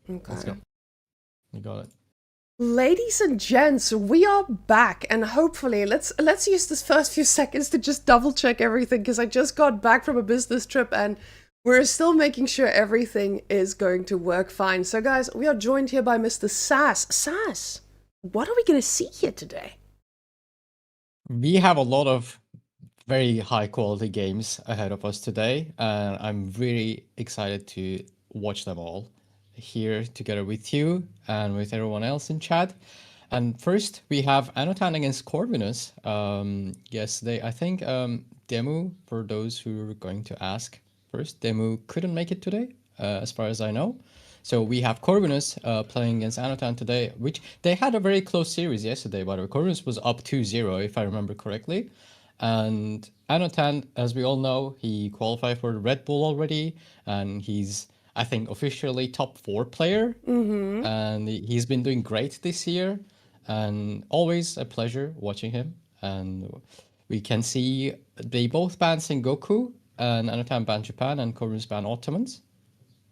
Let's Okay. go. You got it. Ladies and gents, we are back, and hopefully, let's use this first few seconds to just double check everything because I just got back from a business trip and we're still making sure everything is going to work fine. So, guys, we are joined here by Mr. Sass. Sass, what are we going to see here today? We have a lot of very high quality games ahead of us today, and I'm really excited to watch them all here together with you and with everyone else in chat. And first, we have Anotand against Corvinus. Yesterday, I think Demu, for those who are going to ask first, Demu couldn't make it today, as far as I know. So we have Corvinus playing against Anotand today, which they had a very close series yesterday, by the way. Corvinus was up 2-0, if I remember correctly. And Anotand, as we all know, he qualified for the Red Bull already, and he's, I think, officially top 4 player. And he's been doing great this year, and always a pleasure watching him. And we can see they both ban Sengoku, and Anotand ban Japan, and Corvinus ban Ottomans.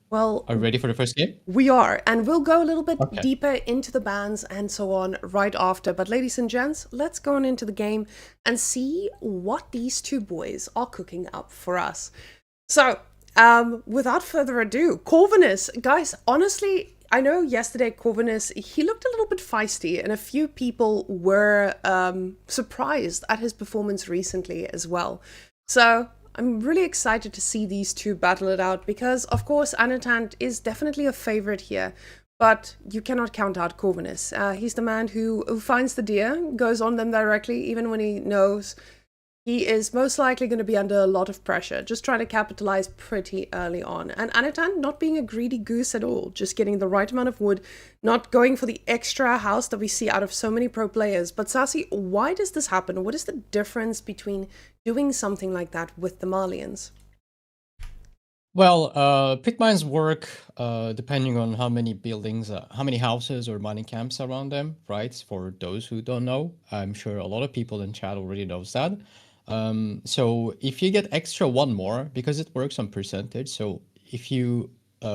Well, Are you ready for the first game? we are, and we'll go a little bit Okay. deeper into the bans and so on right after. But, ladies and gents, let's go on into the game and see what these two boys are cooking up for us. So, without further ado, Corvinus, guys, honestly, I know yesterday Corvinus, he looked a little bit feisty, and a few people were surprised at his performance recently as well. So, I'm really excited to see these two battle it out because, of course, Anotand is definitely a favorite here, but you cannot count out Corvinus. He's the man who finds the deer, goes on them directly, even when he knows he is most likely going to be under a lot of pressure, just trying to capitalize pretty early on. And Anotand not being a greedy goose at all, just getting the right amount of wood, not going for the extra house that we see out of so many pro players. But Sassy, why does this happen? What is the difference between doing something like that with the Malians? Well, pit mines work depending on how many buildings, how many houses or mining camps around them, right? For those who don't know, I'm sure a lot of people in chat already knows that. So if you get extra one more, because it works on percentage, so if you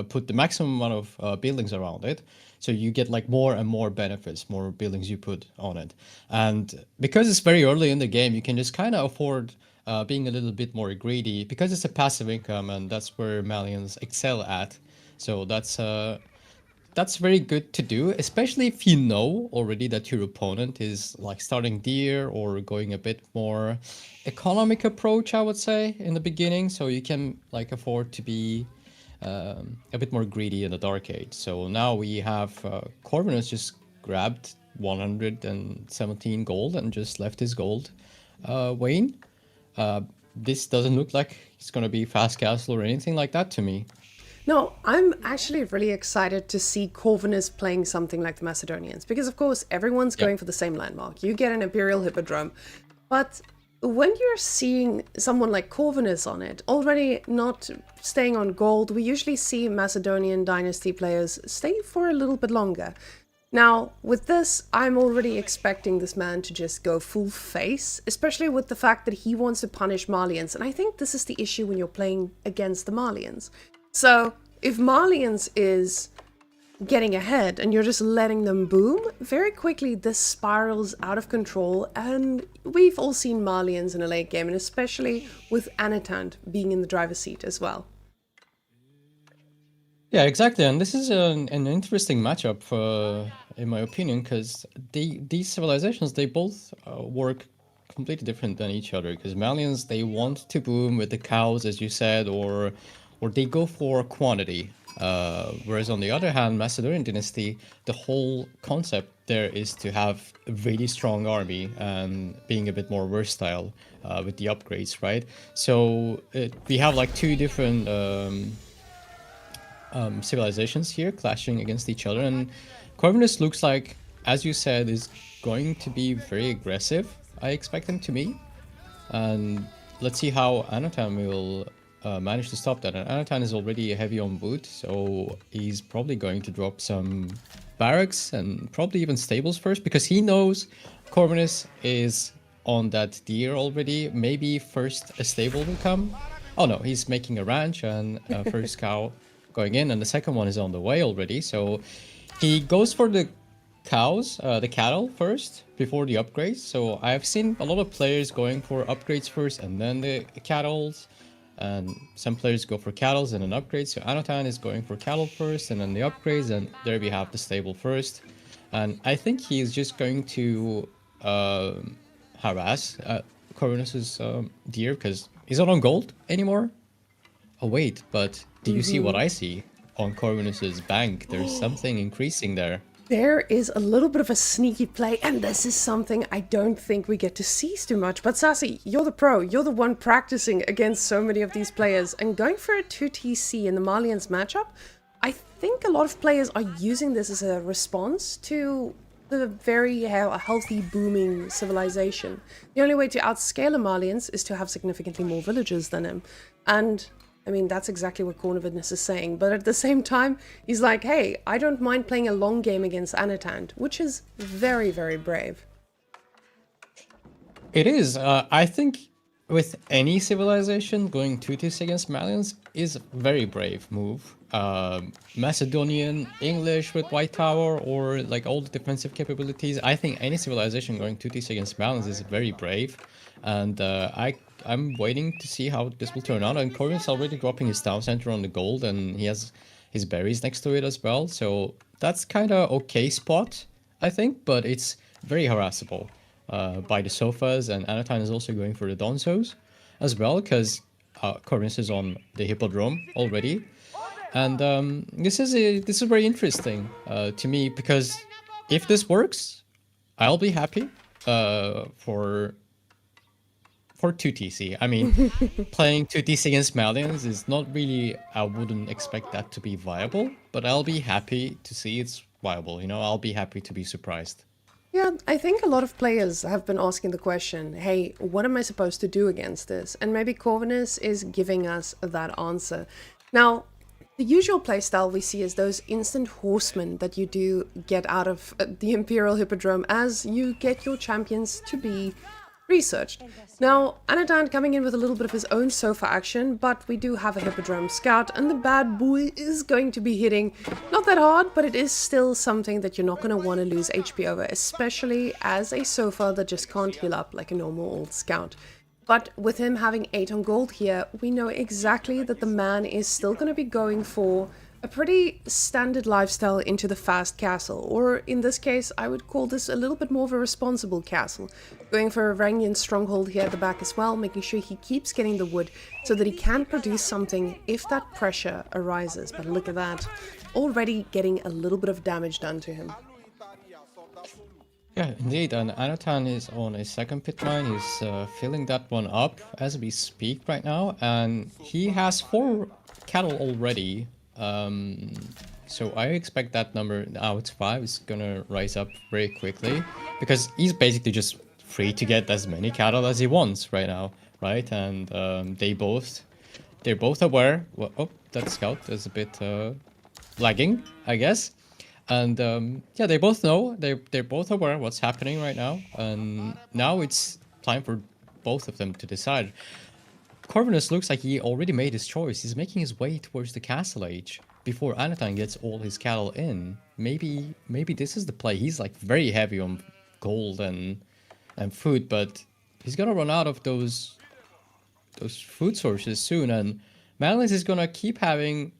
put the maximum amount of buildings around it, so you get like more and more benefits, more buildings you put on it. And because it's very early in the game, you can just kind of afford being a little bit more greedy because it's a passive income, and that's where Malians excel at. So that's very good to do, especially if you know already that your opponent is like starting deer or going a bit more economic approach, I would say, in the beginning. So you can like afford to be a bit more greedy in the Dark Age. So now we have Corvinus just grabbed 117 gold and just left his gold. Wayne, this doesn't look like it's gonna be fast castle or anything like that to me. No, I'm actually really excited to see Corvinus playing something like the Macedonians, because of course everyone's Yeah. going for the same landmark. You get an Imperial Hippodrome, but when you're seeing someone like Corvinus on it, already not staying on gold, we usually see Macedonian dynasty players stay for a little bit longer. Now, with this, I'm already expecting this man to just go full face, especially with the fact that he wants to punish Malians, and I think this is the issue when you're playing against the Malians. So, if Malians is getting ahead and you're just letting them boom, very quickly this spirals out of control, and we've all seen Malians in a late game, and especially with Anotand being in the driver's seat as well. Yeah, exactly, and this is an interesting matchup, in my opinion, because these civilizations they both work completely different than each other. Because Malians they want to boom with the cows, as you said, or they go for quantity. Whereas on the other hand, Macedonian dynasty, the whole concept there is to have a really strong army and being a bit more versatile with the upgrades, right? So we have like two different. Civilizations here clashing against each other, and Corvinus looks like, as you said, is going to be very aggressive. I expect him to be, and let's see how Anotand will manage to stop that. And Anotand is already heavy on wood, so he's probably going to drop some barracks and probably even stables first, because he knows Corvinus is on that deer already. Maybe first a stable will come. Oh no, he's making a ranch, and first cow going in, and the second one is on the way already. So he goes for the cows, the cattle first before the upgrades. So I've seen a lot of players going for upgrades first and then the cattle, and some players go for cattle and then upgrades. So Anotand is going for cattle first and then the upgrades, and there we have the stable first. And I think he's just going to harass Corvinus's deer because he's not on gold anymore. Oh wait, but do you see what I see on Corvinus's bank? There's something increasing there. There is a little bit of a sneaky play, and this is something I don't think we get to see too much. But Sassy, you're the pro. You're the one practicing against so many of these players. And going for a 2TC in the Malians matchup, I think a lot of players are using this as a response to the very healthy, booming civilization. The only way to outscale a Malians is to have significantly more villagers than him. And I mean, that's exactly what Corvinus is saying, but at the same time, he's like, hey, I don't mind playing a long game against Anotand, which is very, very brave. It is. I think with any civilization, going 2-2 against Malians is a very brave move. Macedonian, English with White Tower, or like all the defensive capabilities. I think any civilization going 2-2 against Malians is very brave. And I'm waiting to see how this will turn out. And Corvinus already dropping his town center on the gold, and he has his berries next to it as well. So that's kind of okay spot, I think, but it's very harassable by the sofas. And Anotand is also going for the Donzos as well, because Corvinus is on the Hippodrome already. And this is very interesting to me, because if this works, I'll be happy for 2TC. I mean, playing 2TC against Malians is not really, I wouldn't expect that to be viable, but I'll be happy to see it's viable, you know, I'll be happy to be surprised. Yeah, I think a lot of players have been asking the question, hey, what am I supposed to do against this? And maybe Corvinus is giving us that answer. Now, the usual playstyle we see is those instant horsemen that you do get out of the Imperial Hippodrome as you get your champions to be researched. Now, Anotand coming in with a little bit of his own sofa action, but we do have a Hippodrome Scout, and the bad boy is going to be hitting not that hard, but it is still something that you're not going to want to lose HP over, especially as a sofa that just can't heal up like a normal old Scout. But with him having 8 on gold here, we know exactly that the man is still going to be going for a pretty standard lifestyle into the fast castle, or in this case, I would call this a little bit more of a responsible castle. Going for a Varangian stronghold here at the back as well, making sure he keeps getting the wood so that he can produce something if that pressure arises. But look at that, already getting a little bit of damage done to him. Yeah, indeed, and Anotand is on a second pit mine. He's filling that one up as we speak right now, and he has 4 cattle already. So I expect that number, now it's 5, is gonna rise up very quickly, because he's basically just free to get as many cattle as he wants right now, right? And they're both aware. Well, oh, that scout is a bit lagging, I guess. And yeah, they both know, they're both aware what's happening right now, and now it's time for both of them to decide. Corvinus looks like he already made his choice. He's making his way towards the castle age before Anotand gets all his cattle in. Maybe this is the play. He's like very heavy on gold and food, but he's gonna run out of those food sources soon, and Malians is gonna keep having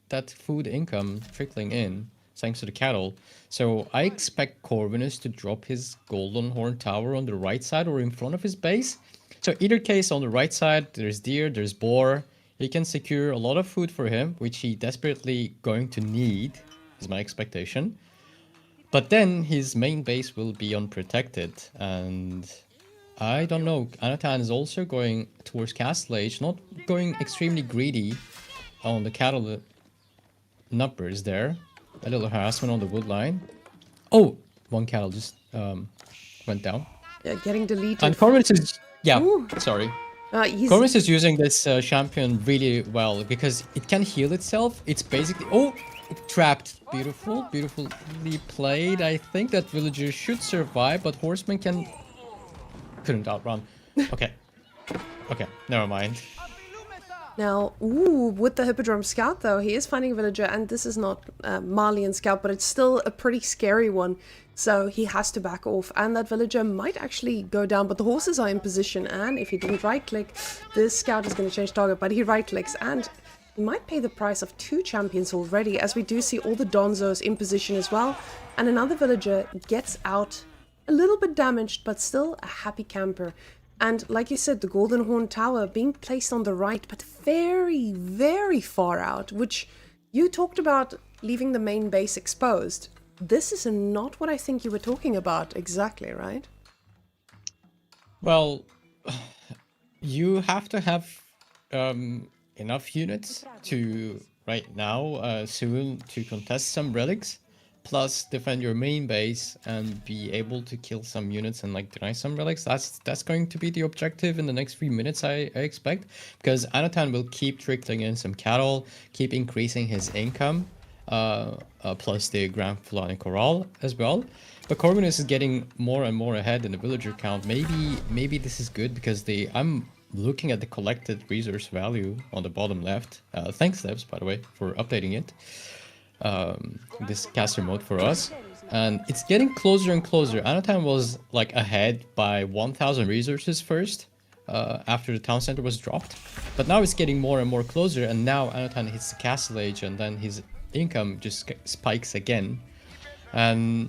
that food income trickling in thanks to the cattle. So I expect Corvinus to drop his golden horn tower on the right side or in front of his base. So either case, on the right side, there's deer, there's boar. He can secure a lot of food for him, which he desperately going to need, is my expectation. But then his main base will be unprotected, and I don't know. Anotand is also going towards Castle Age, not going extremely greedy on the cattle numbers there. A little harassment on the wood line. Oh, one cattle just went down. Yeah, getting deleted. And Corvinus is... Yeah, Ooh. sorry. Corvinus is using this champion really well because it can heal itself. It's basically... Oh, trapped. Beautiful, beautifully played. I think that villager should survive, but horseman couldn't outrun. Okay. Okay, never mind. Now, ooh, with the Hippodrome Scout, though, he is finding a villager, and this is not Malian Scout, but it's still a pretty scary one. So he has to back off, and that villager might actually go down, but the horses are in position, and if he didn't right-click, this Scout is going to change target, but he right-clicks, and he might pay the price of 2 champions already, as we do see all the Donzos in position as well, and another villager gets out a little bit damaged, but still a happy camper. And like you said, the Golden Horn Tower being placed on the right, but very, very far out, which you talked about leaving the main base exposed. This is not what I think you were talking about exactly, right? Well, you have to have enough units to, right now, soon to contest some relics, plus defend your main base and be able to kill some units and like deny some relics. That's going to be the objective in the next 3 minutes, I expect, because Anotand will keep trickling in some cattle, keep increasing his income, plus the Grand Fulani Corral as well. But Corvinus is getting more and more ahead in the villager count. Maybe this is good because I'm looking at the collected resource value on the bottom left. Thanks, Devs, by the way, for updating it. This caster mode for us, and it's getting closer and closer. Anotand was like ahead by 1,000 resources first, after the town center was dropped, but now it's getting more and more closer, and now Anotand hits the castle age, and then his income just spikes again. And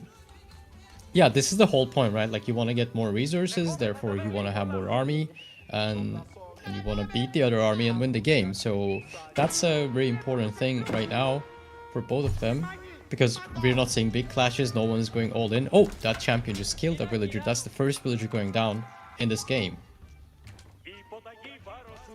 yeah, this is the whole point, right? Like, you want to get more resources, therefore you want to have more army, and you want to beat the other army and win the game. So that's a very important thing right now for both of them, because we're not seeing big clashes, no one is going all in. Oh, that champion just killed a villager. That's the first villager going down in this game.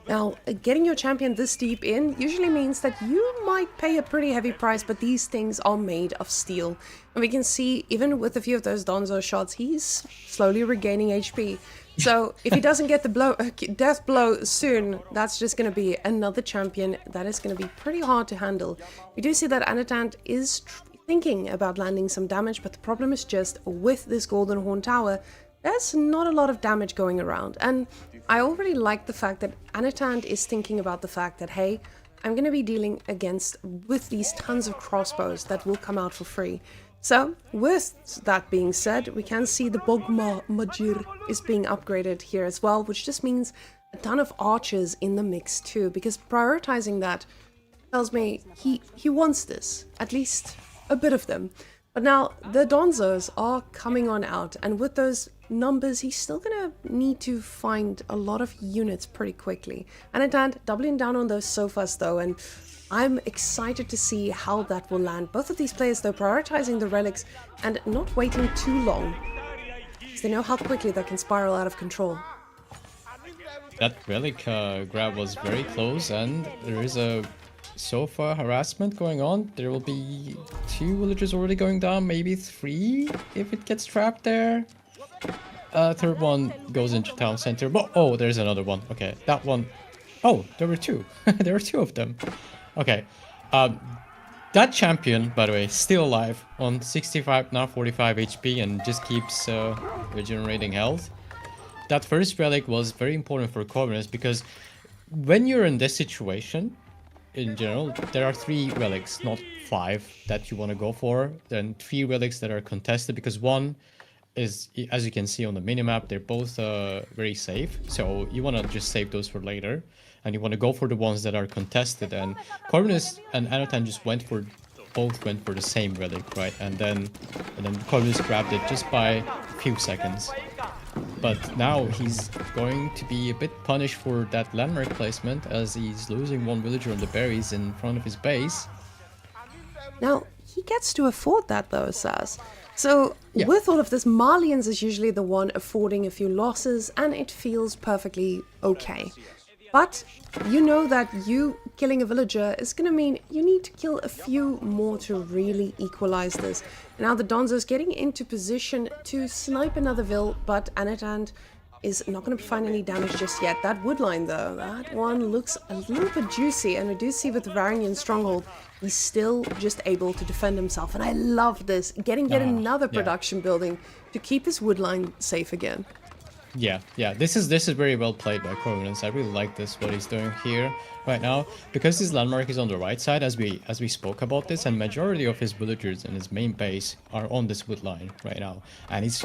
Now, getting your champion this deep in usually means that you might pay a pretty heavy price, but these things are made of steel. And we can see, even with a few of those Donzo shots, he's slowly regaining HP. So if he doesn't get the death blow soon, that's just going to be another champion that is going to be pretty hard to handle. We do see that Anotand is thinking about landing some damage, but the problem is just with this Golden Horn Tower, there's not a lot of damage going around. And I already like the fact that Anotand is thinking about the fact that, hey, I'm going to be dealing with these tons of crossbows that will come out for free. So, with that being said, we can see the Bogma Majir is being upgraded here as well, which just means a ton of archers in the mix too, because prioritizing that tells me he wants this, at least a bit of them. But now, the Donzos are coming on out, and with those numbers, he's still gonna need to find a lot of units pretty quickly. Anotand doubling down on those sofas though, and I'm excited to see how that will land. Both of these players, though, prioritizing the relics and not waiting too long, because they know how quickly that can spiral out of control. That relic grab was very close, and there is a sofa harassment going on. There will be 2 villagers already going down, maybe 3 if it gets trapped there. Third one goes into town center. Oh, there's another one. Okay, that one. Oh, there were 2. There were 2 of them. Okay, that champion, by the way, still alive on 65, now 45 HP, and just keeps regenerating health. That first relic was very important for Corvinus, because when you're in this situation, in general, there are 3 relics, not 5, that you want to go for. Then 3 relics that are contested, because one is, as you can see on the minimap, they're both very safe. So you want to just save those for later. And you want to go for the ones that are contested. And Corvinus and Anotand just both went for the same relic, right? And then Corvinus grabbed it just by a few seconds. But now he's going to be a bit punished for that landmark placement, as he's losing 1 villager on the berries in front of his base. Now, he gets to afford that though, Saz. So, yeah. With all of this, Malians is usually the one affording a few losses, and it feels perfectly okay. But you know that you killing a villager is going to mean you need to kill a few more to really equalize this. Now the Donzo's getting into position to snipe another vill, but Anotand is not going to find any damage just yet. That woodline though, that one looks a little bit juicy, and we do see with the Varangian Stronghold, he's still just able to defend himself. And I love this, getting yet another production building to keep his woodline safe again. Yeah. This is very well played by Corvinus. I really like this what he's doing here right now because his landmark is on the right side as we spoke about this, and majority of his villagers and his main base are on this wood line right now, and he's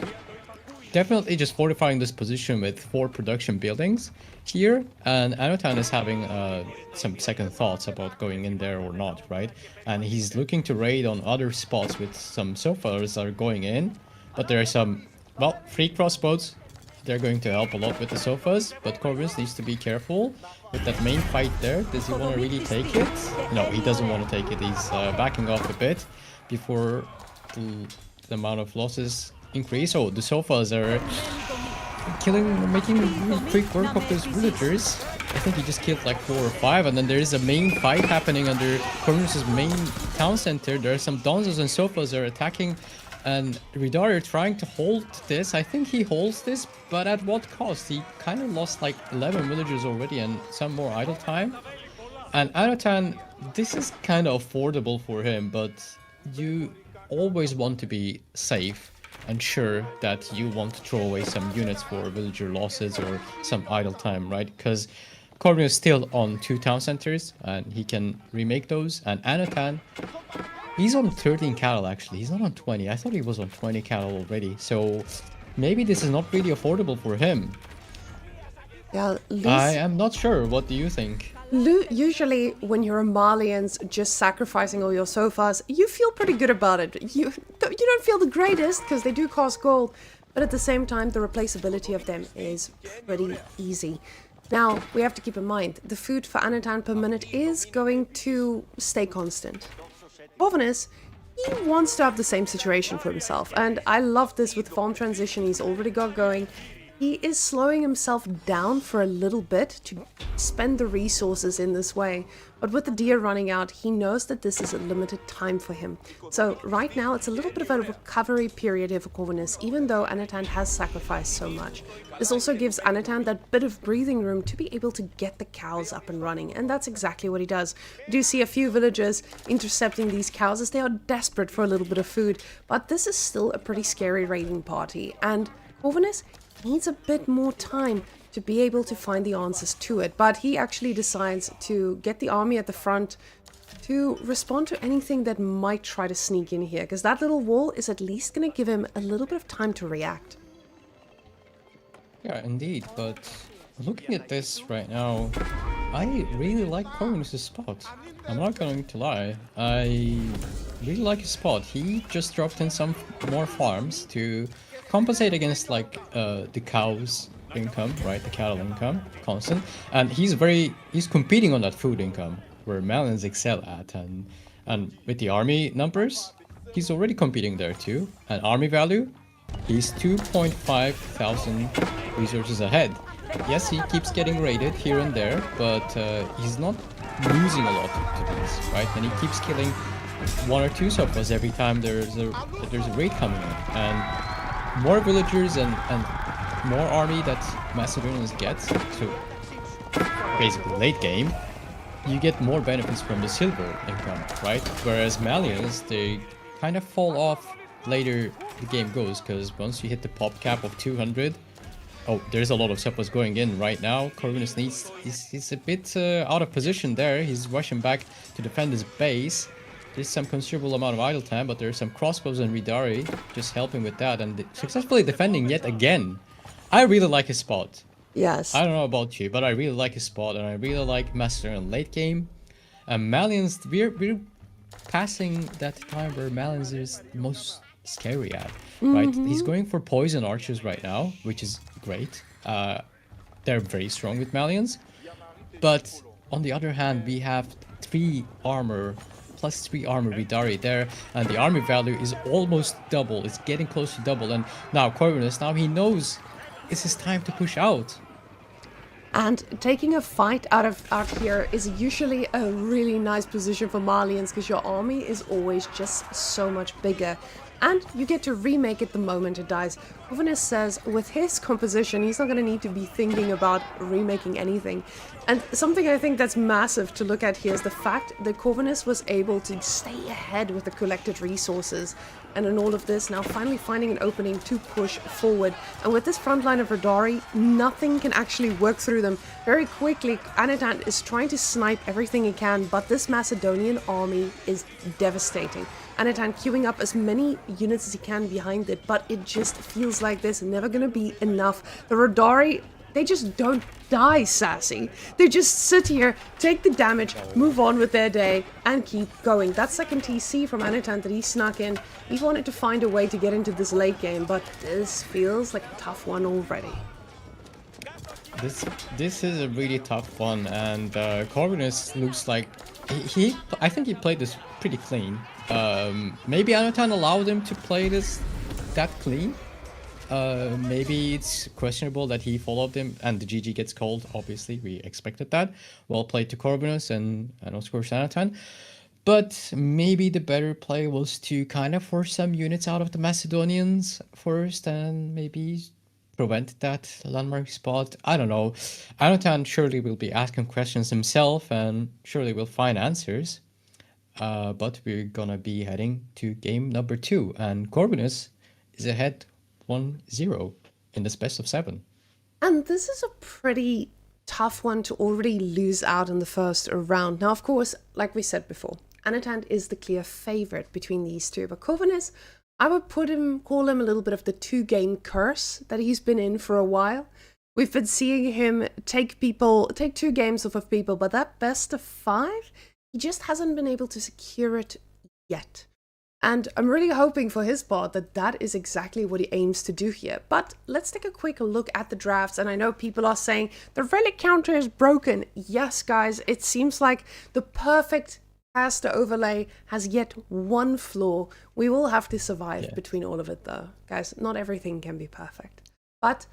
definitely just fortifying this position with 4 production buildings here, and Anotand is having some second thoughts about going in there or not, right? And he's looking to raid on other spots with some sofas that are going in, but there are some, well, free crossbows. They're going to help a lot with the sofas, but Corvus needs to be careful with that main fight there. Does he want to really take it? No, he doesn't want to take it. He's backing off a bit before the amount of losses increase. Oh, the sofas are making really quick work of those villagers. I think he just killed like 4 or 5, and then there is a main fight happening under Corvinus's main town center. There are some donzos and sofas that are attacking, and Ridar are trying to hold this. I think he holds this, but at what cost? He kind of lost like 11 villagers already and some more idle time. And Anotand, this is kind of affordable for him, but you always want to be safe and sure that you want to throw away some units for villager losses or some idle time, right? Because Corbin is still on 2 town centers and he can remake those. And Anotand, he's on 13 cattle actually. He's not on 20. I thought he was on 20 cattle already. So maybe this is not really affordable for him. Yeah, I am not sure. What do you think? Usually, when you're a Malians just sacrificing all your sofas, you feel pretty good about it. You don't feel the greatest because they do cost gold, but at the same time, the replaceability of them is pretty easy. Now, we have to keep in mind, the food for Anotand per minute is going to stay constant. Corvinus, he wants to have the same situation for himself, and I love this with farm transition he's already got going. He is slowing himself down for a little bit to spend the resources in this way. But with the deer running out, he knows that this is a limited time for him. So right now, it's a little bit of a recovery period here for Corvinus, even though Anotand has sacrificed so much. This also gives Anotand that bit of breathing room to be able to get the cows up and running. And that's exactly what he does. We do see a few villagers intercepting these cows as they are desperate for a little bit of food. But this is still a pretty scary raiding party. And Corvinus needs a bit more time to be able to find the answers to it, but he actually decides to get the army at the front to respond to anything that might try to sneak in here, because that little wall is at least going to give him a little bit of time to react. Yeah, indeed, but looking at this right now, I really like Corvinus' spot. I'm not going to lie, I really like his spot. He just dropped in some more farms to compensate against like the cows income, right? The cattle income, constant, and he's competing on that food income where Malians excel at, and with the army numbers, he's already competing there too. And army value, he's 2.5 thousand resources ahead. Yes, he keeps getting raided here and there, but he's not losing a lot to this, right? And he keeps killing 1 or 2 sofas every time there's a raid coming in, and more villagers and more army that Macedonians get, so basically late game, you get more benefits from the silver income, right? Whereas Malians, they kind of fall off later the game goes, because once you hit the pop cap of 200, oh, there's a lot of suppers going in right now. Corvinus he's a bit out of position there. He's rushing back to defend his base. There's some considerable amount of idle time, but there's some crossbows and Ridari just helping with that and successfully defending yet again. I really like his spot. Yes. I don't know about you, but I really like his spot, and I really like Macedonian late game. And Malians, we're passing that time where Malians is most scary at, right? He's going for poison archers right now, which is great. They're very strong with Malians. But on the other hand, we have 3 armor plus 3 armor Ridari there, and the army value is almost double. It's getting close to double, and now Corvinus, now he knows it's his time to push out. And taking a fight out here is usually a really nice position for Malians, because your army is always just so much bigger. And you get to remake it the moment it dies. Corvinus says with his composition, he's not going to need to be thinking about remaking anything. And something I think that's massive to look at here is the fact that Corvinus was able to stay ahead with the collected resources. And in all of this, now finally finding an opening to push forward. And with this front line of Radari, nothing can actually work through them. Very quickly, Anotand is trying to snipe everything he can, but this Macedonian army is devastating. Anotand queuing up as many units as he can behind it, but it just feels like there's never going to be enough. The Radari, they just don't die, Sassy. They just sit here, take the damage, move on with their day, and keep going. That second TC from Anotand that he snuck in, he wanted to find a way to get into this late game, but this feels like a tough one already. This is a really tough one, and Corvinus looks like I think he played this pretty clean. Maybe Anotand allowed him to play this that clean. Maybe it's questionable that he followed him and the GG gets called. Obviously, we expected that. Well played to Corvinus and of course Anotand. But maybe the better play was to kind of force some units out of the Macedonians first and maybe prevent that landmark spot. I don't know. Anotand surely will be asking questions himself and surely will find answers. But we're gonna be heading to game number 2 and Corvinus is ahead 1-0 in this best of 7. And this is a pretty tough one to already lose out in the first round. Now, of course, like we said before, Anotand is the clear favorite between these two, but Corvinus, I would call him a little bit of the 2-game curse that he's been in for a while. We've been seeing him take 2 games off of people, but that best of 5, he just hasn't been able to secure it yet. And I'm really hoping for his part that that is exactly what he aims to do here. But let's take a quick look at the drafts. And I know people are saying the relic counter is broken. Yes, guys, it seems like the perfect caster overlay has yet one flaw. We will have to survive between all of it, though. Guys, not everything can be perfect. But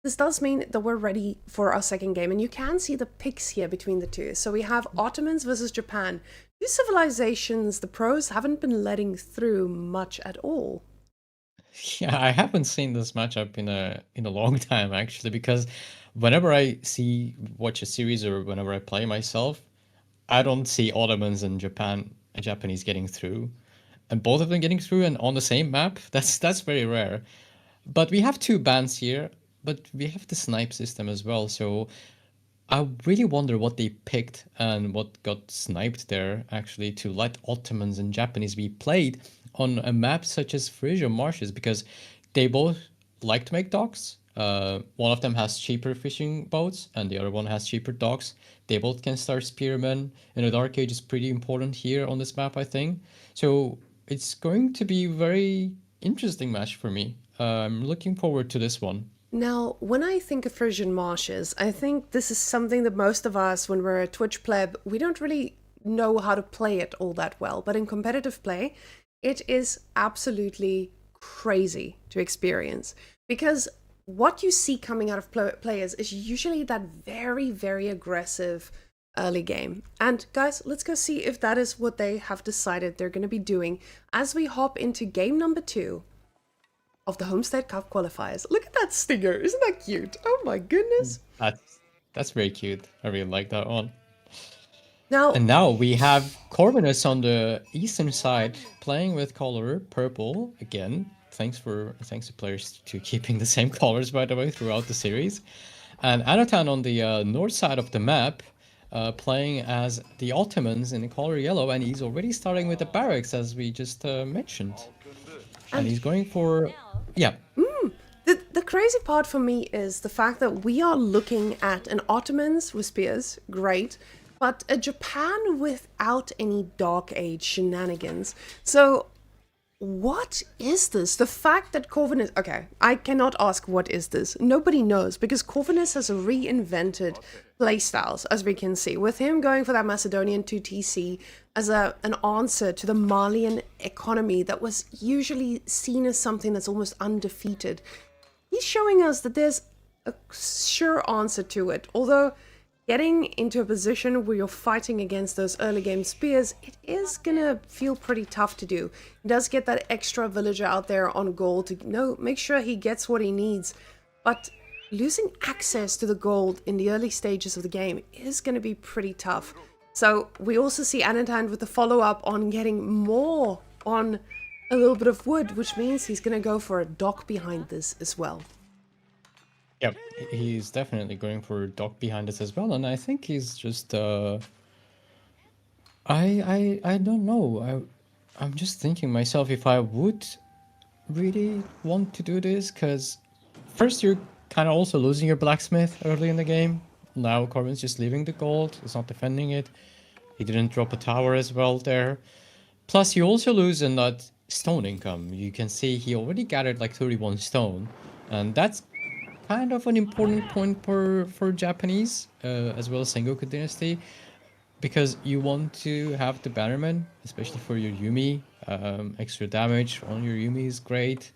this does mean that we're ready for our second game. And you can see the picks here between the two. So we have Ottomans versus Japan. Two civilizations the pros haven't been letting through much at all. Yeah, I haven't seen this matchup in a long time actually, because whenever I watch a series or whenever I play myself, I don't see Ottomans and Japanese getting through, and both of them getting through and on the same map. That's very rare. But we have 2 bans here, but we have the snipe system as well. So I really wonder what they picked and what got sniped there actually to let Ottomans and Japanese be played on a map such as Frisia Marshes, because they both like to make docks. One of them has cheaper fishing boats and the other one has cheaper docks. They both can start spearmen, and the Dark Age is pretty important here on this map, I think. So it's going to be a very interesting match for me. I'm looking forward to this one. Now, when I think of Frisian Marshes, I think this is something that most of us, when we're a Twitch pleb, we don't really know how to play it all that well. But in competitive play, it is absolutely crazy to experience. Because what you see coming out of players is usually that very, very aggressive early game. And guys, let's go see if that is what they have decided they're going to be doing as we hop into game number 2 of the Homestead Cup Qualifiers. Look at that stinger. Isn't that cute? Oh my goodness. That's very cute. I really like that one. And now we have Corvinus on the eastern side playing with color purple again. Thanks to players to keeping the same colors, by the way, throughout the series. And Anotand on the north side of the map playing as the Ottomans in the color yellow, and he's already starting with the barracks as we just mentioned. And he's going for... Yeah. The crazy part for me is the fact that we are looking at an Ottomans with spears, great, but a Japan without any Dark Age shenanigans. So what is this? The fact that Corvinus... Okay, I cannot ask what is this. Nobody knows, because Corvinus has reinvented playstyles, as we can see, with him going for that Macedonian 2TC as an answer to the Malian economy that was usually seen as something that's almost undefeated. He's showing us that there's a sure answer to it, although getting into a position where you're fighting against those early game spears, it is gonna feel pretty tough to do. He does get that extra villager out there on gold to make sure he gets what he needs, but losing access to the gold in the early stages of the game is gonna be pretty tough. So we also see Anotand with the follow-up on getting more on a little bit of wood, which means he's going to go for a dock behind this as well. Yep, he's definitely going for dock behind us as well, and I think he's just I don't know. I'm just thinking myself if I would really want to do this, because first you're kind of also losing your blacksmith early in the game. Now Corbin's just leaving the gold. He's not defending it. He didn't drop a tower as well there. Plus you also lose in that stone income. You can see he already gathered like 31 stone, and that's kind of an important point for Japanese as well as Sengoku Dynasty, because you want to have the Bannerman, especially for your Yumi. Extra damage on your Yumi is great.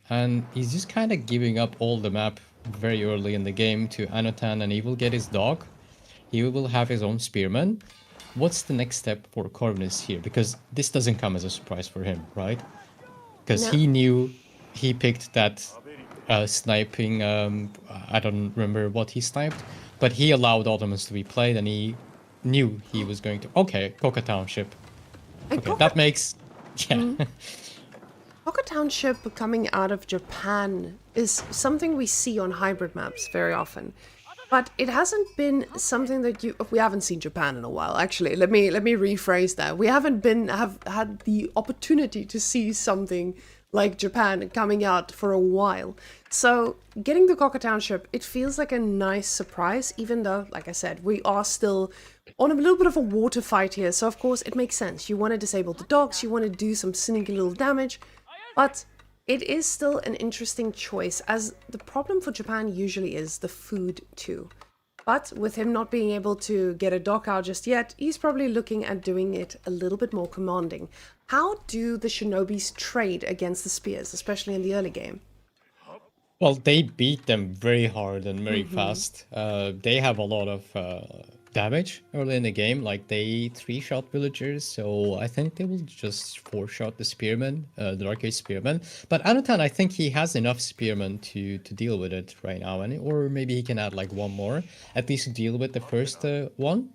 And he's just kind of giving up all the map very early in the game to Anotand, and he will get his dog. He will have his own spearman. What's the next step for Corvinus here? Because this doesn't come as a surprise for him, right? Because No. he knew he picked that sniping. I don't remember what he sniped, but he allowed Ottomans to be played, and he knew he was going to. Okay, Coca Township. And Okay, that makes. Yeah. Pocket Township coming out of Japan is something we see on hybrid maps very often. But it hasn't been something that we haven't seen Japan in a while. Actually, let me rephrase that. We haven't have had the opportunity to see something like Japan coming out for a while. So getting the Cocker Township, it feels like a nice surprise, even though, like I said, we are still on a little bit of a water fight here. So of course it makes sense. You want to disable the dogs, you want to do some sneaky little damage, but it is still an interesting choice, as the problem for Japan usually is the food too. But with him not being able to get a dock out just yet, he's probably looking at doing it a little bit more commanding. How do the Shinobis trade against the spears, especially in the early game? Well, they beat them very hard and very fast. They have a lot of damage early in the game. Like, they 3-shot villagers, so I think they will just 4-shot the spearman, the arcade spearman. But Anotand, I think he has enough spearmen to deal with it right now, and or maybe he can add like one more, at least to deal with the first one.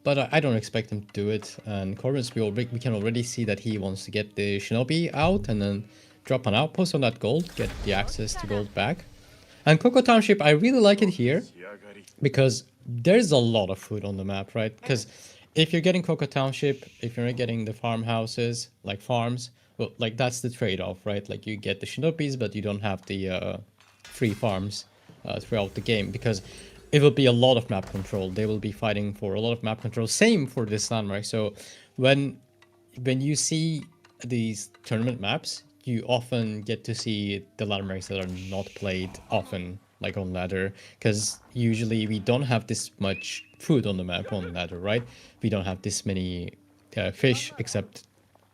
But I don't expect him to do it. And Corbin's, we can already see that he wants to get the Shinobi out and then drop an outpost on that gold, get the access to gold back. And Coco Township, I really like it here because there's a lot of food on the map, right? Because if you're getting Coco Township, if you're not getting the farmhouses, like farms, well, like that's the trade-off, right? Like you get the Shinobis, but you don't have the free farms throughout the game, because it will be a lot of map control. They will be fighting for a lot of map control. Same for this landmark. So when you see these tournament maps, you often get to see the landmarks that are not played often, like on ladder, because usually we don't have this much food on the map on ladder, right? We don't have this many fish, except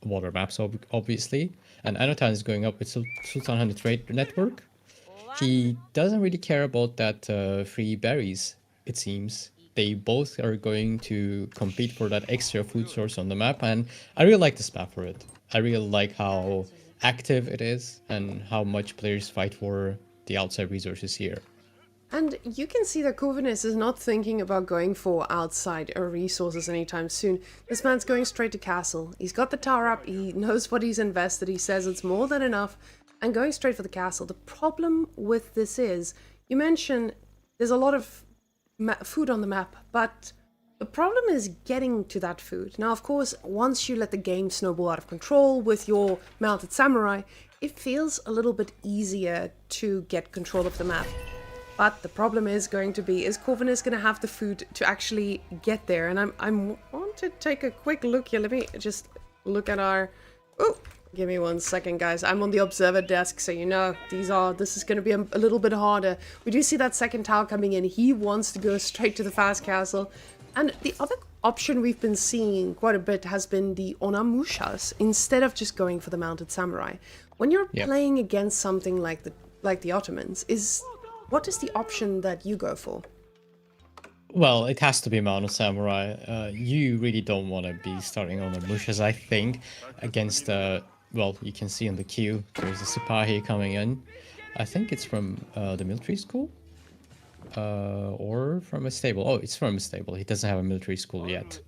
water maps, obviously. And Anotand is going up with Sultan 100 trade network. He doesn't really care about that free berries, it seems. They both are going to compete for that extra food source on the map, and I really like this map for it. I really like how active it is and how much players fight for the outside resources here. And you can see that Corvinus is not thinking about going for outside resources anytime soon. This man's going straight to castle. He's got the tower up, he knows what he's invested, he says it's more than enough, and going straight for the castle. The problem with this is, you mentioned there's a lot of food on the map, but the problem is getting to that food. Now, of course, once you let the game snowball out of control with your mounted samurai, it feels a little bit easier to get control of the map. But the problem is going to be, is Corvinus going to have the food to actually get there? And I want to take a quick look here. Let me just look at our... Oh, give me 1 second, guys. I'm on the observer desk, so you know, this is going to be a little bit harder. We do see that second tower coming in. He wants to go straight to the fast castle. And the other option we've been seeing quite a bit has been the Onamushas, instead of just going for the mounted samurai. When you're playing against something like the Ottomans, what is the option that you go for? Well, it has to be mounted samurai. You really don't want to be starting on the mushas, I think, against well, you can see in the queue, there's a Sipahi coming in. I think it's from the military school? Or from a stable. Oh, it's from a stable. He doesn't have a military school yet.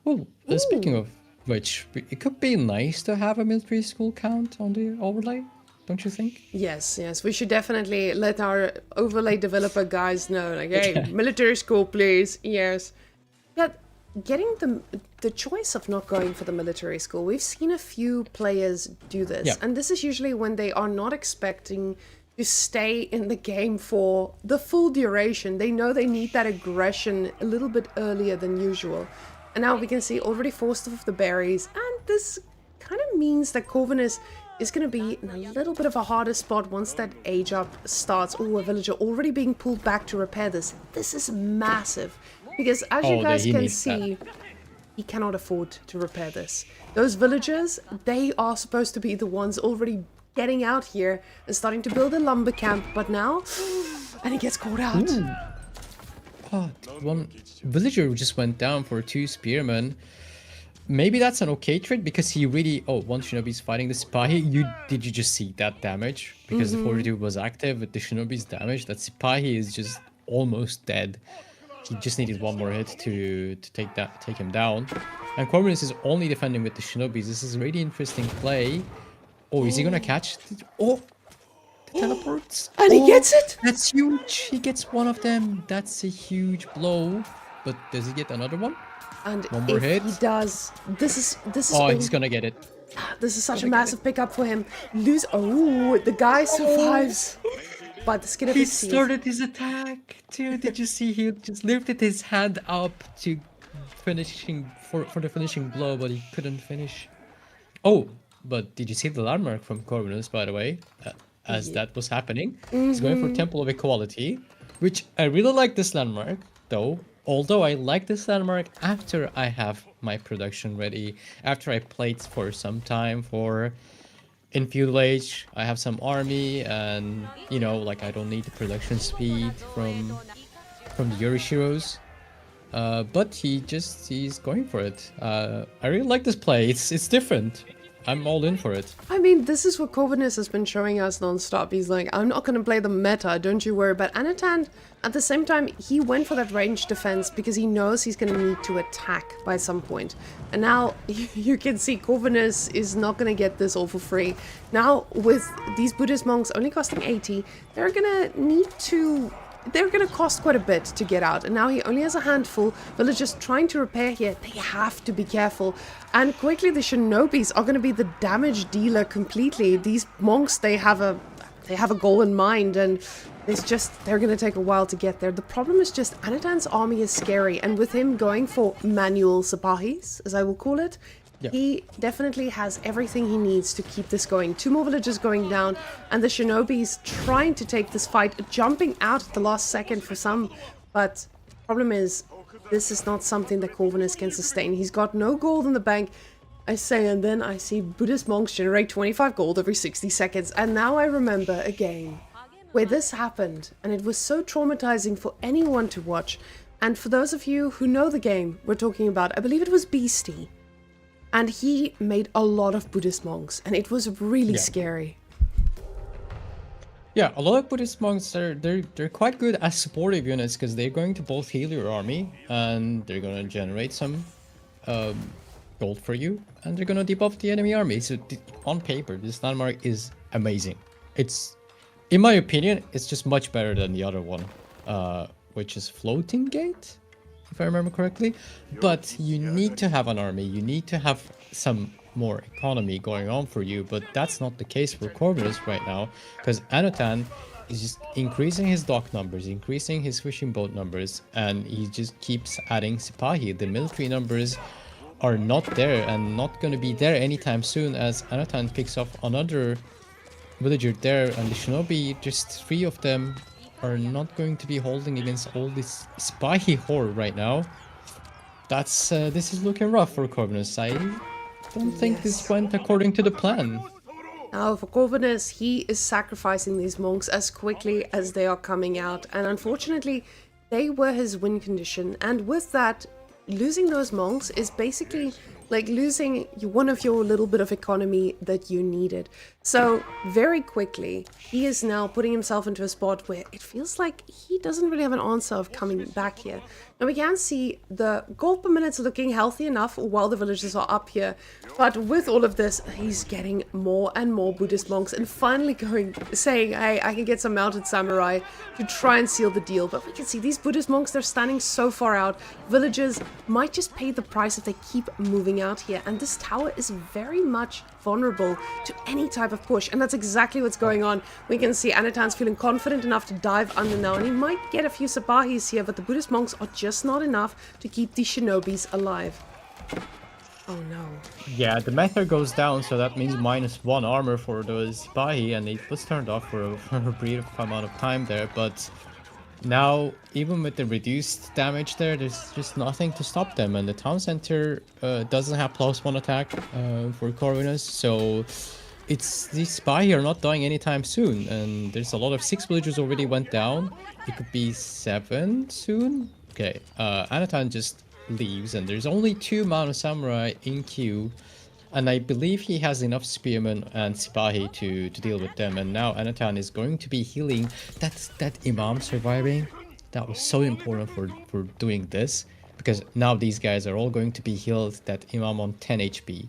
Oh, speaking of which it could be nice to have a military school count on the overlay, don't you think? Yes, yes, we should definitely let our overlay developer guys know, like, hey, Yeah. military school, please. Yes. Yeah, getting the choice of not going for the military school, we've seen a few players do this, Yeah. and this is usually when they are not expecting to stay in the game for the full duration. They know they need that aggression a little bit earlier than usual. And now we can see already forced off the berries, and this kind of means that Corvinus is going to be in a little bit of a harder spot once that age up starts. Oh, a villager already being pulled back to repair this. This is massive. Because as you guys he can needs that. see, he cannot afford to repair this. Those villagers, they are supposed to be the ones already getting out here and starting to build a lumber camp. But now, and he gets caught out. Oh, one villager just went down for 2 spearmen. Maybe that's an okay trade because he really... Oh, one shinobi's fighting the Sipahi. Did you just see that damage? Because the 42 was active with the shinobi's damage. That Sipahi is just almost dead. He just needed one more hit to take him down. And Corvinus is only defending with the shinobis. This is a really interesting play. Oh, is he gonna catch? Oh, the teleports. And he gets it! That's huge. He gets one of them. That's a huge blow. But does he get another one? And One more if hit. he does, this is Oh, all, he's gonna get it. this is such a massive pickup for him. Oh, the guy survives by the skin of He his teeth. started his attack. Dude, did you see? He just lifted his hand up to finishing for the finishing blow, but he couldn't finish. Oh, but did you see the landmark from Corvinus, by the way? As that was happening, he's going for Temple of Equality, which I really like this landmark, though. Although I like this landmark after I have my production ready, after I played for some time for in feudal age, I have some army, and you know, like I don't need the production speed from the Yorishiros. But he's going for it. I really like this play. It's different. I'm all in for it. I mean, this is what Corvinus has been showing us non-stop. He's like, I'm not going to play the meta, don't you worry. But Anotand, at the same time, he went for that range defense because he knows he's going to need to attack by some point. And now you can see Corvinus is not going to get this all for free. Now, with these Buddhist monks only costing 80, they're going to need to... They're going to cost quite a bit to get out. And now he only has a handful. Villagers trying to repair here. They have to be careful. And quickly the shinobis are going to be the damage dealer completely. These monks, they have a goal in mind. And they're going to take a while to get there. The problem is just Anotand's army is scary. And with him going for manual Sipahis, as I will call it, he definitely has everything he needs to keep this going. 2 more villagers going down, and the shinobis trying to take this fight, jumping out at the last second for some. But the problem is, this is not something that Corvinus can sustain. He's got no gold in the bank, I say, and then I see Buddhist monks generate 25 gold every 60 seconds. And now I remember a game where this happened, and it was so traumatizing for anyone to watch. And for those of you who know the game we're talking about, I believe it was Beastie. And he made a lot of Buddhist monks, and it was really scary. Yeah, a lot of Buddhist monks they're quite good as supportive units because they're going to both heal your army and they're gonna generate some gold for you, and they're gonna debuff the enemy army. So on paper, this landmark is amazing. It's, in my opinion, it's just much better than the other one, which is Floating Gate, if I remember correctly. But you need to have an army, you need to have some more economy going on for you, but that's not the case for Corvinus right now, because Anotand is just increasing his dock numbers, increasing his fishing boat numbers, and he just keeps adding Sipahi. The military numbers are not there and not going to be there anytime soon, as Anotand picks off another villager there, and the shinobi, just 3 of them, are not going to be holding against all this Sipahi horde right now. That's this is looking rough for Corvinus. I don't think this went according to the plan. Now for Corvinus, he is sacrificing these monks as quickly as they are coming out, and unfortunately they were his win condition, and with that, losing those monks is basically like losing one of your little bit of economy that you needed. So very quickly, he is now putting himself into a spot where it feels like he doesn't really have an answer of coming back here. Now we can see the gold per minute's looking healthy enough while the villagers are up here, but with all of this, he's getting more and more Buddhist monks and finally saying, hey, I can get some mounted samurai to try and seal the deal. But we can see these Buddhist monks, they're standing so far out. Villagers might just pay the price if they keep moving out here, and this tower is very much vulnerable to any type of push, and that's exactly what's going on. We can see Anotand's feeling confident enough to dive under now, and he might get a few Sabahis here, but the Buddhist monks are just not enough to keep these shinobis alive. Oh no. Yeah, the meter goes down, so that means -1 armor for those Sipahi, and it was turned off for a brief amount of time there, but now, even with the reduced damage there's just nothing to stop them, and the town center doesn't have +1 attack for Corvinus, so these Spy are not dying anytime soon, and there's a lot of 6 villagers already went down. It could be 7 soon. Okay, Anotand just leaves, and there's only 2 Mounted Samurai in queue, and I believe he has enough Spearmen and Sipahi to deal with them, and now Anotand is going to be healing. That Imam surviving, that was so important for doing this, because now these guys are all going to be healed, that Imam on 10 HP.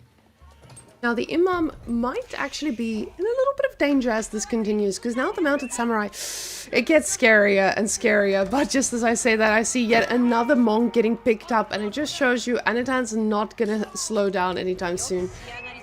Now the Imam might actually be in a little bit of danger as this continues, because now the Mounted Samurai, it gets scarier and scarier, but just as I say that, I see yet another monk getting picked up, and it just shows you Anotand's not gonna slow down anytime soon.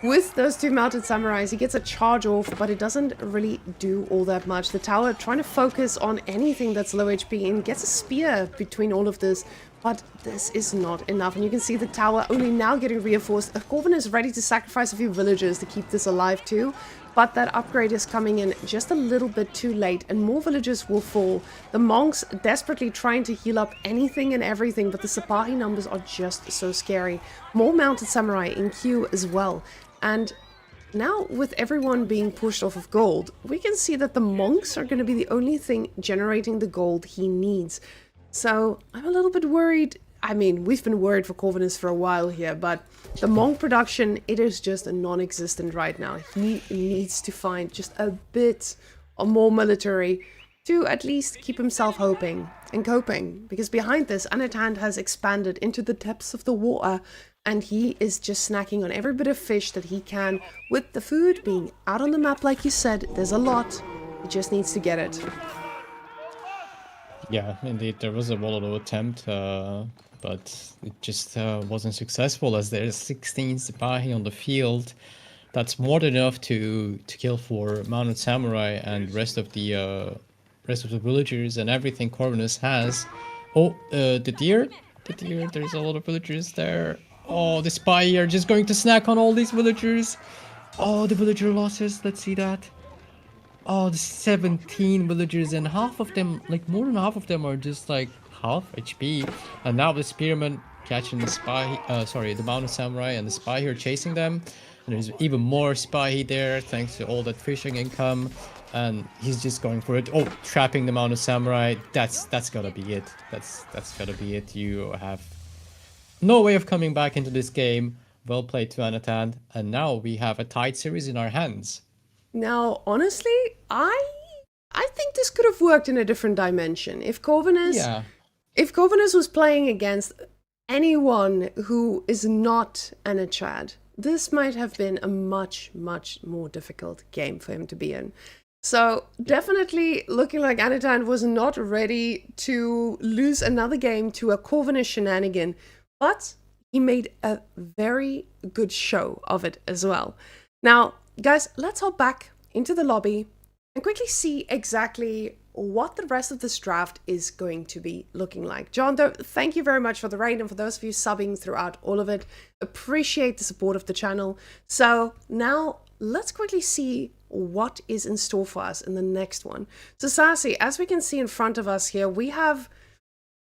With those 2 Mounted Samurais, he gets a charge off, but it doesn't really do all that much. The tower trying to focus on anything that's low HP and gets a spear between all of this, but this is not enough. And you can see the tower only now getting reinforced. Corvin is ready to sacrifice a few villagers to keep this alive too, but that upgrade is coming in just a little bit too late, and more villagers will fall. The monks desperately trying to heal up anything and everything, but the Sipahi numbers are just so scary. More Mounted Samurai in queue as well. And now, with everyone being pushed off of gold, we can see that the monks are going to be the only thing generating the gold he needs. So, I'm a little bit worried. I mean, we've been worried for Corvinus for a while here, but the monk production, it is just non-existent right now. He needs to find just a bit more military to at least keep himself hoping and coping. Because behind this, Anotand has expanded into the depths of the water, and he is just snacking on every bit of fish that he can. With the food being out on the map, like you said, there's a lot. He just needs to get it. Yeah, indeed, there was a Volado attempt, but it just wasn't successful, as there's 16 Sipahi on the field. That's more than enough to kill 4 Mounted Samurai and rest of the villagers and everything Corvinus has. Oh, the deer, there's a lot of villagers there. Oh, the spy are just going to snack on all these villagers. Oh, the villager losses, let's see that. Oh, the 17 villagers, and half of them, like more than half of them, are just like half HP. And now the spearmen catching the the Mounted Samurai, and the spy here chasing them. And there's even more spy there thanks to all that fishing income. And he's just going for it. Oh, trapping the Mounted Samurai. That's gotta be it. That's gotta be it. You have no way of coming back into this game. Well played to Anotand. And now we have a tight series in our hands. Now, honestly, I think this could have worked in a different dimension. If Corvinus was playing against anyone who is not Anotand, this might have been a much, much more difficult game for him to be in. So definitely looking like Anotand was not ready to lose another game to a Corvinus shenanigan, but he made a very good show of it as well. Now, guys, let's hop back into the lobby and quickly see exactly what the rest of this draft is going to be looking like. John, though, thank you very much for the raid, and for those of you subbing throughout all of it, appreciate the support of the channel. So now let's quickly see what is in store for us in the next one. So Sassy, as we can see in front of us here, we have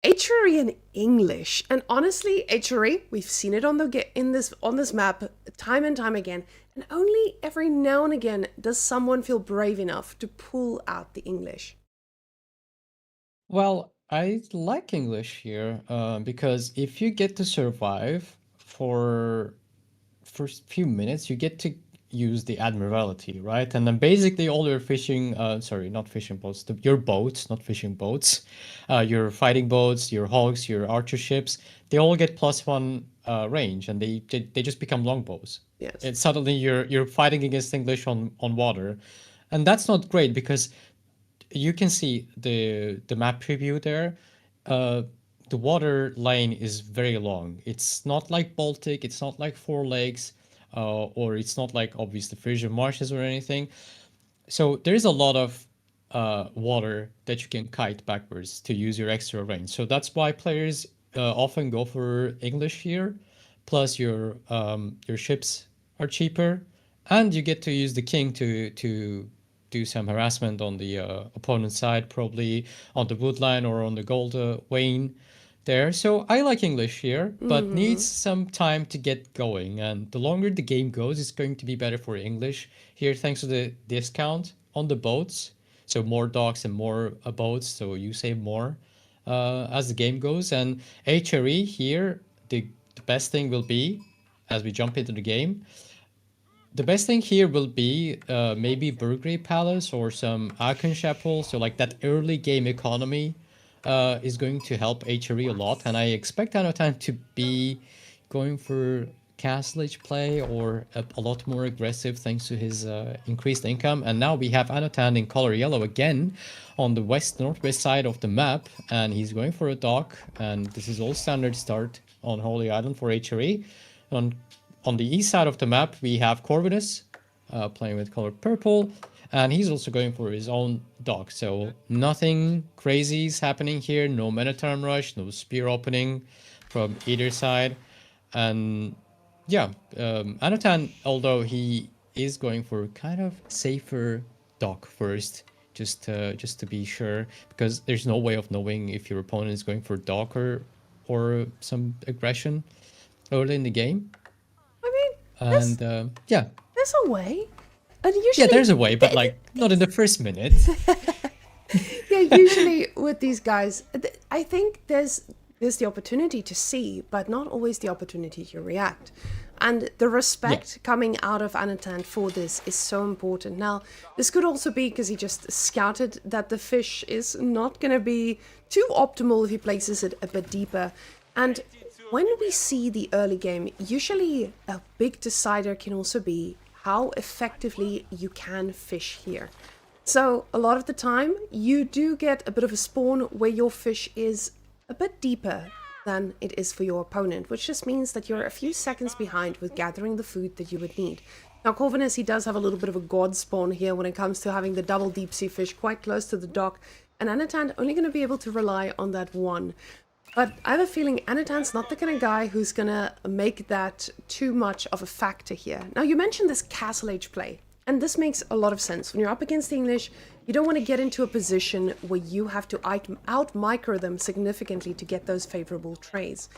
HRE in English, and honestly, HRE, we've seen it on this map time and time again, and only every now and again does someone feel brave enough to pull out the English. Well, I like English here because if you get to survive for first few minutes, you get to use the Admiralty, right? And then basically all your fishing, sorry, not fishing boats, your boats, not fishing boats, your fighting boats, your hogs, your archer ships, they all get +1 range, and they just become longbows. Yes. And suddenly you're fighting against English on water, and that's not great because you can see the map preview there. Uh, the water lane is very long. It's not like Baltic. It's not like Four Lakes, or it's not like obviously Frisian marshes or anything. So there is a lot of water that you can kite backwards to use your extra range. So that's why players often go for English here. Plus your ships are cheaper, and you get to use the king to do some harassment on the opponent's side, probably on the woodline or on the gold vein there. So I like English here, but Mm-hmm. needs some time to get going. And the longer the game goes, it's going to be better for English here, thanks to the discount on the boats. So more docks and more boats, so you save more as the game goes. And HRE here, the best thing will be, as we jump into the game, the best thing here will be maybe Burgrave Palace or some Aachen Chapel. So like that early game economy is going to help HRE a lot. And I expect Anotand to be going for Castle Age play or a lot more aggressive thanks to his increased income. And now we have Anotand in color yellow again on the northwest side of the map. And he's going for a dock. And this is all standard start on Holy Island for HRE. On the east side of the map, we have Corvinus playing with color purple, and he's also going for his own dock. So nothing crazy is happening here. No Minotaur rush, no spear opening from either side. And yeah, Anatan, although he is going for kind of safer dock first, just to be sure, because there's no way of knowing if your opponent is going for dock or some aggression early in the game. I mean, there's And yeah, there's a way. And yeah, usually, there's a way, but like not in the first minute. yeah, usually with these guys, I think there's the opportunity to see, but not always the opportunity to react. And the Yeah, respect coming out of Anatan for this is so important. Now, this could also be because he just scouted that the fish is not going to be too optimal if he places it a bit deeper. And when we see the early game, usually a big decider can also be how effectively you can fish here. So a lot of the time, you do get a bit of a spawn where your fish is a bit deeper than it is for your opponent, which just means that you're a few seconds behind with gathering the food that you would need. Now, Corvinus, he does have a little bit of a god spawn here when it comes to having the double deep sea fish quite close to the dock, and Anatan only going to be able to rely on that one. But I have a feeling Anatan's not the kind of guy who's going to make that too much of a factor here. Now, you mentioned this Castle Age play, and this makes a lot of sense. When you're up against the English, you don't want to get into a position where you have to out-micro them significantly to get those favorable trades.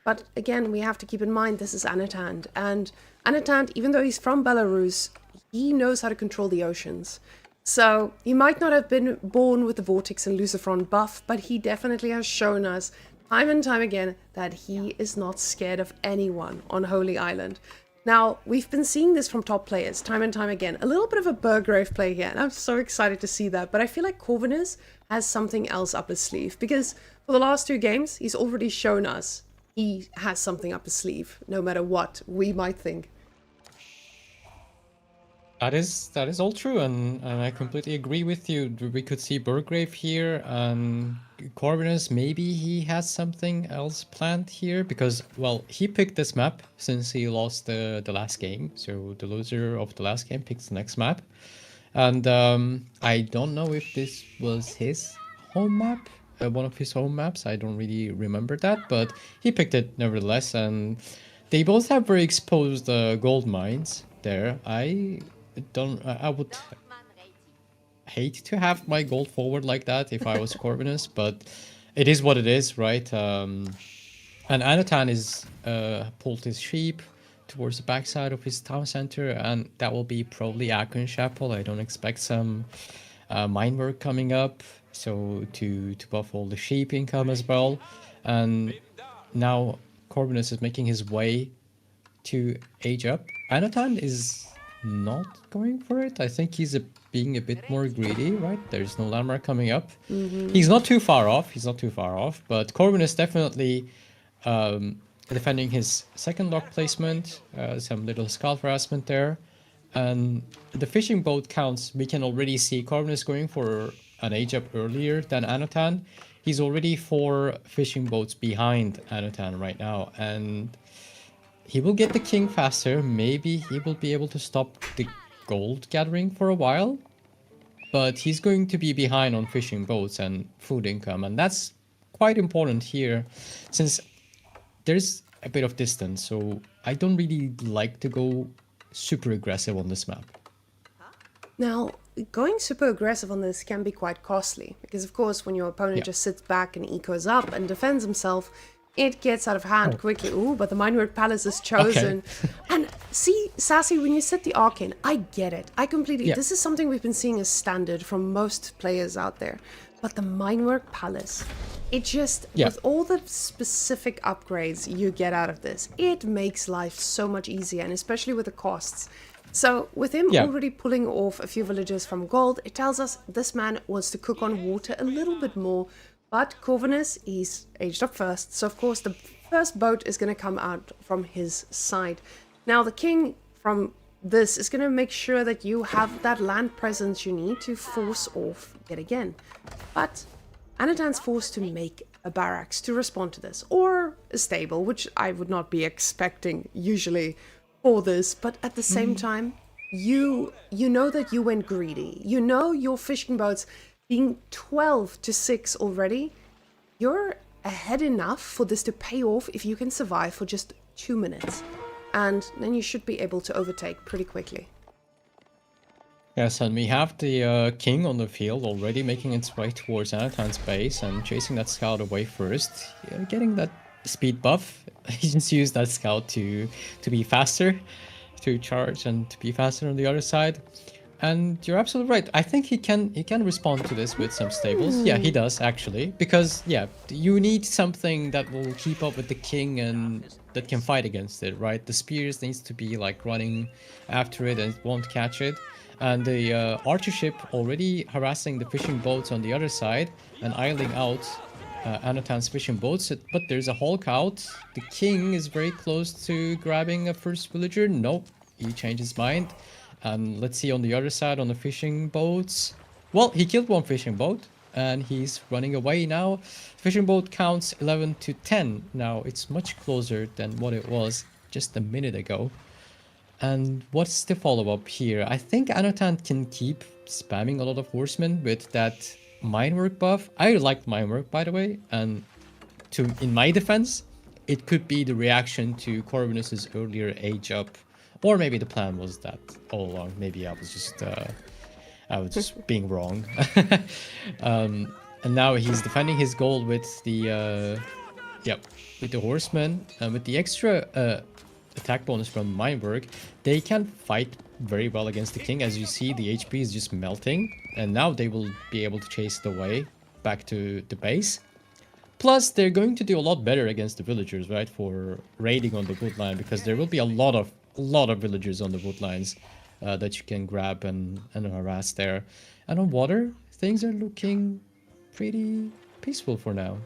But again, we have to keep in mind this is Anotand. And Anotand, even though he's from Belarus, he knows how to control the oceans. So he might not have been born with the Vortex and Lucifron buff, but he definitely has shown us time and time again that he is not scared of anyone on Holy Island. Now, we've been seeing this from top players time and time again. A little bit of a Burgrave play here, and I'm so excited to see that. But I feel like Corvinus has something else up his sleeve, because for the last two games, he's already shown us he has something up his sleeve, no matter what we might think. that is all true, and I completely agree with you. We could see Burgrave here, and Corvinus, maybe he has something else planned here, because, well, he picked this map since he lost the last game. So the loser of the last game picks the next map. And I don't know if this was his home map, one of his home maps. I don't really remember that, but he picked it nevertheless. And they both have very exposed gold mines there. I would hate to have my gold forward like that if I was Corvinus, but it is what it is, right? And Anatan is pulled his sheep towards the backside of his town center, and that will be probably Akron Chapel. I don't expect some mine work coming up, so to buff all the sheep income as well. And now Corvinus is making his way to age up. Anotand is not going for it. I think he's being a bit more greedy, right? There's no landmark coming up. He's not too far off. He's not too far off. But Corbin is definitely defending his second lock placement. Some little scout harassment there. And the fishing boat counts, we can already see Corbin is going for an age up earlier than Anotand. He's already 4 fishing boats behind Anotand right now. And he will get the king faster. Maybe he will be able to stop the gold gathering for a while. But he's going to be behind on fishing boats and food income. And that's quite important here, since there's a bit of distance. So I don't really like to go super aggressive on this map. Now, going super aggressive on this can be quite costly, because of course when your opponent just sits back and ecos up and defends himself, it gets out of hand quickly. Ooh, but the Whamenqt Palace is chosen. Okay. And see, Sassy, when you set the Arcane, I get it. I completely... This is something we've been seeing as standard from most players out there. But the Whamenqt Palace, it just... With all the specific upgrades you get out of this, it makes life so much easier, and especially with the costs. So with him already pulling off a few villagers from gold, it tells us this man wants to cook on water a little bit more. But Corvinus, he's aged up first, so of course the first boat is going to come out from his side. Now the king from this is going to make sure that you have that land presence you need to force off yet again. But Anotand's forced to make a barracks to respond to this, or a stable, which I would not be expecting usually for this, but at the same time, you know that you went greedy. You know your fishing boats being 12 to 6 already, you're ahead enough for this to pay off if you can survive for just 2 minutes. And then you should be able to overtake pretty quickly. Yes, and we have the king on the field already making its way towards Anotand's base and chasing that scout away first. Getting that speed buff. He just used that scout to be faster, to charge and to be faster on the other side. And you're absolutely right. I think he can respond to this with some stables. Yeah, he does actually, because you need something that will keep up with the king and that can fight against it, right? The spears needs to be like running after it and it won't catch it. And the archer ship already harassing the fishing boats on the other side and idling out Anotand's fishing boats. But there's a Hulk out. The king is very close to grabbing a first villager. Nope, he changed his mind. And let's see on the other side on the fishing boats. Well, he killed one fishing boat and he's running away now. Fishing boat counts 11 to 10. Now it's much closer than what it was just a minute ago. And what's the follow-up here? I think Anotand can keep spamming a lot of horsemen with that Whamenqt buff. I like Whamenqt, by the way, and in my defense, it could be the reaction to Corvinus's earlier age up. Or maybe the plan was that all along. Maybe I was just being wrong. And now he's defending his gold with the with the horsemen and with the extra attack bonus from Whamenqt. They can fight very well against the king. As you see, the HP is just melting, and now they will be able to chase the way back to the base. Plus, they're going to do a lot better against the villagers, right? For raiding on the woodline, because there will be a lot of villagers on the woodlines that you can grab and harass there. And on water, things are looking pretty peaceful for now.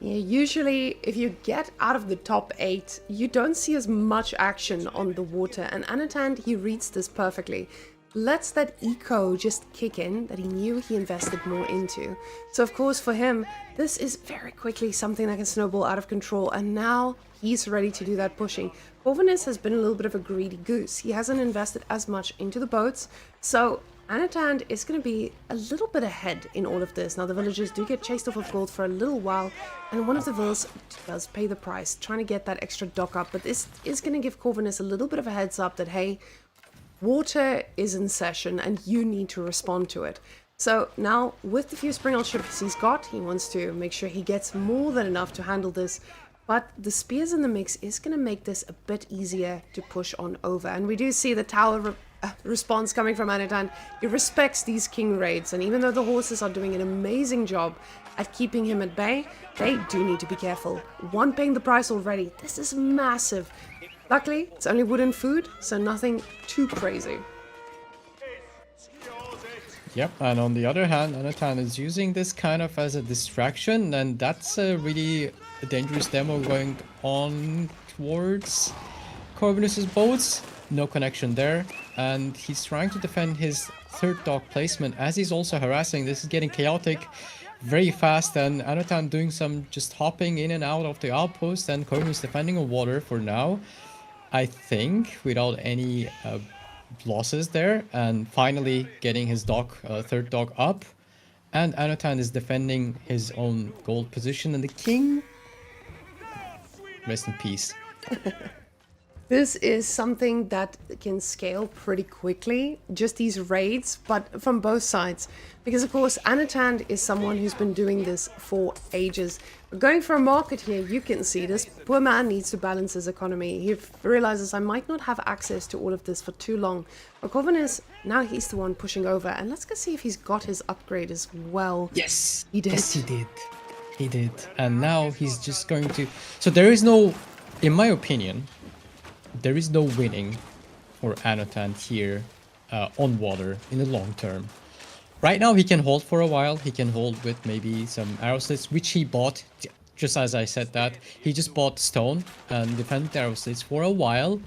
Yeah, usually if you get out of the top 8, you don't see as much action on the water, and Anotand, he reads this perfectly. Lets that eco just kick in that he knew he invested more into. So of course for him, this is very quickly something that can snowball out of control, and now he's ready to do that pushing. Corvinus has been a little bit of a greedy goose. He hasn't invested as much into the boats, so Anotand is going to be a little bit ahead in all of this. Now the villagers do get chased off of gold for a little while, and one of the villas does pay the price, trying to get that extra dock up, but this is going to give Corvinus a little bit of a heads up that, hey, water is in session and you need to respond to it. So now with the few spring ships he's got, he wants to make sure he gets more than enough to handle this. But the spears in the mix is going to make this a bit easier to push on over. And we do see the tower response coming from Anotand. He respects these king raids, and even though the horses are doing an amazing job at keeping him at bay, they do need to be careful. One paying the price already. This is massive. Luckily, it's only wood and food, so nothing too crazy. Yep, and on the other hand, Anotand is using this kind of as a distraction, and that's a really dangerous demo going on towards Corvinus's boats. No connection there, and he's trying to defend his third dock placement as he's also harassing. This is getting chaotic very fast, and Anotand doing some just hopping in and out of the outpost, and Corvinus defending on water for now, I think, without any losses there, and finally getting his dock, third dock up. And Anotand is defending his own gold position, and the king, rest in peace. This is something that can scale pretty quickly, just these raids, but from both sides. Because of course, Anotand is someone who's been doing this for ages. Going for a market here, you can see this poor man needs to balance his economy. He realizes I might not have access to all of this for too long. But Corvinus, now he's the one pushing over. And let's go see if he's got his upgrade as well. Yes, he did. Yes, he did. He did. And now he's just going to... So there is no, in my opinion, there is no winning for Anotand here on water in the long term. Right now he can hold for a while. He can hold with maybe some arrow slits, which he bought, just as I said that. He just bought stone and defended arrow slits for a while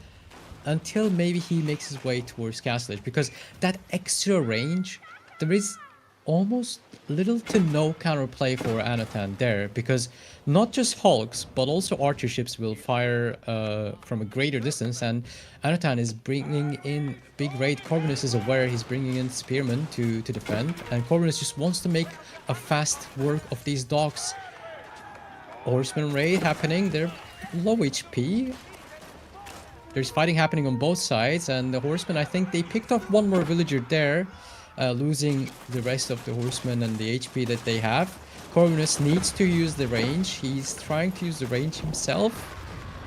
until maybe he makes his way towards Castle Edge. Because that extra range, there is almost little to no counterplay for Anotand there, because not just hulks but also archer ships will fire from a greater distance, and Anotand is bringing in big raid. Corvinus is aware he's bringing in spearmen to defend, and Corvinus just wants to make a fast work of these docks. Horseman raid happening, they're low HP. There's fighting happening on both sides, and the horsemen, I think they picked off one more villager there, losing the rest of the horsemen and the HP that they have. Corvinus needs to use the range. He's trying to use the range himself.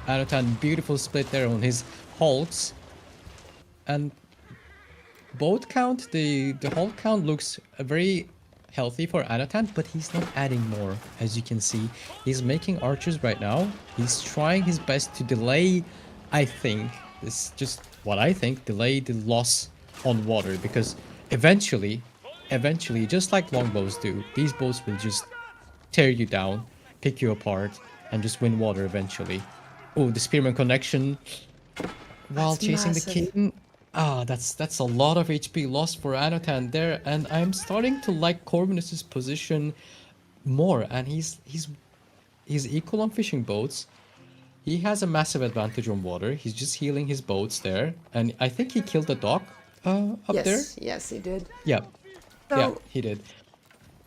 Anotand, beautiful split there on his hulks. And boat count, the hulk count looks very healthy for Anotand, but he's not adding more. As you can see, he's making archers right now. He's trying his best to delay, I think, this is just what I think, delay the loss on water, because eventually, just like longbows do, these boats will just tear you down, pick you apart, and just win water eventually. Oh, the spearman connection while That's chasing massive. the king. Ah, that's a lot of HP lost for Anotand there, and I'm starting to like Corvinus's position more, and he's equal on fishing boats. He has a massive advantage on water. He's just healing his boats there, and I think he killed the dock up there. Yes, he did. Yeah, So yeah, he did.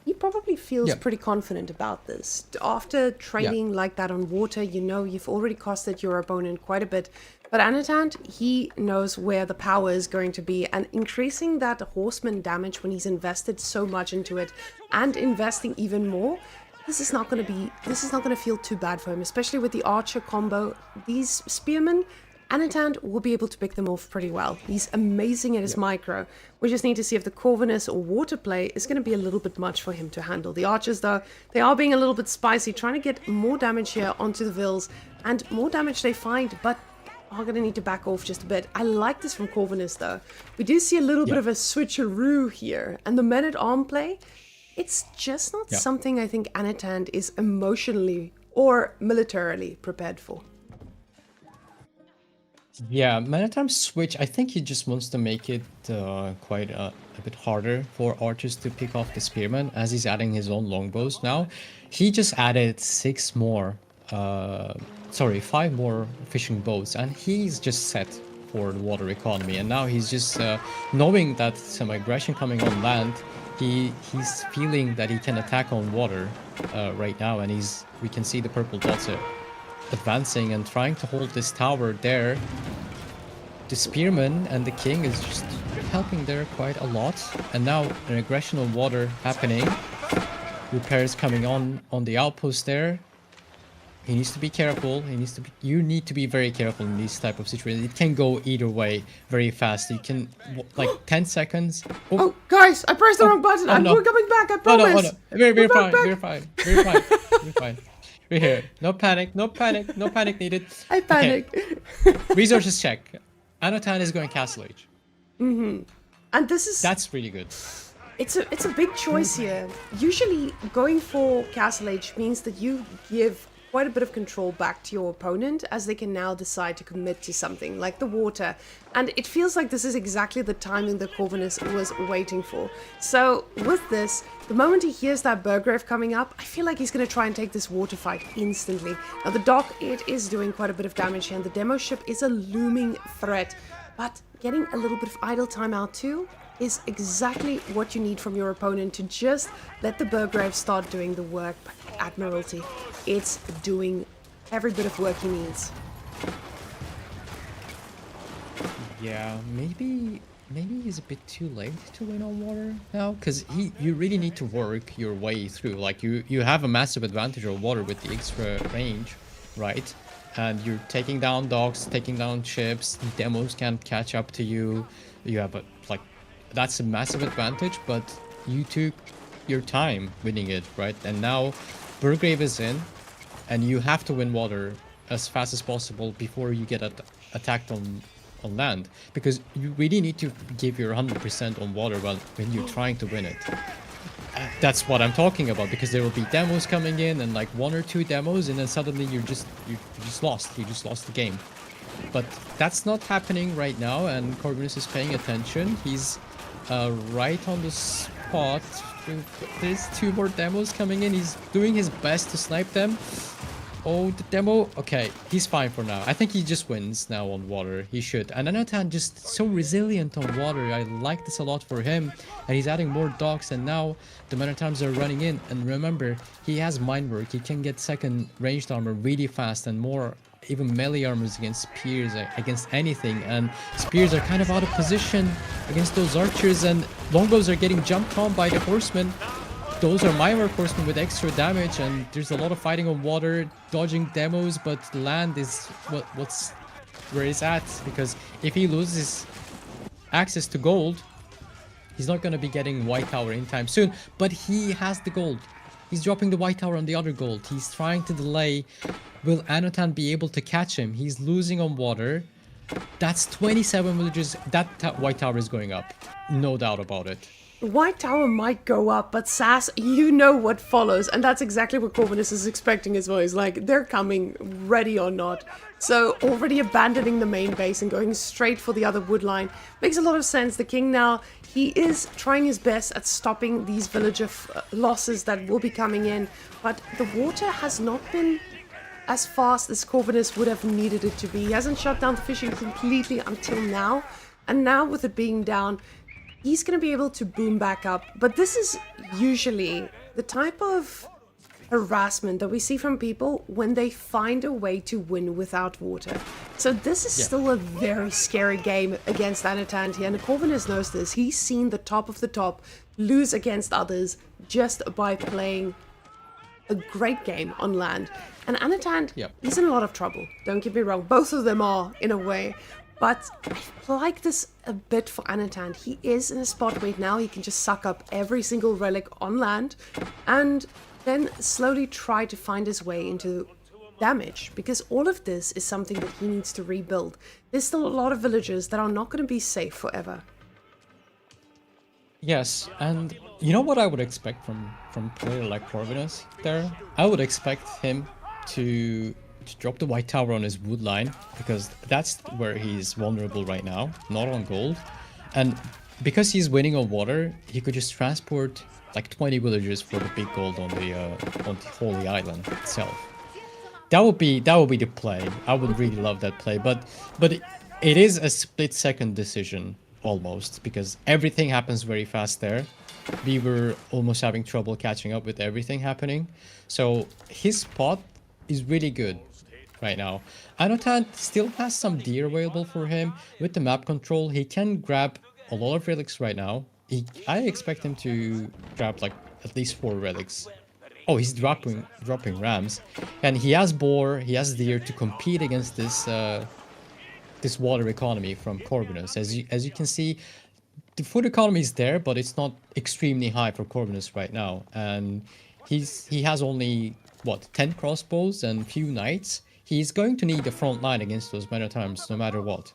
he probably feels Yeah. pretty confident about this. After training like that on water, you know you've already costed your opponent quite a bit. But Anotand, he knows where the power is going to be, and increasing that horseman damage when he's invested so much into it and investing even more, this is not going to feel too bad for him, especially with the archer combo. These spearmen, Anotand will be able to pick them off pretty well. He's amazing at his micro. We just need to see if the Corvinus or water play is going to be a little bit much for him to handle. The archers, though, they are being a little bit spicy, trying to get more damage here onto the vills, and more damage they find, but are going to need to back off just a bit. I like this from Corvinus, though. We do see a little bit of a switcheroo here, and the men-at-arm play, it's just not something I think Anotand is emotionally or militarily prepared for. Yeah, Manatam's switch, I think he just wants to make it quite a bit harder for archers to pick off the spearmen, as he's adding his own longbows now. He just added 5 more fishing boats, and he's just set for the water economy. And now he's just knowing that some aggression coming on land, he's feeling that he can attack on water right now, and we can see the purple dots advancing and trying to hold this tower there. The spearman and the king is just helping there quite a lot, and now an aggression on water happening. Repairs coming on the outpost there. He needs to be careful. You need to be very careful in these type of situations. It can go either way very fast. You can like 10 seconds. Oh, guys, I pressed the wrong button. Oh no. We're coming back, I Oh no, promise. oh no. We're back, fine. back. We're fine. We're fine. We're fine. We're here. No panic. No panic. No panic needed. I panicked. Okay. Resources check. Anotand is going Castle Age. And that's really good. it's a big choice here. Usually going for Castle Age means that you give quite a bit of control back to your opponent, as they can now decide to commit to something like the water. And it feels like this is exactly the timing that Corvinus was waiting for. So with this, the moment he hears that Burgrave coming up, I feel like he's going to try and take this water fight instantly. Now the dock, it is doing quite a bit of damage here, and the demo ship is a looming threat. But getting a little bit of idle time out too is exactly what you need from your opponent to just let the Burgrave start doing the work. But Admiralty, it's doing every bit of work he needs. Yeah, maybe he's a bit too late to win on water now, because you really need to work your way through. Like you have a massive advantage of water with the extra range, right? And you're taking down docks, taking down ships, demos can't catch up to you. You have that's a massive advantage, but you took your time winning it, right? And now Burgrave is in, and you have to win water as fast as possible before you get attacked on land, because you really need to give your 100% on water when you're trying to win it. That's what I'm talking about, because there will be demos coming in, and like 1 or 2 demos, and then suddenly you just lost the game. But that's not happening right now, and Corvinus is paying attention. He's right on the spot. There's 2 more demos coming in. He's doing his best to snipe them. Oh, the demo. Okay, he's fine for now. I think he just wins now on water. He should. And Anotand just so resilient on water. I like this a lot for him. And he's adding more docks, and now the Minotaurs are running in. And remember, he has mine work. He can get second ranged armor really fast, and more even melee armors against spears, against anything. And spears are kind of out of position against those archers, and longbows are getting jumped on by the horsemen. Those are my horsemen with extra damage, and there's a lot of fighting on water, dodging demos, but land is what's where it's at, because if he loses access to gold, he's not going to be getting White Tower anytime soon. But he has the gold. He's dropping the White Tower on the other gold. He's trying to delay. Will Anotand be able to catch him? He's losing on water. That's 27 villages. That White Tower is going up. No doubt about it. White Tower might go up, but Sass, you know what follows, and that's exactly what Corvinus is expecting as well. He's like, they're coming, ready or not. So already abandoning the main base and going straight for the other wood line makes a lot of sense. The king now, he is trying his best at stopping these villager losses that will be coming in, but the water has not been as fast as Corvinus would have needed it to be. He hasn't shut down the fishing completely until now, and now with it being down, he's going to be able to boom back up. But this is usually the type of harassment that we see from people when they find a way to win without water. So this is still a very scary game against Anotand here, and Corvinus knows this. He's seen the top of the top lose against others just by playing a great game on land. And Anotand, he's in a lot of trouble. Don't get me wrong. Both of them are, in a way. But I like this a bit for Anotand. He is in a spot where now he can just suck up every single relic on land and then slowly try to find his way into damage, because all of this is something that he needs to rebuild. There's still a lot of villagers that are not going to be safe forever. Yes, and you know what I would expect from a player like Corvinus there? I would expect him to drop the White Tower on his wood line, because that's where he's vulnerable right now, not on gold. And because he's winning on water, he could just transport like 20 villagers for the big gold on the Holy Island itself. That would be the play. I would really love that play, but it is a split-second decision almost, because everything happens very fast there. We were almost having trouble catching up with everything happening. So his spot is really good right now. Anotand still has some deer available for him. With the map control, he can grab a lot of relics right now. I expect him to grab like at least 4 relics Oh, he's dropping rams, and he has boar, he has deer to compete against this water economy from Corvinus. As you can see, the food economy is there, but it's not extremely high for Corvinus right now, and he has only what 10 crossbows and few knights. He's going to need a front line against those men at arms no matter what.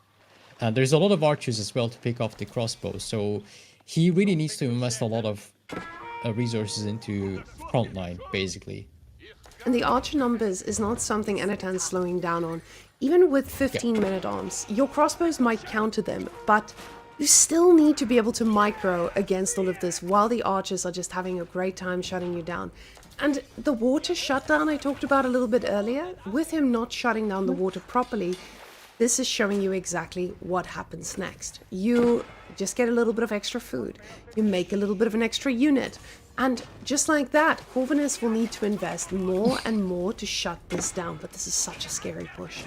And there's a lot of archers as well to pick off the crossbows, so he really needs to invest a lot of resources into frontline, basically. And the archer numbers is not something Anotand's slowing down on. Even with Yeah. 15 men-at-arms, your crossbows might counter them, but you still need to be able to micro against all of this while the archers are just having a great time shutting you down. And the water shutdown I talked about a little bit earlier, with him not shutting down the water properly, this is showing you exactly what happens next. You just get a little bit of extra food. You make a little bit of an extra unit. And just like that, Corvinus will need to invest more and more to shut this down. But this is such a scary push.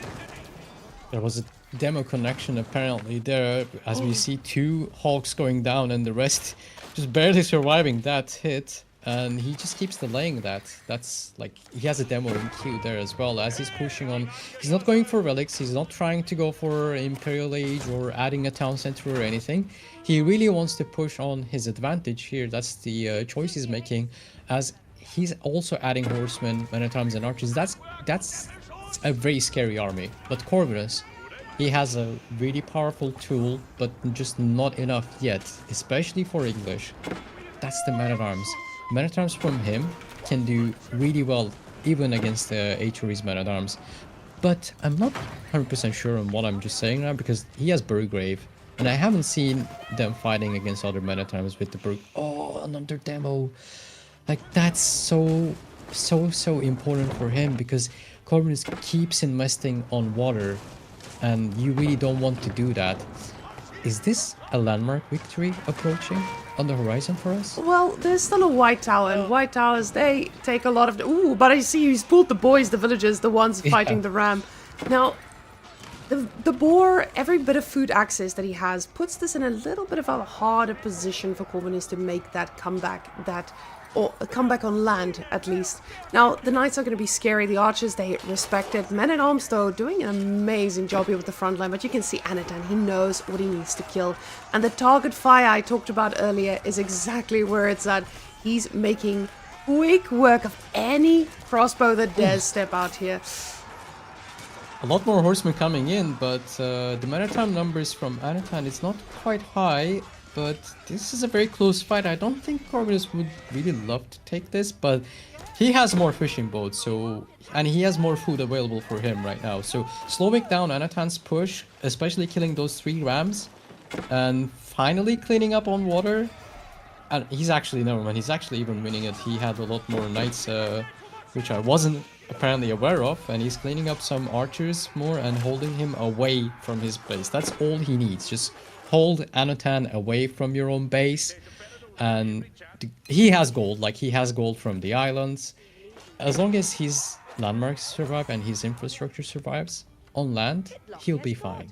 There was a demo connection apparently there, as we see two Hawks going down and the rest just barely surviving that hit. And he just keeps delaying that. That's like, he has a demo in queue there as well as he's pushing on. He's not going for relics, he's not trying to go for Imperial Age or adding a town center or anything. He really wants to push on his advantage here. That's the choice he's making, as he's also adding horsemen, men-at-arms and archers. That's a very scary army. But Corvinus, he has a really powerful tool, but just not enough yet, especially for English. That's the men-at-arms. Men-at-arms from him can do really well, even against the HRE's men-at-arms. But I'm not 100% sure on what I'm just saying now, because he has Burgrave, and I haven't seen them fighting against other men-at-arms with the Burg. Oh, another demo. Like, that's so important for him, because Corvinus keeps investing on water, and you really don't want to do that. Is this a landmark victory approaching on the horizon for us? Well, there's still a White Tower, and White Towers, they take a lot of... Ooh, but I see he's pulled the boys, the villagers, the ones fighting the ram. Now, the boar, every bit of food access that he has, puts this in a little bit of a harder position for Corvinus to make that comeback, or a comeback on land, at least. Now, the knights are going to be scary. The archers, they respect it. Men-at-arms, though, doing an amazing job here with the front line. But you can see Anotand, he knows what he needs to kill. And the target fire I talked about earlier is exactly where it's at. He's making quick work of any crossbow that dares step out here. A lot more horsemen coming in, but the men-at-arms numbers from Anotand is not quite high. But this is a very close fight. I don't think Corvinus would really love to take this, but he has more fishing boats, and he has more food available for him right now. So slowing down Anotand's push, especially killing those 3 rams, and finally cleaning up on water. And he's actually, never mind, he's actually even winning it. He had a lot more knights, which I wasn't apparently aware of, and he's cleaning up some archers more and holding him away from his base. That's all he needs. Just hold Anotand away from your own base, and he has gold. Like, he has gold from the islands. As long as his landmarks survive and his infrastructure survives on land, he'll be fine.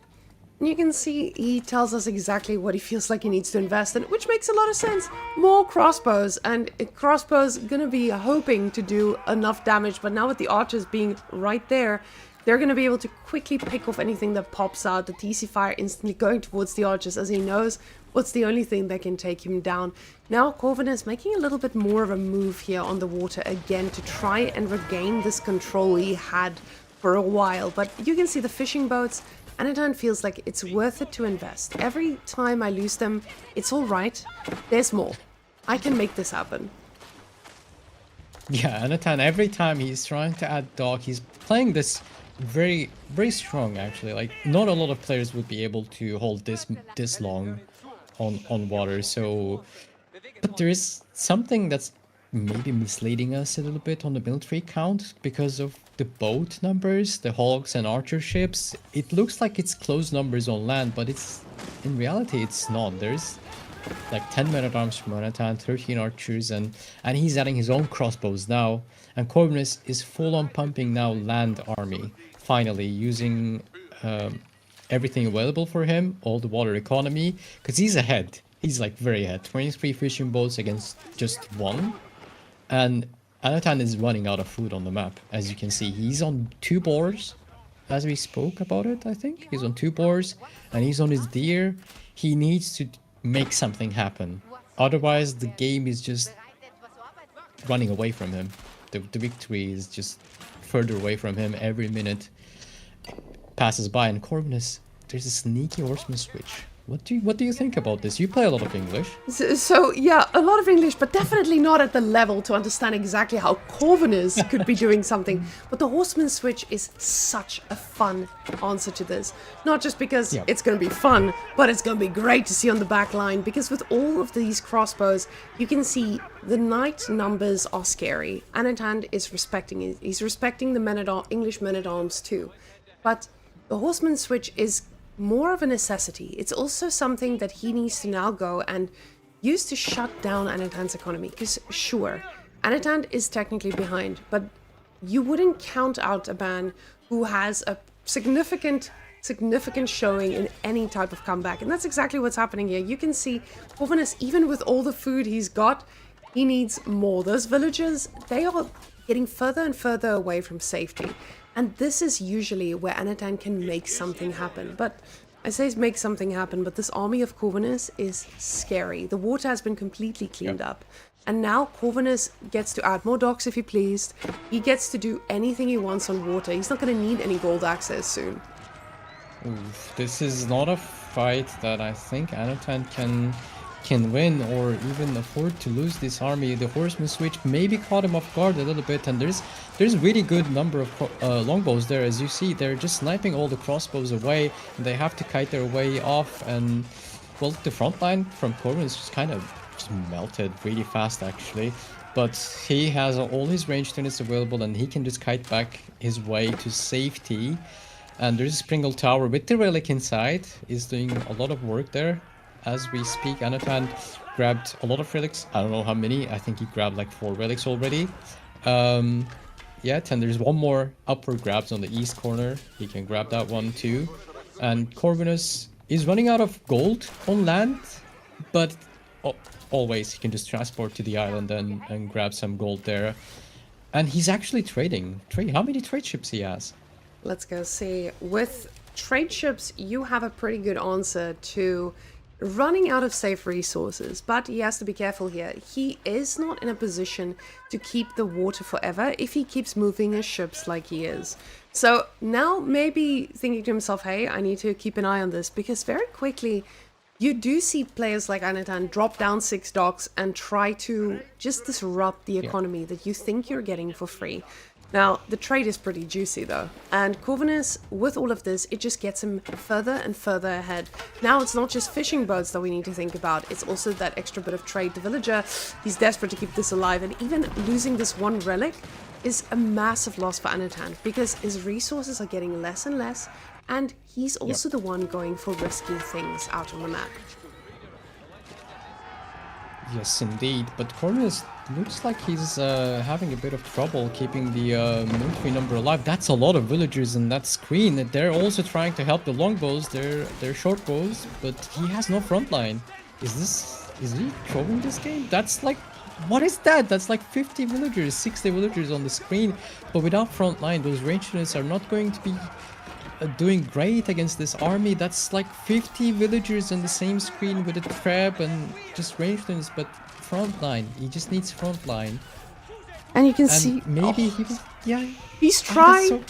You can see he tells us exactly what he feels like he needs to invest in, which makes a lot of sense. More crossbows, and crossbows gonna be hoping to do enough damage, but now with the archers being right there, they're going to be able to quickly pick off anything that pops out. The TC fire instantly going towards the archers, as he knows what's the only thing that can take him down. Now Corvinus making a little bit more of a move here on the water again to try and regain this control he had for a while. But you can see the fishing boats. Anotand feels like it's worth it to invest. Every time I lose them, it's all right. There's more. I can make this happen. Yeah, Anotand, every time he's trying to add dog, he's playing this very strong, actually. Like, not a lot of players would be able to hold this long on water. So, but there is something that's maybe misleading us a little bit on the military count because of the boat numbers, the Hawks and archer ships. It looks like it's close numbers on land, but it's in reality it's not. There's like 10 men-at-arms from Anotand, 13 archers, and he's adding his own crossbows now. And Corvinus is full on pumping now land army, finally, using everything available for him, all the water economy, because he's ahead. He's like very ahead. 23 fishing boats against just 1. And Anotand is running out of food on the map. As you can see, he's on 2 boars, as we spoke about it, I think. He's on 2 boars, and he's on his deer. He needs to make something happen. Otherwise, the game is just running away from him. The victory is just further away from him every minute passes by. And Corvinus, there's a sneaky horseman switch. What do you think about this? You play a lot of English. So yeah, a lot of English, but definitely not at the level to understand exactly how Corvinus could be doing something. But the horseman switch is such a fun answer to this. Not just because it's going to be fun, but it's going to be great to see on the back line. Because with all of these crossbows, you can see the knight numbers are scary. Anotand is respecting it. He's respecting the English men-at-arms too. But the horseman switch is more of a necessity. It's also something that he needs to now go and use to shut down Anotand's economy. Because sure, Anotand is technically behind, but you wouldn't count out a ban who has a significant showing in any type of comeback. And that's exactly what's happening here. You can see Corvinus, even with all the food he's got, he needs more. Those villagers, they are getting further and further away from safety. And this is usually where Anotand can make something happen. But I say make something happen, but this army of Corvinus is scary. The water has been completely cleaned up. And now Corvinus gets to add more docks if he pleased. He gets to do anything he wants on water. He's not going to need any gold access soon. Oof, this is not a fight that I think Anotand can win or even afford to lose this army. The horseman switch maybe caught him off guard a little bit, and there's really good number of longbows there. As you see, they're just sniping all the crossbows away, and they have to kite their way off. And well, the front line from Corbin is just kind of just melted really fast actually, but he has all his ranged units available, and he can just kite back his way to safety. And there's a Springle Tower with the relic inside, is doing a lot of work there. As we speak, Anotand grabbed a lot of relics. I don't know how many. I think he grabbed like 4 relics already. And there's one more upward grabs on the east corner. He can grab that one too. And Corvinus is running out of gold on land, but always he can just transport to the island and grab some gold there. And he's actually trading. How many trade ships he has? Let's go see. With trade ships, you have a pretty good answer to running out of safe resources, but he has to be careful here. He is not in a position to keep the water forever if he keeps moving his ships like he is. So now maybe thinking to himself, hey, I need to keep an eye on this, because very quickly you do see players like Anotand drop down 6 docks and try to just disrupt the economy that you think you're getting for free. Now, the trade is pretty juicy though, and Corvinus, with all of this, it just gets him further and further ahead. Now it's not just fishing boats that we need to think about, it's also that extra bit of trade. The villager, he's desperate to keep this alive, and even losing this one relic is a massive loss for Anotand, because his resources are getting less and less, and he's also the one going for risky things out on the map. Yes, indeed. But Corvinus looks like he's having a bit of trouble keeping the military number alive. That's a lot of villagers in that screen. They're also trying to help the longbows. They're short bows, but he has no front line. Is he trolling this game? That's like, what is that? That's like 50 villagers, 60 villagers on the screen. But without front line, those ranged units are not going to be doing great against this army. That's like 50 villagers on the same screen with a trap and just ranged units, but front line. He just needs front line. And you can see maybe he's trying.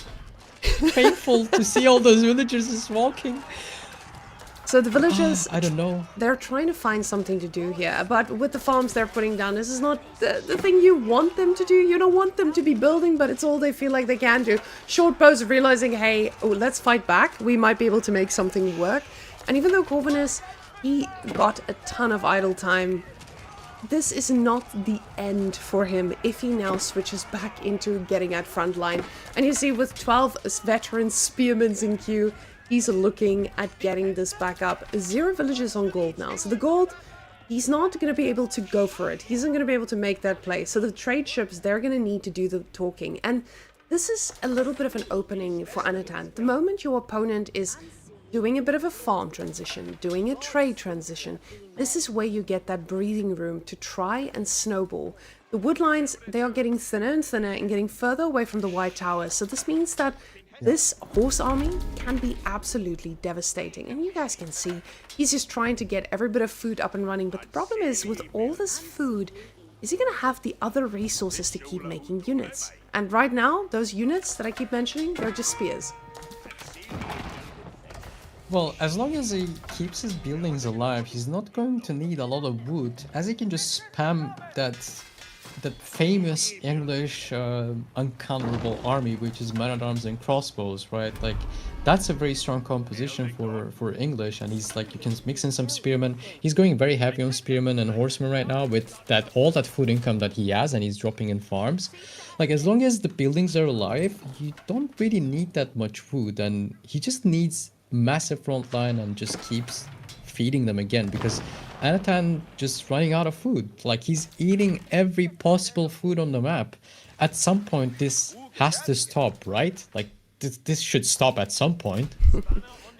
So painful to see all those villagers just walking. So the villagers, I don't know. They're trying to find something to do here, but with the farms they're putting down, this is not the thing you want them to do. You don't want them to be building, but it's all they feel like they can do. Short bows are realizing, hey, let's fight back. We might be able to make something work. And even though Corvinus, he got a ton of idle time, this is not the end for him if he now switches back into getting at front line. And you see, with 12 veteran spearmen in queue, he's looking at getting this back up. 0 villages on gold now. So the gold, he's not going to be able to go for it. He isn't going to be able to make that play. So the trade ships, they're going to need to do the talking. And this is a little bit of an opening for Anotand. The moment your opponent is doing a bit of a farm transition, doing a trade transition, this is where you get that breathing room to try and snowball. The wood lines, they are getting thinner and thinner and getting further away from the White Tower. So this means that this horse army can be absolutely devastating. And you guys can see, he's just trying to get every bit of food up and running. But the problem is, with all this food, is he going to have the other resources to keep making units? And right now, those units that I keep mentioning, they're just spears. Well, as long as he keeps his buildings alive, he's not going to need a lot of wood, as he can just spam that famous English uncounterable army, which is men-at-arms and crossbows, right? Like, that's a very strong composition for English, and he's like, you can mix in some spearmen. He's going very heavy on spearmen and horsemen right now with all that food income that he has, and he's dropping in farms. Like, as long as the buildings are alive, you don't really need that much food, and he just needs massive front line and just keeps feeding them again, because Anotand just running out of food. Like, he's eating every possible food on the map. At some point, this has to stop, right? Like, this should stop at some point.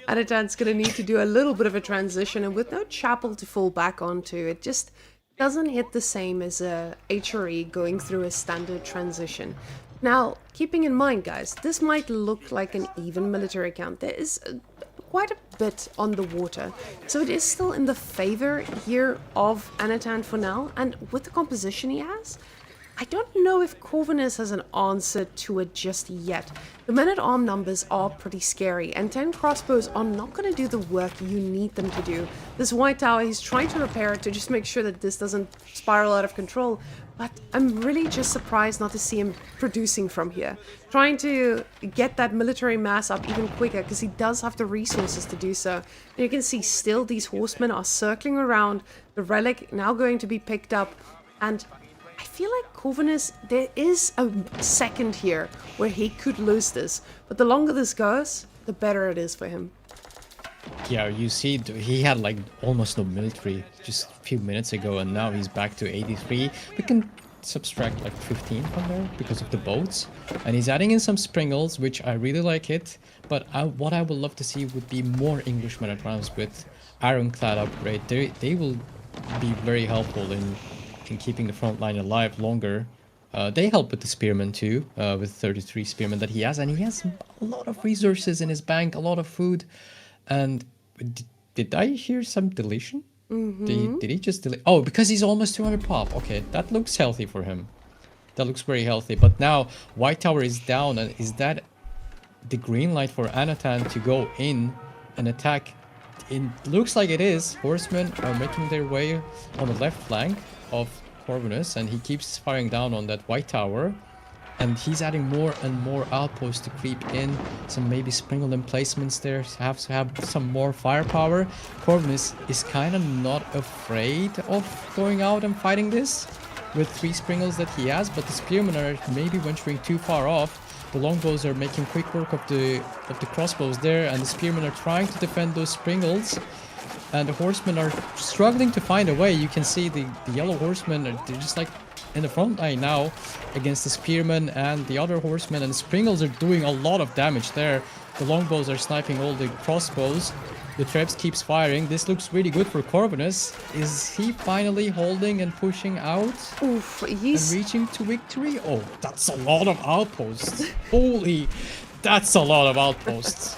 Anotand's going to need to do a little bit of a transition, and with no chapel to fall back onto, it just doesn't hit the same as a HRE going through a standard transition. Now, keeping in mind, guys, this might look like an even military count. There is quite a bit on the water, so it is still in the favor here of Anotand for now, and with the composition he has, I don't know if Corvinus has an answer to it just yet. The men-at-arm numbers are pretty scary, and 10 crossbows are not going to do the work you need them to do. This White Tower, he's trying to repair it to just make sure that this doesn't spiral out of control, but I'm really just surprised not to see him producing from here. Trying to get that military mass up even quicker, because he does have the resources to do so. And you can see still these horsemen are circling around, the relic now going to be picked up, and I feel like Corvinus, there is a second here where he could lose this, but the longer this goes, the better it is for him. Yeah, you see, he had like almost no military just a few minutes ago, and now he's back to 83. We can subtract like 15 from there because of the boats, and he's adding in some springles, which I really like it. But what I would love to see would be more English men-at-arms with ironclad upgrade. They will be very helpful in keeping the front line alive longer. They help with the spearmen too, with 33 spearmen that he has, and he has a lot of resources in his bank, a lot of food. And did I hear some deletion? Did he just delete? Oh, because he's almost 200 pop. Okay, that looks healthy for him. That looks very healthy. But now White Tower is down, and is that the green light for Anotand to go in and attack? It looks like it is. Horsemen are making their way on the left flank of Corvinus, and he keeps firing down on that White Tower, and he's adding more and more outposts to creep in, some maybe sprinkled emplacements there, have to have some more firepower. Corvinus is kind of not afraid of going out and fighting this with 3 sprinkles that he has, but the spearmen are maybe venturing too far off. The longbows are making quick work of the crossbows there, and the spearmen are trying to defend those sprinkles. And the horsemen are struggling to find a way. You can see the yellow horsemen, they're just like in the front line now against the spearmen and the other horsemen. And the springles are doing a lot of damage there. The longbows are sniping all the crossbows. The Trebs keeps firing. This looks really good for Corvinus. Is he finally holding and pushing out? Oof, and reaching to victory? Oh, that's a lot of outposts. Holy, that's a lot of outposts.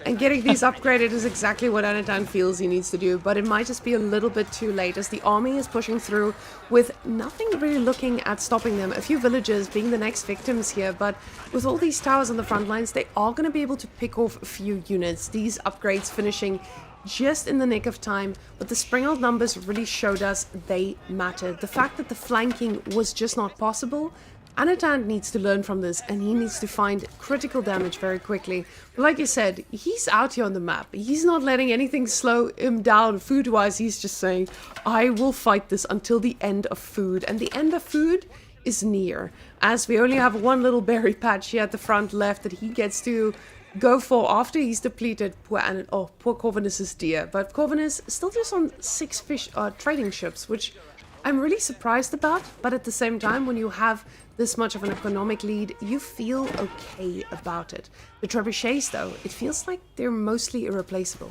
And getting these upgraded is exactly what Anotand feels he needs to do, but it might just be a little bit too late as the army is pushing through with nothing really looking at stopping them. A few villagers being the next victims here, but with all these towers on the front lines, they are going to be able to pick off a few units. These upgrades finishing just in the nick of time, but the springled numbers really showed us they mattered. The fact that the flanking was just not possible, Anotand needs to learn from this, and he needs to find critical damage very quickly. But like you said, he's out here on the map. He's not letting anything slow him down food-wise. He's just saying, I will fight this until the end of food. And the end of food is near, as we only have one little berry patch here at the front left that he gets to go for after he's depleted poor Corvinus's deer. But Corvinus still just on 6 trading ships, which I'm really surprised about. But at the same time, when you have this much of an economic lead, you feel okay about it. The trebuchets, though, it feels like they're mostly irreplaceable.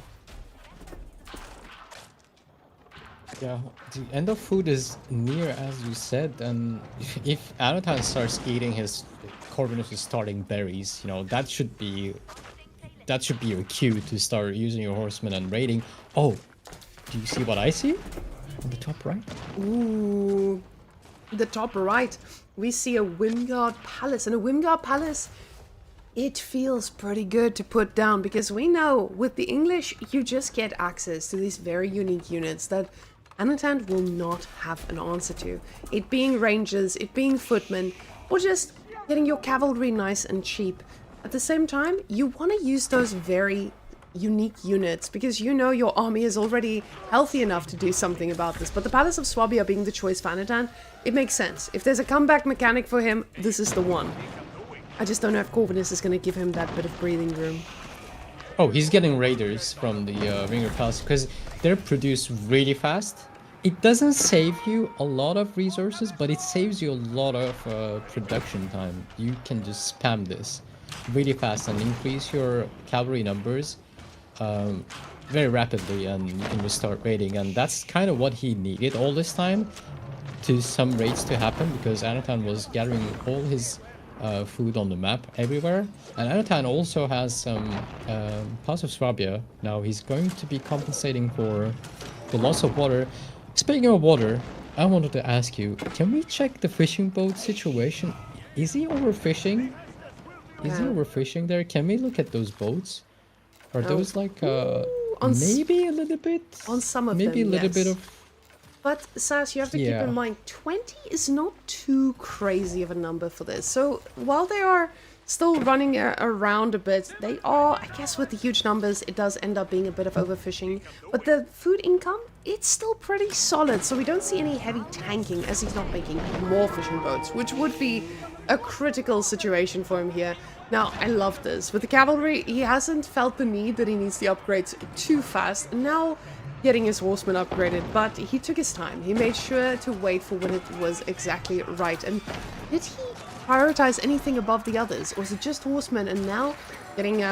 Yeah, the end of food is near, as you said, and if Anotand starts eating his Corvinus is starting berries, you know, that should be your cue to start using your horsemen and raiding. Oh, do you see what I see? On the top right? Ooh, the top right, we see a Whamenqt palace, and a Whamenqt palace, it feels pretty good to put down because we know with the English you just get access to these very unique units that Anotand will not have an answer to. It being rangers, it being footmen, or just getting your cavalry nice and cheap. At the same time, you want to use those very unique units because you know your army is already healthy enough to do something about this. But the Palace of Swabia being the choice for Anotand, it makes sense. If there's a comeback mechanic for him, this is the one. I just don't know if Corvinus is going to give him that bit of breathing room. Oh, he's getting raiders from the Ringer Palace because they're produced really fast. It doesn't save you a lot of resources, but it saves you a lot of production time. You can just spam this really fast and increase your cavalry numbers very rapidly, and you can just start raiding. And that's kind of what he needed all this time to some raids to happen because Anotand was gathering all his food on the map everywhere. And Anotand also has some Palace of Swabia. Now he's going to be compensating for the loss of water. Speaking of water, I wanted to ask you, can we check the fishing boat situation? Is he overfishing? Is he overfishing there? Can we look at those boats? Are those like maybe a little bit? On some of maybe them, a little yes. bit of. But Sas, you have to keep in mind, 20 is not too crazy of a number for this. So while they are still running around a bit, they are, I guess with the huge numbers, it does end up being a bit of overfishing. But the food income, it's still pretty solid. So we don't see any heavy tanking as he's not making more fishing boats, which would be a critical situation for him here. Now, I love this. With the cavalry, he hasn't felt the need that he needs the upgrades too fast. Now, getting his horsemen upgraded, but he took his time. He made sure to wait for when it was exactly right. And did he prioritize anything above the others? Or was it just horsemen and now getting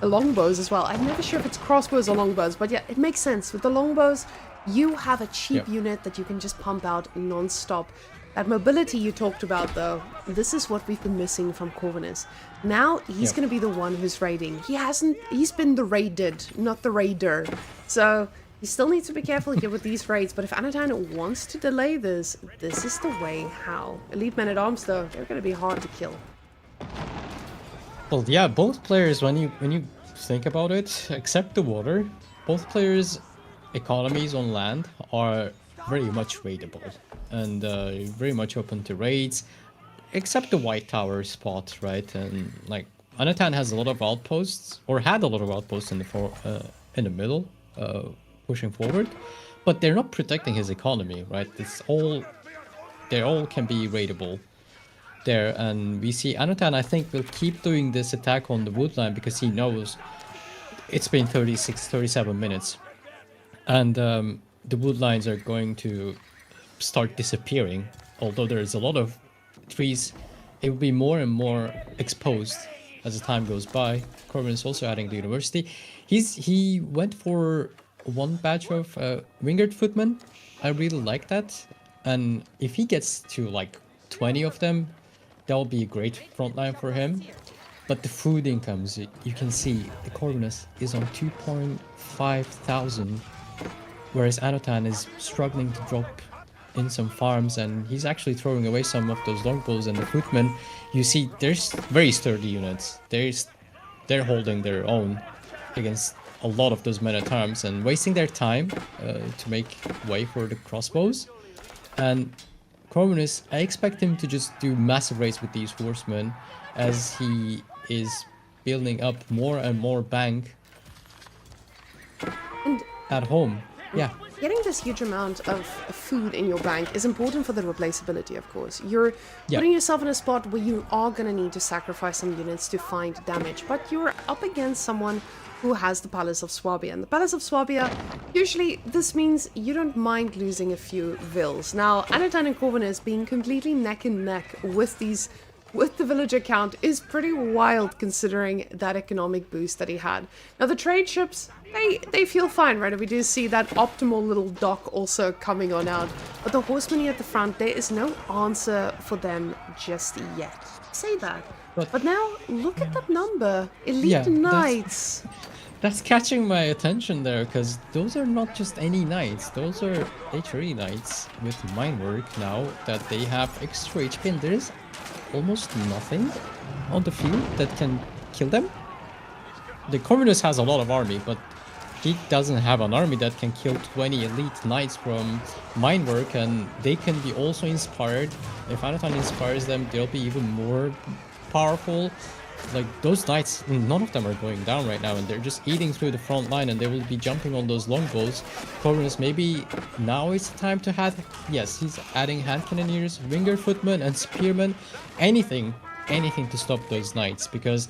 longbows as well? I'm never sure if it's crossbows or longbows, but yeah, it makes sense. With the longbows, you have a cheap unit that you can just pump out non-stop. That mobility you talked about, though, this is what we've been missing from Corvinus. Now he's going to be the one who's raiding. He's been the raided, not the raider. So he still needs to be careful here with these raids, but if Anotand wants to delay this, this is the way how. Elite men-at-arms, though, they're going to be hard to kill. Well, yeah, both players, when you think about it, except the water, both players' economies on land are very much raidable and very much open to raids, except the White Tower spot, right? And like Anotand has a lot of outposts, or had a lot of outposts in the middle, pushing forward, but they're not protecting his economy, right? They all can be raidable there, and we see Anotand, I think, will keep doing this attack on the woodline because he knows it's been 37 minutes, and the woodlines are going to start disappearing. Although there is a lot of trees, it will be more and more exposed as the time goes by. Corbin is also adding the university. He went for one batch of Whamenqt footmen. I really like that, and if he gets to like 20 of them, that will be a great frontline for him. But the food incomes, you can see the Corvinus is on 2.5 thousand, whereas Anotand is struggling to drop in some farms, and he's actually throwing away some of those longbows. And the footmen, you see, there's very sturdy units. They're holding their own against a lot of those men-at-arms and wasting their time to make way for the crossbows. And Corvinus, I expect him to just do massive raids with these horsemen as he is building up more and more bank at home. Yeah. Getting this huge amount of food in your bank is important for the replaceability, of course. You're putting yourself in a spot where you are going to need to sacrifice some units to find damage, but you're up against someone who has the Palace of Swabia. And the Palace of Swabia, usually this means you don't mind losing a few vills. Now, Anotand and Corvinus being completely neck and neck with these with the villager count is pretty wild considering that economic boost that he had. Now the trade ships, they feel fine, right? We do see that optimal little dock also coming on out. But the horsemen here at the front, there is no answer for them just yet. Say that. But now, look at that number. Elite Yeah, Knights. That's catching my attention there, because those are not just any knights. Those are HRE knights with minework now that they have extra HP, and there's almost nothing on the field that can kill them. The Corvinus has a lot of army, but he doesn't have an army that can kill 20 elite knights from minework, and they can be also inspired. If Anotand inspires them, they'll be even more powerful. Like those knights, none of them are going down right now, and they're just eating through the front line, and they will be jumping on those longbows. Corvinus, maybe now is the time to have. Yes, he's adding hand cannoneers, winger footmen, and spearmen. Anything to stop those knights, because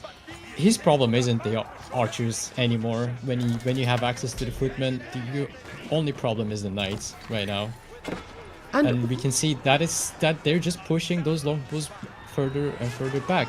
his problem isn't the archers anymore. When you have access to the footmen, your only problem is the knights right now. And we can see that they're just pushing those longbows further and further back.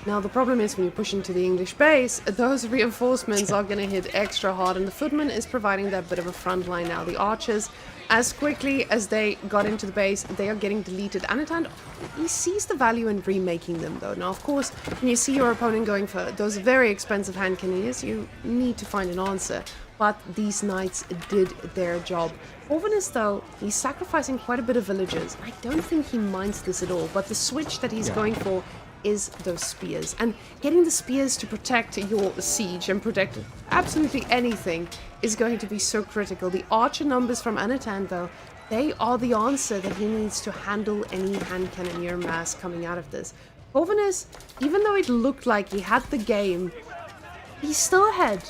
Now the problem is when you push into the English base, those reinforcements are going to hit extra hard, and the footman is providing that bit of a front line now. The archers, as quickly as they got into the base, they are getting deleted. Anotand, he sees the value in remaking them though. Now of course, when you see your opponent going for those very expensive hand cannoneers, you need to find an answer. But these knights did their job. Corvinus though, he's sacrificing quite a bit of villagers. I don't think he minds this at all, but the switch that he's going for is those spears, and getting the spears to protect your siege and protect absolutely anything is going to be so critical. The archer numbers from Anotand though, they are the answer that he needs to handle any hand cannoneer mass coming out of this. Corvinus, even though it looked like he had the game, he's still ahead,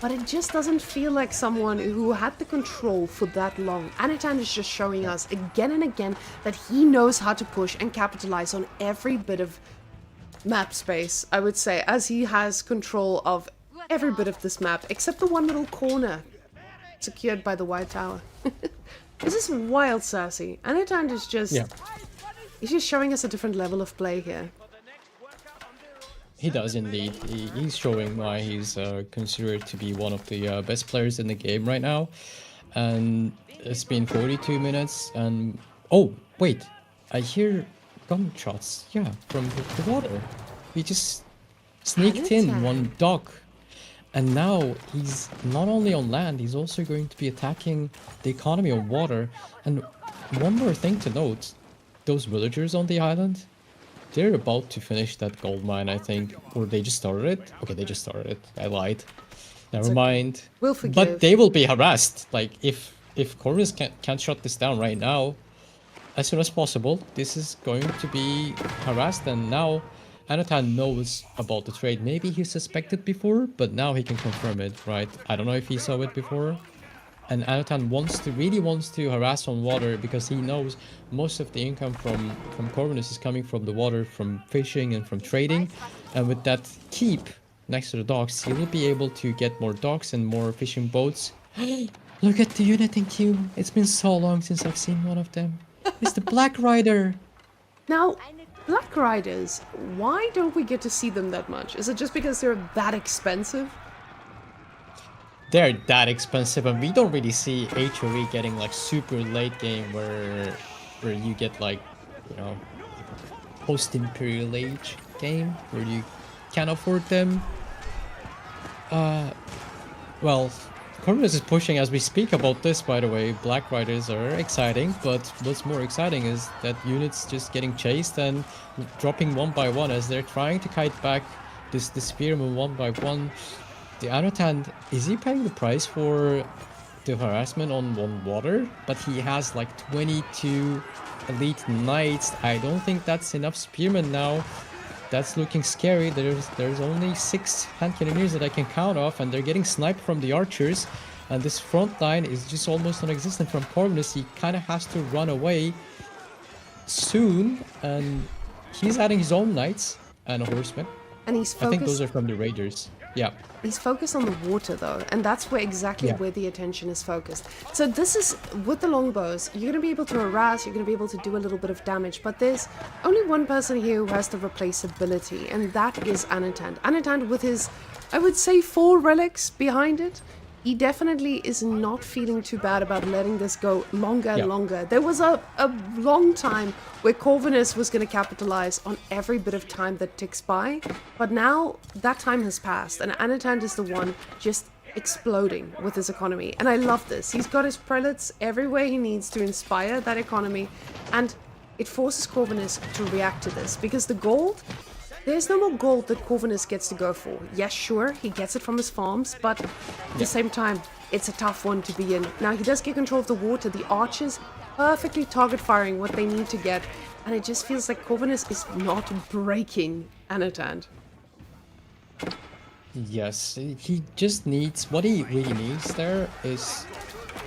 but it just doesn't feel like someone who had the control for that long. Anotand is just showing us again and again that he knows how to push and capitalize on every bit of map space, I would say, as he has control of every bit of this map, except the one little corner secured by the White Tower. This is wild sassy. Anotand is just... he's just showing us a different level of play here. He does indeed. He's showing why he's considered to be one of the best players in the game right now. And it's been 42 minutes, and... oh, wait. I hear gunshots, yeah, from the water. He just sneaked in one dock, and now he's not only on land, he's also going to be attacking the economy of water. And one more thing to note, those villagers on the island, they're about to finish that gold mine, I think, or they just started it. Okay, they just started it. I lied. Never mind. We'll forgive. But they will be harassed. Like if Corvinus can't shut this down right now, as soon as possible, this is going to be harassed. And now Anotand knows about the trade. Maybe he suspected before, but now he can confirm it, right? I don't know if he saw it before. And Anotand really wants to harass on water, because he knows most of the income from Corvinus is coming from the water, from fishing and from trading. And with that keep next to the docks, he will be able to get more docks and more fishing boats. Look at the unit in queue. It's been so long since I've seen one of them. It's the Black Rider. Now, Black Riders, why don't we get to see them that much? Is it just because they're that expensive? They're that expensive, and we don't really see HOE getting like super late game where you get like, you know, post-Imperial Age game where you can't afford them. Well, Corvinus is pushing as we speak about this, by the way. Black Riders are exciting, but what's more exciting is that units just getting chased and dropping one by one as they're trying to kite back the spearmen one by one. The Anotand, is he paying the price for the harassment on water? But he has like 22 elite knights. I don't think that's enough spearmen now. That's looking scary. There's only 6 hand cannoneers that I can count off, and they're getting sniped from the archers. And this front line is just almost non-existent from Corvinus. He kind of has to run away soon, and he's adding his own knights and a horseman. And he's I think those focused. are from the Raiders. Yeah. He's focused on the water though, and that's where exactly Yeah. where the attention is focused. So this is with the longbows, you're gonna be able to harass, you're gonna be able to do a little bit of damage, but there's only one person here who has the replaceability, and that is Anotand. Anotand with his, I would say, 4 relics behind it. He definitely is not feeling too bad about letting this go longer and Yeah. longer. There was a long time where Corvinus was going to capitalize on every bit of time that ticks by, but now that time has passed, and Anotand is the one just exploding with his economy. And I love this. He's got his prelates everywhere he needs to inspire that economy, and it forces Corvinus to react to this, because the gold, there's no more gold that Corvinus gets to go for. Yes, sure, he gets it from his farms, but at the same time, it's a tough one to be in. Now, he does get control of the water. The archers perfectly target firing what they need to get, and it just feels like Corvinus is not breaking Anotand. Yes, he just needs, what he really needs there is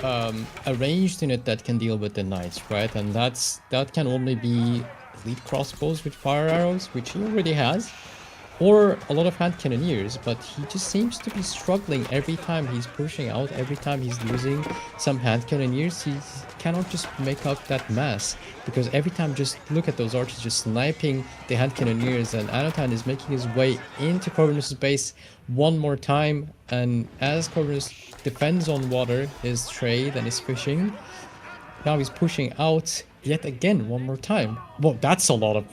a ranged unit that can deal with the knights, right? And that can only be elite crossbows with fire arrows, which he already has, or a lot of hand cannoneers, but he just seems to be struggling every time he's pushing out, every time he's losing some hand cannoneers. He cannot just make up that mass, because every time, just look at those archers just sniping the hand cannoneers, and Anotand is making his way into Corvinus' base one more time, and as Corvinus defends on water, his trade and his fishing, now he's pushing out yet again one more time. Well, that's a lot of...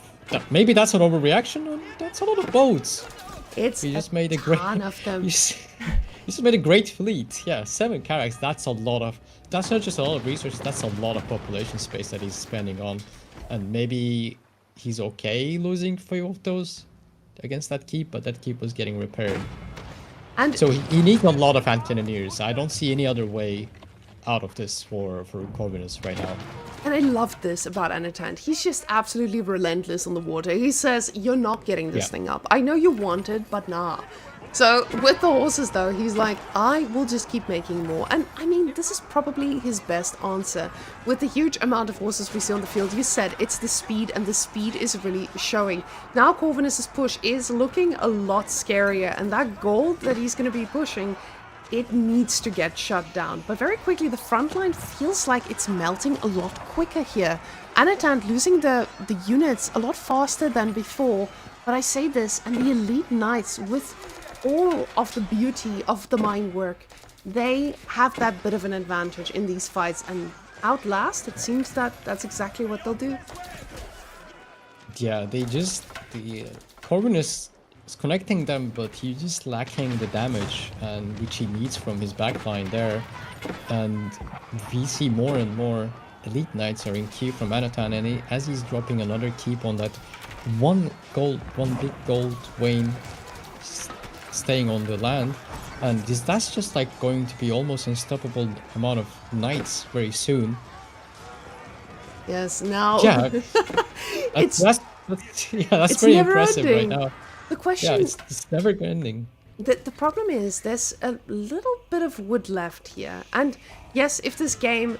maybe that's an overreaction, or that's a lot of boats. It's You just a made a great... ton of them. You just made a great fleet. Yeah, 7 carracks, that's a lot of... That's not just a lot of resources, that's a lot of population space that he's spending on. And maybe he's okay losing 5 of those against that keep, but that keep was getting repaired. And So he needs a lot of hand cannoneers. I don't see any other way out of this for Corvinus right now. And I love this about Anotand. He's just absolutely relentless on the water. He says, you're not getting this Yeah. thing up. I know you want it, but nah. So with the horses though, he's like, I will just keep making more. And I mean, this is probably his best answer. With the huge amount of horses we see on the field, you said it's the speed, and the speed is really showing. Now Corvinus' push is looking a lot scarier, and that gold that he's going to be pushing, it needs to get shut down. But very quickly, the front line feels like it's melting a lot quicker here. Anotand losing the units a lot faster than before. But I say this, and the elite knights, with all of the beauty of the mine work, they have that bit of an advantage in these fights. And Outlast, it seems that that's exactly what they'll do. Yeah, Corvinus is connecting them, but he's just lacking the damage and which he needs from his backline there. And we see more and more elite knights are in queue from Anotand, and as he's dropping another keep on that one big gold vein staying on the land, and that's just like going to be almost unstoppable amount of knights very soon. Yes, now Yeah, it's that's it's very never impressive right ending. now. The Yeah, question, it's never ending. the problem is there's a little bit of wood left here. And yes, if this game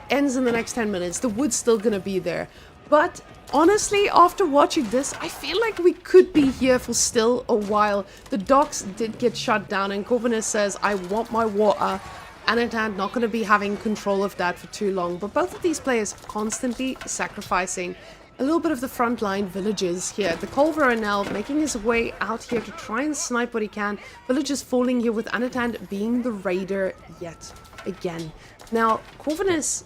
ends in the next 10 minutes, the wood's still gonna be there. But honestly, after watching this, I feel like we could be here for still a while. The docks did get shut down, and Corvinus says, I want my water. Anotand not going to be having control of that for too long. But both of these players constantly sacrificing a little bit of the frontline villages here. The Culver now making his way out here to try and snipe what he can. Villagers falling here with Anotand being the raider yet again. Now, Corvinus,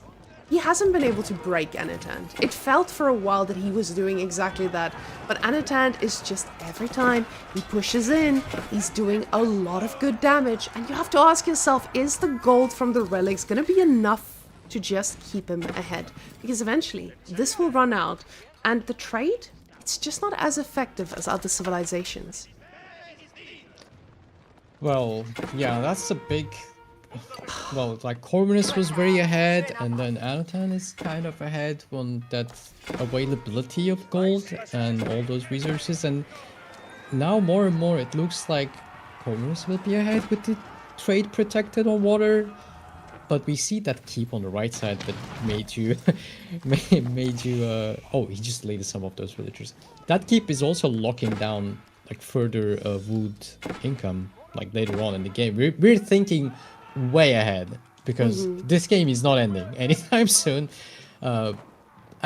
he hasn't been able to break Anotand. It felt for a while that he was doing exactly that, but Anotand is just every time he pushes in, he's doing a lot of good damage, and you have to ask yourself, is the gold from the relics going to be enough to just keep him ahead? Because eventually, this will run out, and the trade, it's just not as effective as other civilizations. Well, yeah, that's a big... Well, like Corvinus was very ahead, and then Anotand is kind of ahead on that availability of gold and all those resources, and now more and more it looks like Corvinus will be ahead with the trade protected on water, but we see that keep on the right side that made you oh, he just laid some of those villagers. That keep is also locking down like further wood income like later on in the game. We're thinking way ahead because this game is not ending anytime soon.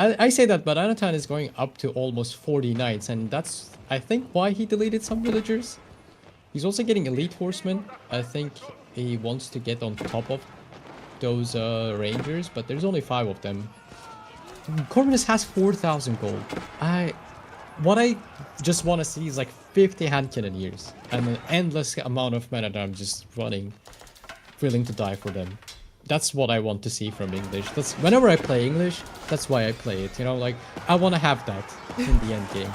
I say that, but Anotand is going up to almost 40 knights, and that's, I think, why he deleted some villagers. He's also getting elite horsemen. I think he wants to get on top of those rangers, but there's only 5 of them. Corvinus has 4,000 gold. What I just want to see is like 50 hand cannoneers and an endless amount of men-at-arms just running, willing to die for them. That's what I want to see from English. That's whenever I play English, that's why I play it. You know, like I want to have that in the end game.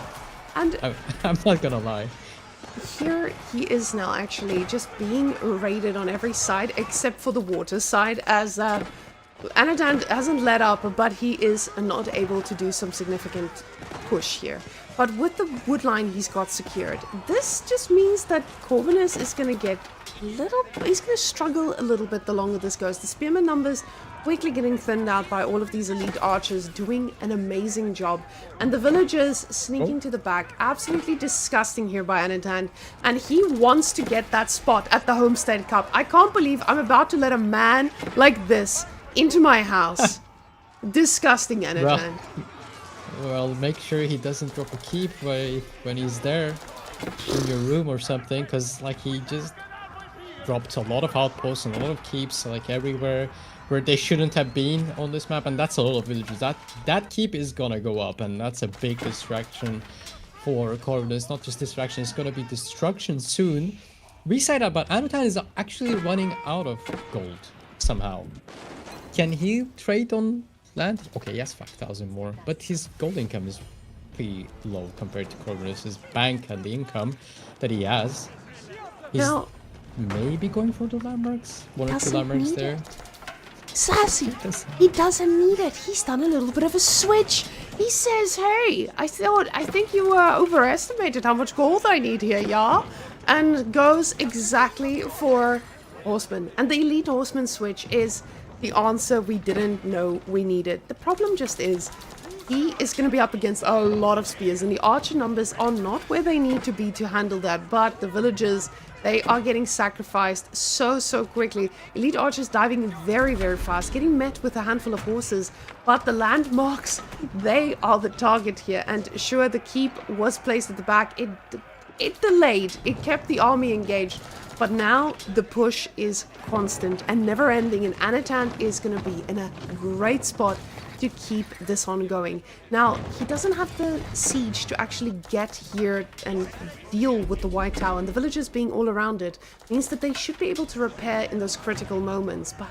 And I'm not gonna lie. here he is now actually just being raided on every side except for the water side, as Anotand hasn't let up, but he is not able to do some significant push here. But with the wood line he's got secured, this just means that Corvinus is going to get he's going to struggle a little bit the longer this goes. The spearman numbers quickly getting thinned out by all of these elite archers doing an amazing job. And the villagers sneaking to the back, absolutely disgusting here by Anotand. And he wants to get that spot at the Homestead Cup. I can't believe I'm about to let a man like this into my house. Disgusting, Anotand. Well, make sure he doesn't drop a keep when he's there in your room or something, because like he just dropped a lot of outposts and a lot of keeps like everywhere where they shouldn't have been on this map, and that's a lot of villagers. That keep is gonna go up, and that's a big distraction for Corvinus. Not just distraction, it's gonna be destruction soon. We say that, but Anotand is actually running out of gold somehow. Can he trade on land? Okay, he has 5,000 more, but his gold income is pretty low compared to Corvinus' bank and the income that he has. He's Now, maybe going for the landmarks? 1 or 2 doesn't landmarks need there. it. Sassy, he doesn't need it. He's done a little bit of a switch. He says, hey, I think you overestimated how much gold I need here, yeah? And goes exactly for horseman. And the elite horseman switch is the answer we didn't know we needed. The problem just is, he is going to be up against a lot of spears, and the archer numbers are not where they need to be to handle that, but the villagers, they are getting sacrificed so quickly. Elite archers diving very, very fast, getting met with a handful of horses, but the landmarks, they are the target here. And sure, the keep was placed at the back. It delayed, it kept the army engaged, but now the push is constant and never ending, and Anotand is going to be in a great spot to keep this on going. Now, he doesn't have the siege to actually get here and deal with the White Tower, and the villagers being all around it means that they should be able to repair in those critical moments, but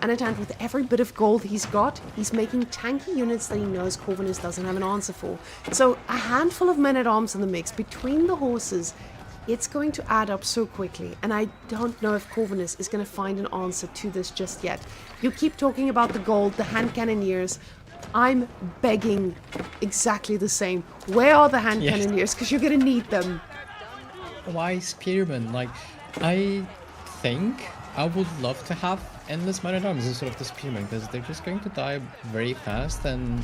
Anotand, with every bit of gold he's got, he's making tanky units that he knows Corvinus doesn't have an answer for. So a handful of men-at-arms in the mix between the horses, it's going to add up so quickly, and I don't know if Corvinus is going to find an answer to this just yet. You keep talking about the gold, the hand cannoneers. I'm begging exactly the same. Where are the hand cannoneers? Because you're going to need them. Why spearmen? Like, I think I would love to have endless men-at-arms instead of the spearmen, because they're just going to die very fast. And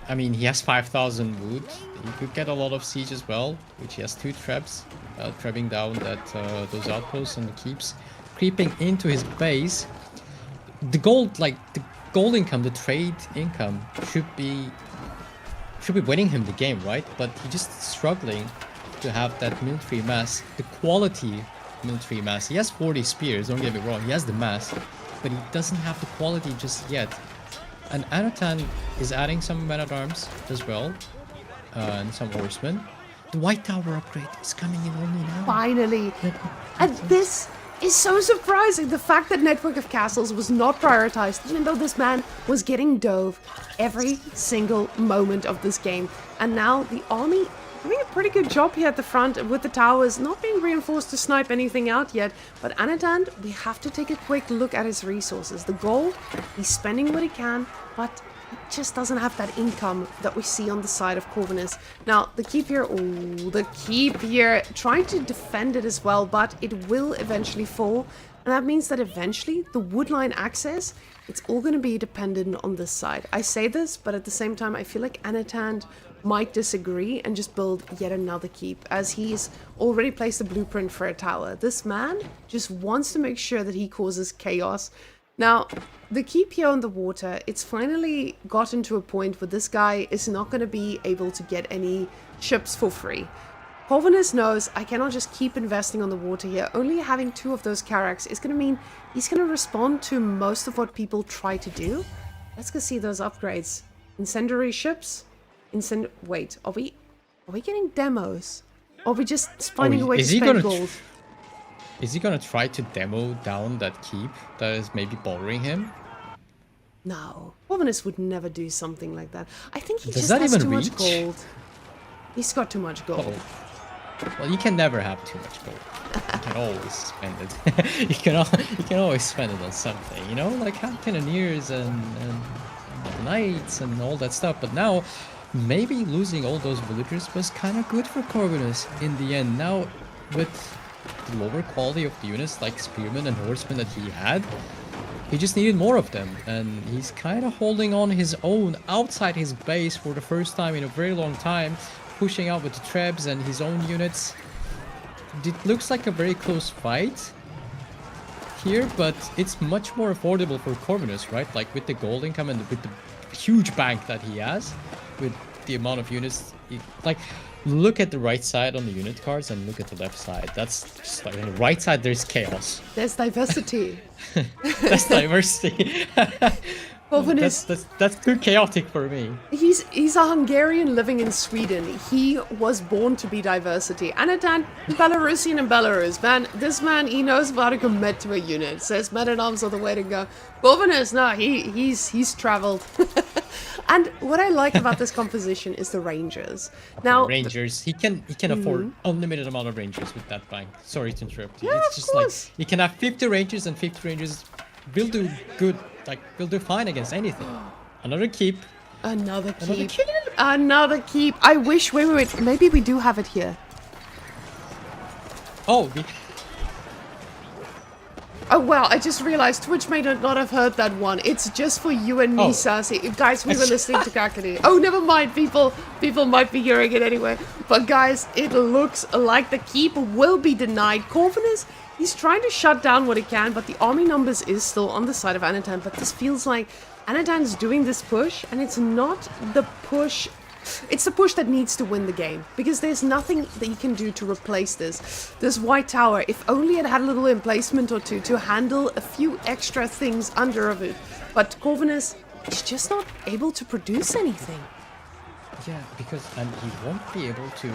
I mean, he has 5,000 wood. He could get a lot of siege as well, which he has 2 traps, trapping down those outposts and the keeps, creeping into his base. The gold, like the gold income, the trade income should be winning him the game, right? But he's just struggling to have that military mass, the quality military mass. He has 40 spears, don't get me wrong, he has the mass, but he doesn't have the quality just yet. And Anotand is adding some men-at-arms as well, and some horsemen. The White Tower upgrade is coming in only now. Finally! And this is so surprising. The fact that Network of Castles was not prioritized, even though this man was getting dove every single moment of this game. And now the army doing a pretty good job here at the front with the towers, not being reinforced to snipe anything out yet. But Anotand, we have to take a quick look at his resources. The gold, he's spending what he can, but he just doesn't have that income that we see on the side of Corvinus. Now, the keep here, trying to defend it as well, but it will eventually fall. And that means that eventually the woodline access, it's all going to be dependent on this side. I say this, but at the same time, I feel like Anotand might disagree and just build yet another keep, as he's already placed a blueprint for a tower. This man just wants to make sure that he causes chaos. Now, the keep here on the water, it's finally gotten to a point where this guy is not going to be able to get any ships for free. Corvinus knows I cannot just keep investing on the water here. Only having 2 of those Carracks is going to mean he's going to respond to most of what people try to do. Let's go see those upgrades. Incendiary ships. Wait, are we getting demos? Or are we just finding a way to spend gold? Is he gonna try to demo down that keep that is maybe bothering him? No, Corvinus would never do something like that. I think he Does just that has even too reach? much gold. He's got too much gold. Uh-oh. Well, you can never have too much gold. You can always spend it. you can always spend it on something, you know, like cannoneers and knights and all that stuff. But now, maybe losing all those villagers was kind of good for Corvinus in the end. Now, with the lower quality of the units like spearmen and horsemen that he had, he just needed more of them, and he's kind of holding on his own outside his base for the first time in a very long time, pushing out with the trebs and his own units. It looks like a very close fight here, but it's much more affordable for Corvinus, right? Like with the gold income and with the huge bank that he has, with the amount of units, like look at the right side on the unit cards and look at the left side. That's just like on the right side there's chaos. There's diversity. That's diversity. That's too chaotic for me. He's a Hungarian living in Sweden. He was born to be diversity. Anotand, Belarusian in Belarus. Man, this man, he knows how to commit to a unit. Says men-at-arms are the way to go. Corvinus, no, he's traveled. And what I like about this composition is the rangers. Now, rangers, he can afford unlimited amount of rangers with that bank. Sorry to interrupt you. Yeah, it's just like he can have 50 rangers, and 50 rangers will do good. Like will do fine against anything. Another keep. Another keep. Another keep. I wish. Wait. Maybe we do have it here. Oh. Oh well, I just realized Twitch may not have heard that one. It's just for you and me, Sassy. Guys, we were listening to Kakari. Oh, never mind. People might be hearing it anyway. But guys, it looks like the keep will be denied. Corvinus, he's trying to shut down what he can, but the army numbers is still on the side of Anotand. But this feels like Anotand's doing this push, and it's not the push. It's the push that needs to win the game, because there's nothing that you can do to replace this. This white tower, if only it had a little emplacement or two to handle a few extra things under of it. But Corvinus is just not able to produce anything. Yeah, because he won't be able to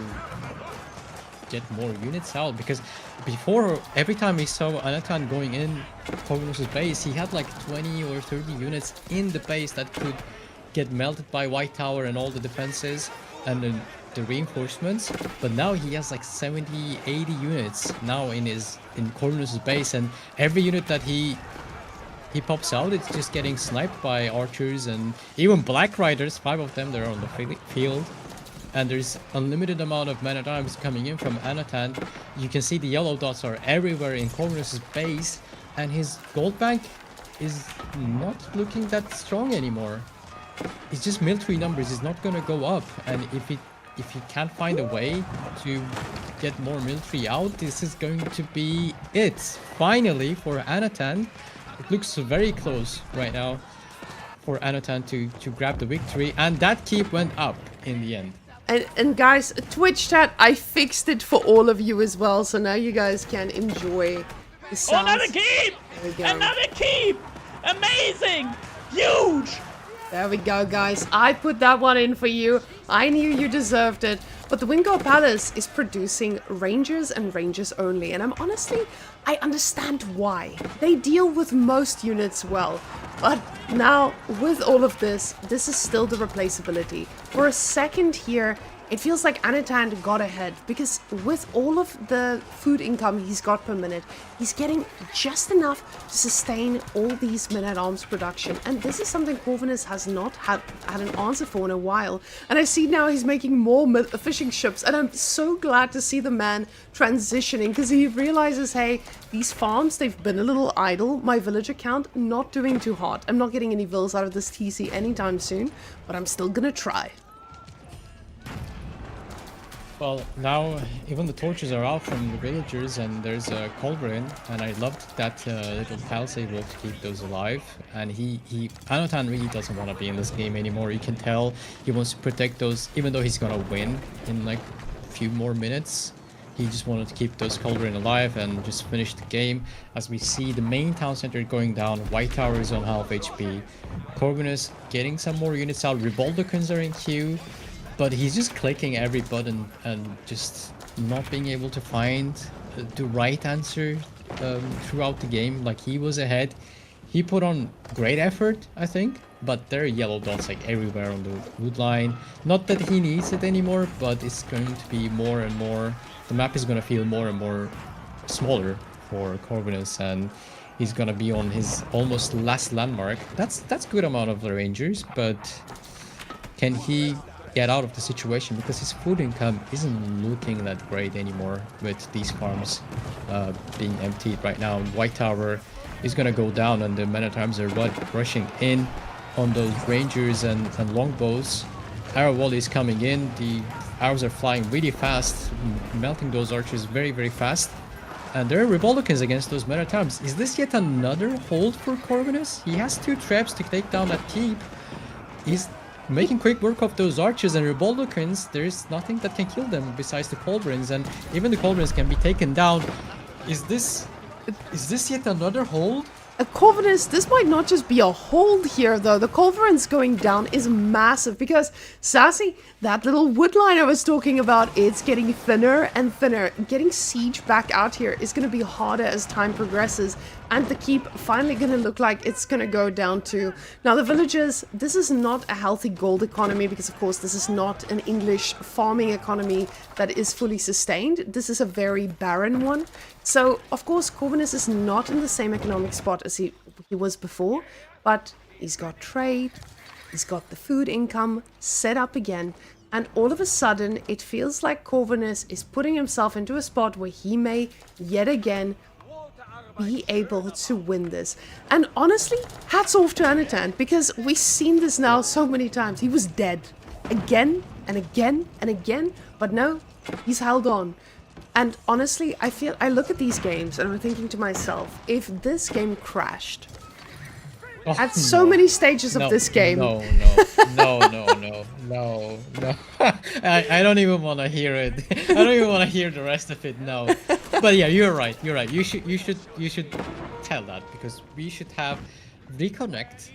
get more units out, because before, every time we saw Anotand going in Corvinus's base, he had like 20 or 30 units in the base that could get melted by white tower and all the defenses and the reinforcements. But now he has like 70, 80 units now in Corvinus's base, and every unit that he pops out, it's just getting sniped by archers and even black riders. 5 of them, they're on the field. And there's unlimited amount of men-at-arms coming in from Anotand. You can see the yellow dots are everywhere in Corvinus's base, and his gold bank is not looking that strong anymore. It's just military numbers is not gonna go up, and if he can't find a way to get more military out, this is going to be it. Finally, for Anotand, it looks very close right now for Anotand to grab the victory, and that keep went up in the end. And guys, Twitch chat, I fixed it for all of you as well, so now you guys can enjoy the sounds. Oh, another keep! There we go. Another keep! Amazing! Huge! There we go, guys. I put that one in for you. I knew you deserved it. But the Whamenqt Palace is producing rangers and rangers only. And I understand why. They deal with most units well. But now, with all of this is still the replaceability. For a second here, it feels like Anotand got ahead, because with all of the food income he's got per minute, he's getting just enough to sustain all these men-at-arms production. And this is something Corvinus has not had an answer for in a while. And I see now he's making more fishing ships, and I'm so glad to see the man transitioning, because he realizes, hey, these farms, they've been a little idle. My villager count not doing too hot. I'm not getting any vills out of this TC anytime soon, but I'm still gonna try. Well, now even the torches are out from the villagers, and there's a cauldron, and I loved that little palisade wall to keep those alive. And Anotand really doesn't want to be in this game anymore. You can tell he wants to protect those, even though he's gonna win in like a few more minutes. He just wanted to keep those cauldron alive and just finish the game. As we see the main town center going down, White Tower is on half HP. Corvinus getting some more units out. Revolducans are in queue. But he's just clicking every button and just not being able to find the right answer throughout the game. Like, he was ahead. He put on great effort, I think, but there are yellow dots like everywhere on the wood line. Not that he needs it anymore, but it's going to be more and more. The map is going to feel more and more smaller for Corvinus, and he's going to be on his almost last landmark. That's good amount of the Rangers, but can he get out of the situation, because his food income isn't looking that great anymore with these farms being emptied right now. White Tower is gonna go down, and the men-at-arms are rushing in on those rangers and longbows. Arrow volley is coming in. The arrows are flying really fast, melting those archers very, very fast. And there are Revolducans against those men-at-arms. Is this yet another hold for Corvinus? He has 2 traps to take down that keep. He's making quick work of those archers and Revolducans. There's nothing that can kill them besides the cauldrons, and even the cauldrons can be taken down. Is this yet another hold? Corvinus, this might not just be a hold here, though. The culverins going down is massive because, Sassy, that little wood line I was talking about, it's getting thinner and thinner. Getting siege back out here is going to be harder as time progresses, and the keep finally going to look like it's going to go down too. Now, the villagers, this is not a healthy gold economy because, of course, this is not an English farming economy that is fully sustained. This is a very barren one. So, of course, Corvinus is not in the same economic spot as he was before, but he's got trade, he's got the food income set up again, and all of a sudden, it feels like Corvinus is putting himself into a spot where he may, yet again, be able to win this. And honestly, hats off to Anotand, because we've seen this now so many times. He was dead again and again and again, but no, he's held on. And honestly, I look at these games and I'm thinking to myself, if this game crashed at so many stages of this game. No. I don't even want to hear it. I don't even want to hear the rest of it. No. But yeah, you're right. You should tell that, because we should have reconnect,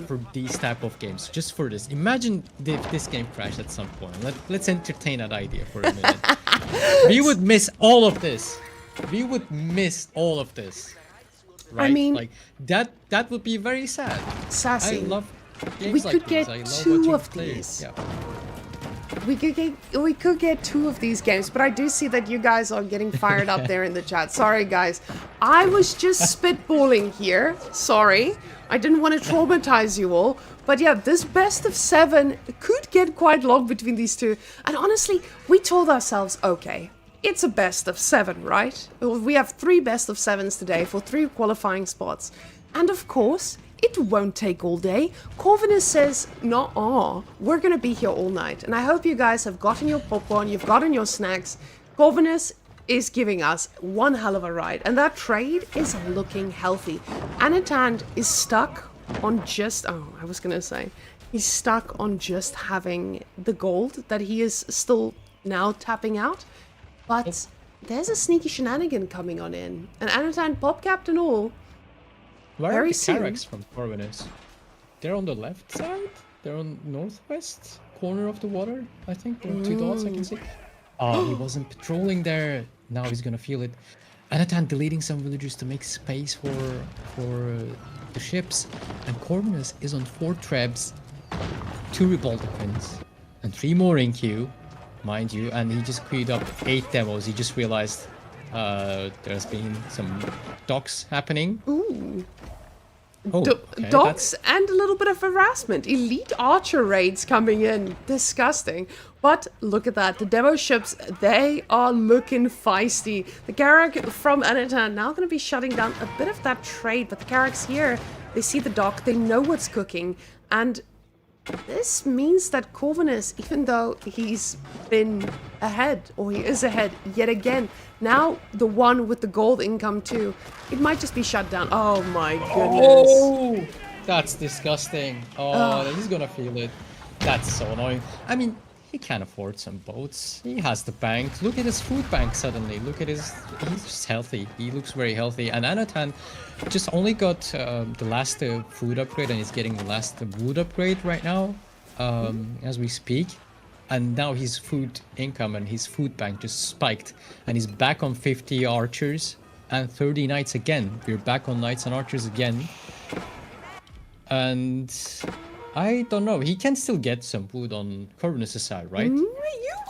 for these type of games, just for this. Imagine if this game crashed at some point. Let's entertain that idea for a minute. We would miss all of this. Right? I mean, like that would be very sad. Sassy, I love games we like could this. get I love 2 watching of players. these. Yeah. We could get 2 of these games, but I do see that you guys are getting fired up there in the chat. Sorry, guys. I was just spitballing here. Sorry. I didn't want to traumatize you all. But yeah, this best of 7 could get quite long between these two. And honestly, we told ourselves, okay, it's a best of 7, right? We have 3 best of 7s today for 3 qualifying spots. And of course, it won't take all day. Corvinus says, no, we're going to be here all night. And I hope you guys have gotten your popcorn, you've gotten your snacks. Corvinus is giving us one hell of a ride. And that trade is looking healthy. Anotand is stuck on just... he's stuck on just having the gold that he is still now tapping out. But there's a sneaky shenanigan coming on in. And Anotand, pop capped and all. Where very are the soon. Carracks from Corvinus? They're on the left side? They're on northwest corner of the water, I think. There are 2 dots I can see. Oh, he wasn't patrolling there. Now he's gonna feel it. Anotand deleting some villagers to make space for the ships. And Corvinus is on 4 trebs, 2 Revolducans, and 3 more in queue, mind you. And he just queued up 8 demos. He just realized there's been some docks happening. Ooh. Oh, okay, Docks and a little bit of harassment. Elite archer raids coming in. Disgusting. But look at that. The demo ships, they are looking feisty. The Carrack from Anotand now going to be shutting down a bit of that trade. But the Carracks here, they see the dock. They know what's cooking. And this means that Corvinus, even though he's been ahead, or he is ahead yet again, now the one with the gold income too, it might just be shut down. Oh my goodness. Oh, that's disgusting. Oh, he's gonna feel it. That's so annoying. I mean, he can afford some boats. He has the bank. Look at his food bank suddenly. Look at his... He's just healthy. He looks very healthy. And Anotand just only got the last food upgrade, and he's getting the last wood upgrade right now as we speak. And now his food income and his food bank just spiked. And he's back on 50 archers and 30 knights again. We're back on knights and archers again. And... I don't know. He can still get some wood on Corvinus' side, right? You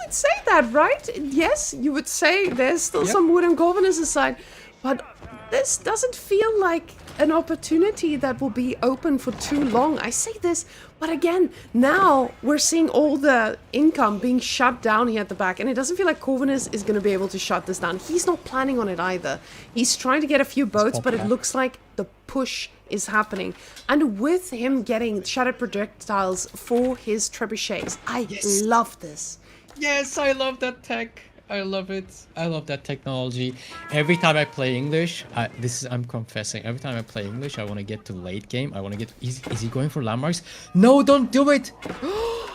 would say that, right? Yes, you would say there's still some wood on Corvinus' side. But this doesn't feel like an opportunity that will be open for too long. I say this, but again, now we're seeing all the income being shut down here at the back, and it doesn't feel like Corvinus is going to be able to shut this down. He's not planning on it either. He's trying to get a few boats, but it looks like the push is happening. And with him getting shattered projectiles for his trebuchets, I love this. Yes, I love that tech. I love it. I love that technology. Every time I play English, I'm confessing. Every time I play English, I want to get to late game. I want to get... Is he going for landmarks? No, don't do it!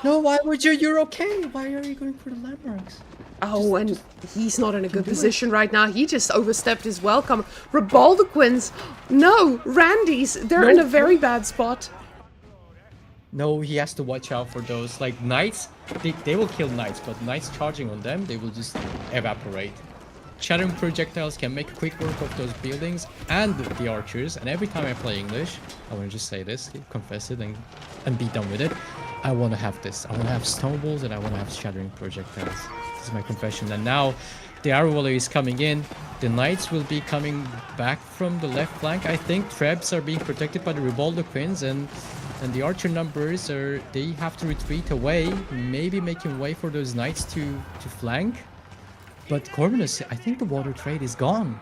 No, why would you? You're okay. Why are you going for the landmarks? Oh, and he's not in a good position right now. He just overstepped his welcome. Rebaldequins. No, Randy's. They're in a very bad spot. No, he has to watch out for those. Like, knights, they will kill knights, but knights charging on them, they will just evaporate. Shattering projectiles can make quick work of those buildings and the archers. And every time I play English, I want to just say this, confess it, and be done with it. I want to have this. I want to have snowballs and I want to have shattering projectiles. This is my confession. And now the arrow volley is coming in. The knights will be coming back from the left flank. I think trebs are being protected by the Rebaldequins, and the archer numbers they have to retreat away, maybe making way for those knights to flank. But Corvinus, I think the water trade is gone.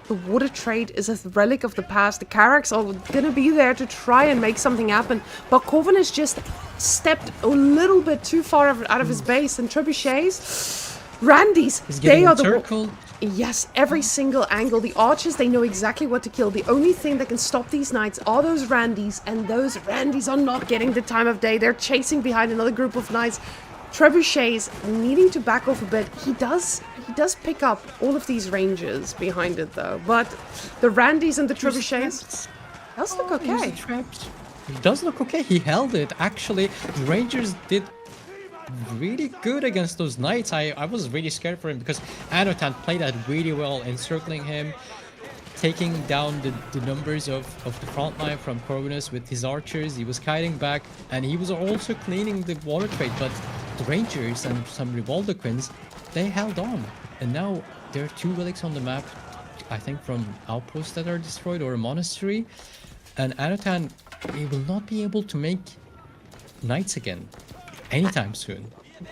The water trade is a relic of the past. The Carracks are gonna be there to try and make something happen, but Corvinus just stepped a little bit too far out of his base. And trebuchets, Randy's, they are the... Yes, every single angle. The archers, they know exactly what to kill. The only thing that can stop these knights are those Randys, and those Randys are not getting the time of day. They're chasing behind another group of knights. Trebuchets needing to back off a bit. He does pick up all of these rangers behind it though. But the Randys and the trebuchets does look okay. He does look okay. He held it. Actually, the rangers did really good against those knights. I was really scared for him because Anotand played that really well, encircling him, taking down the numbers of the front line from Corvinus with his archers. He was kiting back, and he was also cleaning the water trade, but the rangers and some Rebaldequins, they held on. And now there are 2 relics on the map, I think from outposts that are destroyed or a monastery, and Anotand, he will not be able to make knights again anytime soon.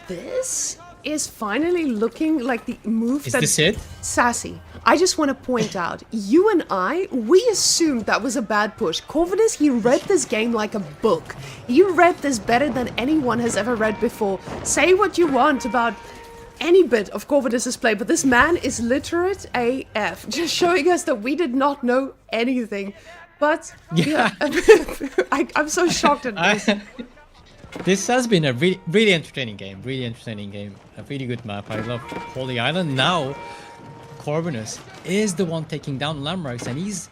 This is finally looking like the move Is this it? Sassy, I just want to point out, you and we assumed that was a bad push. Corvinus, he read this game like a book. He read this better than anyone has ever read before. Say what you want about any bit of Corvinus' play, but this man is literate AF, just showing us that we did not know anything. But yeah. I'm so shocked at this. This has been a really entertaining game. Really entertaining game. A really good map. I love Holy Island. Now, Corvinus is the one taking down landmarks, and he's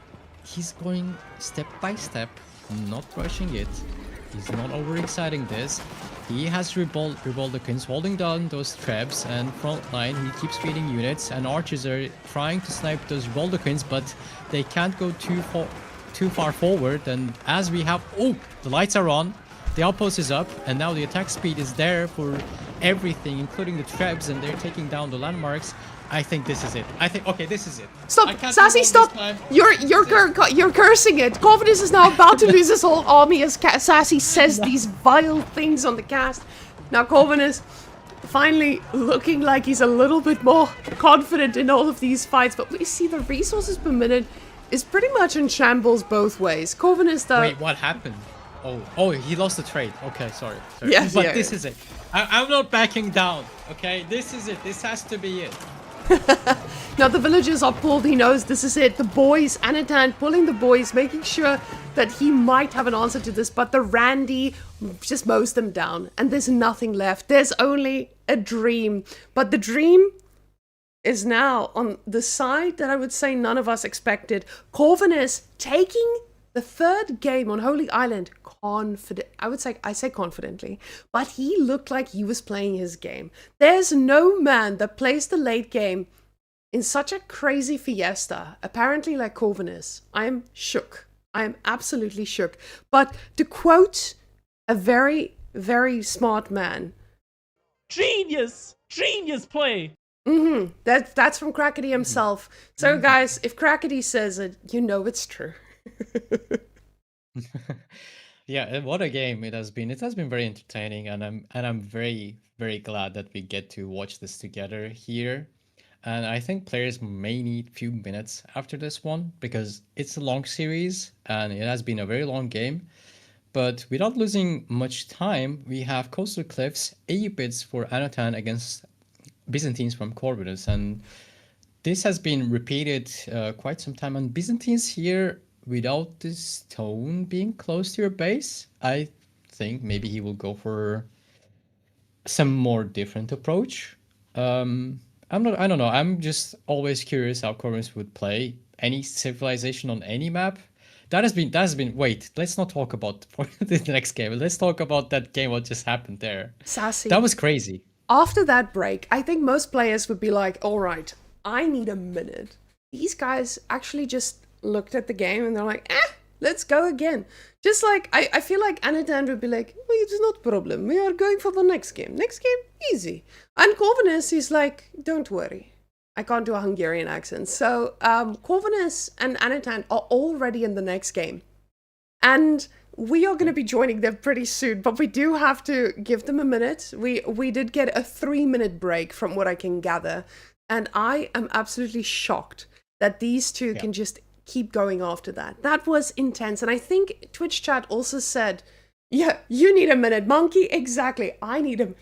going step by step, not rushing it. He's not overexciting this. He has Rebaldequins holding down those trebs, and front line he keeps feeding units, and archers are trying to snipe those Rebaldequins, but they can't go too far forward. And as we have, the lights are on. The outpost is up, and now the attack speed is there for everything, including the trebs, and they're taking down the landmarks. I think this is it. Okay, this is it. Stop, Sassy, stop! You're cursing it. Corvinus is now about to lose his whole army as Sassy says these vile things on the cast. Now Corvinus, finally looking like he's a little bit more confident in all of these fights, but we see the resources per minute is pretty much in shambles both ways. Corvinus, though... Wait, what happened? Oh, he lost the trade. Okay, sorry. Yes, But yeah, this yeah. is it. I'm not backing down. Okay, this is it. This has to be it. Now the villagers are pulled. He knows this is it. The boys, Anotand pulling the boys, making sure that he might have an answer to this. But the Randy just mows them down, and there's nothing left. There's only a dream. But the dream is now on the side that I would say none of us expected. Corvinus taking the third game on Holy Island I say confidently, but he looked like he was playing his game. There's no man that plays the late game in such a crazy fiesta, apparently like Corvinus. I am shook. I am absolutely shook. But to quote a very, very smart man, Genius play. That's from Crackety himself. So guys, if Crackety says it, you know it's true. Yeah, what a game it has been. It has been very entertaining, and I'm very, very glad that we get to watch this together here. And I think players may need few minutes after this one because it's a long series and it has been a very long game. But without losing much time, we have Coastal Cliffs, Aegids for Anotand against Byzantines from Corvinus, and this has been repeated quite some time. And Byzantines here, without the stone being close to your base, I think maybe he will go for some more different approach. I don't know. I'm just always curious how Corvinus would play any civilization on any map. Wait, let's not talk about for the next game. Let's talk about that game, what just happened there. Sassy. That was crazy. After that break, I think most players would be like, all right, I need a minute. These guys actually just looked at the game and they're like, let's go again. Just like, I feel like Anotand would be like, well, it's not a problem. We are going for the next game. Next game, easy. And Corvinus is like, don't worry. I can't do a Hungarian accent. So Corvinus and Anotand are already in the next game. And we are going to be joining them pretty soon, but we do have to give them a minute. We did get a 3-minute break from what I can gather. And I am absolutely shocked that these two can just keep going after that. That was intense. And I think Twitch chat also said, yeah, you need a minute, Monkey. Exactly. I need a minute.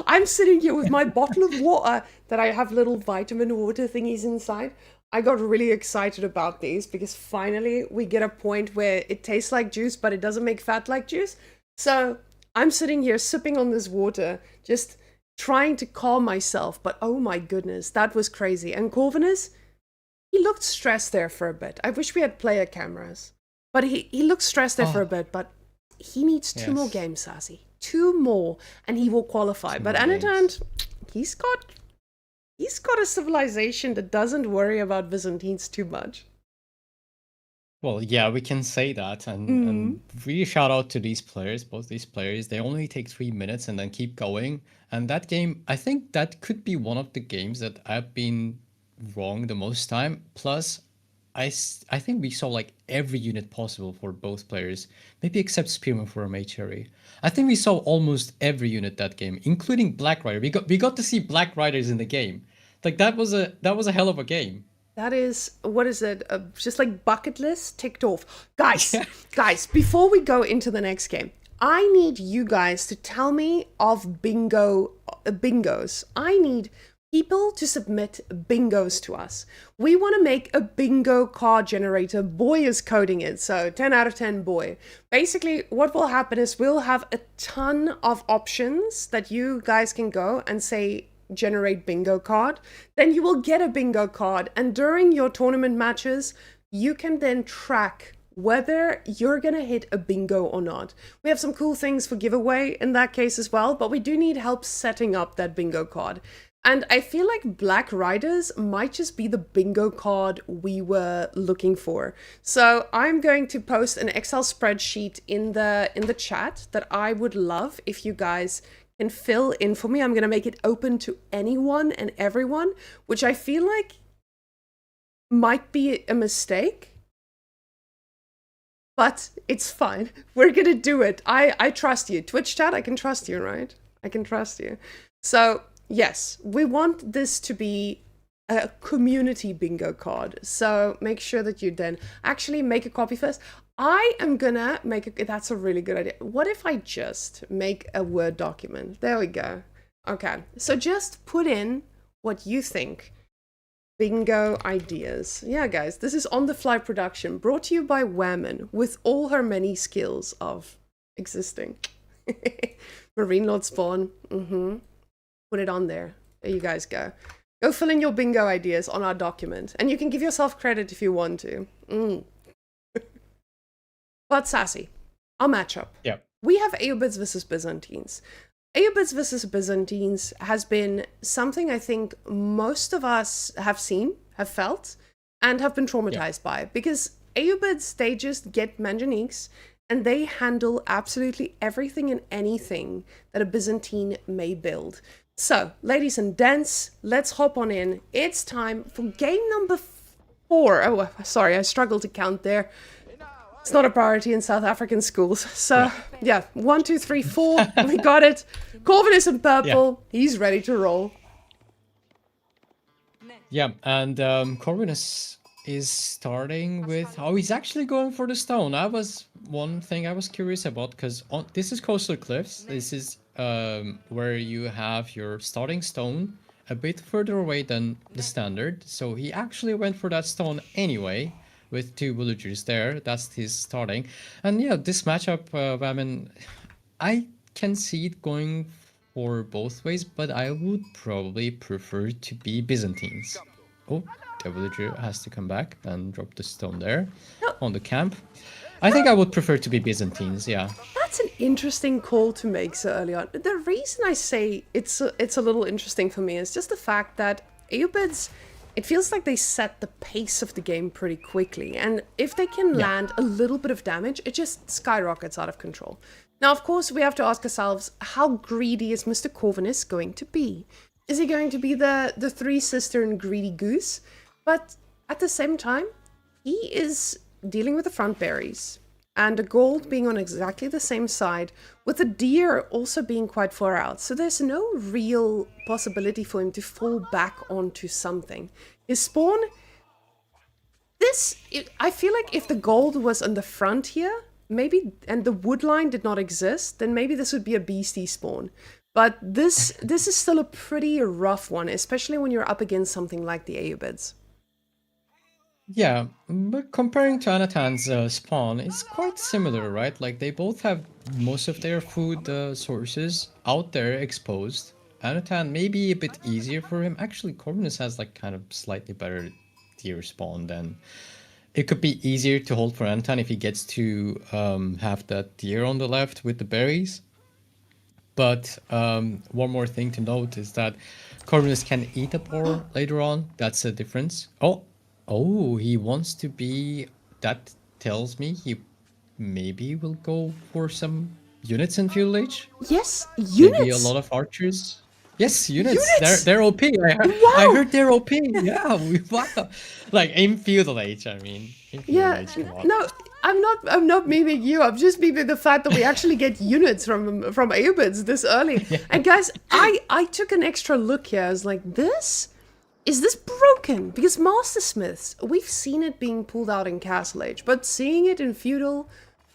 I'm sitting here with my bottle of water that I have little vitamin water thingies inside. I got really excited about these because finally we get a point where it tastes like juice, but it doesn't make fat like juice. So I'm sitting here sipping on this water, just trying to calm myself. But oh my goodness, that was crazy. And Corvinus, he looked stressed there for a bit. I wish we had player cameras. But he looked stressed there for a bit, but he needs 2 more games, Sassy. 2 more, and he will qualify. But Anotand, he's got a civilization that doesn't worry about Byzantines too much. Well, yeah, we can say that, and really shout out to these players, both these players. They only take 3 minutes and then keep going. And that game, I think that could be one of the games that I've been wrong the most time. Plus, I think we saw like every unit possible for both players, maybe except Spearman for a Mage Cherry. I think we saw almost every unit that game, including Black Rider. We got to see Black Riders in the game. Like that was a hell of a game. That is, what is it? Just like bucket list ticked off. Guys, before we go into the next game, I need you guys to tell me of bingos. I need people to submit bingos to us. We want to make a bingo card generator. Boy is coding it, so 10 out of 10 boy. Basically, what will happen is we'll have a ton of options that you guys can go and say, generate bingo card. Then you will get a bingo card, and during your tournament matches, you can then track whether you're gonna hit a bingo or not. We have some cool things for giveaway in that case as well, but we do need help setting up that bingo card. And I feel like Black Riders might just be the bingo card we were looking for. So I'm going to post an Excel spreadsheet in the chat that I would love if you guys can fill in for me. I'm going to make it open to anyone and everyone, which I feel like might be a mistake. But it's fine. We're going to do it. I trust you. Twitch chat, I can trust you, right? I can trust you. So yes, we want this to be a community bingo card. So make sure that you then actually make a copy first. I am gonna that's a really good idea. What if I just make a Word document? There we go. Okay, so just put in what you think. Bingo ideas. Yeah, guys, this is on the fly production brought to you by Whamenqt with all her many skills of existing. Marine Lord Spawn. Put it on there. There you guys go. Go fill in your bingo ideas on our document. And you can give yourself credit if you want to. But Sassy, our matchup. Yeah. We have Aeobids versus Byzantines. Aeobids versus Byzantines has been something I think most of us have seen, have felt, and have been traumatized by. Because Aeobids, they just get Manganiques, and they handle absolutely everything and anything that a Byzantine may build. So, ladies and gents, let's hop on in. It's time for game number 4. Oh, sorry, I struggled to count there. It's not a priority in South African schools. So, yeah, 1, 2, 3, 4. We got it. Corvin is in purple. Yeah. He's ready to roll. Yeah, and Corvin is starting with... Oh, he's actually going for the stone. That was one thing I was curious about, because this is Coastal Cliffs. This is where you have your starting stone a bit further away than the standard. So he actually went for that stone anyway, with 2 villagers there. That's his starting. And yeah, this matchup, I can see it going for both ways, but I would probably prefer to be Byzantines. Oh, the villager has to come back and drop the stone there on the camp. I think I would prefer to be Byzantines, yeah. That's an interesting call to make so early on. The reason I say it's a little interesting for me is just the fact that Aeobids, it feels like they set the pace of the game pretty quickly. And if they can land a little bit of damage, it just skyrockets out of control. Now, of course, we have to ask ourselves, how greedy is Mr. Corvinus going to be? Is he going to be the 3-cistern greedy goose? But at the same time, he is dealing with the front berries. And the gold being on exactly the same side, with the deer also being quite far out. So there's no real possibility for him to fall back onto something. His spawn... I feel like if the gold was on the front here, maybe, and the wood line did not exist, then maybe this would be a beastie spawn. But this is still a pretty rough one, especially when you're up against something like the Aeobids. Yeah, but comparing to Anotand's spawn, it's quite similar, right? Like, they both have most of their food sources out there exposed. Anotand may be a bit easier for him. Actually, Corvinus has, like, kind of slightly better deer spawn than... It could be easier to hold for Anotand if he gets to have that deer on the left with the berries. But one more thing to note is that Corvinus can eat a boar later on. That's a difference. Oh, he wants to be... That tells me he maybe will go for some units in Feudal Age. Yes, units! Maybe a lot of archers. Yes, units! They're OP. I heard they're OP. Yeah, wow. Like, in Feudal Age, I mean. No, I'm not memeing you. I'm just memeing the fact that we actually get units from Aeobids this early. Yeah. And guys, I took an extra look here. I was like, is this broken? Because Master Smiths, we've seen it being pulled out in Castle Age, but seeing it in Feudal,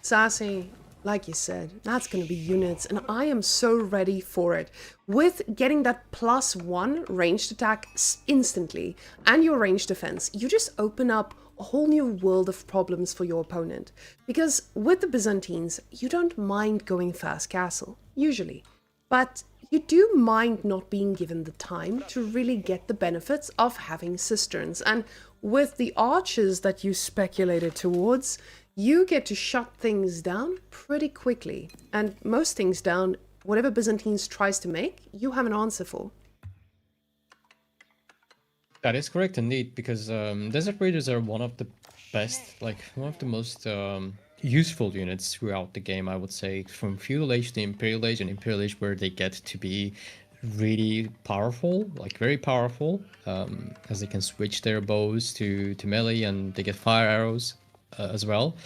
Sassy, like you said, that's going to be units, and I am so ready for it. With getting that +1 ranged attack instantly, and your ranged defense, you just open up a whole new world of problems for your opponent. Because with the Byzantines, you don't mind going fast castle, usually, but you do mind not being given the time to really get the benefits of having cisterns. And with the archers that you speculated towards, you get to shut things down pretty quickly. And most things down, whatever Byzantines tries to make, you have an answer for. That is correct indeed, because Desert Raiders are one of the best, like one of the most useful units throughout the game, I would say, from Feudal Age to Imperial Age, and Imperial Age where they get to be really powerful, like very powerful, as they can switch their bows to melee, and they get fire arrows as well.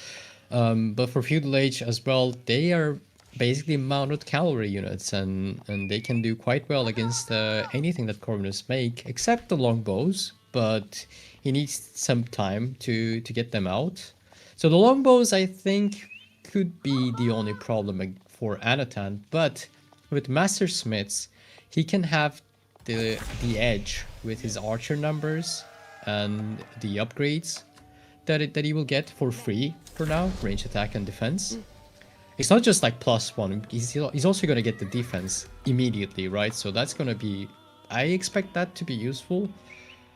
But for Feudal Age as well, they are basically mounted cavalry units, and they can do quite well against anything that Corvinus make, except the longbows. But he needs some time to get them out. So the longbows, I think, could be the only problem for Anotand. But with Master Smiths, he can have the edge with his archer numbers and the upgrades that he will get for free for now, range attack and defense. It's not just like +1, he's also going to get the defense immediately, right? So that's going to be, I expect that to be useful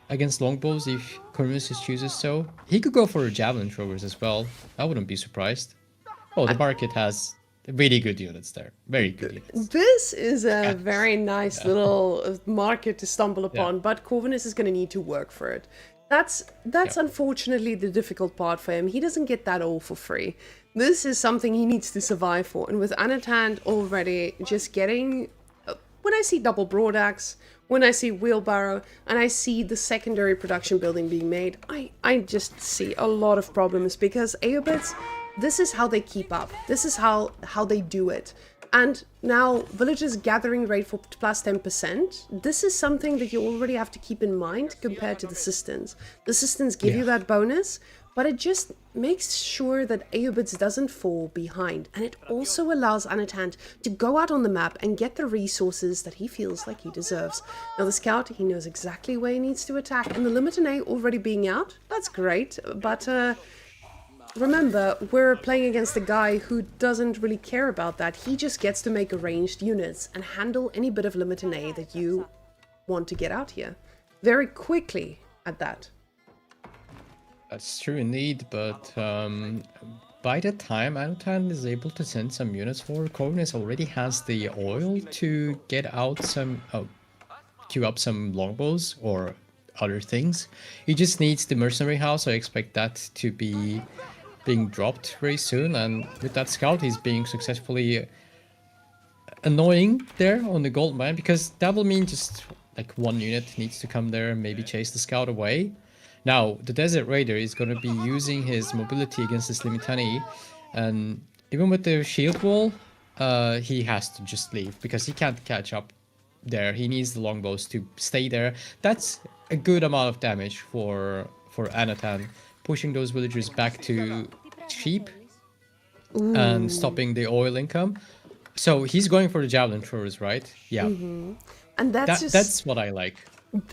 against longbows if Corvinus chooses so. He could go for javelin throwers as well. I wouldn't be surprised. Oh, the market has really good units there. Very good units. This is a very nice little market to stumble upon, but Corvinus is going to need to work for it. That's unfortunately the difficult part for him. He doesn't get that all for free. This is something he needs to survive for. And with Anotand already just getting... when I see double broadaxe, when I see wheelbarrow, and I see the secondary production building being made, I just see a lot of problems, because Aeobits, this is how they keep up. This is how they do it. And now, villagers gathering rate for plus 10%, this is something that you already have to keep in mind compared to the Cisterns. The Cisterns give you that bonus, but it just makes sure that Aeobits doesn't fall behind. And it also allows Anotand to go out on the map and get the resources that he feels like he deserves. Now the scout, he knows exactly where he needs to attack, and the Limitanei already being out, that's great, but remember, we're playing against a guy who doesn't really care about that. He just gets to make arranged units and handle any bit of Limitanei that you want to get out here. Very quickly at that. That's true indeed, but by the time Anotand is able to send some units forward, Corvinus already has the oil to get out some... queue up some longbows or other things. He just needs the mercenary house. I expect that to be being dropped very soon, and with that scout he's being successfully annoying there on the gold mine, because that will mean just like one unit needs to come there and maybe chase the scout away. Now the Desert Raider is going to be using his mobility against this Limitanei, and even with the shield wall he has to just leave because he can't catch up there. He needs the longbows to stay there. That's a good amount of damage for Anotand, pushing those villagers back to sheep and stopping the oil income. So he's going for the javelin throwers, right? Yeah. And that's what I like.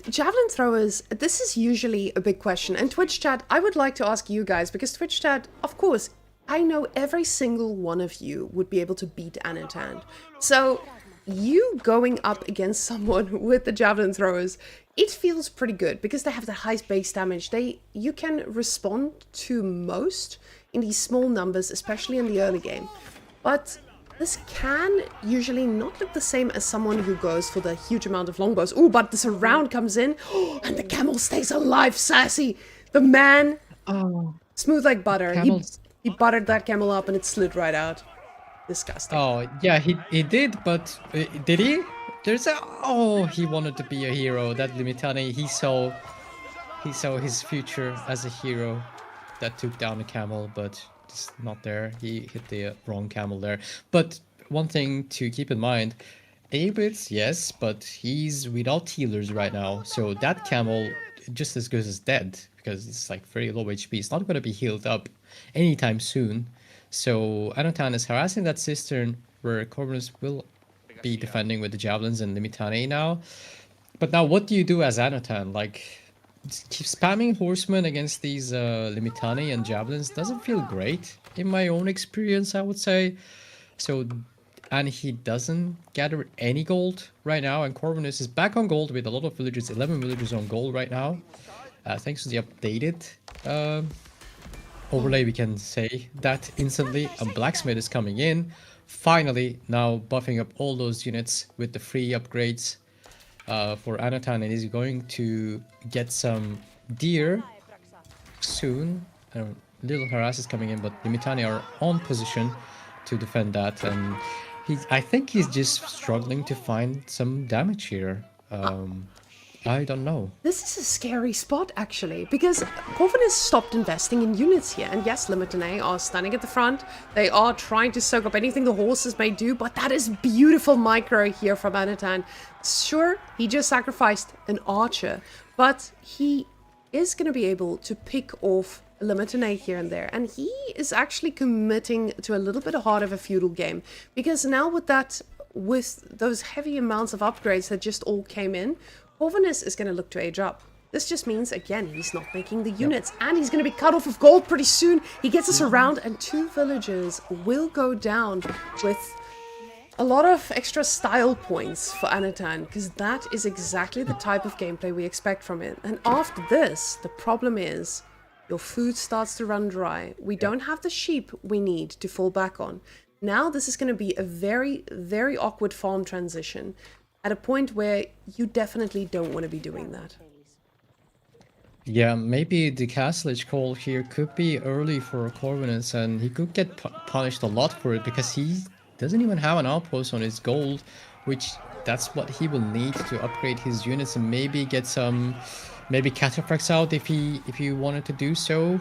Javelin throwers, this is usually a big question. And Twitch chat, I would like to ask you guys, because Twitch chat, of course, I know every single one of you would be able to beat Anotand. So you going up against someone with the javelin throwers, it feels pretty good because they have the highest base damage. You can respond to most in these small numbers, especially in the early game. But this can usually not look the same as someone who goes for the huge amount of longbows. Oh, but the surround comes in, and the camel stays alive, sassy. The man, smooth like butter. He buttered that camel up and it slid right out. Disgusting. Oh, yeah, he did, but did he? He wanted to be a hero. That Limitanei, he saw his future as a hero that took down a camel, but it's not there. He hit the wrong camel there. But one thing to keep in mind, Aeobits, yes, but he's without healers right now. So that camel, just as good as dead, because it's like very low HP. It's not going to be healed up anytime soon. So Anotand is harassing that cistern where Corvinus will be defending with the javelins and Limitanei now. But now what do you do as Anotand? Like, keep spamming horsemen against these Limitanei and javelins doesn't feel great in my own experience, I would say. So, and he doesn't gather any gold right now, and Corvinus is back on gold with a lot of villagers, 11 villagers on gold right now. Thanks to the updated overlay, we can say that instantly. A blacksmith is coming in, finally now buffing up all those units with the free upgrades for Anotand, and he's going to get some deer soon. Little harass is coming in, but Limitanei are on position to defend that, and I think he's just struggling to find some damage here. I don't know. This is a scary spot, actually, because Corvin has stopped investing in units here. And yes, Limit and A are standing at the front. They are trying to soak up anything the horses may do, but that is beautiful micro here from Anotand. Sure, he just sacrificed an archer, but he is going to be able to pick off Limit and A here and there. And he is actually committing to a little bit hard of a feudal game, because now with those heavy amounts of upgrades that just all came in, Corvinus is going to look to age up. This just means, again, he's not making the units, and he's going to be cut off of gold pretty soon. He gets us around, and 2 villagers will go down with a lot of extra style points for Anotand, because that is exactly the type of gameplay we expect from it. And after this, the problem is your food starts to run dry. We don't have the sheep we need to fall back on. Now this is going to be a very, very awkward farm transition, at a point where you definitely don't want to be doing that. Yeah, maybe the Castlage call here could be early for Corvinus, and he could get punished a lot for it, because he doesn't even have an outpost on his gold, which that's what he will need to upgrade his units and maybe get some, maybe cataphracts out if he wanted to do so.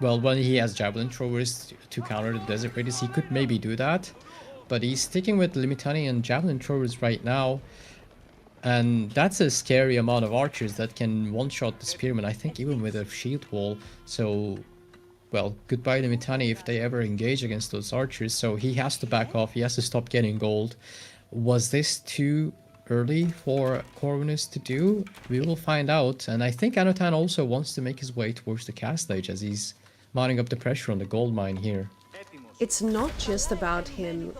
Well, when he has javelin throwers to counter the desert raiders, he could maybe do that. But he's sticking with Limitani and javelin throwers right now. And that's a scary amount of archers that can one-shot the spearmen, I think even with a shield wall. So, well, goodbye Limitani if they ever engage against those archers. So he has to back off, he has to stop getting gold. Was this too early for Corvinus to do? We will find out. And I think Anotand also wants to make his way towards the Castlage as he's mounting up the pressure on the gold mine here. It's not just about him,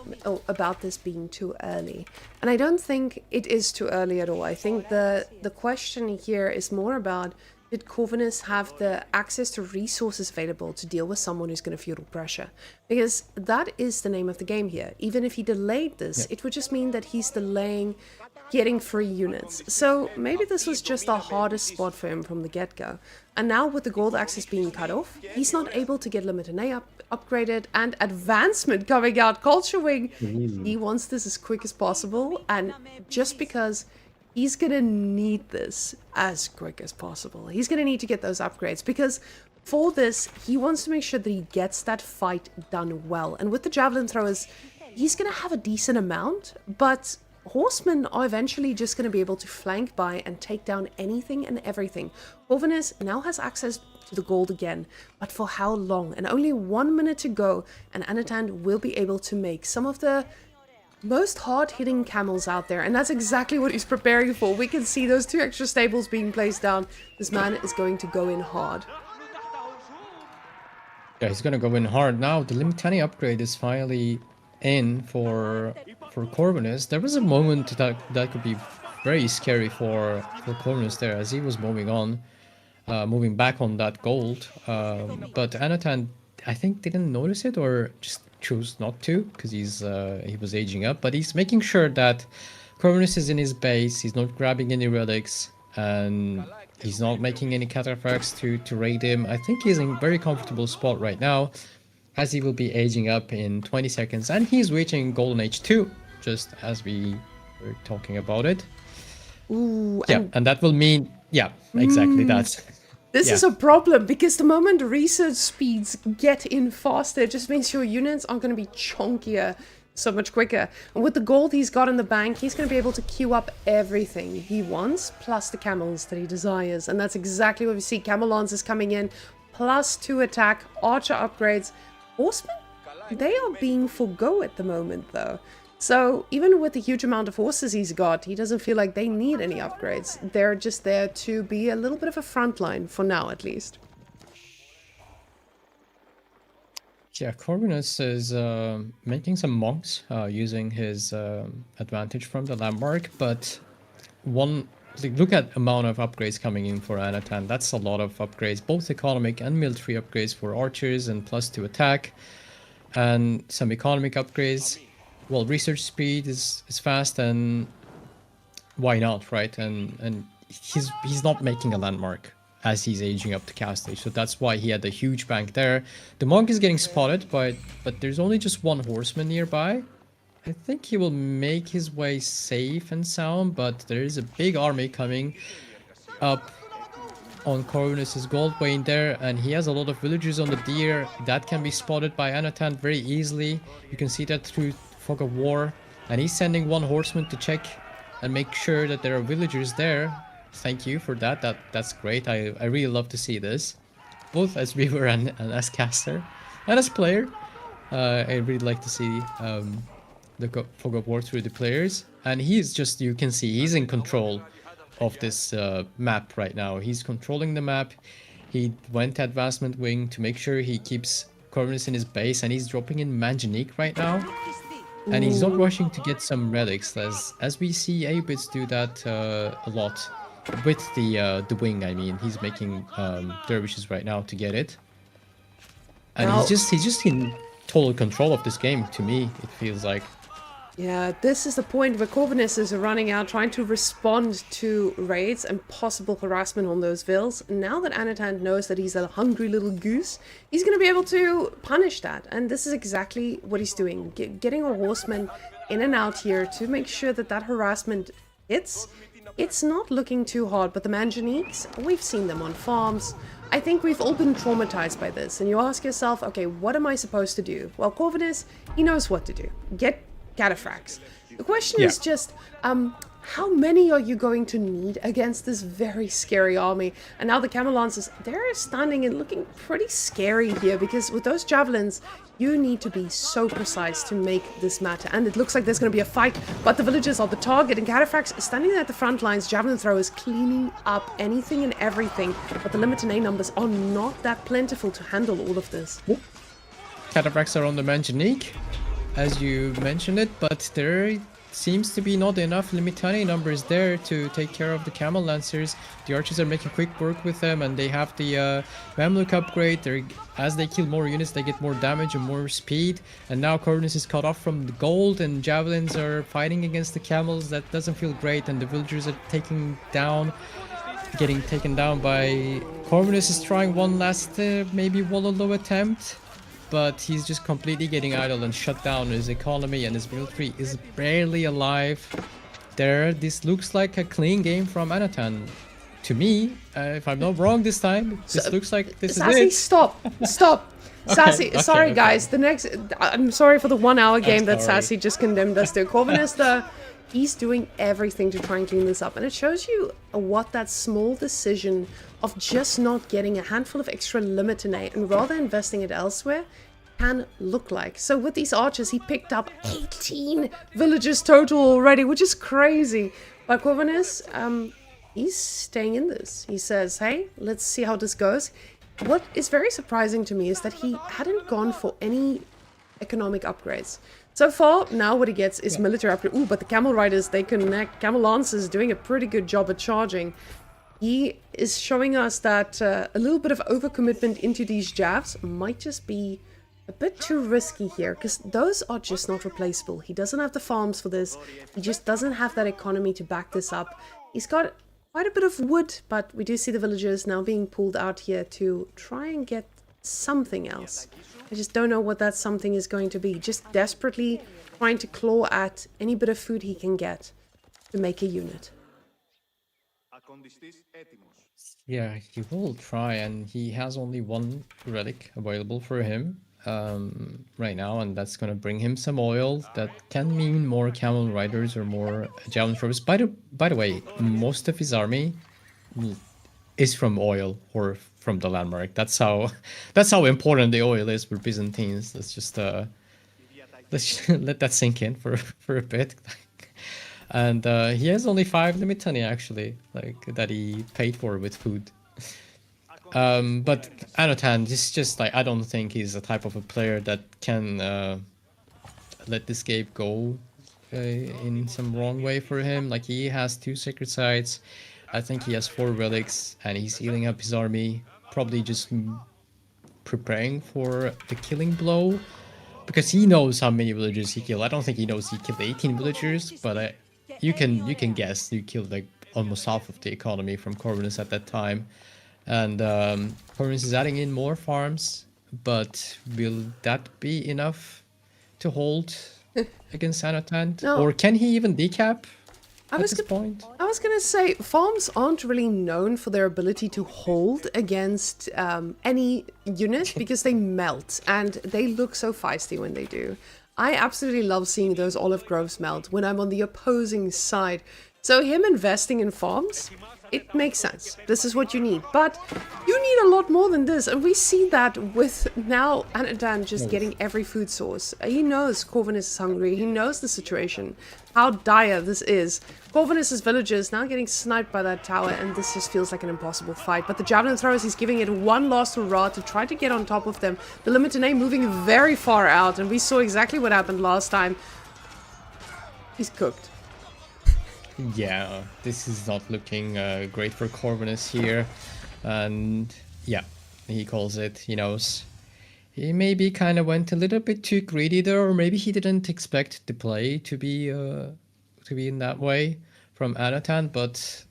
about this being too early. And I don't think it is too early at all. I think the question here is more about, did Corvinus have the access to resources available to deal with someone who's going to feudal pressure? Because that is the name of the game here. Even if he delayed this, it would just mean that he's delaying getting free units. So maybe this was just the hardest spot for him from the get-go. And now with the gold access being cut off, he's not able to get Limit and A upgraded, and advancement coming out. Culture Wing, he wants this as quick as possible, and just because he's gonna need this as quick as possible. He's gonna need to get those upgrades, because for this, he wants to make sure that he gets that fight done well. And with the javelin throwers, he's gonna have a decent amount, but horsemen are eventually just going to be able to flank by and take down anything and everything. Corvinus now has access to the gold again, but for how long? And only 1 minute to go, and Anotand will be able to make some of the most hard-hitting camels out there, and that's exactly what he's preparing for. We can see those 2 extra stables being placed down. This man is going to go in hard. Yeah, he's gonna go in hard now. The Limitani upgrade is finally in for Corvinus. There was a moment that could be very scary for Corvinus there, as he was moving back on that gold. But Anotand, I think, didn't notice it, or just chose not to, because he was aging up. But he's making sure that Corvinus is in his base. He's not grabbing any relics, and he's not making any cataphracts to raid him. I think he's in a very comfortable spot right now, as he will be aging up in 20 seconds, and he's reaching Golden Age 2, just as we were talking about it. Ooh, yeah, and that will mean, yeah, exactly that. This is a problem, because the moment research speeds get in faster, it just means your units are going to be chunkier so much quicker. And with the gold he's got in the bank, he's going to be able to queue up everything he wants, plus the camels that he desires. And that's exactly what we see. Camel Lancers coming in, plus 2 attack, archer upgrades. Horsemen, they are being forgo at the moment, though. So even with the huge amount of horses he's got, he doesn't feel like they need any upgrades. They're just there to be a little bit of a front line, for now at least. Yeah, Corvinus is making some monks using his advantage from the landmark, but look at amount of upgrades coming in for Anotand. That's a lot of upgrades, both economic and military upgrades for archers and +2 attack, and some economic upgrades. Well, research speed is fast, and why not, right? And he's not making a landmark as he's aging up the Castlage, so that's why he had the huge bank there. The monk is getting spotted, but there's only just 1 horseman nearby, I think he will make his way safe and sound, but there is a big army coming up on Corvinus's gold vein there, and he has a lot of villagers on the deer that can be spotted by Anotand very easily. You can see that through Fog of War, and he's sending one horseman to check and make sure that there are villagers there. Thank you for that. That's great. I really love to see this, both as viewer and as caster and as player. I really like to see the Fog of War through the players, and he's just, you can see he's in control of this map right now. He's controlling the map. He went to advancement wing to make sure he keeps Corvinus in his base, and he's dropping in Manjanique right now. And he's not rushing to get some relics, as we see A-Bits do that a lot with the wing. I mean, he's making dervishes right now to get it, and Now- he's just in total control of this game. To me, it feels like. Yeah, this is the point where Corvinus is running out, trying to respond to raids and possible harassment on those vills. Now that Anotand knows that he's a hungry little goose, he's going to be able to punish that. And this is exactly what he's doing. Getting a horseman in and out here to make sure that that harassment hits. It's not looking too hard, but the Manjaniques, we've seen them on farms. I think we've all been traumatized by this. And you ask yourself, okay, what am I supposed to do? Well, Corvinus, he knows what to do. Get cataphracts. The question is just, how many are you going to need against this very scary army? And now the Camel Lancers, they're standing and looking pretty scary here, because with those javelins, you need to be so precise to make this matter. And it looks like there's going to be a fight, but the villagers are the target, and cataphracts is standing at the front lines, javelin throwers cleaning up anything and everything, but the limited A numbers are not that plentiful to handle all of this. Cataphracts are on the Manjanique, as you mentioned it, but there seems to be not enough Limitani numbers there to take care of the Camel Lancers. The archers are making quick work with them, and they have the Whamenqt upgrade. As they kill more units, they get more damage and more speed. And now Corvinus is cut off from the gold, and javelins are fighting against the camels. That doesn't feel great, and the villagers are getting taken down by... Corvinus is trying one last maybe Wallow attempt, but he's just completely getting idle and shut down. His economy and his military is barely alive. This looks like a clean game from Anotand. To me, if I'm not wrong this time, this looks like this Sassy, is it. stop! Sassy, okay, sorry okay. guys, I'm sorry for the 1 hour game that sorry. Sassy just condemned us to. Corvinus, he's doing everything to try and clean this up, and it shows you what that small decision of just not getting a handful of extra limit in A and rather investing it elsewhere can look like. So with these archers, he picked up 18 villagers total already, which is crazy. But Corvinus, he's staying in this. He says, hey, let's see how this goes. What is very surprising to me is that he hadn't gone for any economic upgrades. So far, now what he gets is military upgrade. Ooh, but the Camel Riders, they connect. Camel Lancers doing a pretty good job at charging. He is showing us that a little bit of overcommitment into these jabs might just be a bit too risky here, because those are just not replaceable. He doesn't have the farms for this. He just doesn't have that economy to back this up. He's got quite a bit of wood, but we do see the villagers now being pulled out here to try and get something else. I just don't know what that something is going to be. Just desperately trying to claw at any bit of food he can get to make a unit. Yeah, he will try, and he has only one relic available for him right now, and that's gonna bring him some oil. That can mean more camel riders or more javelin throwers. By the way, most of his army is from oil or from the landmark. That's how important the oil is for Byzantines. Let's just let's let that sink in for a bit. And he has only 5 Limitani actually, like that he paid for with food. But Anotand is just like, I don't think he's the type of a player that can let this game go in some wrong way for him. Like, he has 2 sacred sites. I think he has 4 relics, and he's healing up his army, probably just preparing for the killing blow, because he knows how many villagers he killed. I don't think he knows he killed 18 villagers, but you can guess. You killed like almost half of the economy from Corvinus at that time. And Corvinus is adding in more farms, but will that be enough to hold against Anotand? No. Or can he even decap I at was this gonna, point? I was gonna say farms aren't really known for their ability to hold against any unit because they melt and they look so feisty when they do. I absolutely love seeing those olive groves melt when I'm on the opposing side. So him investing in farms, it makes sense. This is what you need. But you need a lot more than this. And we see that with now Anotand just getting every food source. He knows Corvinus is hungry. He knows the situation, how dire this is. Corvinus's villagers now getting sniped by that tower, and this just feels like an impossible fight. But the javelin throwers, he's giving it one last hurrah to try to get on top of them. The limited name moving very far out, and we saw exactly what happened last time. He's cooked. Yeah, this is not looking great for Corvinus here. And yeah, he calls it. He knows. He maybe kind of went a little bit too greedy there, or maybe he didn't expect the play to be in that way from Anotand. But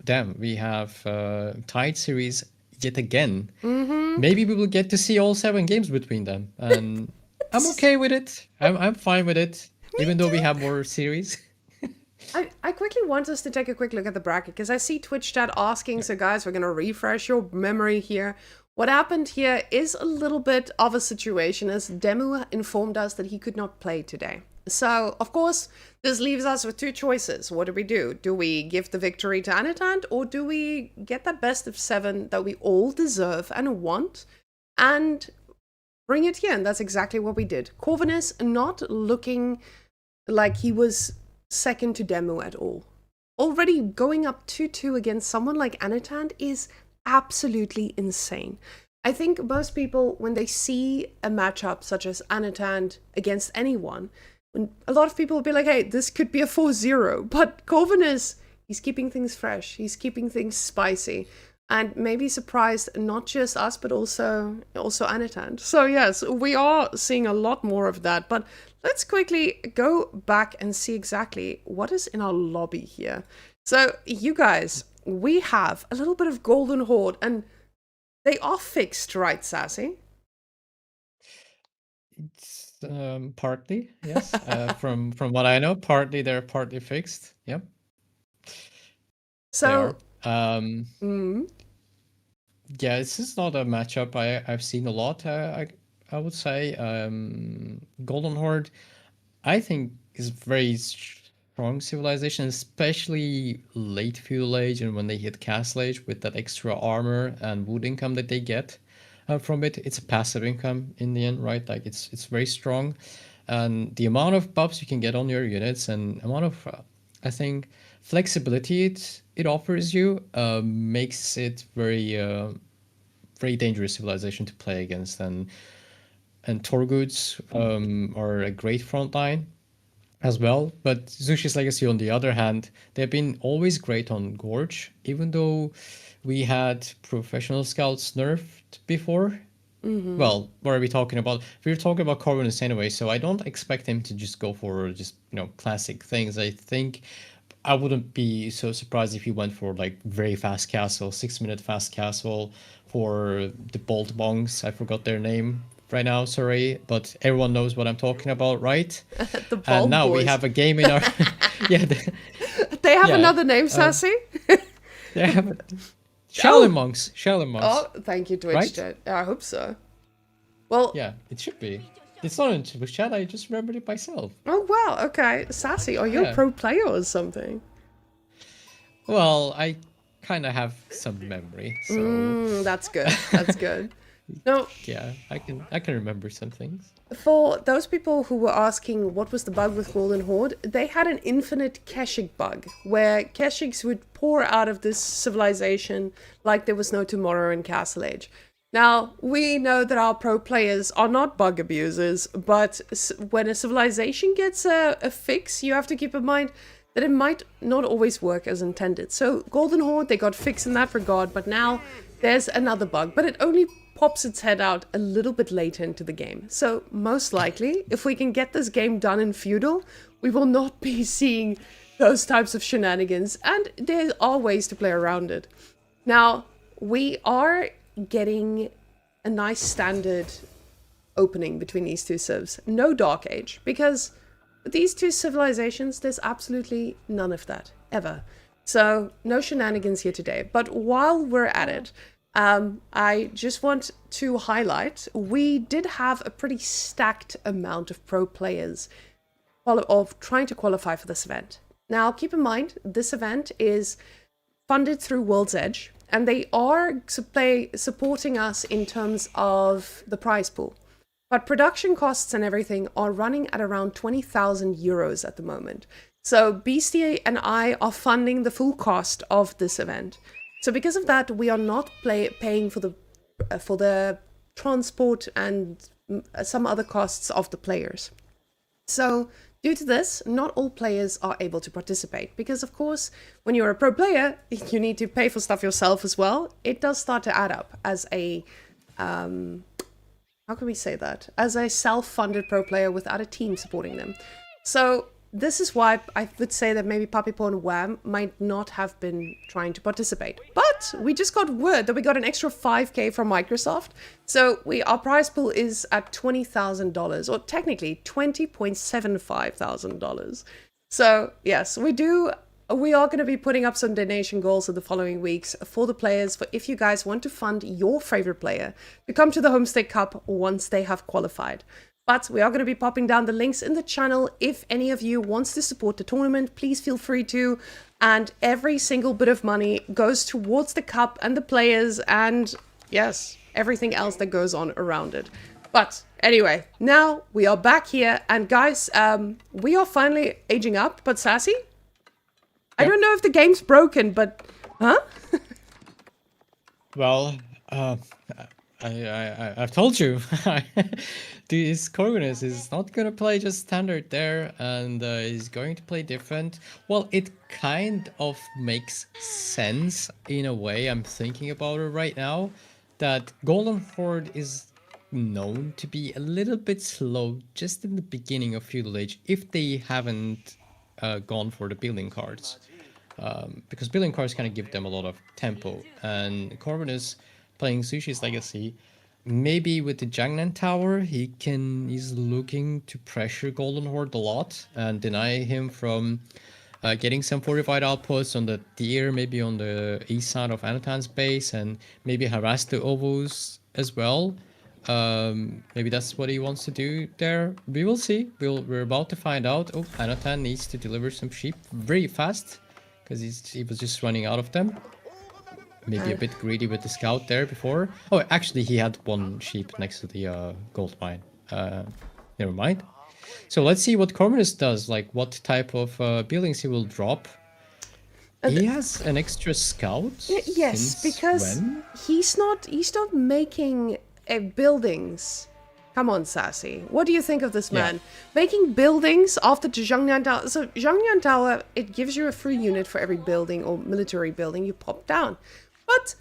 damn, we have tied series yet again. Maybe we will get to see all 7 games between them, and I'm okay with it. I'm fine with it, even though we have more series. I quickly want us to take a quick look at the bracket because I see Twitch chat asking, so guys, we're going to refresh your memory here. What happened here is a little bit of a situation as Demu informed us that he could not play today. So, of course, this leaves us with 2 choices. What do? Do we give the victory to Anotand, or do we get that best of 7 that we all deserve and want and bring it here? And that's exactly what we did. Corvinus not looking like he was second to Demu at all. Already going up 2-2 against someone like Anotand is absolutely insane. I think most people, when they see a matchup such as Anotand against anyone, a lot of people will be like, hey, this could be a 4-0. But Corvinus, he's keeping things fresh. He's keeping things spicy. And maybe surprised not just us, but also Anotand. So yes, we are seeing a lot more of that. But let's quickly go back and see exactly what is in our lobby here. So you guys, we have a little bit of Golden Horde, and they are fixed, right, Sassy? It's partly, yes. From what I know, partly they're partly fixed. Yep. So, They are. Yeah, this is not a matchup I've seen a lot. I would say Golden Horde, I think, is very strong civilization, especially late feudal age and when they hit castle age with that extra armor and wood income that they get from it. It's a passive income in the end, right? Like it's very strong, and the amount of buffs you can get on your units and amount of I think flexibility it offers you makes it very dangerous civilization to play against, and Torguds are a great front line as well. But Zushi's Legacy, on the other hand, they've been always great on Gorge, even though we had professional scouts nerfed before. Well, what are we talking about? We're talking about Corvinus anyway, so I don't expect him to just go for just, classic things. I think I wouldn't be so surprised if he went for like very fast castle, 6-minute fast castle for the Bolt Bongs. I forgot their name right now, sorry, but everyone knows what I'm talking about, right? the Bolt And now we Boys. have a game in our yeah, They have yeah, another name, Sassy? they have Shaolin monks. Oh, thank you, Twitch Right? chat. I hope so. Well, Yeah, it should be. It's not in Twitch chat. I just remembered it myself. oh wow, okay. Sassy, are you a Yeah. pro player or something? Well, I kind of have some memory, so That's good. That's good. No, yeah, I can remember some things. for those people who were asking what was the bug with Golden Horde, they had an infinite Keshik bug, where Keshiks would pour out of this civilization like there was no tomorrow in Castle Age. Now, we know that our pro players are not bug abusers, but when a civilization gets a fix, you have to keep in mind that it might not always work as intended. So Golden Horde, they got fixed in that regard, but now there's another bug, but it only pops its head out a little bit later into the game. So most likely, if we can get this game done in Feudal, we will not be seeing those types of shenanigans, and there are ways to play around it. Now, we are getting a nice standard opening between these two civs. No Dark Age, because With these two civilizations, there's absolutely none of that, ever. So, no shenanigans here today. But while we're at it, I just want to highlight, we did have a pretty stacked amount of pro players of trying to qualify for this event. Now, keep in mind, this event is funded through World's Edge, and they are supporting us in terms of the prize pool. But production costs and everything are running at around 20,000 euros at the moment. So Beastie and I are funding the full cost of this event. So because of that, we are not paying for the transport and some other costs of the players. So due to this, not all players are able to participate because, of course, when you're a pro player, you need to pay for stuff yourself as well. It does start to add up as a, how can we say that? As a self-funded pro player without a team supporting them. So this is why I would say that maybe Papipo and Wham might not have been trying to participate. But we just got word that we got an extra 5k from Microsoft. So our prize pool is at $20,000, or technically $20,750. So yes, we are going to be putting up some donation goals in the following weeks for the players, for if you guys want to fund your favorite player to come to the Homestead Cup once they have qualified. But we are going to be popping down the links in the channel. If any of you wants to support the tournament, please feel free to. And every single bit of money goes towards the cup and the players and, yes, everything else that goes on around it. But anyway, now we are back here. And guys, we are finally aging up. But Sassy? I don't know if the game's broken, but... Huh? Well, I've told you, this Corvinus is not going to play just standard there, and is going to play different. Well, it kind of makes sense in a way. I'm thinking about it right now, that Golden Horde is known to be a little bit slow just in the beginning of Feudal Age, if they haven't gone for the building cards. Because building cards kind of give them a lot of tempo, and Corvinus playing Sushi's Legacy, maybe with the Jangnan Tower, he's looking to pressure Golden Horde a lot and deny him from getting some fortified outposts on the deer, maybe on the east side of Anotand's base, and maybe harass the Ovos as well. Maybe that's what he wants to do there. We will see. We're about to find out. Oh, Anotand needs to deliver some sheep very fast because he was just running out of them. Maybe a bit greedy with the scout there before. Oh, actually, he had one sheep next to the gold mine. Never mind. So let's see what Corvinus does, like what type of buildings he will drop. He has an extra scout. Yes, because he's not making buildings. Come on, Sassy. What do you think of this man? Making buildings after the Zhangnan Tower. So Zhangnan Tower, it gives you a free unit for every building or military building you pop down. But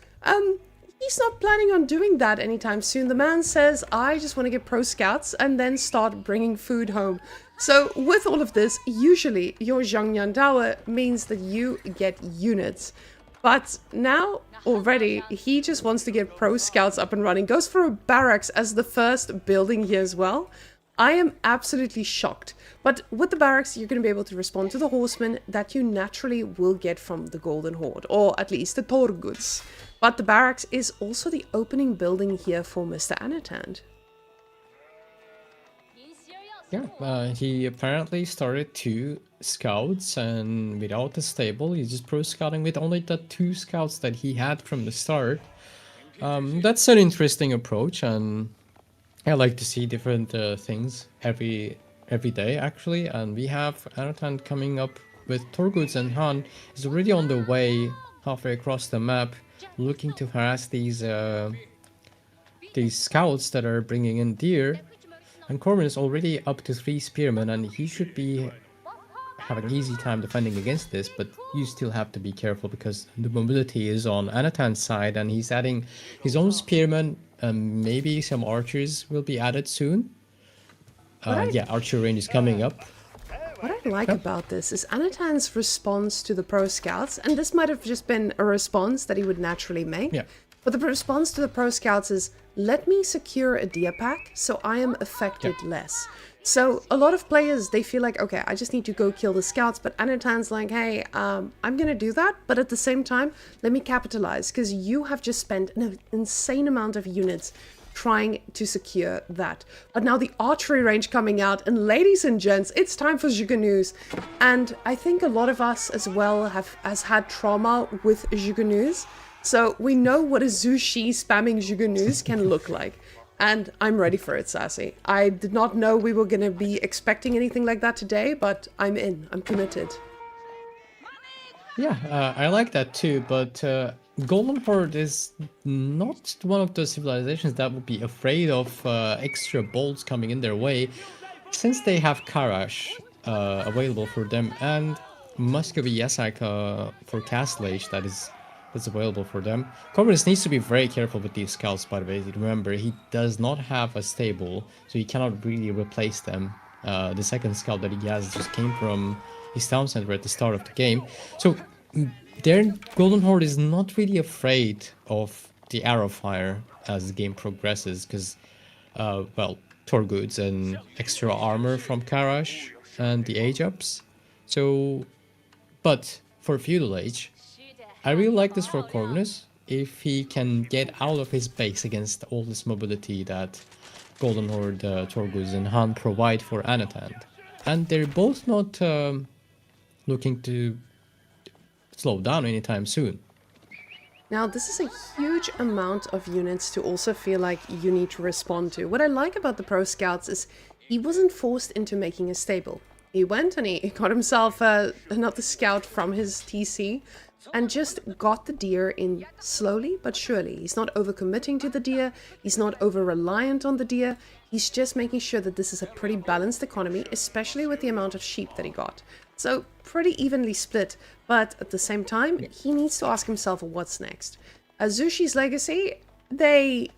he's not planning on doing that anytime soon. The man says, I just want to get pro scouts and then start bringing food home. So with all of this, usually your Zhangnan Tower means that you get units. But now, already, he just wants to get pro scouts up and running. Goes for a barracks as the first building here as well. I am absolutely shocked. But with the barracks, you're going to be able to respond to the horsemen that you naturally will get from the Golden Horde, or at least the Torguds. But the barracks is also the opening building here for Mr. Anotand. Yeah, he apparently started 2 scouts, and without the stable, he's just pro scouting with only the 2 scouts that he had from the start. That's an interesting approach, and I like to see different things every day, actually. And we have Anotand coming up with Torguds, and Han is already on the way halfway across the map, looking to harass these scouts that are bringing in deer. And Corvin is already up to 3 spearmen, and he should be having an easy time defending against this, but you still have to be careful because the mobility is on Anotand's side, and he's adding his own spearmen, and maybe some archers will be added soon. Yeah, archer range is coming up. What I like about this is Anotand's response to the pro scouts, and this might have just been a response that he would naturally make. Yeah. But the response to the pro scouts is, let me secure a deer pack so I am affected less. So a lot of players, they feel like, okay, I just need to go kill the scouts, but Anotand's like, hey, I'm gonna do that, but at the same time, let me capitalize, because you have just spent an insane amount of units trying to secure that. But now the archery range coming out, and ladies and gents, it's time for Jugonoos. And I think a lot of us as well has had trauma with Jugonoos, so we know what a Zushi spamming Jugonoos can look like. And I'm ready for it, Sassy. I did not know we were going to be expecting anything like that today, but I'm in. I'm committed. Yeah, I like that too, but Golden Horde is not one of those civilizations that would be afraid of extra bolts coming in their way, since they have Karash available for them, and Muscovy Yasak for Castle Age that's available for them. Corvinus needs to be very careful with these scouts, by the way. Remember, he does not have a stable, so he cannot really replace them. The second scout that he has just came from his town center at the start of the game. So their Golden Horde is not really afraid of the arrow fire as the game progresses, because, well, Torgoods and extra armor from Karash and the age ups. So, but for Feudal Age, I really like this for Corvinus, if he can get out of his base against all this mobility that Golden Horde, Torgoods and Han provide for Anotand. And they're both not looking to slow down anytime soon. Now, this is a huge amount of units to also feel like you need to respond to. What I like about the Pro Scouts is he wasn't forced into making a stable. He went and he got himself another scout from his TC and just got the deer in slowly but surely. He's not overcommitting to the deer. He's not over-reliant on the deer. He's just making sure that this is a pretty balanced economy, especially with the amount of sheep that he got. So pretty evenly split, but at the same time, he needs to ask himself what's next. Azushi's legacy, they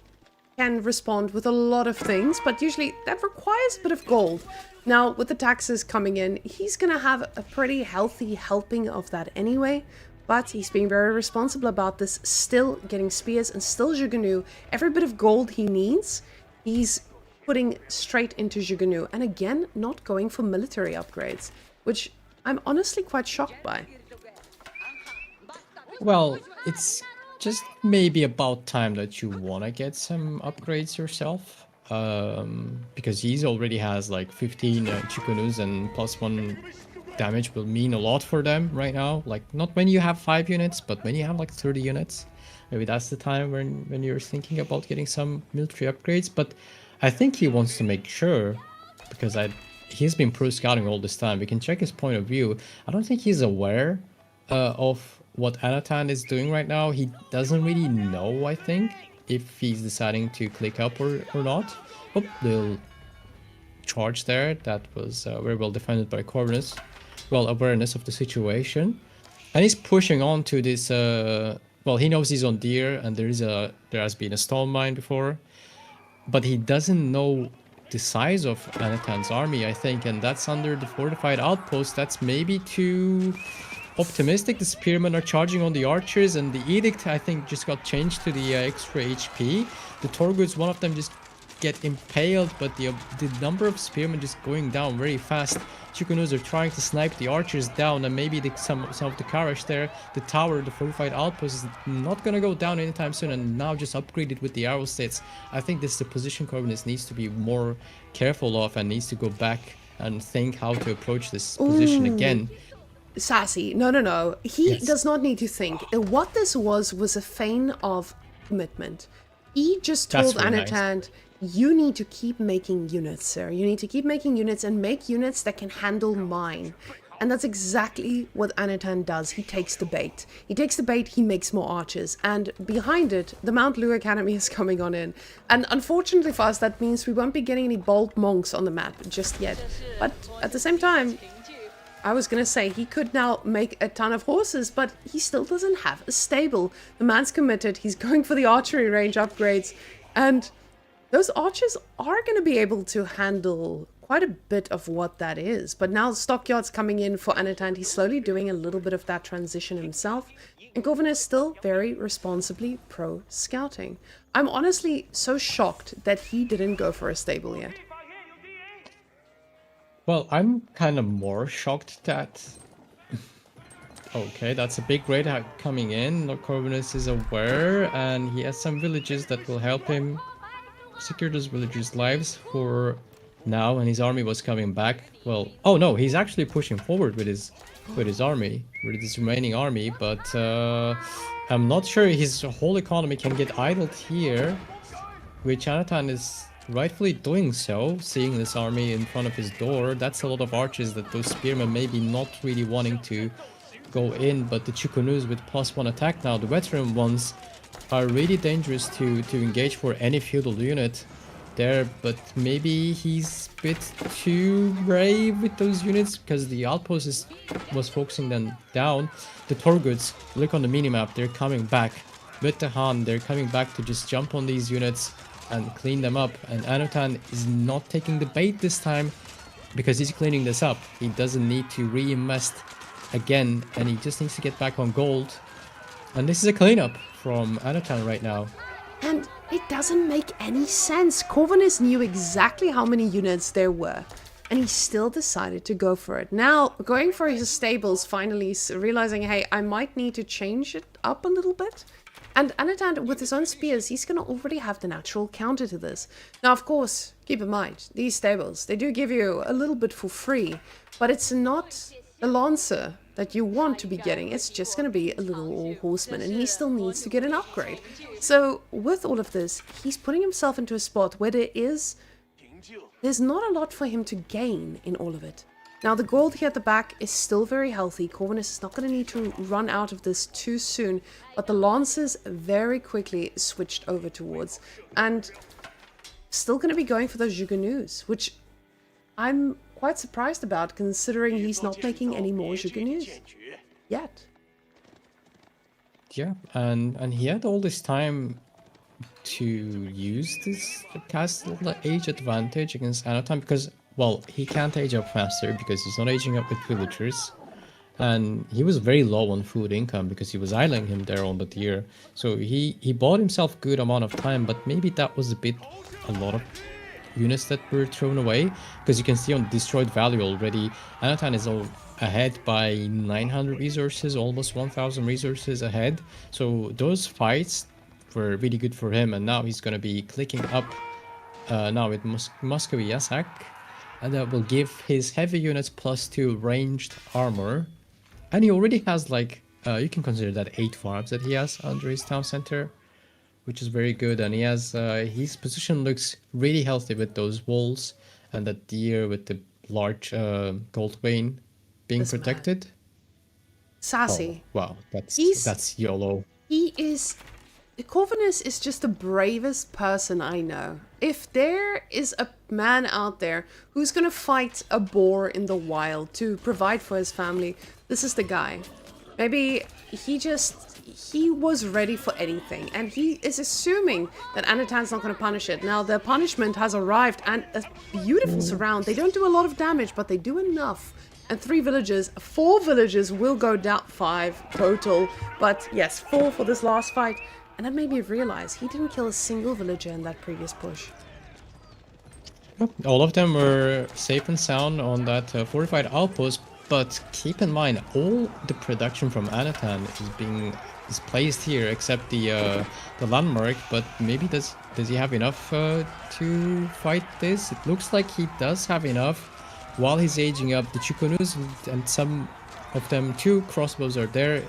can respond with a lot of things, but usually that requires a bit of gold. Now, with the taxes coming in, he's gonna have a pretty healthy helping of that anyway, but he's being very responsible about this, still getting spears and still Jugonoo. Every bit of gold he needs, he's putting straight into Jugonoo, and again, not going for military upgrades, which I'm honestly quite shocked by. Well, it's just maybe about time that you want to get some upgrades yourself. Because he already has like 15 Chikunos, and +1 damage will mean a lot for them right now. Like, not when you have 5 units, but when you have like 30 units. Maybe that's the time when you're thinking about getting some military upgrades. But I think he wants to make sure, because he's been pro scouting all this time. We can check his point of view. I don't think he's aware of what Anotand is doing right now. He doesn't really know, I think, if he's deciding to click up or not. Oh, little charge there. That was very well defended by Corvinus. Well, awareness of the situation. And he's pushing on to this... well, he knows he's on deer, and there has been a stone mine before. But he doesn't know the size of Anotand's army, I think, and that's under the fortified outpost. That's maybe too optimistic. The spearmen are charging on the archers, and the edict, I think, just got changed to the extra HP. The Torgoods, one of them just get impaled, but the number of spearmen just going down very fast. Chikunos are trying to snipe the archers down, and maybe some of the Karash there. The tower, the fortified outpost, is not gonna go down anytime soon, and now just upgraded with the arrow sets. I think this is the position Corvinus needs to be more careful of, and needs to go back and think how to approach this position again. Sassy, no. He Yes. does not need to think. What this was a feign of commitment. He just told That's really Anotand, you need to keep making units, sir. You need to keep making units and make units that can handle mine. And that's exactly what Anotand does. He takes the bait. He takes the bait, he makes more archers. And behind it, the Mount Lu Academy is coming on in. And unfortunately for us, that means we won't be getting any bold monks on the map just yet. But at the same time, I was gonna say he could now make a ton of horses, but he still doesn't have a stable. The man's committed, he's going for the archery range upgrades, and those archers are gonna be able to handle quite a bit of what that is. But now stockyards coming in for Anotand. He's slowly doing a little bit of that transition himself, and Governor is still very responsibly pro scouting. I'm honestly so shocked that he didn't go for a stable yet. Well, I'm kind of more shocked that... Okay, that's a big raid coming in. Lord Corvinus is aware, and he has some villages that will help him secure those villagers' lives for now, and his army was coming back. Well, oh no, he's actually pushing forward with his army, with his remaining army, but I'm not sure his whole economy can get idled here, which Anotand is rightfully doing so, seeing this army in front of his door. That's a lot of archers that those spearmen maybe not really wanting to go in, but the Chukunus with +1 attack now, the veteran ones, are really dangerous to engage for any feudal unit there, but maybe he's a bit too brave with those units because the outpost was focusing them down. The Torguds, look on the minimap, they're coming back with the Han, they're coming back to just jump on these units and clean them up, and Anotand is not taking the bait this time because he's cleaning this up. He doesn't need to reinvest again, and he just needs to get back on gold, and this is a cleanup from Anotand right now. And it doesn't make any sense. Corvinus knew exactly how many units there were, and he still decided to go for it. Now, going for his stables, finally realizing, hey, I might need to change it up a little bit. And Anotand, with his own spears, he's going to already have the natural counter to this. Now, of course, keep in mind, these stables, they do give you a little bit for free, but it's not a lancer that you want to be getting. It's just going to be a little all horseman, and he still needs to get an upgrade. So with all of this, he's putting himself into a spot where there's not a lot for him to gain in all of it. Now the gold here at the back is still very healthy. Corvinus is not going to need to run out of this too soon, but the lancers very quickly switched over towards, and still going to be going for those Jugonus, which I'm quite surprised about, considering he's not making any more Jugonus yet. Yeah, and he had all this time to use this castle age advantage against Anotand because, well, he can't age up faster because he's not aging up with villagers, and he was very low on food income because he was idling him there on the tier. So he bought himself good amount of time, but maybe that was a lot of units that were thrown away, because you can see on destroyed value already, Anotand is all ahead by 900 resources, almost 1000 resources ahead. So those fights were really good for him, and now he's going to be clicking up now with Muscovy Yasak, and that will give his heavy units +2 ranged armor, and he already has like you can consider that 8 farms that he has under his town center, which is very good. And he has his position looks really healthy with those walls and that deer with the large gold vein being This protected. Sassy. Oh, wow, that's YOLO. Corvinus is just the bravest person I know. If there is a man out there who's gonna fight a boar in the wild to provide for his family, this is the guy. Maybe he was ready for anything, and he is assuming that Anotand's not going to punish it. Now the punishment has arrived, and a beautiful surround. They don't do a lot of damage, but they do enough. And 4 villagers will go down, 5 total, but yes, 4 for this last fight. And that made me realize he didn't kill a single villager in that previous push. All of them were safe and sound on that fortified outpost, but keep in mind all the production from Anotand is placed here, except the landmark. But maybe does he have enough to fight this? It looks like he does have enough. While he's aging up, the Chukunus and some of them 2 crossbows are there,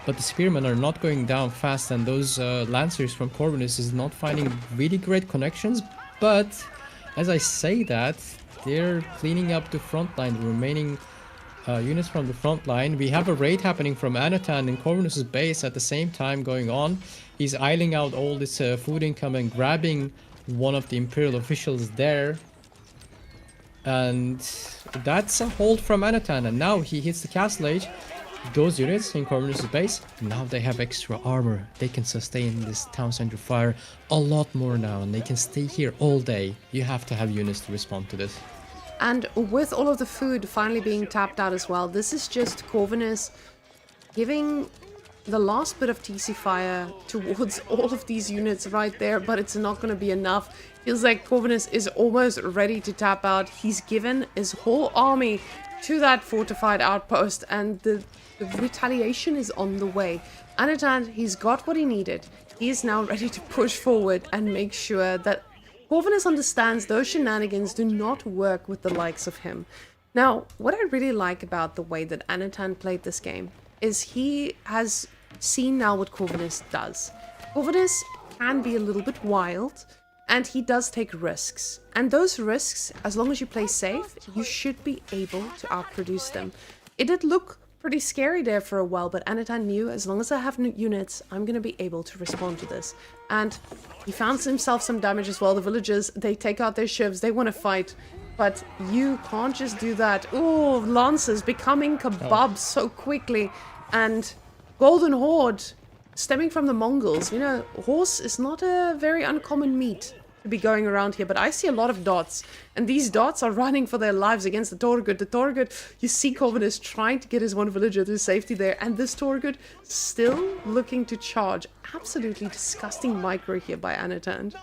but the spearmen are not going down fast, and those lancers from Corvinus is not finding really great connections. But as I say that, they're cleaning up the front line, the remaining units from the front line. We have a raid happening from Anotand in Corvinus's base at the same time going on. He's idling out all this food income and grabbing one of the Imperial officials there. And that's a hold from Anotand, and now he hits the castle age. Those units in Corvinus's base, now they have extra armor. They can sustain this town center fire a lot more now, and they can stay here all day. You have to have units to respond to this. And with all of the food finally being tapped out as well, this is just Corvinus giving the last bit of TC fire towards all of these units right there, but it's not going to be enough. Feels like Corvinus is almost ready to tap out. He's given his whole army to that fortified outpost, and the retaliation is on the way. Anotand, he's got what he needed. He is now ready to push forward and make sure that Corvinus understands those shenanigans do not work with the likes of him. Now, what I really like about the way that Anotand played this game is he has seen now what Corvinus does. Corvinus can be a little bit wild, and he does take risks. And those risks, as long as you play safe, you should be able to outproduce them. It did look pretty scary there for a while, but Anotand knew as long as I have new units, I'm going to be able to respond to this. And he found himself some damage as well. The villagers, they take out their shivs, they want to fight. But you can't just do that. Oh, Lancers becoming kebabs so quickly. And Golden Horde, stemming from the Mongols. You know, horse is not a very uncommon meat to be going around here. But I see a lot of dots. And these dots are running for their lives against the Torgut. The Torgut, you see Corvinus trying to get his one villager to safety there. And this Torgut still looking to charge. Absolutely disgusting micro here by Anotand.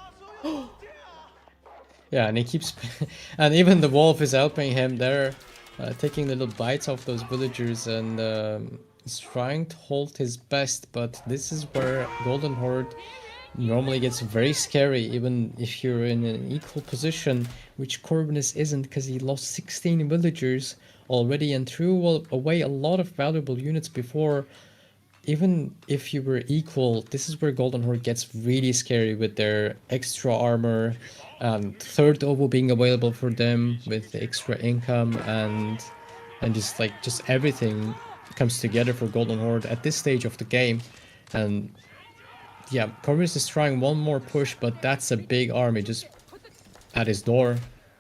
Yeah, and he keeps, and even the wolf is helping him there, taking little bites off those villagers, and he's trying to hold his best. But this is where Golden Horde normally gets very scary, even if you're in an equal position, which Corvinus isn't, because he lost 16 villagers already and threw away a lot of valuable units before. Even if you were equal, this is where Golden Horde gets really scary with their extra armor, third OVO being available for them with the extra income, and just everything comes together for Golden Horde at this stage of the game. And yeah, Corvinus is trying one more push, but that's a big army just at his door.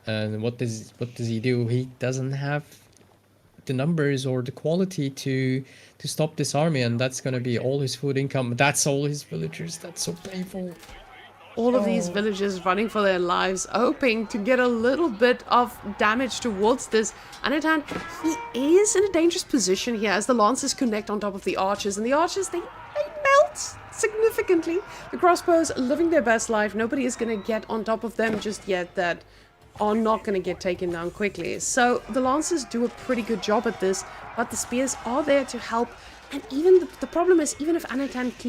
And what does he do? He doesn't have the numbers or the quality to stop this army, and that's gonna be all his food income. That's all his villagers. That's so painful. All of these villagers running for their lives, hoping to get a little bit of damage towards this. Anotand, he is in a dangerous position here as the Lancers connect on top of the archers, and the archers, they melt significantly. The crossbows living their best life. Nobody is going to get on top of them just yet that are not going to get taken down quickly. So the Lancers do a pretty good job at this, but the spears are there to help. And even the problem is, even if Anotand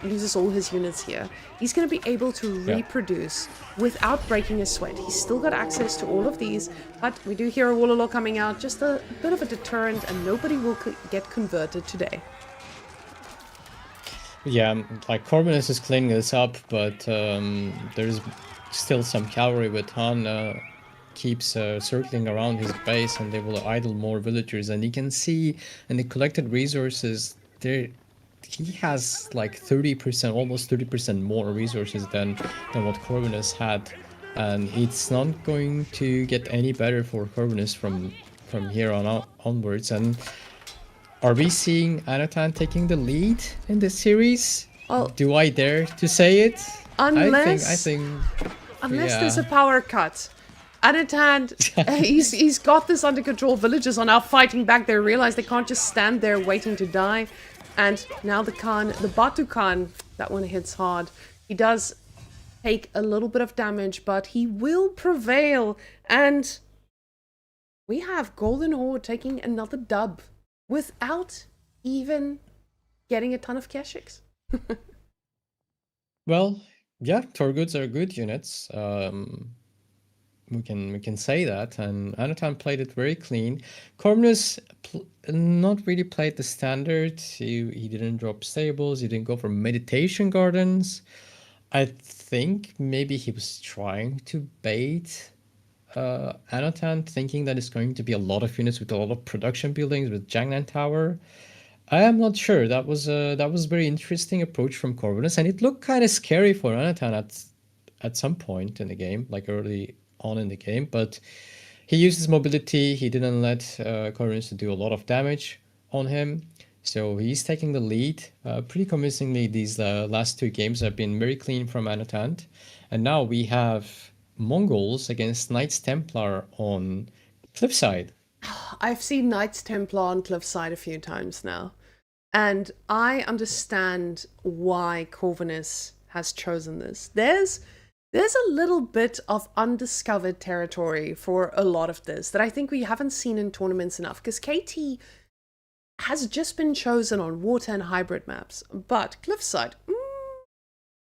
loses all his units here, he's going to be able to reproduce without breaking a sweat. He's still got access to all of these, but we do hear a Wallalor coming out, just a bit of a deterrent, and nobody will get converted today. Yeah, like Corvinus is cleaning this up, but there's still some cavalry with Han keeps circling around his base, and they will idle more villagers. And you can see in the collected resources there, he has like 30%, almost 30% more resources than what Corvinus had, and it's not going to get any better for Corvinus from here onwards. And are we seeing Anotand taking the lead in this series? Well, do I dare to say it? Unless I think there's a power cut. Anotand, he's got this under control. Villagers are now fighting back. They realize they can't just stand there waiting to die. And now the Batu Khan, that one hits hard. He does take a little bit of damage, but he will prevail. And we have Golden Horde taking another dub without even getting a ton of Keshiks. Well, yeah, Torguds are good units. We can say that, and Anotand played it very clean. Corvinus not really played the standard. He didn't drop stables. He didn't go for meditation gardens. I think maybe he was trying to bait Anotand, thinking that it's going to be a lot of units with a lot of production buildings with Jiangnan Tower. I am not sure. That was a very interesting approach from Corvinus, and it looked kind of scary for Anotand at some point in the game, like early on in the game. But he used his mobility. He didn't let Corvinus to do a lot of damage on him, so he's taking the lead pretty convincingly. These last two games have been very clean from Anotand, and now we have Mongols against Knights Templar on Cliffside. I've seen Knights Templar on Cliffside a few times now. And I understand why Corvinus has chosen this. There's a little bit of undiscovered territory for a lot of this that I think we haven't seen in tournaments enough, because KT has just been chosen on water and hybrid maps, but Cliffside.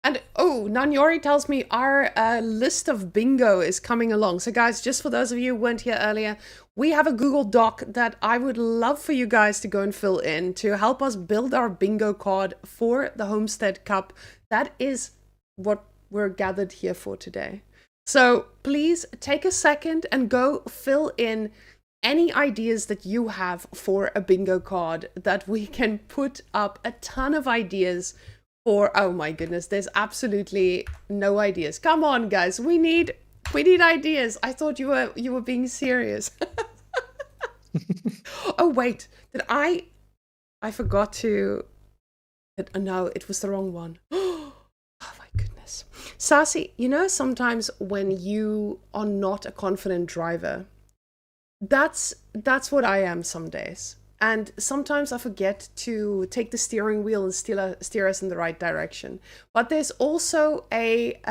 And oh, Nanyori tells me our list of bingo is coming along. So guys, just for those of you who weren't here earlier, we have a Google Doc that I would love for you guys to go and fill in to help us build our bingo card for the Homestead Cup. That is what we're gathered here for today. So please take a second and go fill in any ideas that you have for a bingo card that we can put up a ton of ideas for. Oh my goodness, there's absolutely no ideas. Come on, guys, we need ideas. I thought you were being serious. Oh wait, did I forgot to. No, it was the wrong one. Oh my goodness, Sassy. You know, sometimes when you are not a confident driver, that's what I am some days. And sometimes I forget to take the steering wheel and steer us in the right direction. But there's also a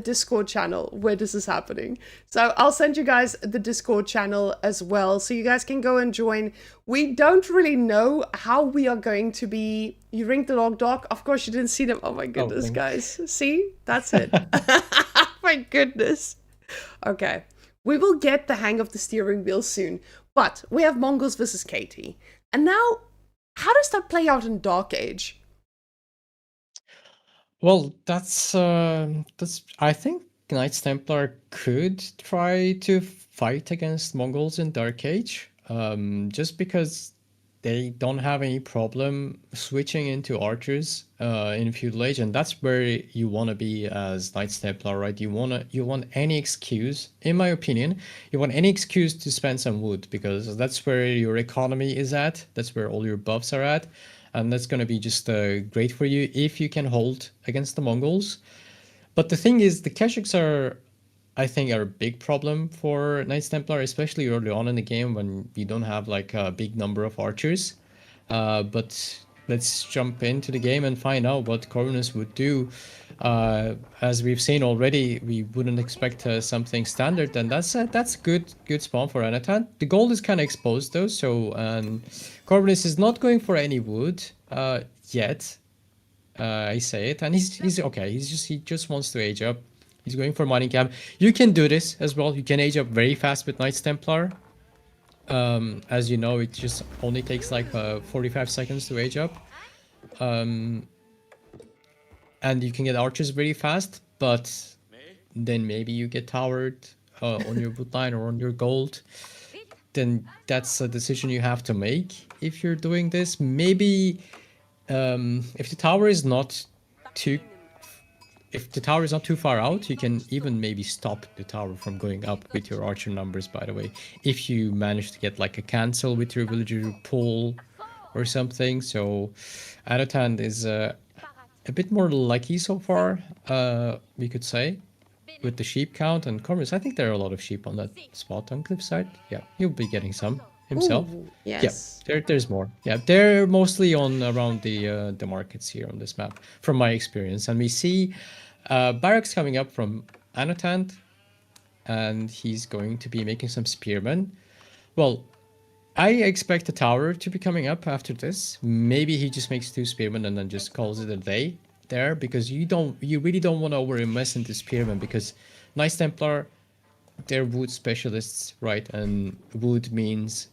Discord channel where this is happening. So I'll send you guys the Discord channel as well, so you guys can go and join. We don't really know how we are going to be. You ring the log doc. Of course, you didn't see them. Oh my goodness, guys. See? That's it. My goodness. Okay. We will get the hang of the steering wheel soon. But we have Mongols versus KT. And now, how does that play out in Dark Age? Well, that's I think Knights Templar could try to fight against Mongols in Dark Age, just because they don't have any problem switching into archers in Feudal Age, and that's where you want to be as Knights Templar, right? You want any excuse, in my opinion, you want any excuse to spend some wood, because that's where your economy is at, that's where all your buffs are at, and that's going to be just great for you if you can hold against the Mongols. But the thing is, the Keshiks are, I think, are a big problem for Knights Templar, especially early on in the game when you don't have like a big number of archers. But let's jump into the game and find out what Corvinus would do. As we've seen already, we wouldn't expect something standard, and that's a good spawn for Anotand. The gold is kind of exposed though, so Corvinus is not going for any wood yet. I say it, and he's okay. He just wants to age up. He's going for mining camp. You can do this as well. You can age up very fast with Knights Templar. As you know, it just only takes like 45 seconds to age up. And you can get archers very fast, but then maybe you get towered on your wood line or on your gold. Then that's a decision you have to make if you're doing this. Maybe if the tower is not too far out, you can even maybe stop the tower from going up with your archer numbers, by the way. If you manage to get like a cancel with your villager pull or something. So Anotand is a bit more lucky so far, we could say, with the sheep count and Corvinus. I think there are a lot of sheep on that spot on Cliffside. Yeah, he'll be getting some himself. Ooh, yes. Yeah, there's more. Yeah, they're mostly around the markets here on this map, from my experience. And we see barracks coming up from Anotand, and he's going to be making some spearmen. Well, I expect the tower to be coming up after this. Maybe he just makes 2 spearmen and then just calls it a day there, because you really don't want to over-invest into spearmen, because Knights Templar, they're wood specialists, right? And wood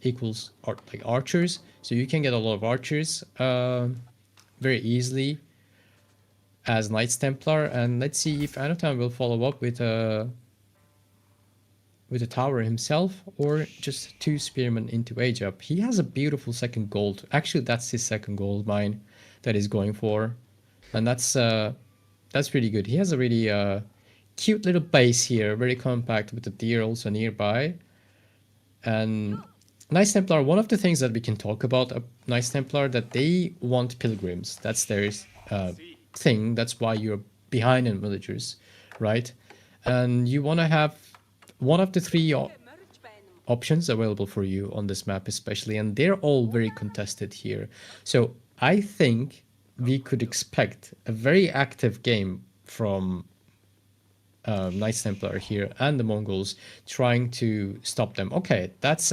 equals like archers, so you can get a lot of archers very easily as Knights Templar. And let's see if Anotand will follow up with a tower himself, or just 2 spearmen into age up. He has a beautiful second gold. Actually, that's his second gold mine that he's going for, and that's really good. He has a really cute little base here, very compact, with the deer also nearby. And Knights Templar, one of the things that we can talk about Knights Templar, that they want pilgrims. That's their thing. That's why you're behind in villagers, right? And you want to have one of the 3 options available for you on this map especially, and they're all very contested here. So I think we could expect a very active game from Knights Templar here and the Mongols trying to stop them. Okay, that's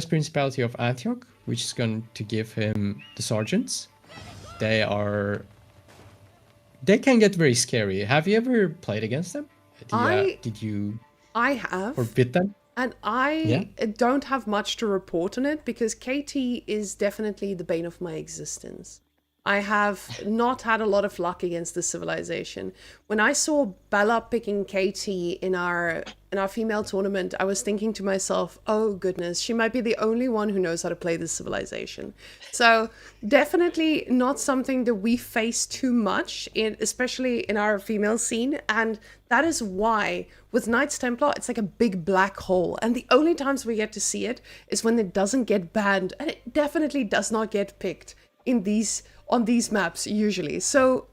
Principality of Antioch, which is going to give him the sergeants. They can get very scary. Have you ever played against them? Did you I or have. beat them? And Yeah. I don't have much to report on it because KT is definitely the bane of my existence. I have not had a lot of luck against this civilization. When I saw Bella picking KT in our female tournament, I was thinking to myself, "Oh goodness, she might be the only one who knows how to play this civilization." So definitely not something that we face too much in, especially in our female scene, and that is why with Knights Templar it's like a big black hole, and the only times we get to see it is when it doesn't get banned, and it definitely does not get picked on these maps usually. So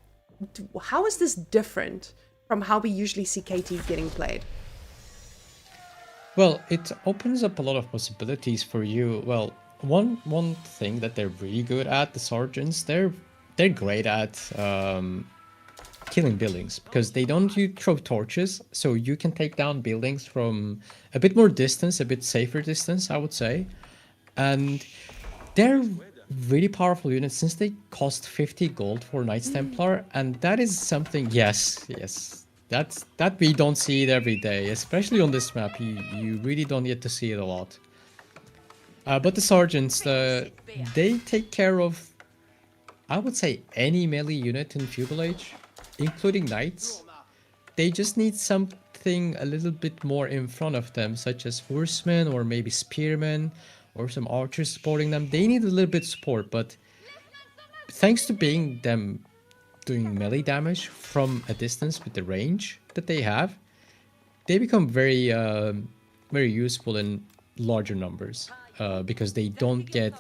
how is this different from how we usually see KT getting played? Well, it opens up a lot of possibilities for you. Well, one thing that they're really good at, the sergeants, they're great at killing buildings because they don't throw torches, so you can take down buildings from a bit more distance, a bit safer distance, I would say. And they're really powerful units since they cost 50 gold for Knights Templar, and that is something, yes, that we don't see it every day, especially on this map. You really don't get to see it a lot. But the sergeants, they take care of, I would say, any melee unit in Feudal Age, including knights. They just need something a little bit more in front of them, such as horsemen or maybe spearmen or some archers supporting them. They need a little bit of support, but thanks to being them doing melee damage from a distance with the range that they have, they become very very useful in larger numbers because they don't get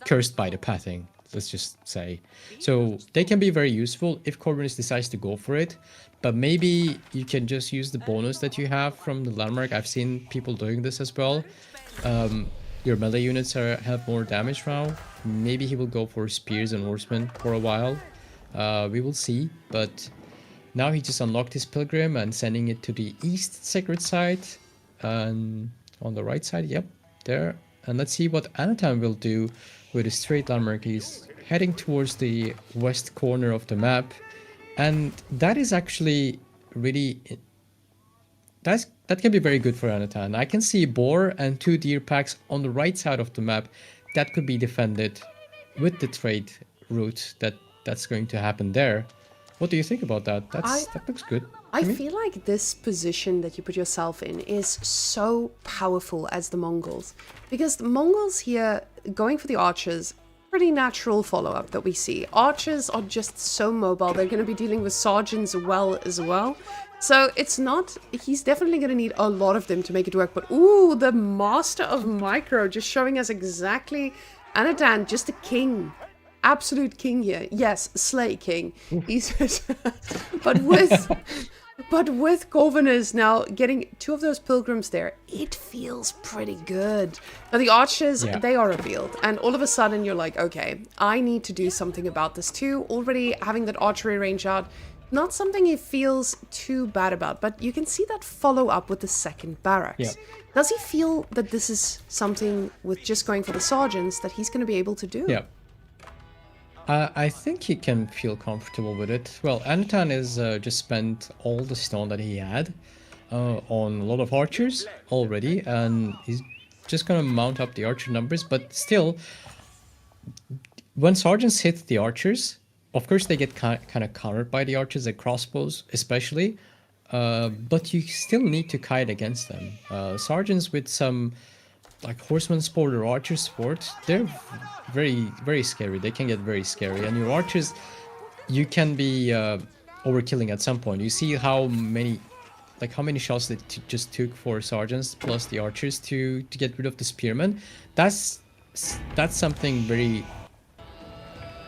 cursed by the pathing, let's just say. So they can be very useful if Corvinus decides to go for it, but maybe you can just use the bonus that you have from the landmark. I've seen people doing this as well. Your melee units have more damage now. Maybe he will go for spears and horsemen for a while. We will see, but now he just unlocked his pilgrim and sending it to the east sacred site, and on the right side, yep, there. And let's see what Anotand will do with his straight landmark. He's heading towards the west corner of the map, and that is actually really that can be very good for Anotand. I can see boar and 2 deer packs on the right side of the map that could be defended with the trade route that's going to happen there. What do you think about that? That looks good. I feel like this position that you put yourself in is so powerful as the Mongols, because the Mongols here going for the archers, pretty natural follow-up that we see. Archers are just so mobile. They're going to be dealing with sergeants as well. So it's not, he's definitely going to need a lot of them to make it work. But ooh, the master of micro just showing us exactly Anotand, just a king. Absolute king here. Yes, slay king. He's but with Corvinus now getting 2 of those pilgrims there, it feels pretty good. Now the archers, they are revealed, and all of a sudden you're like, okay, I need to do something about this too. Already having that archery range out, not something he feels too bad about, but you can see that follow up with the second barracks. Yeah. Does he feel that this is something with just going for the sergeants that he's going to be able to do? Yeah. I think he can feel comfortable with it. Well, Anotand is just spent all the stone that he had on a lot of archers already, and he's just gonna mount up the archer numbers. But still, when sergeants hit the archers, of course they get kind of countered by the archers, the crossbows especially, but you still need to kite against them. Sergeants with some like horseman sport or archer sport, they're very, very scary. They can get very scary, and your archers, you can be overkilling at some point. You see how many shots they just took for sergeants plus the archers to get rid of the spearmen. That's something very,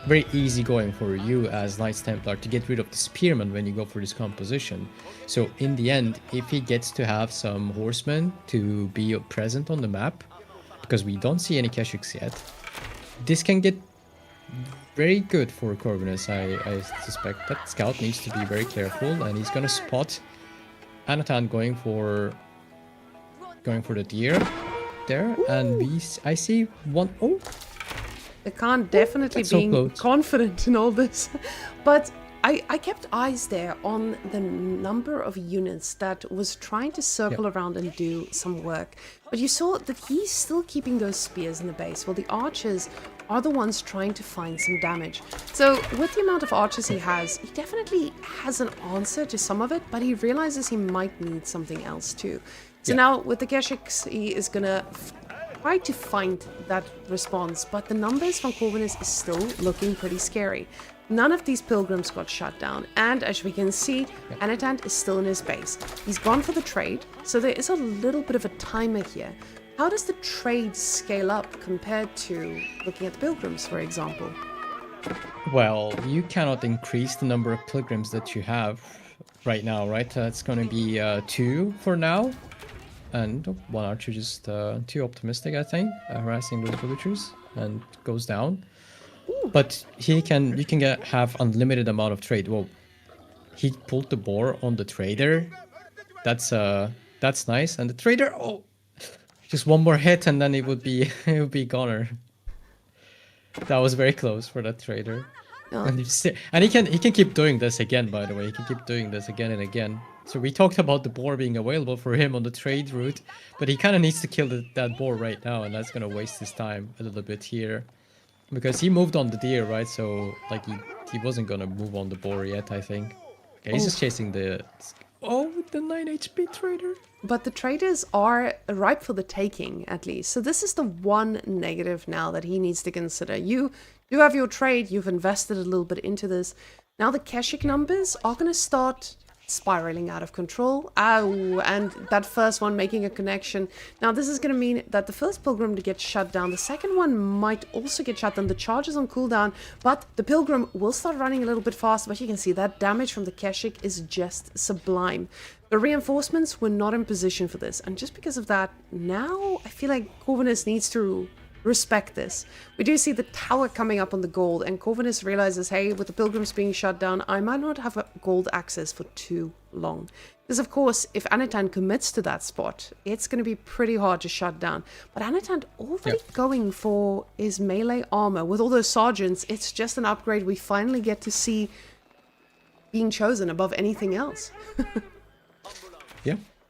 very easy going for you as Knights Templar to get rid of the spearmen when you go for this composition. So in the end, if he gets to have some horsemen to be present on the map, because we don't see any Keshiks yet, this can get very good for Corvinus. I suspect that Scout needs to be very careful, and he's gonna spot Anotand going for the deer there, and I see one. Oh, The Khan definitely that's so being close. confident in all this. But I kept eyes there on the number of units that was trying to circle around and do some work. But you saw that he's still keeping those spears in the base, while the archers are the ones trying to find some damage. So with the amount of archers he definitely has an answer to some of it, but he realizes he might need something else too. So now with the Keshiks, he is gonna try to find that response, but the numbers from Corvinus is still looking pretty scary. None of these pilgrims got shut down, and as we can see, Anotand is still in his base. He's gone for the trade, so there is a little bit of a timer here. How does the trade scale up compared to looking at the pilgrims, for example? Well, you cannot increase the number of pilgrims that you have right now, right? It's going to be 2 for now. And one archer just too optimistic, I think, harassing those villagers, and goes down. But you can have unlimited amount of trade. Whoa, he pulled the boar on the trader. That's nice. And the trader, oh, just one more hit, and then it would be goner. That was very close for that trader. Oh. And he can keep doing this again. By the way, he can keep doing this again and again. So we talked about the boar being available for him on the trade route, but he kind of needs to kill that boar right now, and that's gonna waste his time a little bit here, because he moved on the deer, right? So like he wasn't gonna move on the boar yet, I think. Okay, he's just chasing the 9 HP trader. But the traders are ripe for the taking, at least. So this is the one negative now that he needs to consider. You have your trade, you've invested a little bit into this. Now the Keshik numbers are going to start spiraling out of control. Ow, and that first one making a connection. Now this is going to mean that the first pilgrim to get shut down, the second one might also get shut down. The charge is on cooldown, but the pilgrim will start running a little bit faster. But you can see that damage from the Keshik is just sublime. The reinforcements were not in position for this, and just because of that, now I feel like Corvinus needs to respect this. We do see the tower coming up on the gold, and Corvinus realizes, hey, with the pilgrims being shut down, I might not have a gold access for too long. Because of course, if Anotand commits to that spot, it's going to be pretty hard to shut down. But Anotand already going for his melee armor. With all those sergeants, it's just an upgrade we finally get to see being chosen above anything else.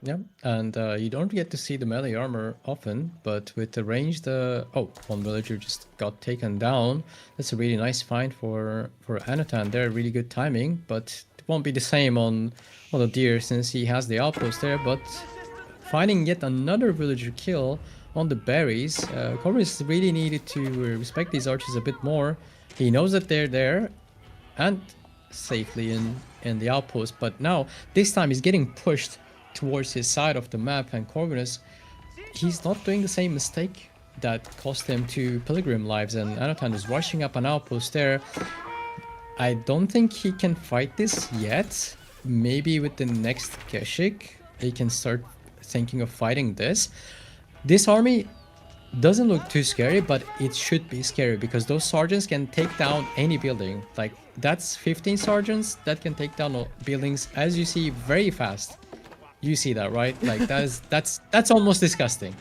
Yeah, and you don't get to see the melee armor often, but with the ranged, one villager just got taken down. That's a really nice find for Anotand there, really good timing, but it won't be the same on the deer since he has the outpost there. But finding yet another villager kill on the berries, Corvinus really needed to respect these archers a bit more. He knows that they're there and safely in the outpost, but now this time he's getting pushed towards his side of the map, and Corvinus, he's not doing the same mistake that cost him 2 pilgrim lives, and Anotand is rushing up an outpost there. I don't think he can fight this yet. Maybe with the next Keshik he can start thinking of fighting this. This army doesn't look too scary, but it should be scary because those sergeants can take down any building. Like, that's 15 sergeants that can take down buildings, as you see, very fast. You see that, right? Like, that's almost disgusting.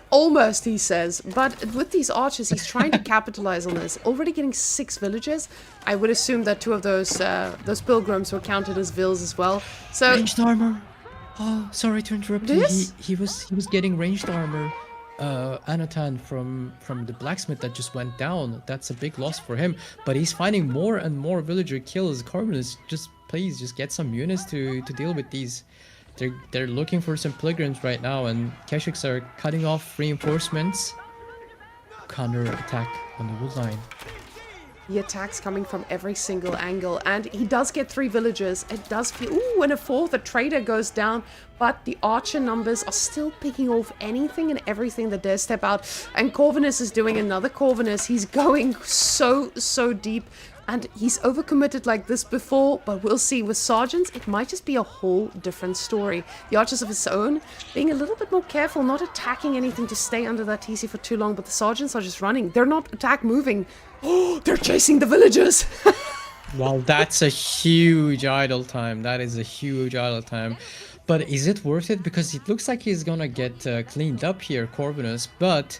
Almost, he says. But with these archers, he's trying to capitalize on this. Already getting 6 villages. I would assume that 2 of those pilgrims were counted as vills as well. So Ranged armor. Oh, sorry to interrupt you. He was getting ranged armor. Anotand from the blacksmith that just went down. That's a big loss for him. But he's finding more and more villager kills. Corvinus, please just get some units to deal with these. They're looking for some pilgrims right now, and Keshiks are cutting off reinforcements. Counter attack on the wood line. the attacks coming from every single angle, and he does get 3 villagers. It does feel, ooh, and a 4th, the trader goes down, but the archer numbers are still picking off anything and everything that dare step out, and Corvinus is doing another Corvinus. He's going so deep. And he's overcommitted like this before, but we'll see. With sergeants, it might just be a whole different story. The archers of his own being a little bit more careful, not attacking anything to stay under that TC for too long, but the sergeants are just running. They're not attack moving. Oh, they're chasing the villagers. Well, that's a huge idle time. That is a huge idle time. But is it worth it? Because it looks like he's gonna get cleaned up here, Corvinus, but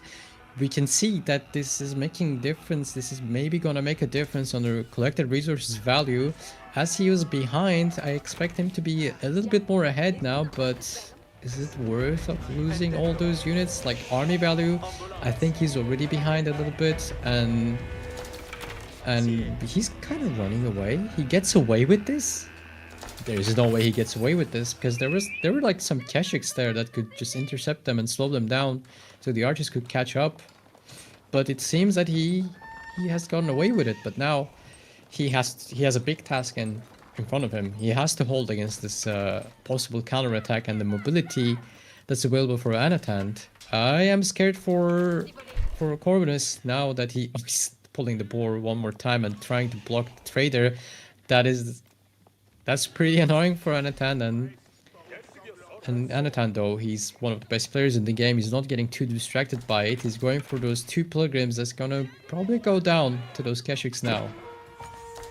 we can see that this is making difference. This is maybe gonna make a difference on the collected resources value. As he was behind, I expect him to be a little bit more ahead now, but is it worth of losing all those units? Like army value, I think he's already behind a little bit, and he's kind of running away. He gets away with this? There's no way he gets away with this, because there were like some Keshiks there that could just intercept them and slow them down so the archers could catch up. But it seems that he has gotten away with it, but now he has a big task in front of him. He has to hold against this possible counterattack and the mobility that's available for Anotand. I am scared for Corvinus now that he's pulling the boar one more time and trying to block the trader. That's pretty annoying for Anotand, and Anotand, though, he's one of the best players in the game. He's not getting too distracted by it. He's going for those 2 pilgrims that's gonna probably go down to those Keshiks now.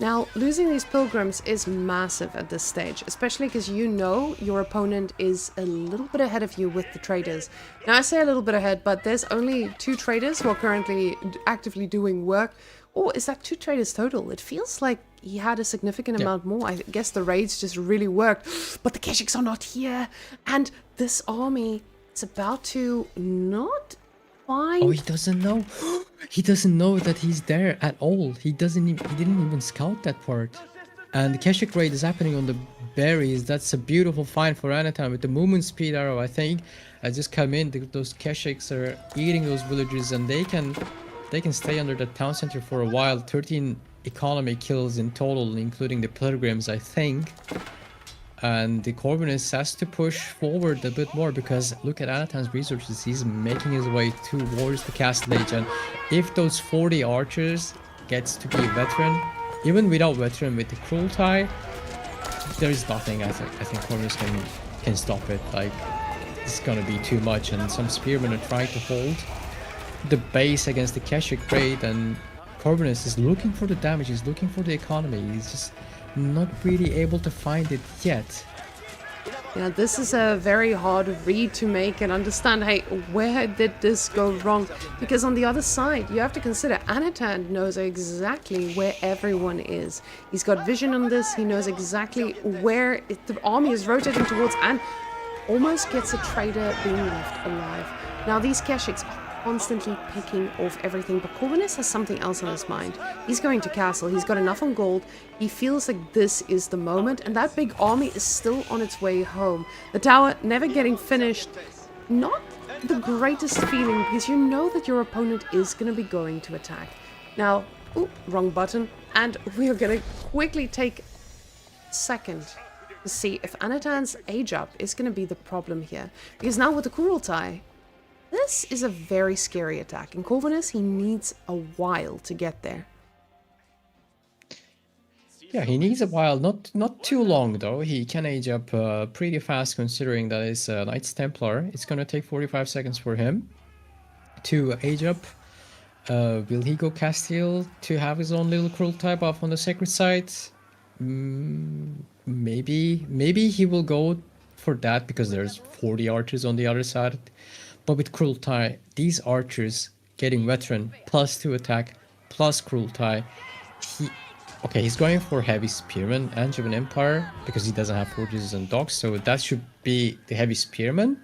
Now, losing these pilgrims is massive at this stage, especially because you know your opponent is a little bit ahead of you with the traders. Now, I say a little bit ahead, but there's only 2 traders who are currently actively doing work. Or is that 2 traders total? It feels like he had a significant amount more. I guess the raids just really worked. But the Keshiks are not here. And this army is about to not find... Oh, he doesn't know. He doesn't know that he's there at all. He didn't even scout that part. And the Keshik raid is happening on the berries. That's a beautiful find for Anotand with the movement speed arrow, I think. I just come in, those Keshiks are eating those villagers, and they can stay under the town center for a while. 13 economy kills in total, including the pilgrims, I think. And the Corvinus has to push forward a bit more, because look at Anotand's resources. He's making his way towards the castle age, and if those 40 archers gets to be a veteran, even without veteran, with the cruel tie, there is nothing. I think Corvinus can stop it. Like, it's gonna be too much, and some spearmen are trying to hold the base against the Keshik raid, and Corvinus is looking for the damage. He's looking for the economy. He's just not really able to find it yet. Yeah, this is a very hard read to make and understand, hey, where did this go wrong? Because on the other side, you have to consider Anotand knows exactly where everyone is. He's got vision on this. He knows exactly where the army is rotating towards, and almost gets a trader being left alive. Now, these Keshiks are constantly picking off everything, but Corvinus has something else on his mind. He's going to castle. He's got enough on gold. He feels like this is the moment, and that big army is still on its way home. The tower never getting finished. Not the greatest feeling, because you know that your opponent is going to be going to attack. Now, ooh, wrong button. And we are going to quickly take a second to see if Anotand's age up is going to be the problem here. Because now with the cruel tie, this is a very scary attack. In Corvinus, he needs a while to get there. Yeah, he needs a while. Not too long, though. He can age up pretty fast, considering that he's a Knights Templar. It's going to take 45 seconds for him to age up. Will he go Castile to have his own little cruel tie buff on the sacred site? Maybe he will go for that, because there's 40 archers on the other side. But with cruel tie, these archers getting veteran plus 2 attack plus cruel tie, he's going for heavy spearman and German Empire, because he doesn't have forges and docks, so that should be the heavy spearman.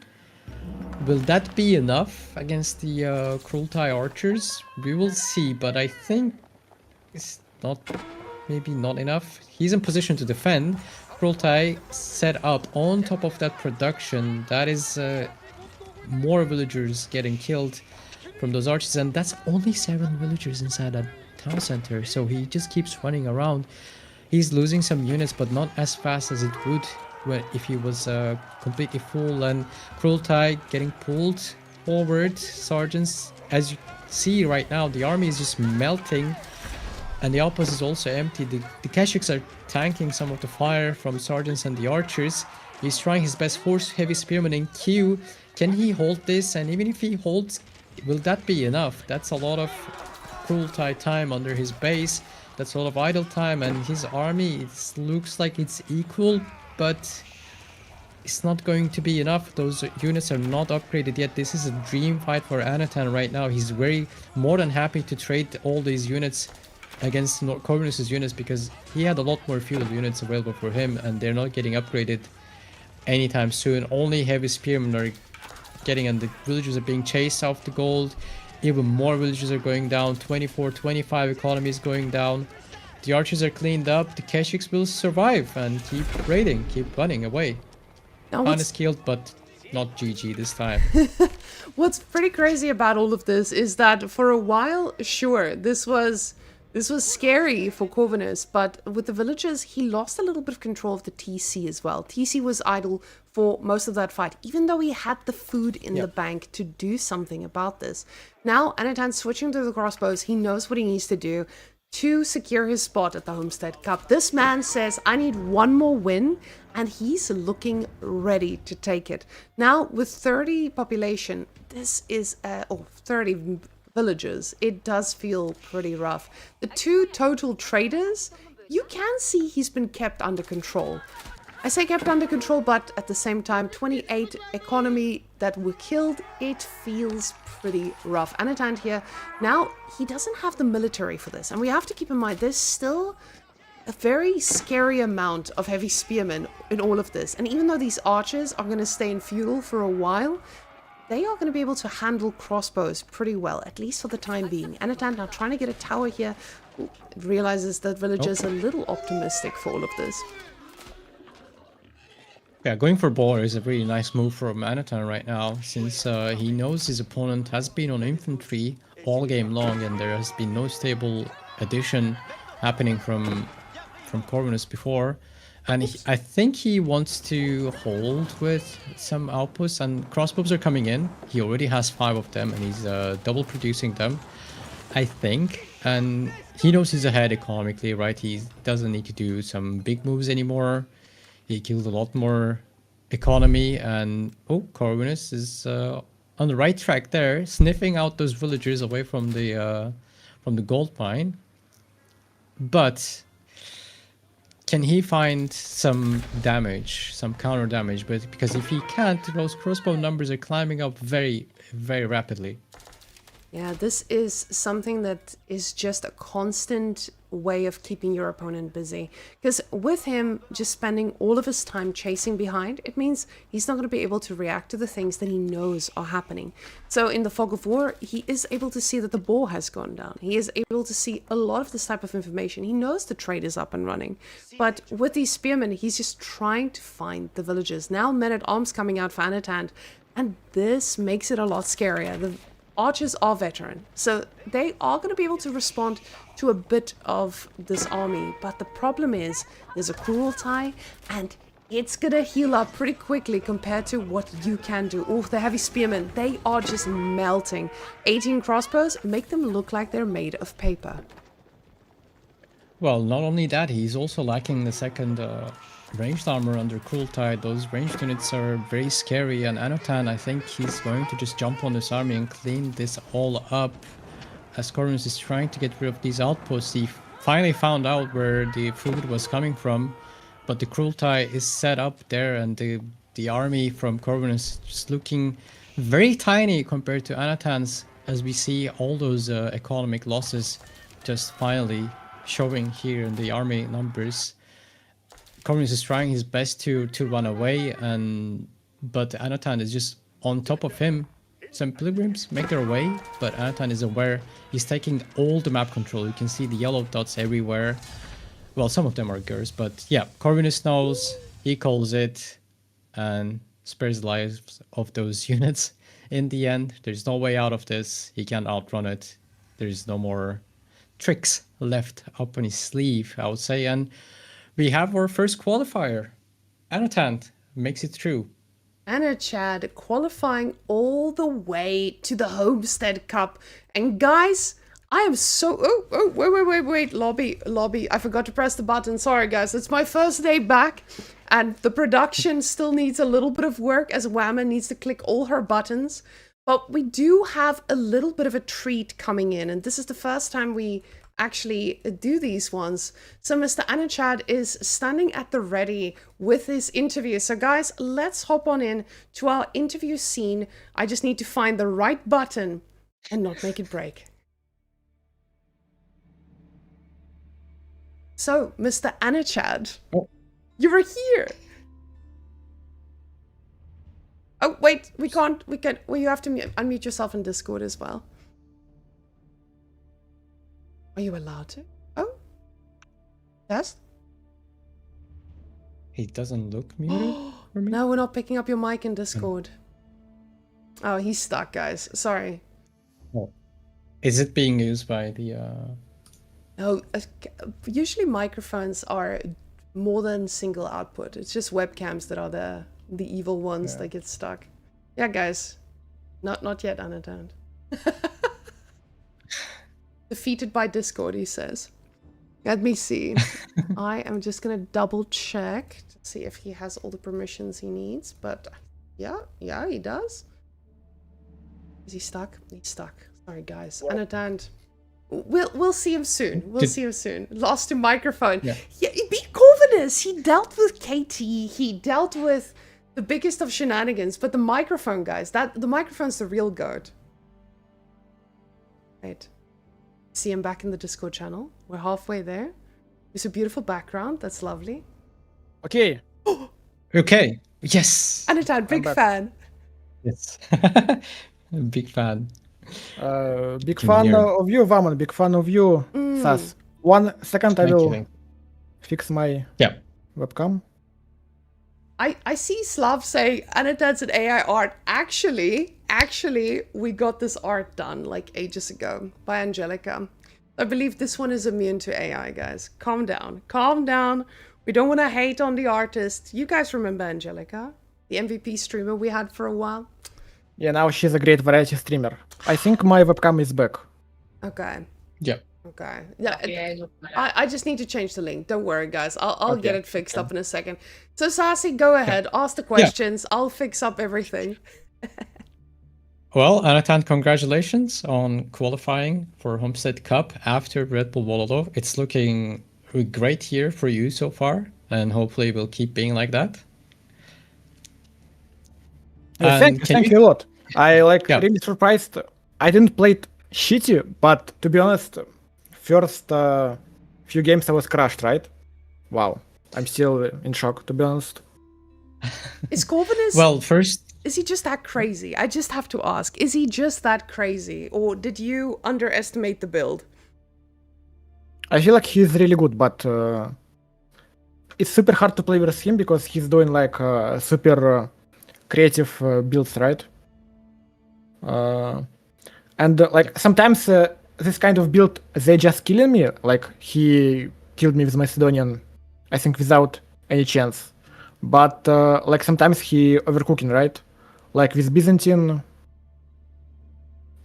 Will that be enough against the cruel tie archers? We will see, but I think it's maybe not enough. He's in position to defend. Cruel tie set up on top of that production. That is more villagers getting killed from those archers, and that's only 7 villagers inside that town center, so he just keeps running around. He's losing some units, but not as fast as it would if he was completely full. And cruel tie getting pulled forward. Sergeants, as you see right now, the army is just melting. And the outpost is also empty. The Keshiks are tanking some of the fire from Sergeants and the Archers. He's trying his best, force heavy spearmen in queue. Can he hold this? And even if he holds, will that be enough? That's a lot of cruelty time under his base. That's a lot of idle time, and his army, it looks like it's equal, but it's not going to be enough. Those units are not upgraded yet. This is a dream fight for Anotand right now. He's more than happy to trade all these units against Corvinus's units because he had a lot more feudal units available for him, and they're not getting upgraded anytime soon. Only heavy spearmen are getting, and the villagers are being chased off the gold. Even more villagers are going down. 24, 25 economy is going down. The archers are cleaned up. The Keshiks will survive and keep raiding, keep running away. Khan is killed, but not GG this time. What's pretty crazy about all of this is that for a while, sure, this was scary for Corvinus, but with the villagers, he lost a little bit of control of the TC as well. TC was idle for most of that fight, even though he had the food in the bank to do something about this. Now, Anotand switching to the crossbows, he knows what he needs to do to secure his spot at the Homestead Cup. This man says, I need one more win, and he's looking ready to take it. Now, with 30 population, this is, 30 villagers, it does feel pretty rough. The 2 total traders, you can see he's been kept under control. I say kept under control, but at the same time, 28 economy that were killed, it feels pretty rough. Anotand here, now, he doesn't have the military for this, and we have to keep in mind, there's still a very scary amount of heavy spearmen in all of this, and even though these archers are going to stay in feudal for a while, they are going to be able to handle crossbows pretty well, at least for the time being. Anotand now trying to get a tower here. Ooh, it realizes that villagers are a little optimistic for all of this. Yeah, going for boar is a really nice move from Anotand right now, since he knows his opponent has been on infantry all game long, and there has been no stable addition happening from Corvinus before. And I think he wants to hold with some outposts, and crossbows are coming in. He already has 5 of them, and he's double producing them, I think. And he knows he's ahead economically, right? He doesn't need to do some big moves anymore. He killed a lot more economy, and Corvinus is on the right track there, sniffing out those villagers away from the gold mine. But can he find some damage, some counter damage? But because if he can't, those crossbow numbers are climbing up very, very rapidly. Yeah, this is something that is just a constant way of keeping your opponent busy. Because with him just spending all of his time chasing behind, it means he's not going to be able to react to the things that he knows are happening. So in the fog of war, he is able to see that the boar has gone down. He is able to see a lot of this type of information. He knows the trade is up and running. But with these spearmen, he's just trying to find the villagers. Now men-at-arms coming out for Anotand, and this makes it a lot scarier. The archers are veteran, so they are going to be able to respond to a bit of this army, but the problem is there's a cruelty, and it's going to heal up pretty quickly compared to what you can do. Oh, the heavy spearmen, they are just melting. 18 crossbows make them look like they're made of paper. Well, not only that, he's also lacking the second ranged armor under Cruel Tide. Those ranged units are very scary, and Anotand, I think he's going to just jump on this army and clean this all up. As Corvinus is trying to get rid of these outposts, he finally found out where the food was coming from, but the Cruel Tide is set up there, and the army from Corvinus just looking very tiny compared to Anotand's, as we see all those economic losses just finally showing here in the army numbers. Corvinus is trying his best to run away, but Anotand is just on top of him. Some pilgrims make their way, but Anotand is aware. He's taking all the map control. You can see the yellow dots everywhere. Well, some of them are Gers, but yeah, Corvinus knows, he calls it, and spares the lives of those units. In the end, there's no way out of this. He can't outrun it. There's no more tricks left up on his sleeve, I would say, and we have our first qualifier. Anotand makes it through. Anotand qualifying all the way to the Homestead Cup. And guys, I am so... wait, lobby. I forgot to press the button. Sorry, guys. It's my first day back, and the production still needs a little bit of work as Whamenqt needs to click all her buttons. But we do have a little bit of a treat coming in, and this is the first time we actually do these ones. So Mr. Anotand is standing at the ready with his interview. So guys, let's hop on in to our interview scene. I just need to find the right button and not make it break. So, Mr. Anotand, you're here. Oh, wait, we can, well, you have to unmute yourself in Discord as well. Are you allowed to? Oh, yes? He doesn't look muted for me. No, we're not picking up your mic in Discord. Oh, he's stuck, guys. Sorry. Oh. Is it being used by the... No, usually microphones are more than single output. It's just webcams that are the evil ones that get stuck. Yeah, guys. Not yet, Anotand. Defeated by Discord, he says. Let me see. I am just gonna double check to see if he has all the permissions he needs. But yeah, he does. Is he stuck? He's stuck. Sorry, guys. Yeah. Anotand. We'll see him soon. We'll see him soon. Lost to microphone. Yeah, be Corvinus. He dealt with KT. He dealt with the biggest of shenanigans. But the microphone, guys, the microphone's the real goat. Right. See him back in the Discord channel. We're halfway there. It's a beautiful background. That's lovely. Okay. Okay. Yes. Anotand, big fan. Yes. Big fan. Big fan of you, Whamenqt. Big fan of you, Sas. 1 second, I will fix my webcam. I see Slav say Anotand's an AI art. Actually, we got this art done like ages ago by Angelica. I believe this one is immune to AI, guys. Calm down. Calm down. We don't want to hate on the artist. You guys remember Angelica? The MVP streamer we had for a while? Yeah, now she's a great variety streamer. I think my webcam is back. Okay. Yeah. Okay. Yeah. I just need to change the link. Don't worry, guys. I'll get it fixed up in a second. So Sassy, go ahead. Ask the questions. I'll fix up everything. Well, Anotand, congratulations on qualifying for Homestead Cup after Red Bull Volodov. It's looking a great year for you so far, and hopefully it will keep being like that. Thank you a lot. I really surprised. I didn't play it shitty, but to be honest, first few games I was crushed, right? Wow. I'm still in shock, to be honest. Is Corvinus... Well, first... Is he just that crazy? I just have to ask. Is he just that crazy? Or did you underestimate the build? I feel like he's really good, but it's super hard to play with him because he's doing like super creative builds, right? And like sometimes this kind of build, they just killing me. Like he killed me with Macedonian, I think without any chance. But like sometimes he overcooking, right? Like with Byzantine,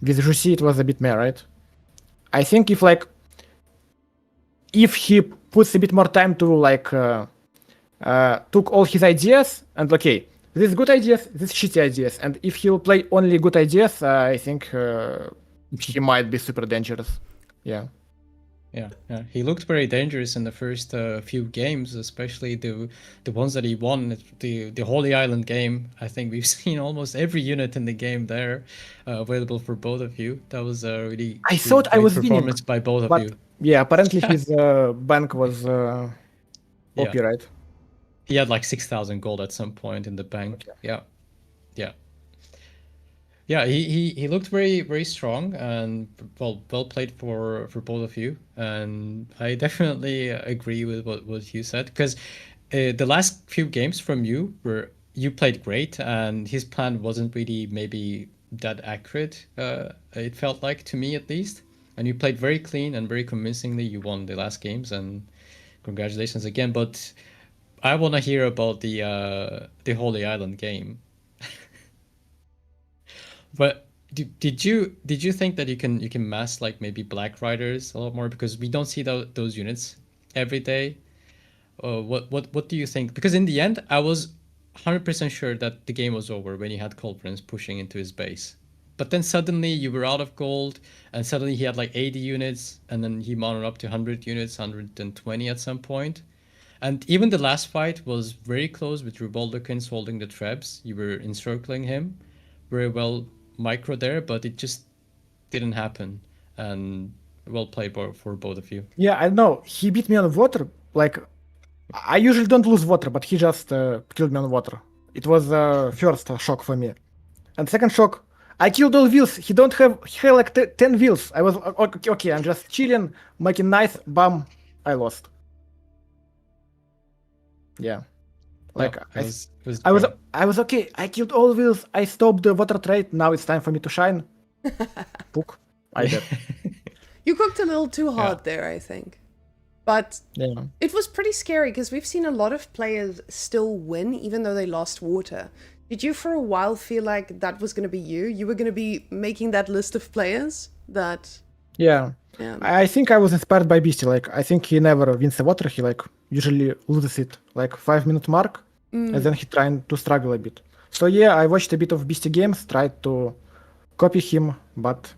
with Jussi, it was a bit meh, right? I think if he puts a bit more time to like took all his ideas and okay, these good ideas, these shitty ideas, and if he'll play only good ideas, I think he might be super dangerous. Yeah. Yeah. He looked very dangerous in the first few games, especially the ones that he won. The Holy Island game. I think we've seen almost every unit in the game there available for both of you. That was a really I thought I was performance winning, by both but of you. Yeah, apparently his bank was OP, right? He had like 6,000 gold at some point in the bank. Okay. Yeah, he looked very, very strong and well played for both of you. And I definitely agree with what you said, because the last few games from you played great, and his plan wasn't really maybe that accurate. It felt like, to me at least. And you played very clean and very convincingly. You won the last games, and congratulations again. But I want to hear about the Holy Island game. But Did you think that you can mass like maybe Black Riders a lot more, because we don't see those units every day? What do you think? Because in the end, I was 100% sure that the game was over when he had Cold Prince pushing into his base. But then suddenly you were out of gold, and suddenly he had like 80 units, and then he mounted up to 100 units, 120 at some point. And even the last fight was very close with Ruboldokins holding the trebs. You were encircling him very well micro there, but it just didn't happen. And well played for both of you. Yeah, I know. He beat me on water. Like, I usually don't lose water, but he just killed me on water. It was first shock for me. And second shock, I killed all wheels. He had like 10 wheels. I was okay. I'm just chilling, making nice. Bam, I lost. Yeah, like I was okay. I killed all wheels. I stopped the water trade. Now it's time for me to shine. Pook, I did. You cooked a little too hard there, I think. But it was pretty scary because we've seen a lot of players still win even though they lost water. Did you for a while feel like that was going to be you? You were going to be making that list of players that... Yeah. I think I was inspired by Beastie. Like, I think he never wins the water. He like usually loses it like 5-minute mark, and then he trying to struggle a bit. So yeah, I watched a bit of Beastie games, tried to copy him, but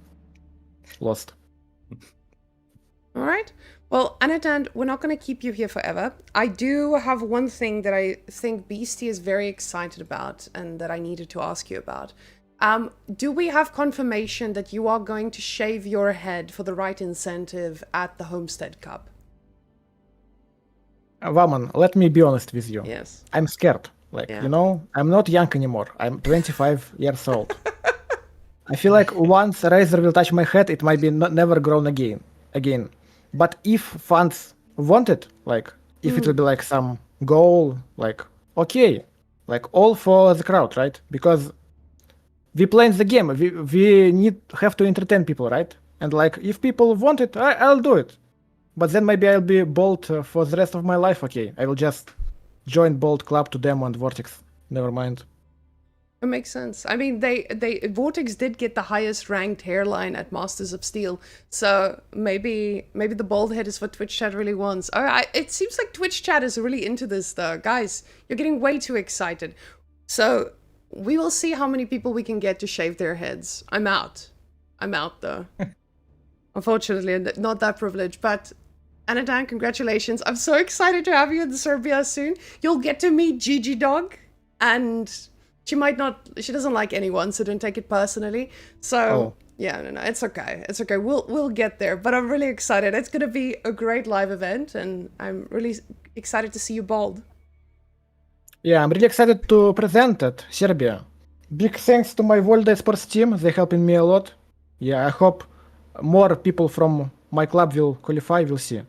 lost. All right. Well, Anotand, we're not going to keep you here forever. I do have one thing that I think Beastie is very excited about and that I needed to ask you about. Do we have confirmation that you are going to shave your head for the right incentive at the Homestead Cup? Whamenqt, let me be honest with you. Yes. I'm scared. Like, you know, I'm not young anymore. I'm 25 years old. I feel like once a razor will touch my head, it might be never grown again. But if fans want it, like, if it will be like some goal, like, okay, like all for the crowd, right? Because we playing the game, we have to entertain people, right? And like, if people want it, I'll do it. But then maybe I'll be bold for the rest of my life. Okay, I will just join Bold Club to Demo and Vortex. Never mind. It makes sense. I mean, Vortex did get the highest ranked hairline at Masters of Steel, so maybe the bald head is what Twitch chat really wants. It seems like Twitch chat is really into this, though. Guys, you're getting way too excited. So we will see how many people we can get to shave their heads. I'm out, though. Unfortunately, not that privileged, but Anotand, congratulations. I'm so excited to have you in Serbia soon. You'll get to meet Gigi Dog, and she doesn't like anyone, so don't take it personally. So, yeah, no, it's okay. It's okay. We'll get there, but I'm really excited. It's going to be a great live event, and I'm really excited to see you bald. Yeah, I'm really excited to present at Serbia. Big thanks to my World Esports team. They're helping me a lot. Yeah, I hope more people from my club will qualify. We'll see.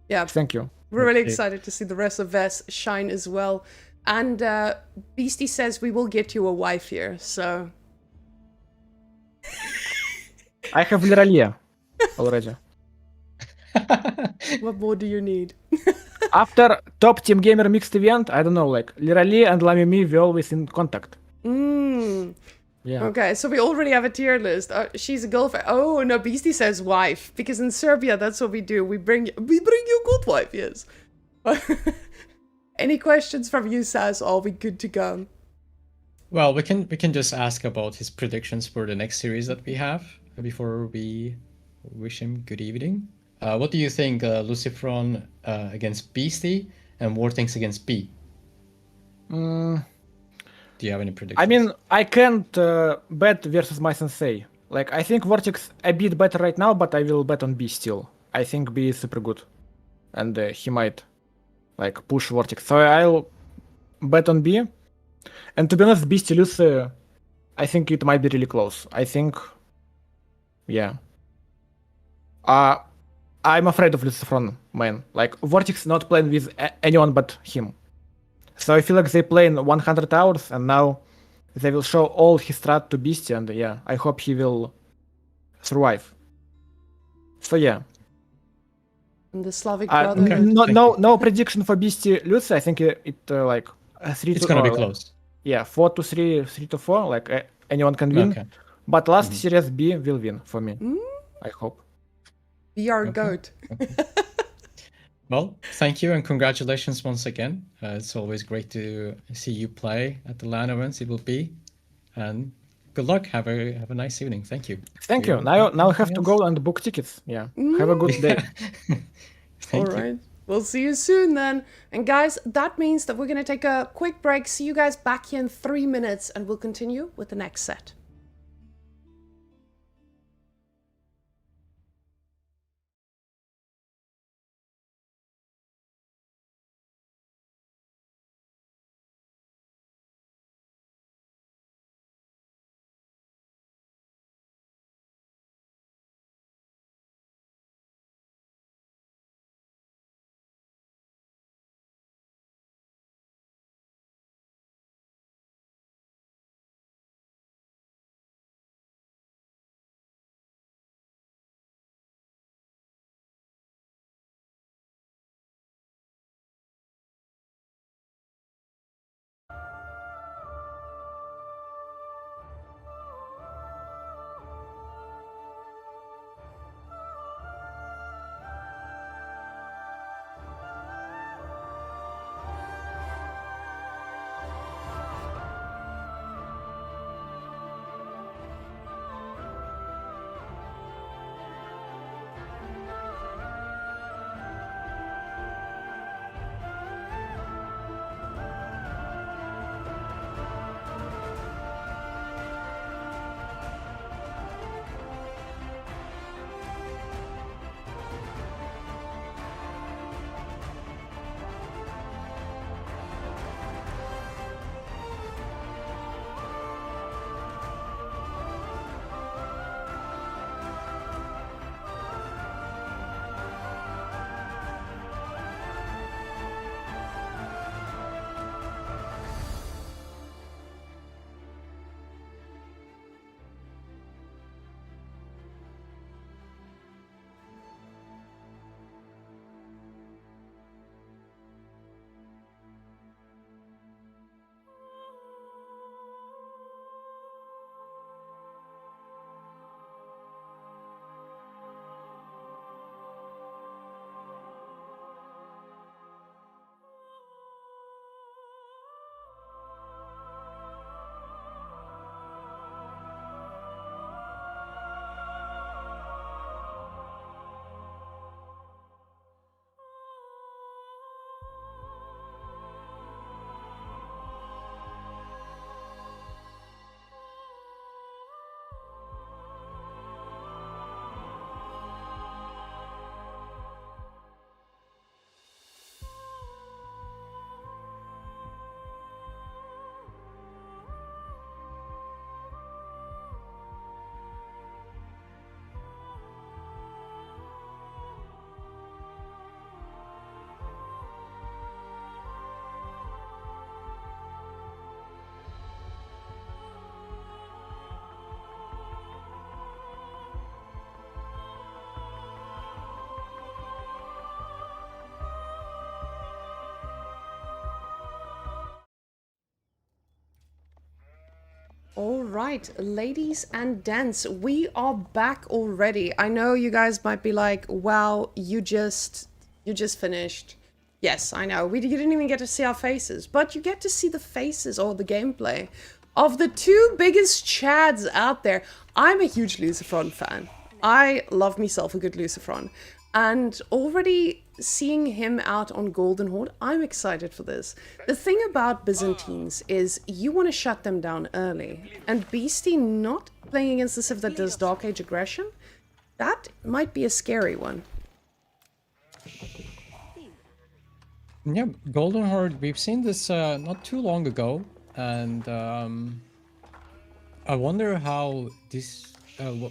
Yeah. Thank you. We're really excited to see the rest of VES shine as well. And Beastie says we will get you a wife here, so... I have Liralia already. What more do you need? After Top Team Gamer mixed event, I don't know, like Liralia and Lamimi, we're always in contact. Yeah. Okay, so we already have a tier list. She's a girlfriend. Oh no, Beastie says wife, because in Serbia that's what we do. We bring you a good wife. Yes. Any questions from you, Saz? Are we good to go? Well, we can just ask about his predictions for the next series that we have before we wish him good evening. What do you think, Lucifron against Beastie and Vortex against B? Do you have any predictions? I mean, I can't bet versus my sensei. Like, I think Vortex a bit better right now, but I will bet on B still. I think B is super good. And he might, like, push Vortex. So I'll bet on B. And to be honest, Beastie lose, I think it might be really close. I think, yeah. I'm afraid of Lucifron, man. Like, Vortex not playing with anyone but him. So I feel like they play in 100 hours, and now they will show all his strat to Beastie, and yeah, I hope he will survive. So yeah. And the Slavic brother. Okay. No prediction for Beastie Lucy. I think it like 3 it's to gonna be like, close. Yeah, 4-3, 3-4. Like anyone can win. Okay. But last Series B will win for me. I hope. Be our Okay. goat. Well, thank you and congratulations once again. It's always great to see you play at the LAN events. It will be, and good luck. Have a nice evening. Thank you. Thank Do you. Now I have anything to else? go and book tickets. Yeah. Have a good day. Thank All you. right. We'll see you soon then. And guys, that means that we're going to take a quick break. See you guys back here in 3 minutes and we'll continue with the next set. All right, ladies and gents, we are back already. I know you guys might be like, wow, you just finished. Yes, I know. You didn't even get to see our faces, but you get to see the faces or the gameplay of the two biggest chads out there. I'm a huge Lucifron fan. I love myself a good Lucifron. And already seeing him out on Golden Horde, I'm excited for this. The thing about Byzantines is you want to shut them down early. And Beastie not playing against the Civ that does Dark Age aggression, that might be a scary one. Yeah, Golden Horde, we've seen this not too long ago, and I wonder how this,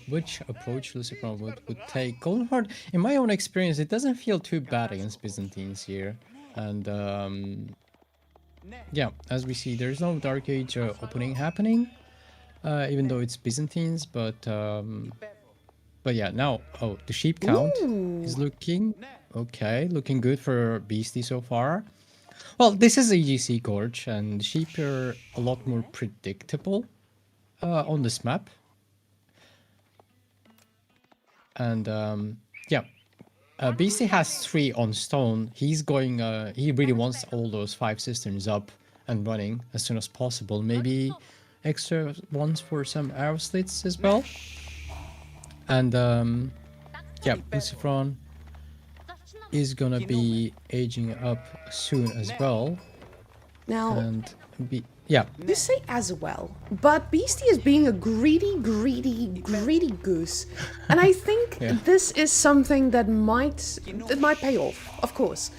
which approach Lucifron would take. Golden Horde, in my own experience, it doesn't feel too bad against Byzantines here, and yeah, as we see, there's no Dark Age opening happening, even though it's Byzantines, but yeah, now, oh, the sheep count is looking okay, looking good for Beastie so far. Well, this is a GC Gorge, and sheep are a lot more predictable on this map. And yeah, BC has 3 on stone. He's going. He really wants all those 5 cisterns up and running as soon as possible. Maybe extra ones for some arrow slits as well. And yeah, Lucifron is gonna be aging up soon as well. Now, And yeah, you say as well, but Beastie is being a greedy goose, and I think this is something that might pay off. Of course,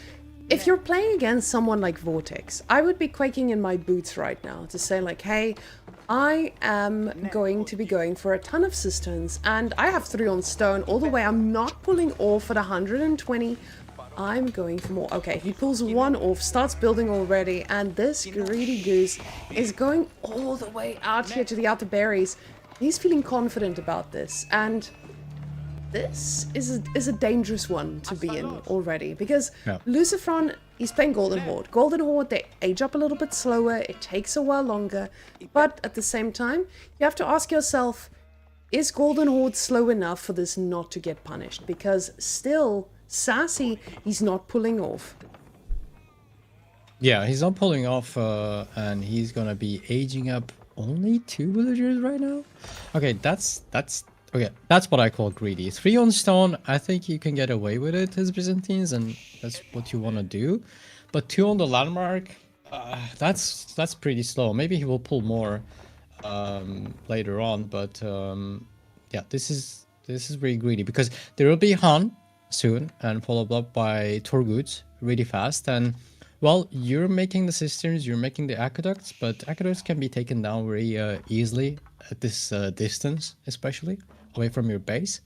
if you're playing against someone like Vortex, I would be quaking in my boots right now to say like, hey, I am going to be going for a ton of cisterns, and I have 3 on stone all the way. I'm not pulling off at 120. I'm going for more. Okay, he pulls 1 off, starts building already, and this greedy goose is going all the way out here to the outer berries. He's feeling confident about this, and this is a dangerous one to be in already, because Lucifron, he's playing Golden Horde. Golden Horde, they age up a little bit slower, it takes a while longer, but at the same time, you have to ask yourself, is Golden Horde slow enough for this not to get punished? Because still, Sassy, he's not pulling off. yeah, he's not pulling off, and he's gonna be aging up only 2 villagers right now. Okay, that's okay. That's what I call greedy. 3 on stone, I think you can get away with it as Byzantines, and that's what you want to do. But 2 on the landmark, that's pretty slow. Maybe he will pull more later on, but yeah, this is very greedy because there will be Han soon and followed up by Torguds really fast. And well, you're making the cisterns, you're making the aqueducts, but aqueducts can be taken down very easily at this distance, especially away from your base.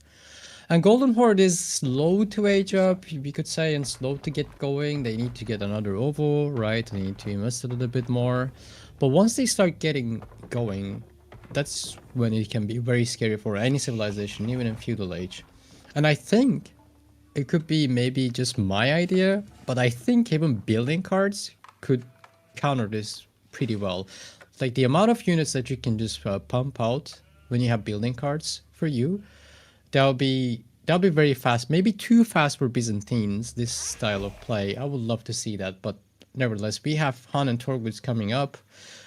And Golden Horde is slow to age up, we could say, and slow to get going. They need to get another OVO, right? They need to invest a little bit more. But once they start getting going, that's when it can be very scary for any civilization, even in feudal age. And I think it could be maybe just my idea, but I think even building cards could counter this pretty well. Like the amount of units that you can just pump out when you have building cards for you, that'll be very fast. Maybe too fast for Byzantines, this style of play. I would love to see that, but nevertheless, we have Han and Torguds coming up,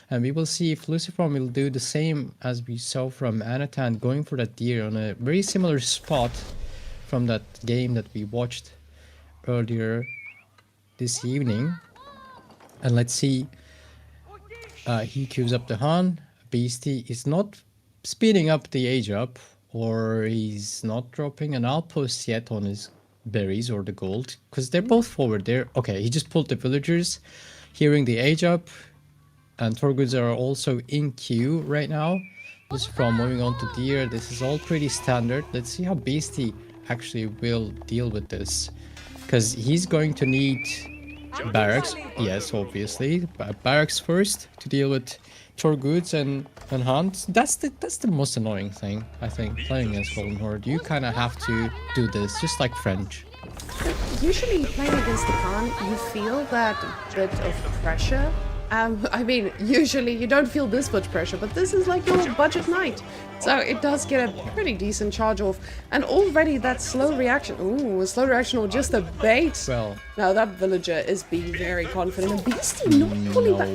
and we will see if Lucifron will do the same as we saw from Anotand, going for that deer on a very similar spot from that game that we watched earlier this evening. And let's see, he queues up the Han. Beastie is not speeding up the age up, or he's not dropping an outpost yet on his berries or the gold, because they're both forward there. Okay, he just pulled the villagers, hearing the age up, and Torguds are also in queue right now. This is from moving on to deer. This is all pretty standard. Let's see how Beastie actually will deal with this, because he's going to need barracks. Yes, obviously, barracks first to deal with Torguds and Hunt. That's the most annoying thing, I think, playing against Golden Horde. You kind of have to do this, just like French. Usually playing against the Khan, you feel that bit of pressure. I mean, usually you don't feel this much pressure, but this is like your budget knight. So it does get a pretty decent charge off. And already that slow reaction, ooh, a slow reaction or just a bait. Well, now that villager is being very confident. And Beastie not pulling back.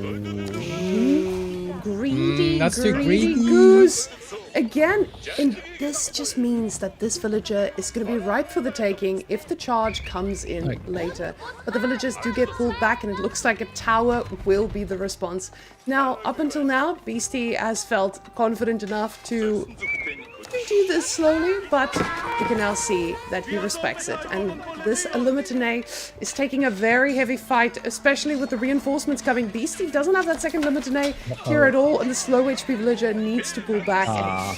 Greedy, that's too greedy. Goose. Again, and this just means that this villager is going to be ripe for the taking if the charge comes in later. But the villagers do get pulled back, and it looks like a tower will be the response. Now, up until now, Beastie has felt confident enough to do this slowly, but you can now see that he respects it. And this Illuminate is taking a very heavy fight, especially with the reinforcements coming. Beastie doesn't have that second Illuminate here at all, and the slow HP villager needs to pull back. And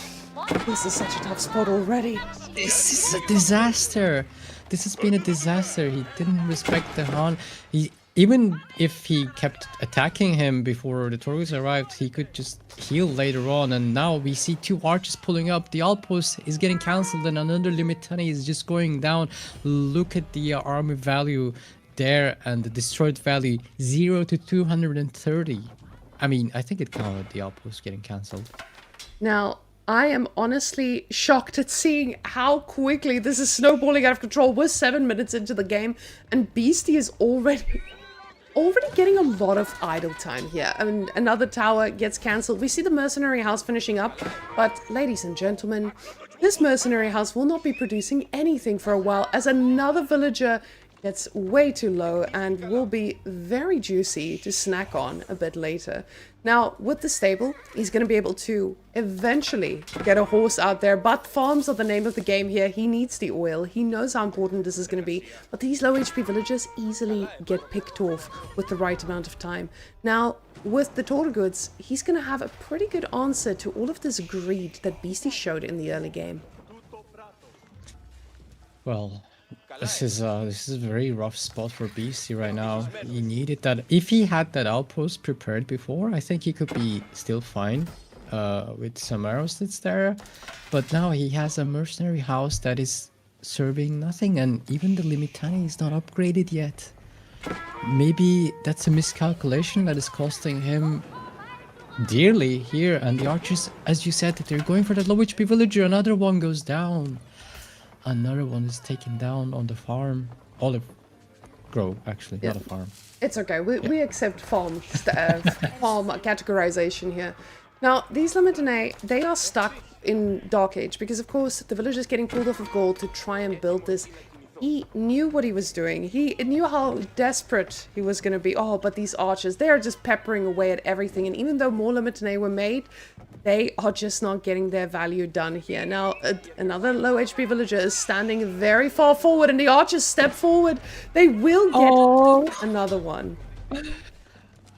this is such a tough spot already. This is a disaster. This has been a disaster. He didn't respect the Han. Even if he kept attacking him before the Torguds arrived, he could just heal later on. And now we see 2 archers pulling up. The outpost is getting cancelled, and another Limitani is just going down. Look at the army value there, and the destroyed value 0 to 230. I mean, I think it counted the outpost getting cancelled. Now, I am honestly shocked at seeing how quickly this is snowballing out of control. We're 7 minutes into the game, and Beastie is already getting a lot of idle time here. I mean, another tower gets cancelled. We see the mercenary house finishing up, but ladies and gentlemen, this mercenary house will not be producing anything for a while, as another villager gets way too low and will be very juicy to snack on a bit later. Now, with the stable, he's going to be able to eventually get a horse out there, but farms are the name of the game here. He needs the oil. He knows how important this is going to be, but these low HP villagers easily get picked off with the right amount of time. Now, with the total goods, he's going to have a pretty good answer to all of this greed that Beastie showed in the early game. Well, this is a very rough spot for Beastie right now. He needed that. If he had that outpost prepared before, I think he could be still fine with some arrows that's there. But now he has a mercenary house that is serving nothing, and even the Limitani is not upgraded yet. Maybe that's a miscalculation that is costing him dearly here. And the archers, as you said, they're going for that low HP villager. Another one goes down. Another one is taken down on the farm. Olive grow, actually, not a farm. It's okay. We accept farm farm categorization here. Now, these Limitane, they are stuck in Dark Age because, of course, the village is getting pulled off of gold to try and build this. He knew what he was doing. He knew how desperate he was going to be. Oh, but these archers, they are just peppering away at everything. And even though more Limitane were made, they are just not getting their value done here. Now, another low HP villager is standing very far forward, and the archers step forward. They will get another one.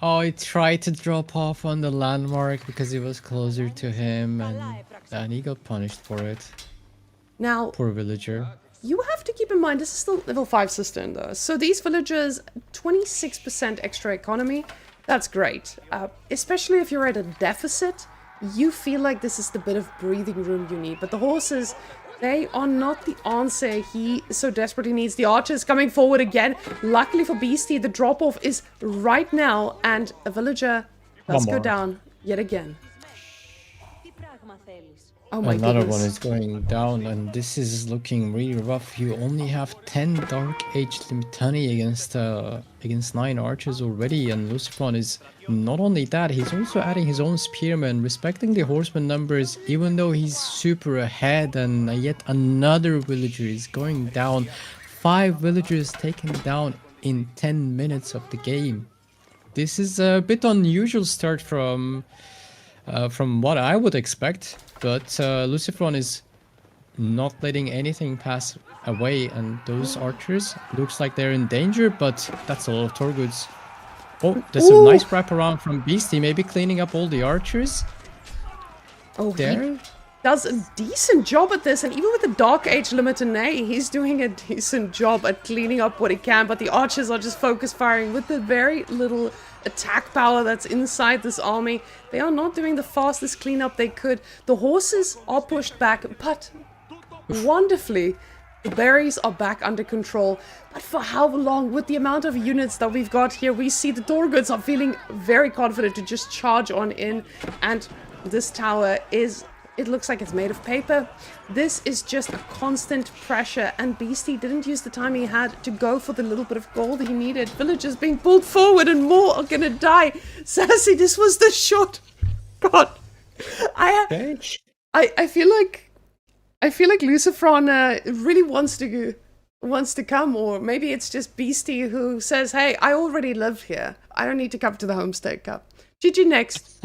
Oh, he tried to drop off on the landmark because it was closer to him, and he got punished for it. Now, Poor villager. you have to keep in mind, this is still level 5 cistern though. So these villagers, 26% extra economy, that's great. Especially if you're at a deficit, you feel like this is the bit of breathing room you need. But the horses, they are not the answer he so desperately needs. The archers coming forward again. Luckily for Beastie, the drop-off is right now, and a villager does go down yet again. Oh my Another goodness. one is going down, and this is looking really rough. You only have 10 Dark Age Limitani against 9 archers already, and Lucifron is not only that, he's also adding his own spearmen, respecting the horseman numbers, even though he's super ahead, and yet another villager is going down. 5 villagers taken down in 10 minutes of the game. This is a bit unusual start from what I would expect. But Lucifron is not letting anything pass away, and those archers looks like they're in danger, but that's a lot of Torgoods. Oh, there's a nice wraparound from Beastie, maybe cleaning up all the archers. Oh, There. he does a decent job at this, and even with the Dark Age Limitane, he's doing a decent job at cleaning up what he can, but the archers are just focus firing with the very little attack power that's inside this army. They are not doing the fastest cleanup they could. The horses are pushed back, but wonderfully, the berries are back under control. But for how long? With the amount of units that we've got here, we see the Torgoods are feeling very confident to just charge on in, and this tower is... it looks like it's made of paper. This is just a constant pressure, and Beastie didn't use the time he had to go for the little bit of gold he needed. Villagers being pulled forward, and more are gonna die. Sassy, this was the shot. God, I feel like Lucifron really wants to come, or maybe it's just Beastie who says, "Hey, I already live here. I don't need to come to the Homestead Cup." GG next.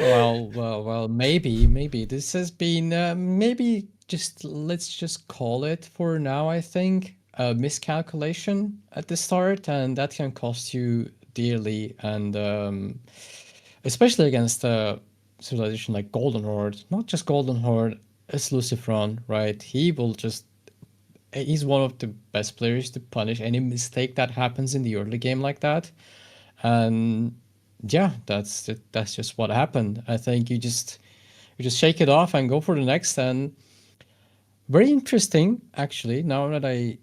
Well, maybe this has been maybe let's just call it for now. I think a miscalculation at the start, and that can cost you dearly, and especially against a civilization like Golden Horde. Not just Golden Horde, it's Lucifron, right? He's one of the best players to punish any mistake that happens in the early game like that, and yeah, that's just what happened. I think you just shake it off and go for the next. And very interesting, actually. Now that I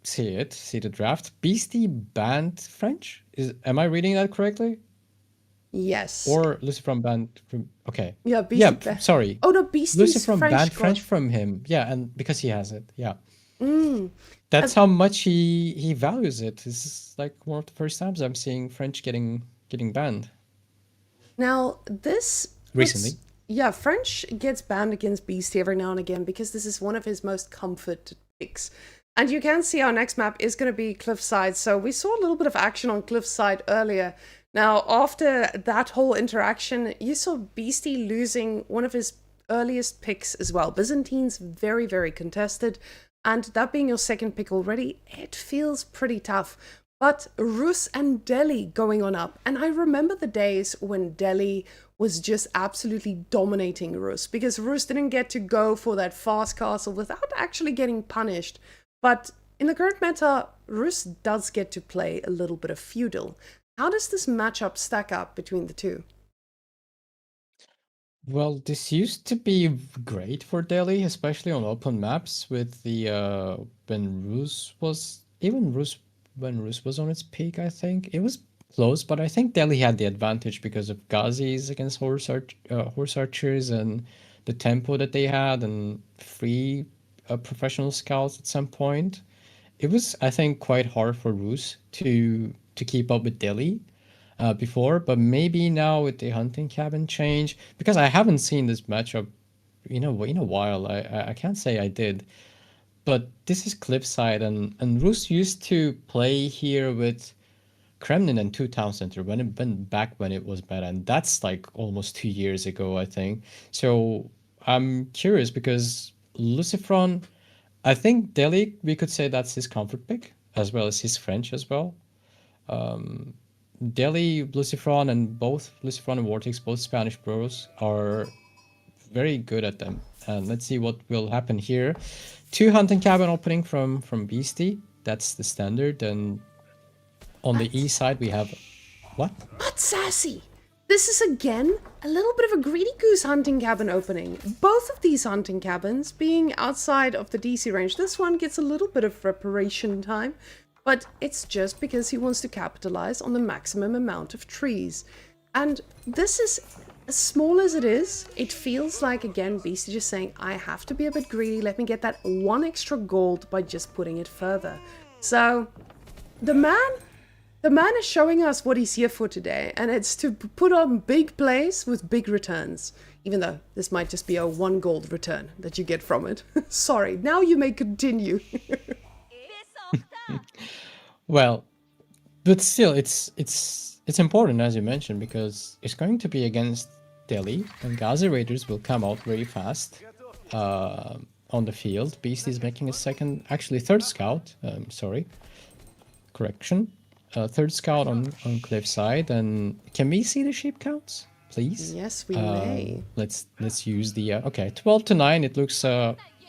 see the draft, Beastie banned French. Am I reading that correctly? Yes. Or Lucifron banned from. Okay. Yeah, Beastie. Yeah, sorry. Oh no, Beastie's Lucifron French banned god. French from him. Yeah, and because he has it. Yeah. Mm. That's how much he values it. This is like one of the first times I'm seeing French getting banned. Now this Recently. Yeah, French gets banned against Beastie every now and again because this is one of his most comforted picks. And you can see our next map is going to be Cliffside. So we saw a little bit of action on Cliffside earlier. Now, after that whole interaction, you saw Beastie losing one of his earliest picks as well. Byzantine's very, very contested. And that being your second pick already, it feels pretty tough. But Rus and Delhi going on up. And I remember the days when Delhi was just absolutely dominating Rus, because Rus didn't get to go for that fast castle without actually getting punished. But in the current meta, Rus does get to play a little bit of feudal. How does this matchup stack up between the two? Well, this used to be great for Delhi, especially on open maps with the when Rus was on its peak, I think. It was close, but I think Delhi had the advantage because of Ghazis against horse archers and the tempo that they had and free professional scouts at some point. It was, I think, quite hard for Rus to keep up with Delhi before, but maybe now with the hunting cabin change, because I haven't seen this matchup in a while. I can't say I did, but this is Cliffside, and Rus used to play here with Kremlin and two town center when it went back when it was bad, and that's like almost 2 years ago, I think. So I'm curious because Lucifron, I think Delhi, we could say that's his comfort pick as well as his French as well. Delhi, Lucifron, and both Lucifron and Vortex, both Spanish bros, are very good at them. And let's see what will happen here. 2 hunting cabin opening from Beastie. That's the standard. And on the east side we have what? But Sassy! This is again a little bit of a greedy goose hunting cabin opening. Both of these hunting cabins being outside of the DC range. This one gets a little bit of preparation time, but it's just because he wants to capitalize on the maximum amount of trees. And this is, as small as it is, it feels like, again, Beastie just saying, I have to be a bit greedy, let me get that 1 extra gold by just putting it further. So, the man is showing us what he's here for today, and it's to put on big plays with big returns. Even though this might just be a 1 gold return that you get from it. Sorry, now you may continue. Well, but still, it's important, as you mentioned, because it's going to be against Delhi, and Ghazi Raiders will come out very fast on the field. Beast is making a third scout. Sorry, correction. Third scout on Cliffside, and can we see the sheep counts, please? Yes, we may. Let's use the okay, 12 to 9. It looks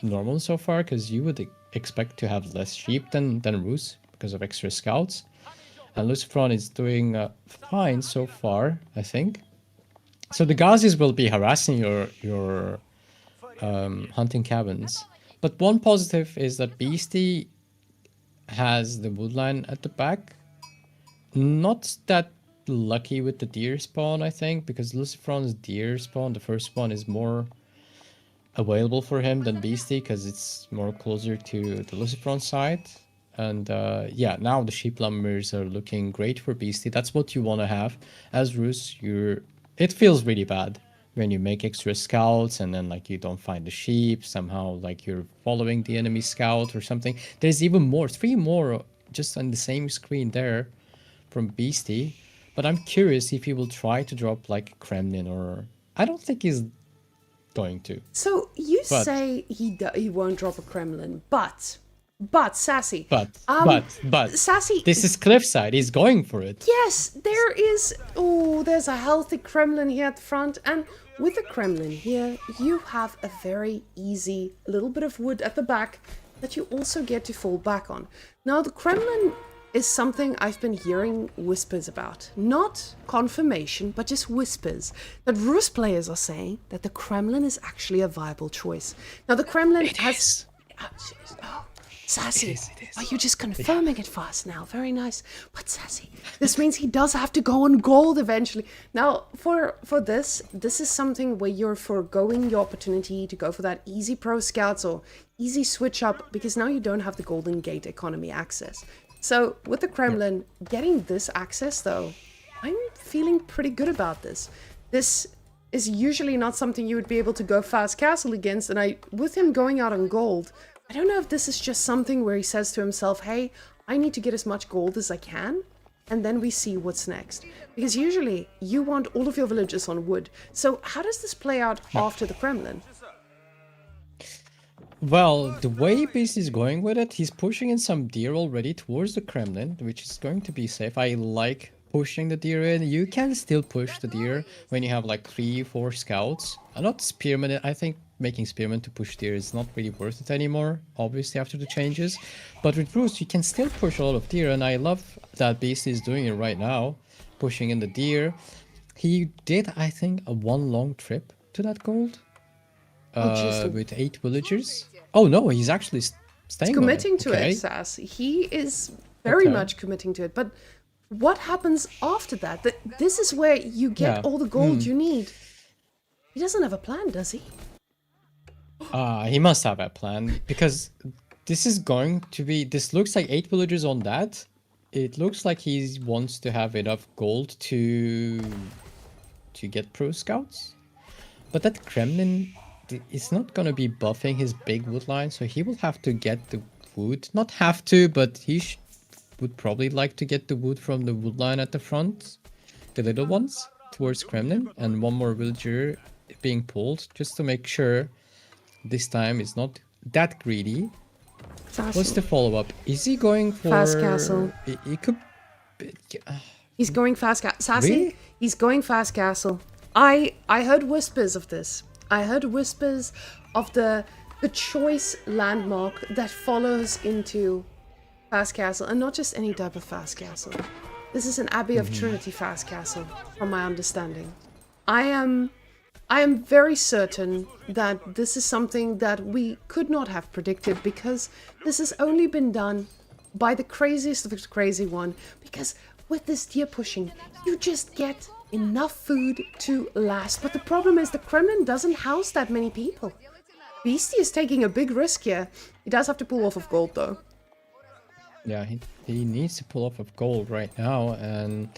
normal so far, because you would expect to have less sheep than Rus because of extra scouts. And Lucifron is doing fine so far, I think. So the Ghazis will be harassing your hunting cabins. But one positive is that Beastie has the woodline at the back. Not that lucky with the deer spawn, I think, because Lucifron's deer spawn, the first one, is more available for him than Beastie, because it's more closer to the Lucifron side. And yeah, now the sheep lumbers are looking great for Beastie. That's what you want to have. As Rus, it feels really bad when you make extra scouts and then like you don't find the sheep, somehow like you're following the enemy scout or something. There's even more, 3 more just on the same screen there from Beastie. But I'm curious if he will try to drop like Kremlin, or I don't think he's going to. So you say he won't drop a Kremlin, but Sassy. But Sassy, this is Cliffside. He's going for it. Yes, there is. Oh, there's a healthy Kremlin here at the front, and with the Kremlin here, you have a very easy little bit of wood at the back that you also get to fall back on. Now, the Kremlin is something I've been hearing whispers about. Not confirmation, but just whispers. That Rus players are saying that the Kremlin is actually a viable choice. Now, the Kremlin has... Sassy, It is. are you just confirming it fast now? Very nice. But Sassy, this means he does have to go on gold eventually. Now, for this is something where you're foregoing your opportunity to go for that easy pro scouts or easy switch up, because now you don't have the Golden Gate economy access. So with the Kremlin, getting this access though, I'm feeling pretty good about this. This is usually not something you would be able to go fast castle against, and with him going out on gold, I don't know if this is just something where he says to himself, hey, I need to get as much gold as I can, and then we see what's next. Because usually you want all of your villages on wood. So how does this play out after the Kremlin? Well, the way BC is going with it, he's pushing in some deer already towards the Kremlin, which is going to be safe. I like pushing the deer in. You can still push the deer when you have like 3-4 scouts. Not spearmen. I think making spearmen to push deer is not really worth it anymore, obviously after the changes. But with Bruce, you can still push a lot of deer, and I love that BC is doing it right now, pushing in the deer. He did, I think, a 1 long trip to that gold. With 8 villagers. Oh no, he's actually staying. He's committing to it, Sass. He is very much committing to it. But what happens after that? This is where you get all the gold you need. He doesn't have a plan, does he? He must have a plan, because this is going to be. This looks like 8 villagers on that. It looks like he wants to have enough gold to get pro scouts. But that Kremlin, it's not going to be buffing his big wood line, so he will have to get the wood. Not have to, but he would probably like to get the wood from the wood line at the front, the little ones, towards Kremlin, and 1 more villager being pulled, just to make sure this time it's not that greedy. What's the follow-up? Is he going for... Fast castle. He could... He's going fast castle. Sassy, Really? he's going fast castle. I heard whispers of this. I heard whispers of the choice landmark that follows into fast castle, and not just any type of fast castle. This is an Abbey of Trinity fast castle, from my understanding. I am very certain that this is something that we could not have predicted, because this has only been done by the craziest of the crazy one. Because with this deer pushing, you just get enough food to last. But the problem is the Kremlin doesn't house that many people. Beastie is taking a big risk here. He does have to pull off of gold though. Yeah, he needs to pull off of gold right now, and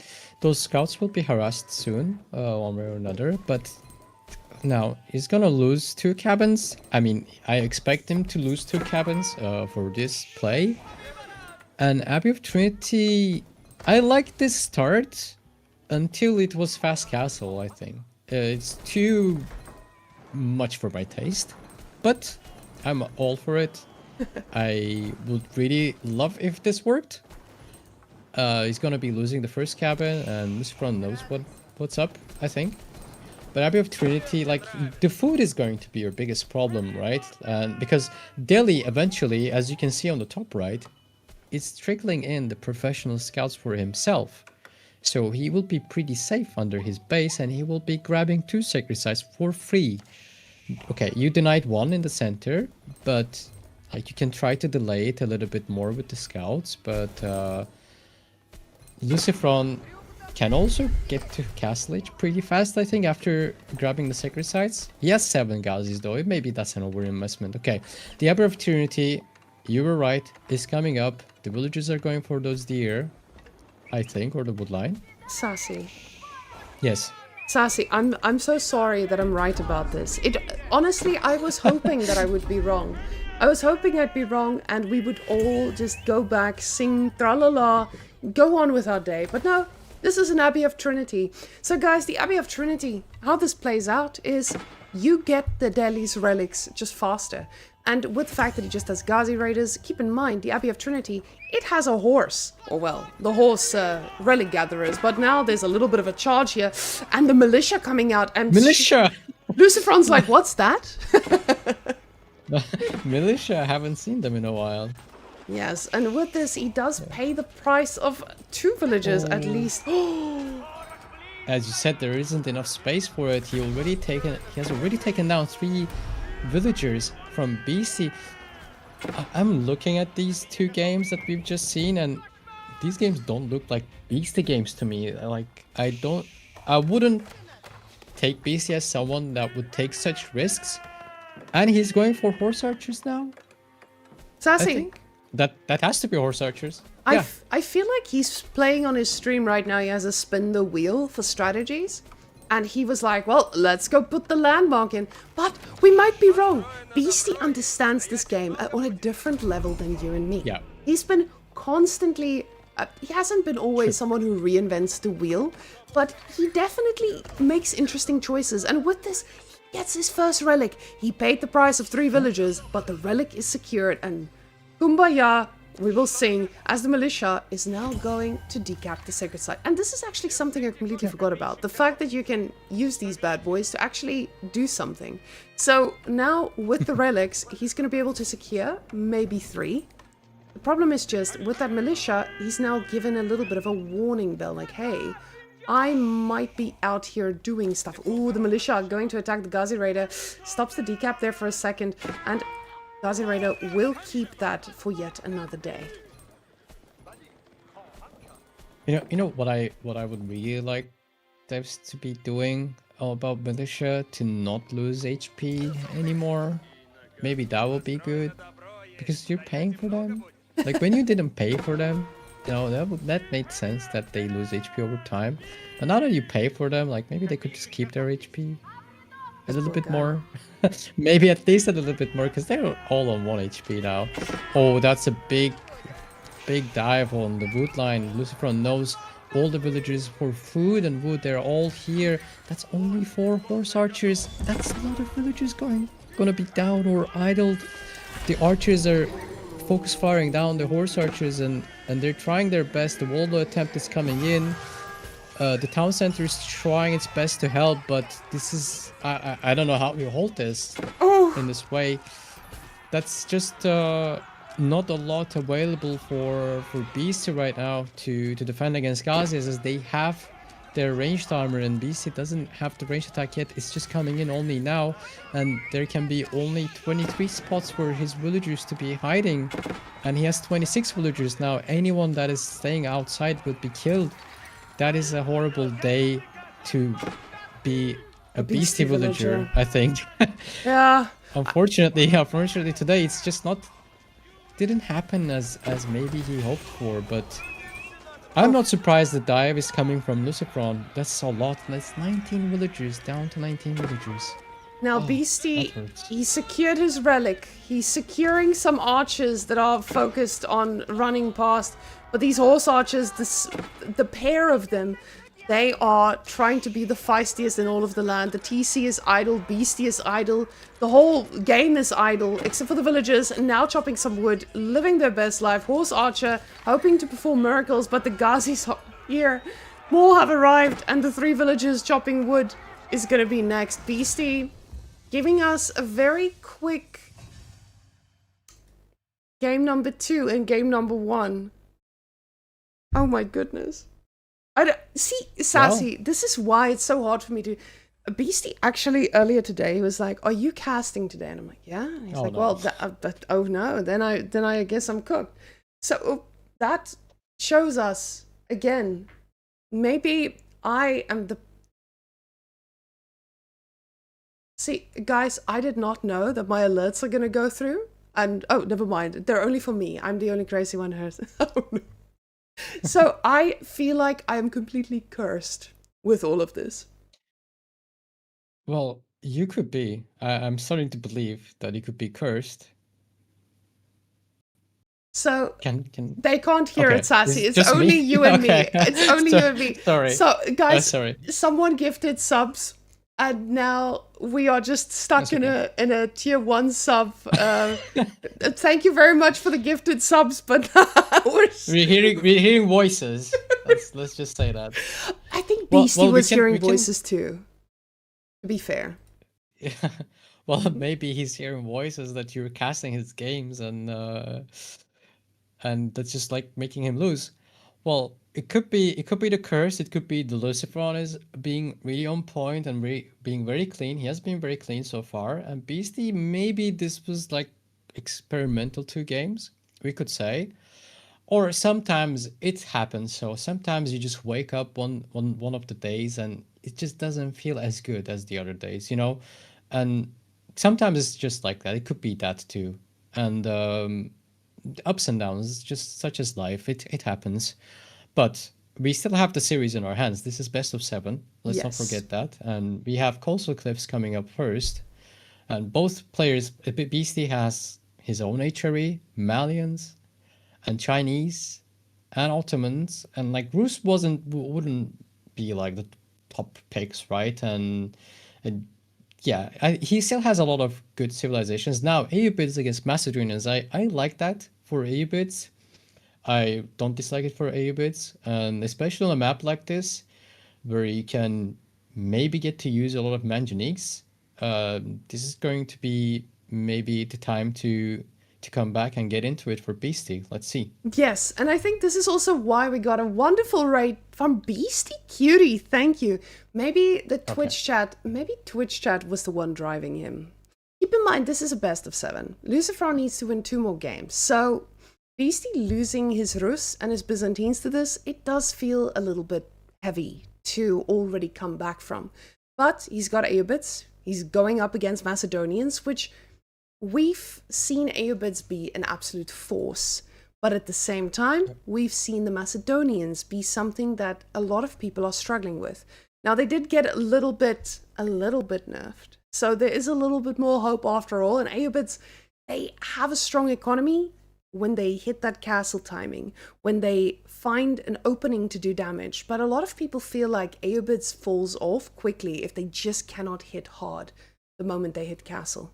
those scouts will be harassed soon, one way or another. But now he's gonna lose 2 cabins. I mean, I expect him to lose 2 cabins for this play. And Abbey of Trinity, I like this start until it was fast castle. I think it's too much for my taste, but I'm all for it. I would really love if this worked. He's gonna be losing the first cabin, and Lucifron knows what's up, I think. But Abbey of Trinity, like, the food is going to be your biggest problem, right? And because Delhi eventually, as you can see on the top right, is trickling in the professional scouts for himself. So he will be pretty safe under his base, and he will be grabbing 2 sacred sites for free. Okay, you denied 1 in the center, but like you can try to delay it a little bit more with the scouts. But Lucifron can also get to Castle Age pretty fast, I think, after grabbing the sacred sites. He has 7 Gazis though, maybe that's an overinvestment. Okay, the Abbey of Trinity, you were right, is coming up. The villagers are going for those deer, I think, or the wood line. Sassy. Yes. Sassy, I'm so sorry that I'm right about this. Honestly, I was hoping that I would be wrong. I was hoping I'd be wrong and we would all just go back, sing tra-la-la, go on with our day. But no, this is an Abbey of Trinity. So guys, the Abbey of Trinity, how this plays out is you get the Delhi's relics just faster. And with the fact that it just has Ghazi Raiders, keep in mind, the Abbey of Trinity, it has a horse. Or well, the horse relic gatherers. But now there's a little bit of a charge here. And the militia coming out. And Militia! Lucifron's like, what's that? Militia, I haven't seen them in a while. Yes, and with this, he does pay the price of 2 villagers at least. As you said, there isn't enough space for it. He has already taken down 3 villagers from BC. I'm looking at these two games that we've just seen, and these games don't look like Beastie games to me. Like, I wouldn't take Beastie as someone that would take such risks. And he's going for horse archers now? I Sassy, think that has to be horse archers. I, Yeah. I feel like he's playing on his stream right now. He has a spin the wheel for strategies. And he was like, well, let's go put the landmark in. But we might be wrong. Beastie understands this game on a different level than you and me. Yeah. He's been constantly... he hasn't been always someone who reinvents the wheel. But he definitely makes interesting choices. And with this, he gets his first relic. He paid the price of 3 villagers, but the relic is secured. And Kumbaya, we will sing as the militia is now going to decap the sacred site. And this is actually something I completely forgot about. The fact that you can use these bad boys to actually do something. So now with the relics, he's going to be able to secure maybe 3. The problem is just with that militia, he's now given a little bit of a warning bell. Like, hey, I might be out here doing stuff. Ooh, the militia going to attack the Ghazi Raider. Stops the decap there for a second. And Ghazi Raider will keep that for yet another day. You know what I would really like devs to be doing about militia to not lose HP anymore. Maybe that will be good because you're paying for them. Like when you didn't pay for them, you know, that made sense that they lose HP over time. But now that you pay for them, like maybe they could just keep their HP a little bit more. Maybe at least a little bit more because they're all on 1 HP now. Oh, that's a big dive on the wood line. Lucifer knows all the villagers for food and wood. They're all here. That's only 4 horse archers. That's a lot of villagers gonna be down or idled. The archers are focus firing down the horse archers and they're trying their best. The Waldo attempt is coming in. The town center is trying its best to help, but this is I don't know how we hold this in this way. That's just not a lot available for Beastie right now to defend against Ghazi's, as they have their ranged armor and Beastie doesn't have the ranged attack yet. It's just coming in only now, and there can be only 23 spots for his villagers to be hiding, and he has 26 villagers now. Anyone that is staying outside would be killed. That is a horrible day to be a Beastie villager, I think. Yeah. Unfortunately today it's just didn't happen as maybe he hoped for, but I'm not surprised the dive is coming from Lucifron. That's a lot. That's 19 villagers, down to 19 villagers. Now Beastie, he secured his relic. He's securing some archers that are focused on running past. But these horse archers, the pair of them, they are trying to be the feistiest in all of the land. The TC is idle, Beastie is idle, the whole game is idle, except for the villagers, now chopping some wood, living their best life. Horse archer, hoping to perform miracles, but the Ghazis are here. More have arrived, and the 3 villagers chopping wood is gonna be next. Beastie giving us a very quick game number 2 and game number 1. Oh my goodness. See, Sassy, this is why it's so hard for me to... Beastie actually earlier today was like, are you casting today? And I'm like, yeah. And he's like, no. Well, oh no, then I guess I'm cooked. So that shows us, again, maybe I am the... See, guys, I did not know that my alerts are going to go through. And, oh, never mind. They're only for me. I'm the only crazy one who has... Oh, no. So I feel like I am completely cursed with all of this. Well, you could be. I'm starting to believe that you could be cursed. So Can they can't hear it, Sassy. It's just only me? you and me. Okay. It's only you and me. Sorry. So, guys, sorry. someone gifted subs, and now we are just stuck in a tier 1 sub. Thank you very much for the gifted subs, but we're hearing voices. Let's just say that. I think Beastie was hearing voices too. To be fair. Yeah. Well, maybe he's hearing voices that you're casting his games, and that's just like making him lose. Well, it could be the curse. It could be the Lucifron is being really on point and being very clean. He has been very clean so far. And Beastie, maybe this was like experimental 2 games, we could say. Or sometimes it happens. So sometimes you just wake up one of the days and it just doesn't feel as good as the other days, you know? And sometimes it's just like that. It could be that too. And ups and downs, it's just such as life. It happens. But we still have the series in our hands. This is best of 7. Let's not Yes. forget that. And we have Coastal Cliffs coming up first. And both players, Beastie has his own HRE, Malians, and Chinese, and Ottomans, and like Rus wouldn't be like the top picks, right? And yeah, he still has a lot of good civilizations. Now, Ayyubids against Macedonians, I like that for Ayyubids. I don't dislike it for Ayyubids, and especially on a map like this, where you can maybe get to use a lot of manganiques. This is going to be maybe the time to come back and get into it for Beastie. Let's see. Yes, and I think this is also why we got a wonderful rate from Beastie Cutie. Thank you. Maybe the Twitch chat was the one driving him. Keep in mind, this is a best of 7. Lucifer needs to win 2 more games. So Beastie losing his Rus and his Byzantines to this, it does feel a little bit heavy to already come back from. But he's got Ayyubids. He's going up against Macedonians, which we've seen Ayyubids be an absolute force. But at the same time, we've seen the Macedonians be something that a lot of people are struggling with. Now, they did get a little bit nerfed. So there is a little bit more hope after all. And Ayyubids, they have a strong economy when they hit that castle timing, when they find an opening to do damage. But a lot of people feel like Ayyubids falls off quickly if they just cannot hit hard the moment they hit castle.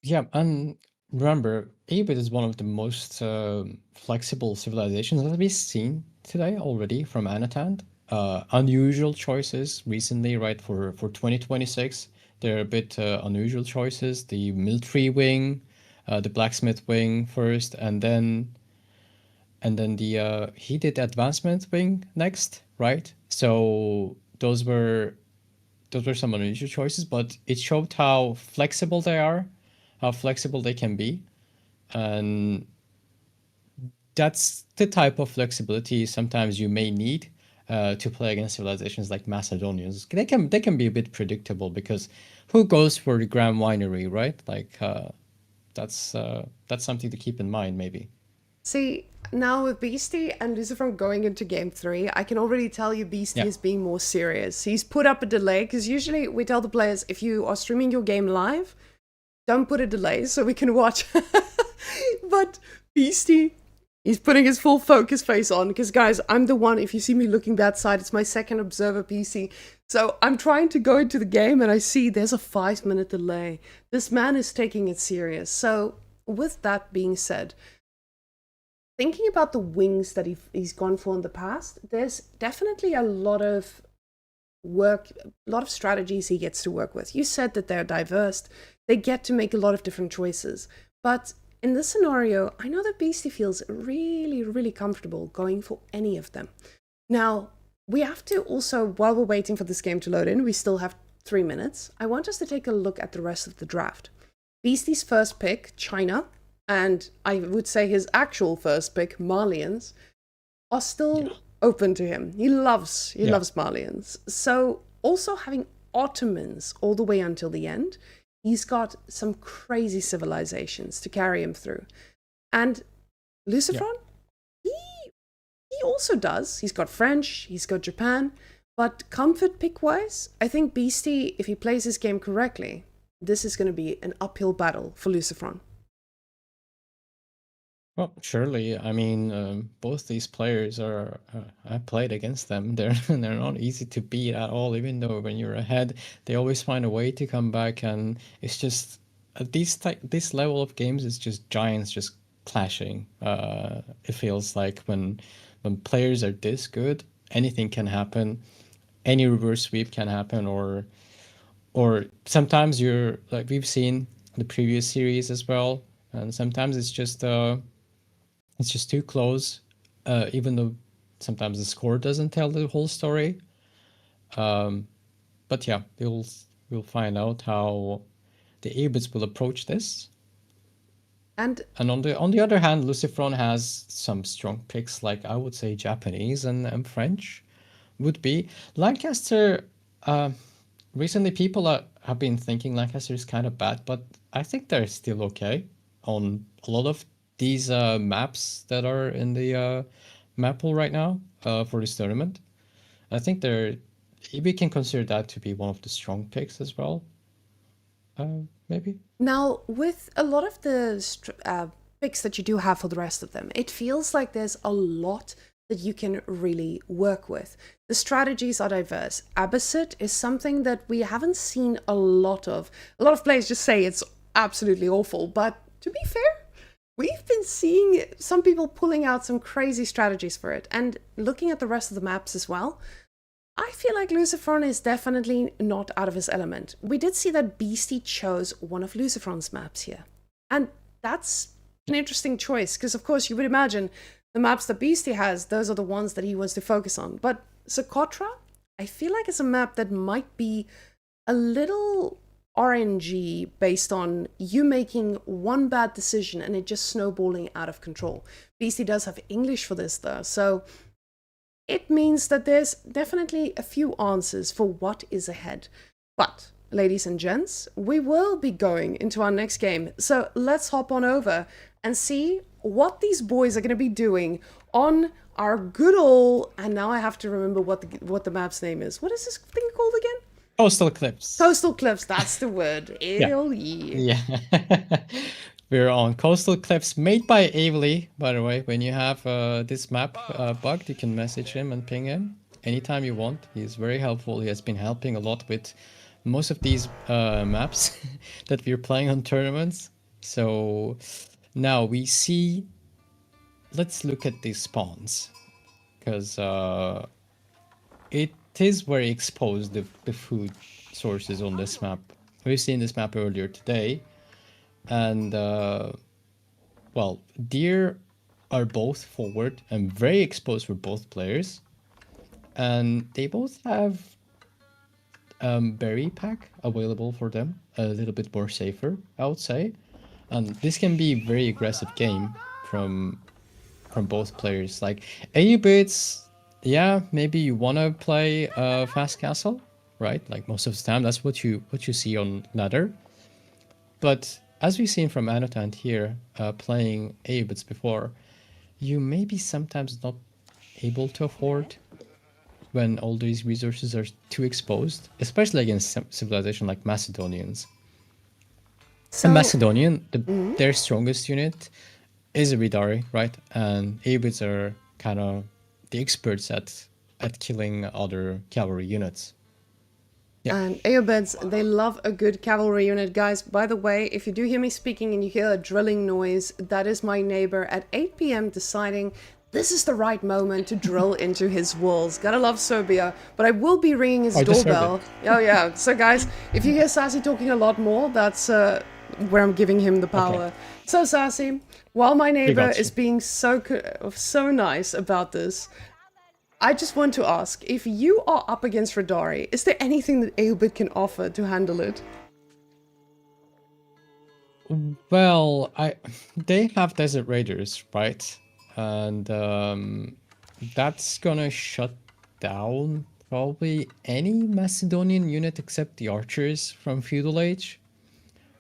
Yeah, and remember, Ayyubid is one of the most flexible civilizations that we've seen today already from Anotand. Unusual choices recently, right, for 2026. There are a bit unusual choices. The military wing, the blacksmith wing first, and then the heated advancement wing next, right? So those were some unusual choices, but it showed how flexible they are, how flexible they can be, and that's the type of flexibility sometimes you may need to play against civilizations like Macedonians. They can be a bit predictable because who goes for the Grand Winery, right? Like that's something to keep in mind, maybe. See, now with Beastie and Lucifer going into game 3, I can already tell you Beastie is being more serious. He's put up a delay, because usually we tell the players, if you are streaming your game live, don't put a delay so we can watch. But Beastie, he's putting his full focus face on, because guys, I'm the one, if you see me looking that side, it's my second observer PC. So I'm trying to go into the game and I see there's a 5-minute delay. This man is taking it serious. So with that being said, thinking about the wings that he's gone for in the past, there's definitely a lot of work, a lot of strategies he gets to work with. You said that they're diverse. They get to make a lot of different choices. But in this scenario, I know that Beastie feels really, really comfortable going for any of them. Now, we have to also, while we're waiting for this game to load in, we still have 3 minutes. I want us to take a look at the rest of the draft. Beastie's first pick, China, and I would say his actual first pick, Malians, are still open to him. He loves Malians. So also having Ottomans all the way until the end, he's got some crazy civilizations to carry him through. And Lucifron, he also does. He's got French, he's got Japan, but comfort pick-wise, I think Beastie, if he plays his game correctly, this is going to be an uphill battle for Lucifron. Well, surely. I mean, both these players are. I played against them. They're not easy to beat at all. Even though when you're ahead, they always find a way to come back, and it's just at this level of games, it's just giants just clashing. It feels like when players are this good, anything can happen. Any reverse sweep can happen, or sometimes you're like we've seen the previous series as well, and sometimes it's just too close, even though sometimes the score doesn't tell the whole story. But yeah, we'll find out how the Abids will approach this. And on the other hand, Lucifron has some strong picks, like I would say Japanese and French would be. Lancaster, recently people have been thinking Lancaster is kind of bad, but I think they're still okay on a lot of these maps that are in the map pool right now for this tournament. I think we can consider that to be one of the strong picks as well. Maybe. now, with a lot of the picks that you do have for the rest of them, it feels like there's a lot that you can really work with. The strategies are diverse. Abbasid is something that we haven't seen a lot of. A lot of players just say it's absolutely awful, but to be fair, we've been seeing some people pulling out some crazy strategies for it. And looking at the rest of the maps as well, I feel like Lucifron is definitely not out of his element. We did see that Beastie chose one of Lucifron's maps here. And that's an interesting choice, because of course you would imagine the maps that Beastie has, those are the ones that he wants to focus on. But Socotra, I feel like it's a map that might be a little RNG based on you making one bad decision and it just snowballing out of control. Beastie does have English for this though, so it means that there's definitely a few answers for what is ahead. But, ladies and gents, we will be going into our next game. So let's hop on over and see what these boys are going to be doing on our good old... And now I have to remember what the map's name is. What is this thing called again? Coastal Cliffs. Coastal Cliffs, that's the word. Hell yeah. Yeah. We're on Coastal Cliffs, made by Avely, by the way. When you have this map bugged, you can message him and ping him anytime you want. He's very helpful. He has been helping a lot with most of these maps that we're playing on tournaments. So now we see... Let's look at these spawns, because it is very exposed, the food sources on this map. We've seen this map earlier today. And, well, deer are both forward and very exposed for both players. And they both have berry pack available for them, a little bit more safer, I would say. And this can be a very aggressive game from both players. Like, A-Bits, yeah, maybe you want to play Fast Castle, right? Like, most of the time, that's what you see on ladder. But... as we've seen from Anotand here, playing A-Bits before, you may be sometimes not able to afford when all these resources are too exposed, especially against civilization like Macedonians. So, and Macedonian, their strongest unit is a Ridari, right? And A-Bits are kind of the experts at killing other cavalry units. Yeah. And Aobeds, they love a good cavalry unit. Guys, by the way, if you do hear me speaking and you hear a drilling noise, that is my neighbor at 8 p.m. deciding this is the right moment to drill into his walls. Gotta love Serbia, but I will be ringing his doorbell. Oh yeah, so guys, if you hear Sassy talking a lot more, that's where I'm giving him the power. Okay. So Sassy, while my neighbor is being so nice about this, I just want to ask, if you are up against Radari, is there anything that Aobit can offer to handle it? Well, they have Desert Raiders, right? And that's gonna shut down probably any Macedonian unit except the archers from Feudal Age.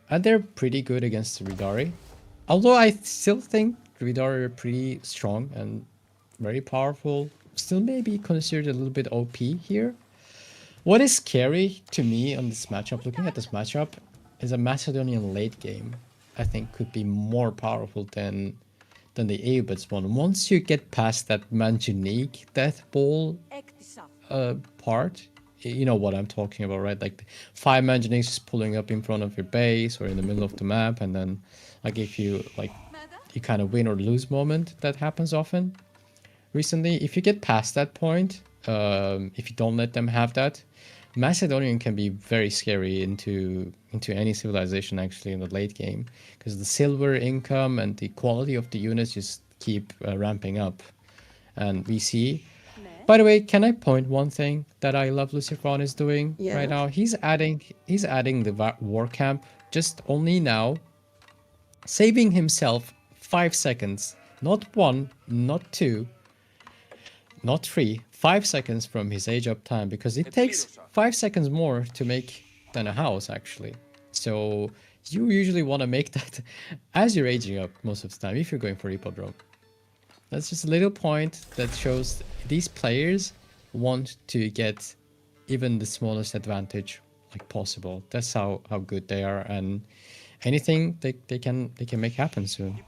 And they're pretty good against the Ridari. Although I still think the Ridari are pretty strong and very powerful. Still maybe considered a little bit OP here. What is scary to me on this matchup, looking at this matchup, is a Macedonian late game. I think could be more powerful than the Aobits one. Once you get past that Manjanique death ball part, you know what I'm talking about, right? Like 5 Manjaniques just pulling up in front of your base or in the middle of the map, and then like if you you kind of win or lose moment, that happens often. Recently, if you get past that point, if you don't let them have that, Macedonian can be very scary into any civilization actually in the late game, because the silver income and the quality of the units just keep ramping up. And we see, by the way, can I point one thing that I love Lucifron is doing right now? He's adding the war camp just only now saving himself 5 seconds. Not 1, not 2, not 3, 5 seconds from his age up time, because it takes 5 seconds more to make than a house actually. So you usually want to make that as you're aging up most of the time if you're going for Hippodrome. That's just a little point that shows these players want to get even the smallest advantage like possible. That's how good they are, and anything they can make happen soon.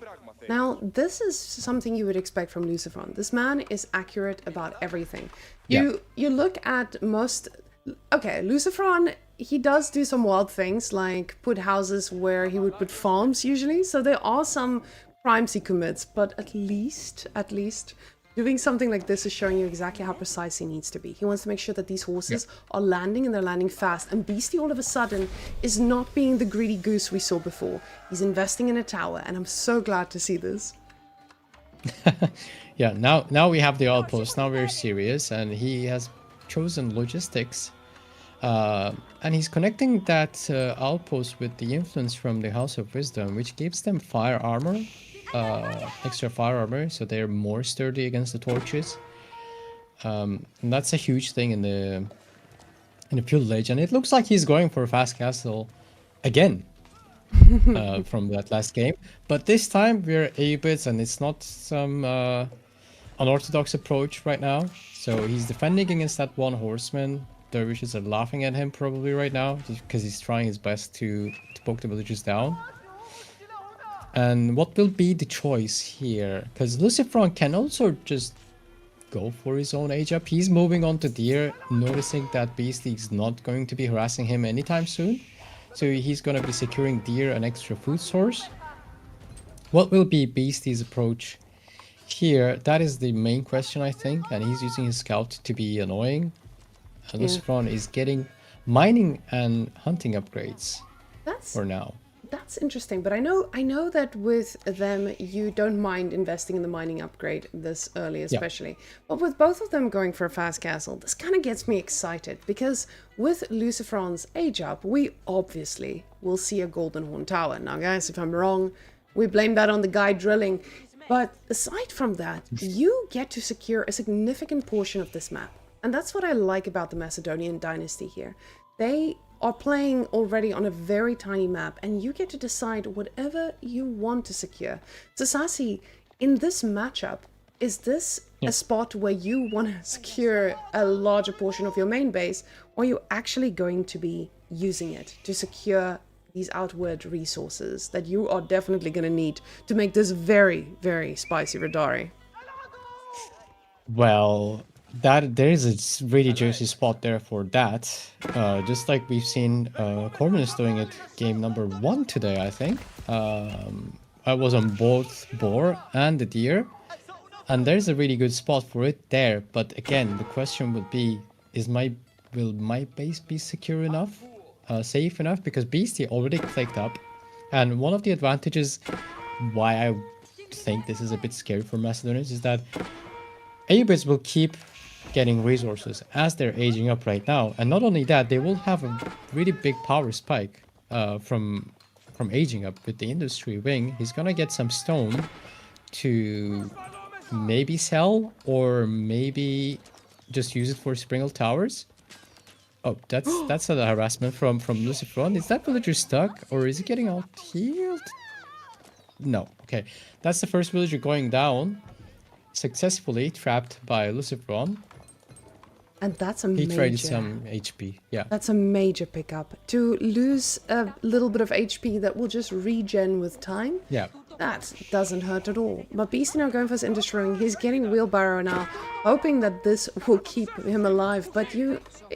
Now, this is something you would expect from Lucifron. This man is accurate about everything. Yeah. You look at most... Okay, Lucifron, he does do some wild things, like put houses where he would put farms usually. So there are some crimes he commits, but at least, doing something like this is showing you exactly how precise he needs to be. He wants to make sure that these horses are landing, and they're landing fast. And Beastie all of a sudden is not being the greedy goose we saw before. He's investing in a tower, and I'm so glad to see this. Yeah, now we have the outpost. Now we're serious, and he has chosen logistics. And he's connecting that outpost with the influence from the House of Wisdom, which gives them fire armor. Extra fire armor, so they're more sturdy against the torches. And that's a huge thing in the Feudal Age, and it looks like he's going for a fast castle again from that last game. But this time we're A-bits, and it's not some unorthodox approach right now. So he's defending against that one horseman. Dervishes are laughing at him probably right now because he's trying his best to poke the villagers down. And what will be the choice here? Because Lucifron can also just go for his own age up. He's moving on to deer, noticing that Beastie is not going to be harassing him anytime soon. So he's going to be securing deer an extra food source. What will be Beastie's approach here? That is the main question, I think. And he's using his scout to be annoying. And Lucifron is getting mining and hunting upgrades for now. That's interesting, but I know that with them you don't mind investing in the mining upgrade this early especially. Yeah. But with both of them going for a fast castle, this kind of gets me excited, because with Lucifron's age up, we obviously will see a Golden Horn Tower. Now guys, if I'm wrong, we blame that on the guy drilling. But aside from that, you get to secure a significant portion of this map. And that's what I like about the Macedonian dynasty here. They are playing already on a very tiny map, and you get to decide whatever you want to secure. So Sassi, in this matchup, is this a spot where you want to secure a larger portion of your main base, or are you actually going to be using it to secure these outward resources that you are definitely going to need to make this very, very spicy Radari? Well, there is a really juicy spot there for that. Just like we've seen Corvinus doing it game number 1 today, I think. I was on both boar and the deer, and there's a really good spot for it there. But again, the question would be, will my base be secure enough, safe enough? Because Beastie already clicked up, and one of the advantages why I think this is a bit scary for Macedonians is that A-bits will keep getting resources as they're aging up right now, and not only that, they will have a really big power spike from aging up with the industry wing. He's gonna get some stone to maybe sell, or maybe just use it for Springle Towers. Oh, that's a harassment from Lucifron. Is that villager stuck, or is he getting out healed? No. Okay, that's the first villager going down, successfully trapped by Lucifron. And that's a He major... traded some HP, yeah. That's a major pickup. To lose a little bit of HP that will just regen with time, Yeah. that doesn't hurt at all. But Beastie now going for his Indus Ring. He's getting Wheelbarrow now, hoping that this will keep him alive. But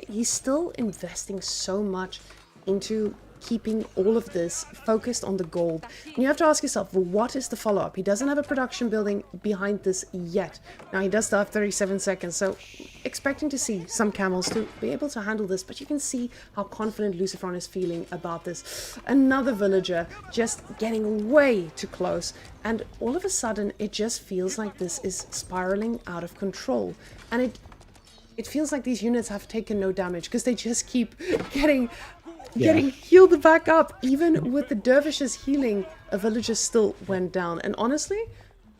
he's still investing so much into keeping all of this focused on the gold. And you have to ask yourself, well, what is the follow-up? He doesn't have a production building behind this yet. Now, he does still have 37 seconds, so expecting to see some camels to be able to handle this, but you can see how confident Lucifron is feeling about this. Another villager just getting way too close, and all of a sudden, it just feels like this is spiraling out of control. And it feels like these units have taken no damage, because they just keep getting getting healed back up. Even with the dervishes healing, a villager still went down. And honestly,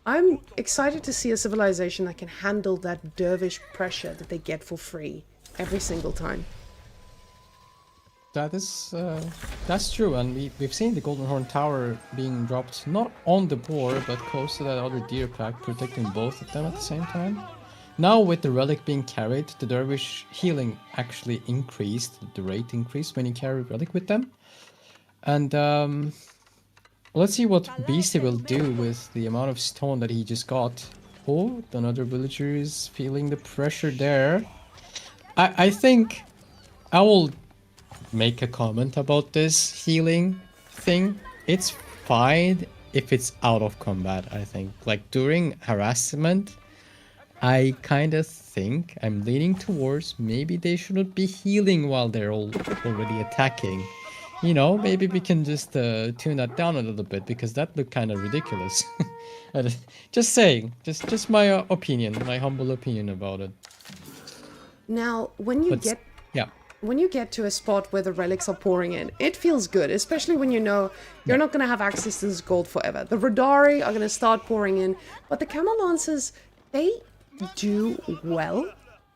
I'm excited to see a civilization that can handle that dervish pressure that they get for free every single time. That's true, and we've seen the Golden Horn Tower being dropped not on the board, but close to that other deer pack, protecting both of them at the same time. Now with the relic being carried, the dervish healing actually increased, the rate increased when you carry relic with them. And let's see what Beastie will do with the amount of stone that he just got. Oh, another villager is feeling the pressure there. I think I will make a comment about this healing thing. It's fine if it's out of combat, I think. Like during harassment, I kind of think I'm leaning towards maybe they shouldn't be healing while they're already attacking. You know, maybe we can just tune that down a little bit, because that looked kind of ridiculous. Just saying, just my opinion, my humble opinion about it. Now, when you get to a spot where the relics are pouring in, it feels good, especially when you know you're not going to have access to this gold forever. The Radari are going to start pouring in, but the Camel Lancers, they do well,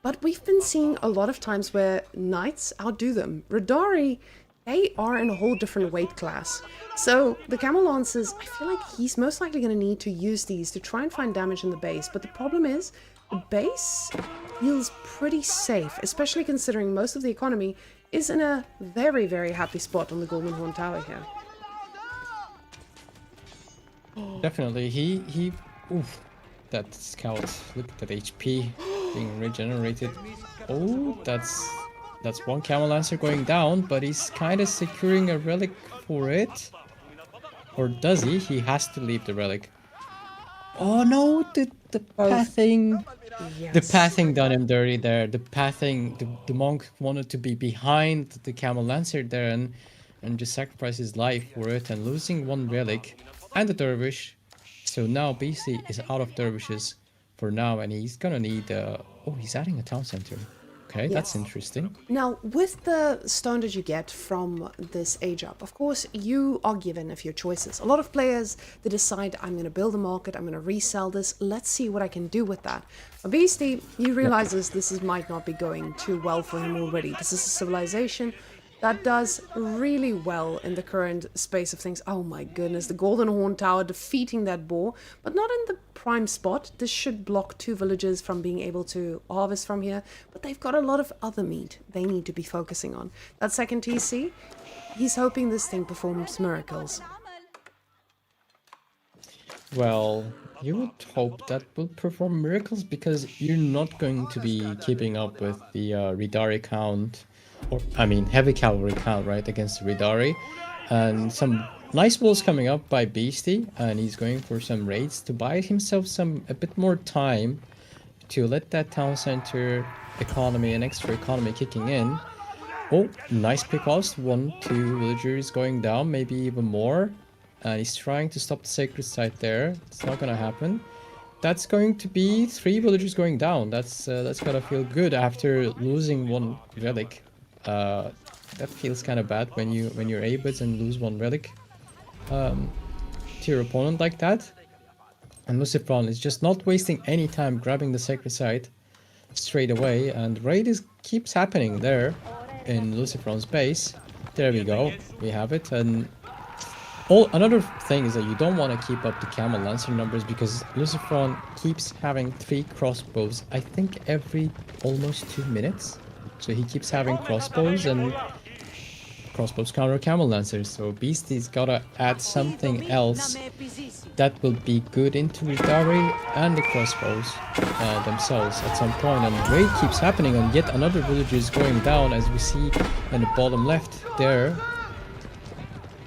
but we've been seeing a lot of times where Knights outdo them. Radari, they are in a whole different weight class. So the Camel Lancers, I feel like he's most likely going to need to use these to try and find damage in the base, but the problem is the base feels pretty safe, especially considering most of the economy is in a very, very happy spot on the Golden Horn Tower here. Definitely, oof, that scout, look at that HP being regenerated. Oh, that's one Camel Lancer going down, but he's kind of securing a relic for it. Or does he? He has to leave the relic. Oh no, the pathing. Yes. The pathing done him dirty there. The pathing, the monk wanted to be behind the Camel Lancer there and just sacrifice his life for it, and losing one relic and the dervish. So now Beastie is out of dervishes for now, and he's gonna need oh, he's adding a town center. Okay, that's interesting. Now, with the stone that you get from this age up, of course, you are given a few choices. A lot of players, they decide, I'm going to build a market, I'm going to resell this, let's see what I can do with that. But Beastie, he realizes might not be going too well for him already. This is a civilization that does really well in the current space of things. Oh my goodness, the Golden Horn Tower defeating that boar, but not in the prime spot. This should block two villagers from being able to harvest from here, but they've got a lot of other meat they need to be focusing on. That second TC, he's hoping this thing performs miracles. Well, you would hope that will perform miracles, because you're not going to be keeping up with the Ridari count, or I mean heavy cavalry count, right, against the Ridari. And some nice balls coming up by Beastie, and he's going for some raids to buy himself a bit more time to let that town center economy and extra economy kicking in. Oh, nice pick-offs, 1, 2 villagers going down, maybe even more. And he's trying to stop the sacred site there. It's not gonna happen. That's going to be 3 villagers going down. That's gotta feel good after losing 1 relic. That feels kind of bad when you're Abeds and lose 1 relic to your opponent like that. And Lucifron is just not wasting any time grabbing the sacred site straight away, and raid keeps happening there in Lucifron's base. There we go, we have it. And another thing is that you don't want to keep up the Camel Lancer numbers, because Lucifron keeps having 3 crossbows, I think every almost 2 minutes. So he keeps having crossbows, and crossbows counter Camel Lancers. So Beastie's gotta add something else that will be good into Ridari and the crossbows themselves at some point. And raid keeps happening, and yet another villager is going down, as we see in the bottom left there.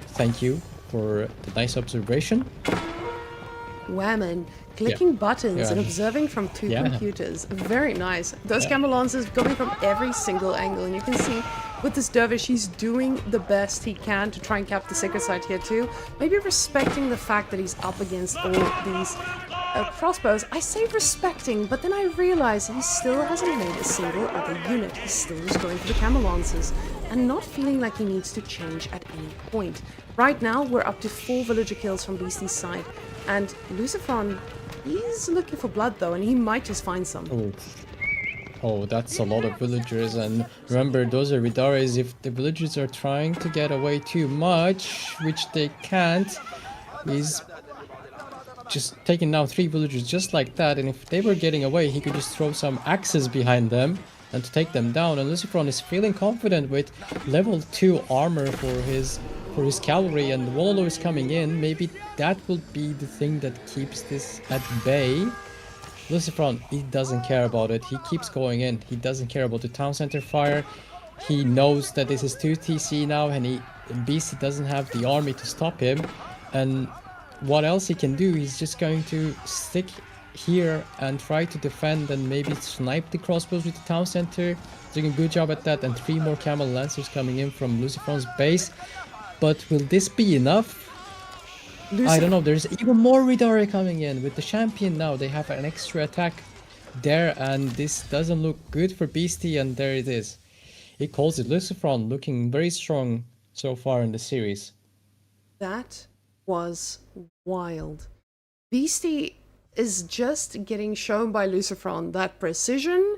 Thank you for the nice observation. Whamenqt, clicking buttons and observing from 2 computers. Very nice. Those Camel Lancers going from every single angle, and you can see with this dervish, he's doing the best he can to try and cap the sacred site here too. Maybe respecting the fact that he's up against all these crossbows, I say respecting, but then I realize he still hasn't made a single other unit. He's still just going for the camel lancers and not feeling like he needs to change at any point. Right now, we're up to 4 villager kills from Beastie's side, and Lucifron, he's looking for blood though, and he might just find some. Oh. Oh, that's a lot of villagers, and remember, those are Ridares. If the villagers are trying to get away too much, which they can't, he's just taking down 3 villagers just like that, and if they were getting away, he could just throw some axes behind them and to take them down, and Lucifron is feeling confident with level 2 armor for his cavalry, and Wololo is coming in. Maybe that will be the thing that keeps this at bay. Lucifron, he doesn't care about it. He keeps going in. He doesn't care about the town center fire. He knows that this is 2 TC now, and Beastie doesn't have the army to stop him. And what else he can do? He's just going to stick here and try to defend and maybe snipe the crossbows with the town center. Doing a good job at that, and 3 more camel lancers coming in from Lucifron's base. But will this be enough? I don't know, there's even more Ridare coming in with the champion now. They have an extra attack there, and this doesn't look good for Beastie, and there it is. He calls it. Lucifron looking very strong so far in the series. That was wild. Beastie is just getting shown by Lucifron that precision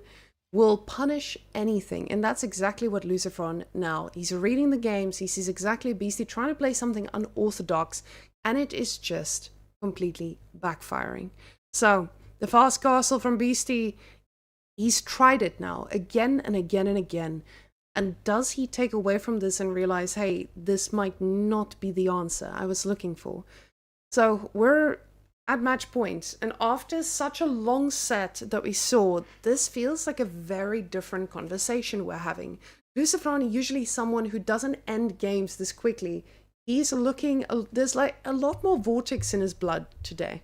will punish anything, and that's exactly what Lucifron now. He's reading the games, he sees exactly Beastie trying to play something unorthodox, and it is just completely backfiring. So, the fast castle from Beastie, he's tried it now, again and again and again. And does he take away from this and realize, hey, this might not be the answer I was looking for? So, we're at match point, and after such a long set that we saw, this feels like a very different conversation we're having. Lucifron, usually someone who doesn't end games this quickly, he's looking, there's like a lot more Vortex in his blood today.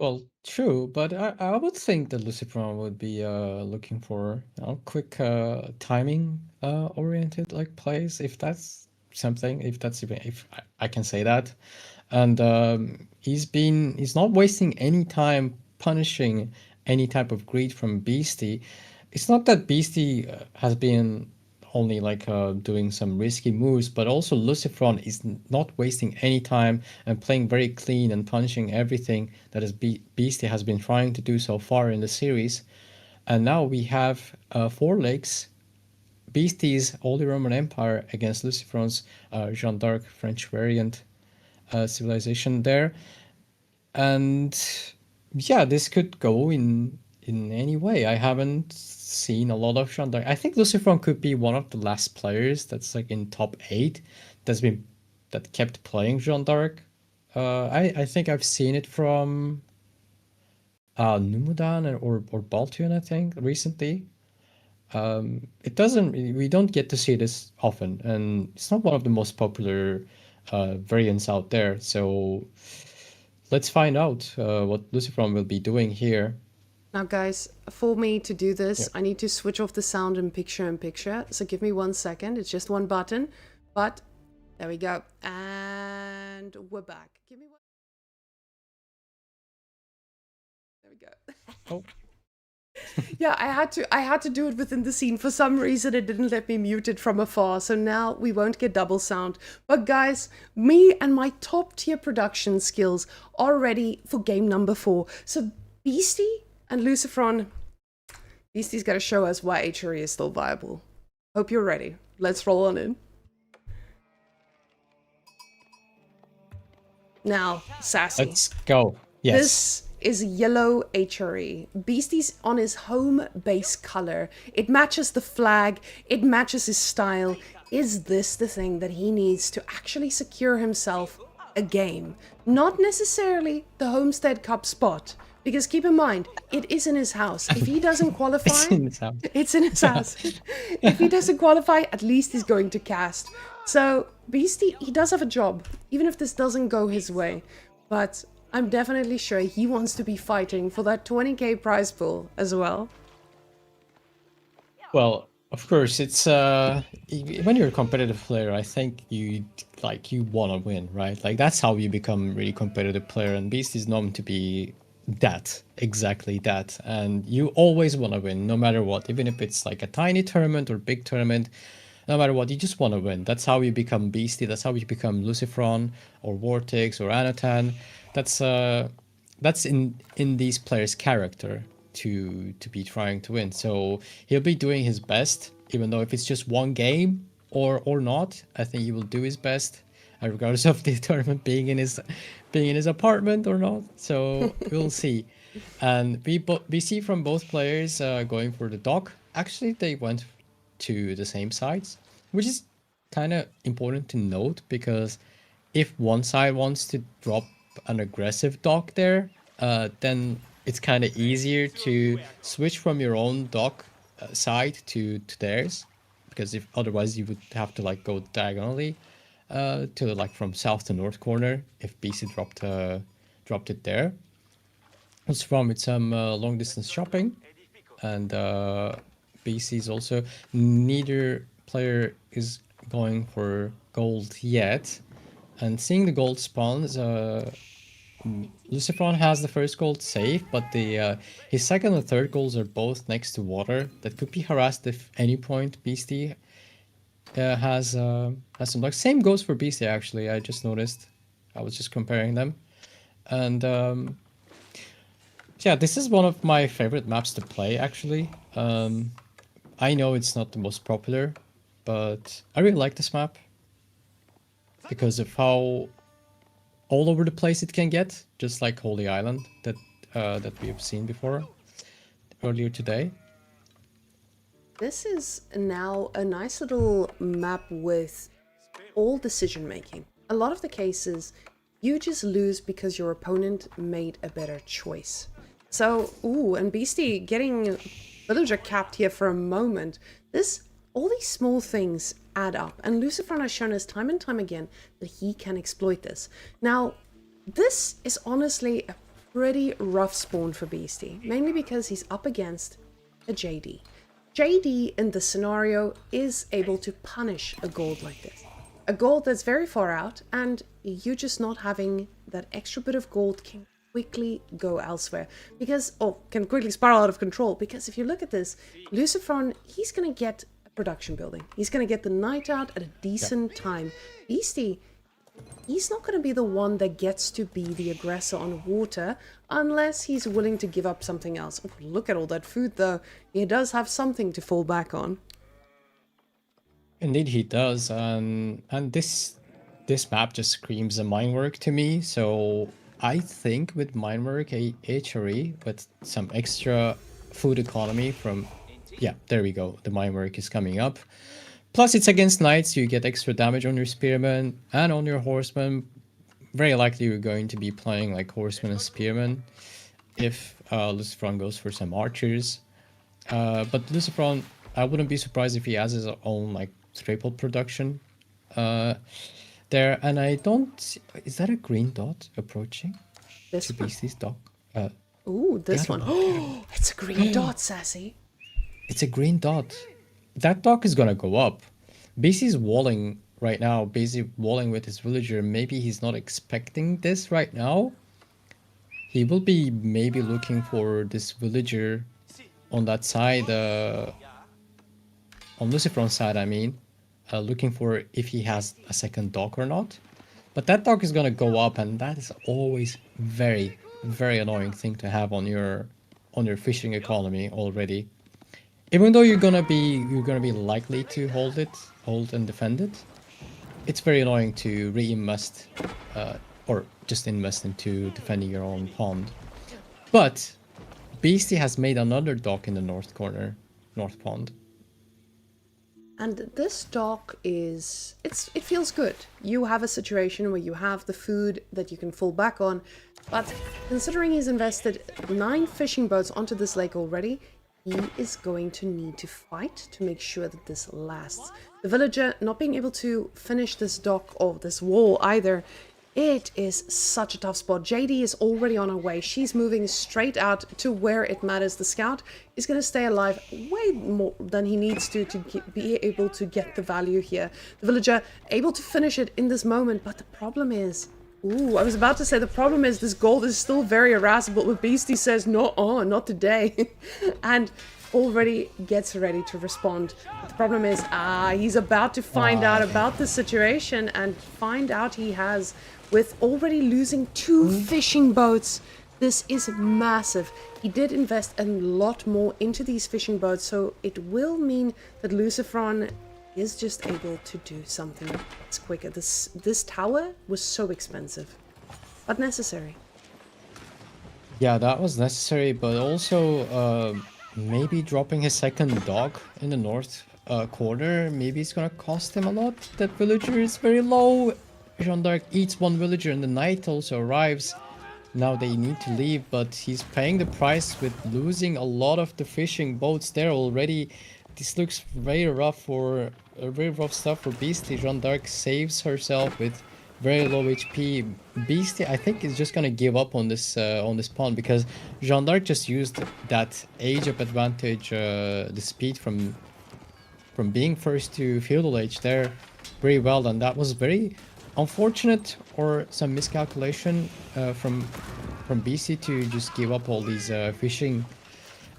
Well, true, but I would think that Lucifron would be looking for quick timing oriented like plays, if that's something, if I can say that. And he's not wasting any time punishing any type of greed from Beastie. It's not that Beastie has been only like doing some risky moves, but also Lucifron is not wasting any time and playing very clean and punishing everything that Beastie has been trying to do so far in the series. And now we have 4 legs. Beastie's Holy Roman Empire against Lucifron's Jeanne d'Arc French variant civilization there. And yeah, this could go in any way. I haven't seen a lot of Jeanne d'Arc. I think Lucifron could be one of the last players that's like in top 8 that kept playing Jeanne d'Arc. I think I've seen it from Numudan or Baltuan, I think, recently. We don't get to see this often, and it's not one of the most popular variants out there. So let's find out what Lucifron will be doing here. Now guys, for me to do this, I need to switch off the sound in picture. So give me 1 second. It's just one button, but there we go. And we're back. Give me one. There we go. Oh. Yeah, I had to do it within the scene. For some reason, it didn't let me mute it from afar. So now we won't get double sound. But guys, me and my top tier production skills are ready for game number 4. So Beastie and Lucifron, Beastie's got to show us why HRE is still viable. Hope you're ready. Let's roll on in. Now, Sassy. Let's go. Yes. This is yellow HRE. Beastie's on his home base color. It matches the flag. It matches his style. Is this the thing that he needs to actually secure himself a game? Not necessarily the Homestead Cup spot. Because keep in mind, it is in his house. If he doesn't qualify, It's in his house. It's in his house. If he doesn't qualify, at least he's going to cast. So Beastie, he does have a job, even if this doesn't go his way. But I'm definitely sure he wants to be fighting for that 20k prize pool as well. Well, Of course, it's when you're a competitive player, I think you want to win, right? Like that's how you become really competitive player, and Beast is known to be that, exactly that. And you always want to win, no matter what, even if it's like a tiny tournament or big tournament, no matter what, you just want to win. That's how you become Beastie. That's how you become Lucifron or Vortex or Anotand. That's in these players' character to be trying to win. So he'll be doing his best, even though if it's just one game or not, I think he will do his best, regardless of the tournament being in his apartment or not. So we'll see. And we see from both players going for the dock. Actually, they went to the same sides, which is kind of important to note because if one side wants to drop an aggressive dock there, then it's kind of easier to switch from your own dock side to theirs, because if otherwise you would have to like go diagonally to like from south to north corner if BC dropped it there. It's from with some long distance shopping, and BC is also neither player is going for gold yet. And seeing the gold spawns, Lucifron has the first gold safe, but the his second and third goals are both next to water that could be harassed if any point Beastie has some luck. Same goes for Beastie actually. I just noticed. I was just comparing them, and yeah, this is one of my favorite maps to play actually. I know it's not the most popular, but I really like this map because of how all over the place it can get, just like Holy Island that we have seen before earlier today. This is now a nice little map with all decision making. A lot of the cases, you just lose because your opponent made a better choice. So, ooh, and Beastie getting villager capped here for a moment. All these small things add up, and Lucifron has shown us time and time again that he can exploit this. Now, this is honestly a pretty rough spawn for Beastie, mainly because he's up against a JD. JD in this scenario is able to punish a gold like this. A gold that's very far out, and you just not having that extra bit of gold can quickly go elsewhere can quickly spiral out of control, because if you look at this, Lucifron, he's going to get production building. He's going to get the night out at a decent time. Beastie, he's not going to be the one that gets to be the aggressor on water unless he's willing to give up something else. Oh, look at all that food though. He does have something to fall back on. Indeed he does, and this map just screams a Minework to me. So I think with Minework HRE with some extra food economy from, yeah, there we go, the Minework is coming up. Plus it's against knights, you get extra damage on your spearmen and on your horsemen. Very likely you're going to be playing like horsemen and spearmen if Lucifron goes for some archers. But Lucifron, I wouldn't be surprised if he has his own like triple production there. And I don't, is that a green dot approaching This to one. Beastie's dock? Ooh, this one. Oh, it's a green dot, Sassy. It's a green dot. That dock is gonna go up. Basie's walling right now. Basie walling with his villager. Maybe he's not expecting this right now. He will be maybe looking for this villager on that side, on Lucifron's side, I mean. Looking for if he has a second dock or not. But that dock is gonna go up, and that is always very, very annoying thing to have on your fishing economy already. Even though you're gonna be likely to hold and defend it, it's very annoying to reinvest or just invest into defending your own pond. But Beastie has made another dock in the north pond. And this dock is, it feels good. You have a situation where you have the food that you can fall back on, but considering he's invested 9 fishing boats onto this lake already, he is going to need to fight to make sure that this lasts. The villager not being able to finish this dock or this wall either, It is such a tough spot. JD is already on her way. She's moving straight out to where it matters. The scout is going to stay alive way more than he needs to be able to get the value here. The villager able to finish it in this moment, but the problem is... Ooh, I was about to say the problem is this gold is still very harassable, but Beastie says, no, not today. And already gets ready to respond. But the problem is, he's about to find out about the situation and find out he has... With already losing 2 fishing boats, this is massive. He did invest a lot more into these fishing boats, so it will mean that Lucifron is just able to do something that's quicker. This tower was so expensive, but necessary. Yeah, that was necessary, but also maybe dropping his second dog in the north quarter, maybe it's gonna cost him a lot. That villager is very low. Jeanne d'Arc eats 1 villager and the knight also arrives. Now they need to leave, but he's paying the price with losing a lot of the fishing boats there already. This looks very rough stuff for Beastie. Jeanne d'Arc saves herself with very low HP. Beastie, I think, is just gonna give up on this pawn because Jeanne d'Arc just used that age-up advantage, the speed from being first to feudal age there very well, and that was very unfortunate or some miscalculation from BC to just give up all these fishing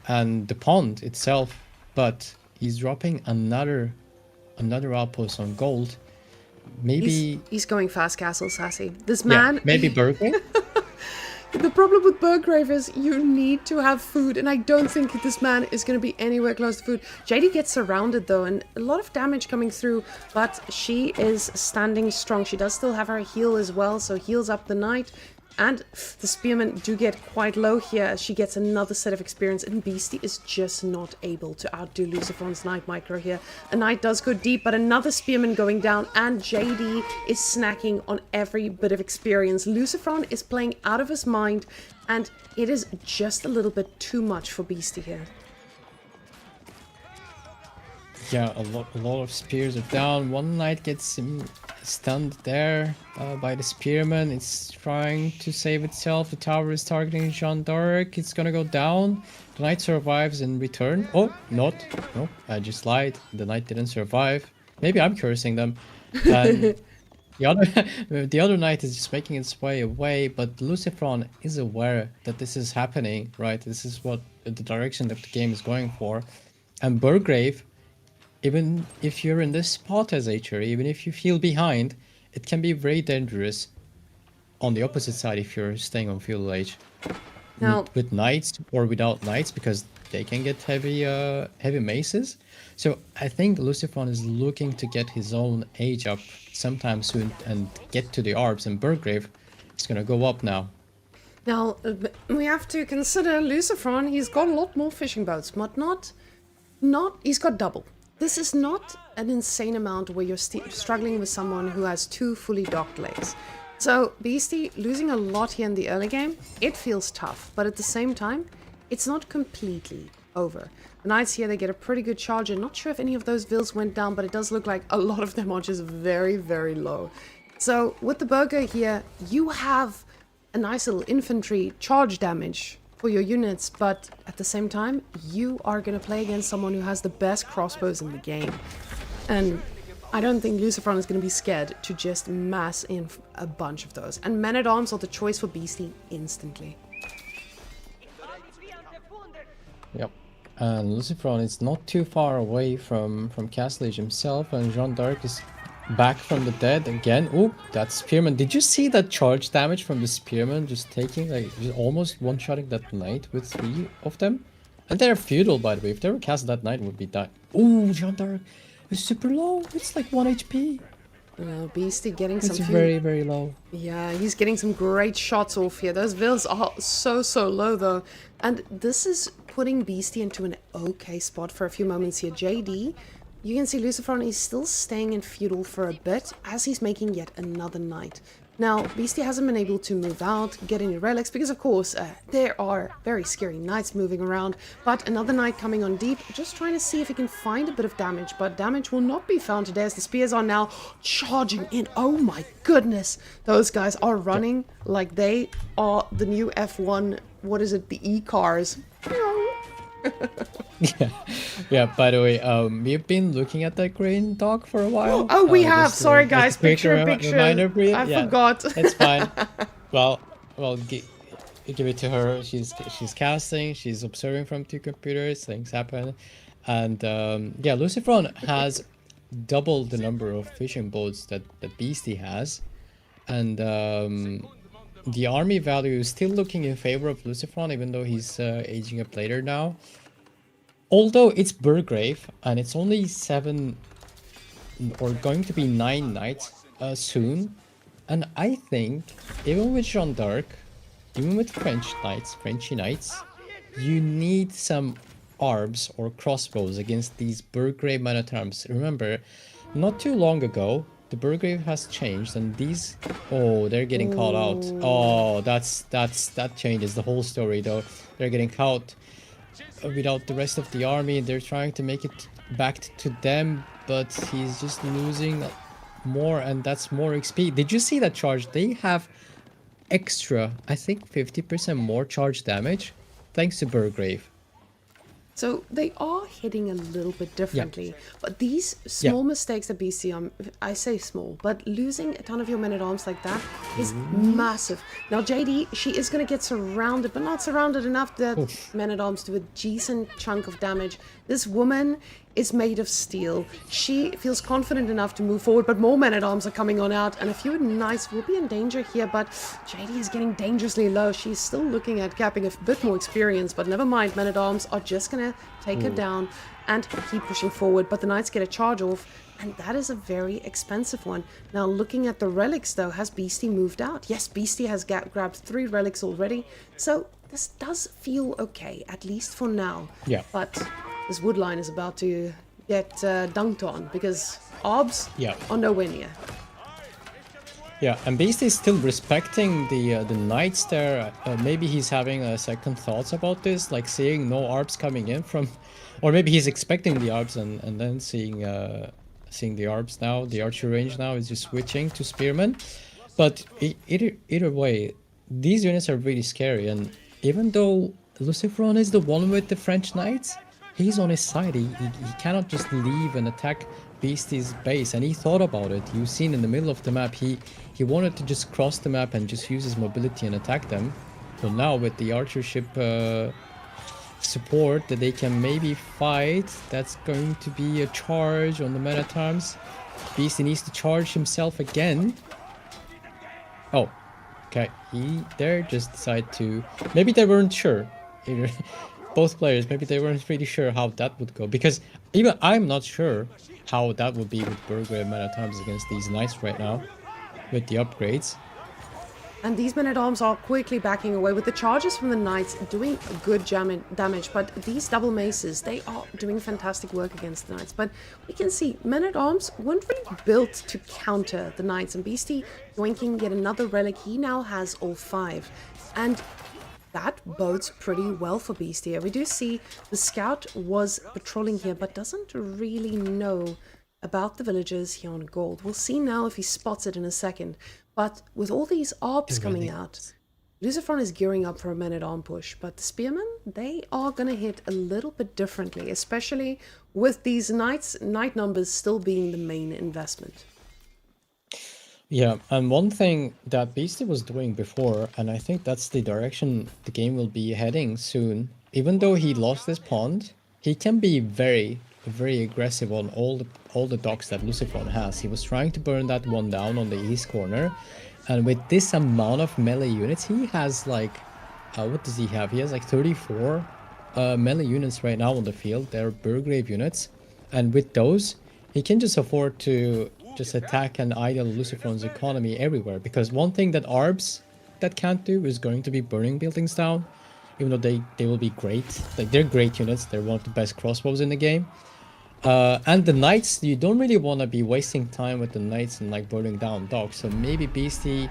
and the pond itself. But he's dropping another outpost on gold. Maybe he's going fast castle, Sassy. This man, maybe Burgrave. The problem with Burgrave is you need to have food, and I don't think this man is going to be anywhere close to food. JD gets surrounded though, and a lot of damage coming through, but she is standing strong. She does still have her heal as well, so heals up the knight. And the spearmen do get quite low here as she gets another set of experience, and Beastie is just not able to outdo Lucifron's Knight Micro here. A knight does go deep, but another spearman going down, and JD is snacking on every bit of experience. Lucifron is playing out of his mind, and it is just a little bit too much for Beastie here. Yeah, a lot of spears are down. One knight gets stunned there by the spearman. It's trying to save itself. The tower is targeting Jeanne d'Arc. It's gonna go down. The knight survives in return. Oh, not. No, I just lied. The knight didn't survive. Maybe I'm cursing them. And the other knight is just making its way away, but Lucifron is aware that this is happening, right? This is what the direction that the game is going for. And Burgrave, even if you're in this spot as HR, even if you feel behind, it can be very dangerous on the opposite side if you're staying on feudal age. Now, with knights or without knights, because they can get heavy maces. So I think Lucifron is looking to get his own age up sometime soon and get to the Arbs, and Burgrave is going to go up now. Now, we have to consider Lucifron. He's got a lot more fishing boats, but not he's got double. This is not an insane amount where you're struggling with someone who has 2 fully docked legs. So Beastie losing a lot here in the early game, it feels tough, but at the same time, it's not completely over. The knights here, they get a pretty good charge, and not sure if any of those vills went down, but it does look like a lot of them are just very, very low. So with the burger here, you have a nice little infantry charge damage for your units, but at the same time, you are going to play against someone who has the best crossbows in the game. And I don't think Lucifron is going to be scared to just mass in a bunch of those. And men-at-arms are the choice for Beastie instantly. Yep. And Lucifron is not too far away from Castle Age himself, and Jeanne d'Arc is back from the dead again. Oh, that spearman. Did you see that charge damage from the spearman just taking, like, just almost one-shotting that knight with 3 of them? And they're feudal, by the way. If they were cast, that knight would be died. Oh, Jeanne d'Arc is super low. It's like 1 HP. Well, Beastie getting some... It's very, very low. Yeah, he's getting some great shots off here. Those vills are so low, though. And this is putting Beastie into an okay spot for a few moments here. JD... You can see Lucifron is still staying in feudal for a bit as he's making yet another knight. Now, Beastie hasn't been able to move out, get any relics, because of course, there are very scary knights moving around, but another knight coming on deep, just trying to see if he can find a bit of damage, but damage will not be found today as the spears are now charging in. Oh my goodness, those guys are running like they are the new F1, what is it, the E-cars. Yeah, by the way, we've been looking at that green dog for a while. Oh, we have. Just Sorry, like guys. a quick Picture. reminder for you. I Yeah, forgot. it's fine. Well, give it to her. She's casting. She's observing from 2 computers. Things happen, and yeah, Lucifron has double the number of fishing boats that Beastie has, and the army value is still looking in favor of Lucifron, even though he's aging up later now. Although it's Burgrave, and it's only 7 or going to be 9 knights soon, and I think even with Jeanne d'Arc, even with Frenchy knights, you need some arbs or crossbows against these Burgrave men at arms. Remember, not too long ago, the Burgrave has changed, and these, oh, they're getting caught out. Oh, that changes the whole story, though. They're getting caught without the rest of the army. They're trying to make it back to them, but he's just losing more, and that's more XP. Did you see that charge? They have extra, I think 50% more charge damage thanks to Burgrave. So they are hitting a little bit differently, but these small mistakes that BC, I say small, but losing a ton of your men-at-arms like that is massive. Now JD, she is going to get surrounded, but not surrounded enough that men-at-arms do a decent chunk of damage. This woman is made of steel. She feels confident enough to move forward, but more men-at-arms are coming on out, and a few knights will be in danger here, but JD is getting dangerously low. She's still looking at capping a bit more experience, but never mind, men-at-arms are just gonna take her down and keep pushing forward, but the knights get a charge off, and that is a very expensive one. Now, looking at the relics, though, has Beastie moved out? Yes, Beastie has grabbed 3 relics already, so this does feel okay, at least for now. Yeah. But this wood line is about to get dunked on, because orbs are nowhere near. Yeah, and Beastie is still respecting the knights there. Maybe he's having second thoughts about this, like seeing no arbs coming in from, or maybe he's expecting the arbs and then seeing the arbs now. The archer range now is just switching to spearmen. But either way, these units are really scary. And even though Lucifron is the one with the French knights, he's on his side. He cannot just leave and attack Beastie's base, and he thought about it. You've seen in the middle of the map, he wanted to just cross the map and just use his mobility and attack them. But now with the archership support that they can maybe fight, that's going to be a charge on the men-at-arms. Beastie needs to charge himself again. Oh, okay. They just decide to, maybe they weren't sure. Both players, maybe they weren't really sure how that would go, because even I'm not sure how that would be with Burgrave men-at-arms against these knights right now with the upgrades. And these men-at-arms are quickly backing away with the charges from the knights doing good damage, but these double maces, they are doing fantastic work against the knights. But we can see men-at-arms weren't really built to counter the knights, and Beastie yoinking yet another relic. He now has all 5, and that bodes pretty well for Beastie. We do see the scout was patrolling here, but doesn't really know about the villagers here on gold. We'll see now if he spots it in a second. But with all these ARPs coming out, Lucifron is gearing up for a men-at-arm push. But the spearmen, they are going to hit a little bit differently, especially with these knight numbers still being the main investment. Yeah, and one thing that Beastie was doing before, and I think that's the direction the game will be heading soon, even though he lost this pond, he can be very aggressive on all the docks that Lucifron has. He was trying to burn that one down on the east corner, and with this amount of melee units, he has like, what does he have? He has like 34 melee units right now on the field. They're Burgrave units, and with those, he can just afford to just attack and idle Lucifron's economy everywhere, because one thing that ARBs that can't do is going to be burning buildings down, even though they will be great. Like, they're great units. They're one of the best crossbows in the game. And the knights, you don't really want to be wasting time with the knights and like burning down dogs. So maybe Beastie,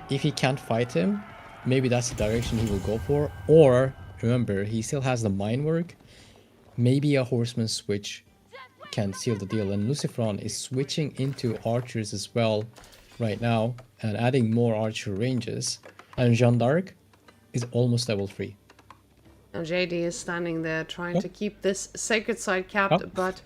if he can't fight him, maybe that's the direction he will go for. Or remember, he still has the mine work. Maybe a horseman switch can seal the deal. And Lucifron is switching into archers as well right now and adding more archer ranges. And Jeanne d'Arc is almost level 3. Now JD is standing there trying to keep this sacred side capped, Oh. but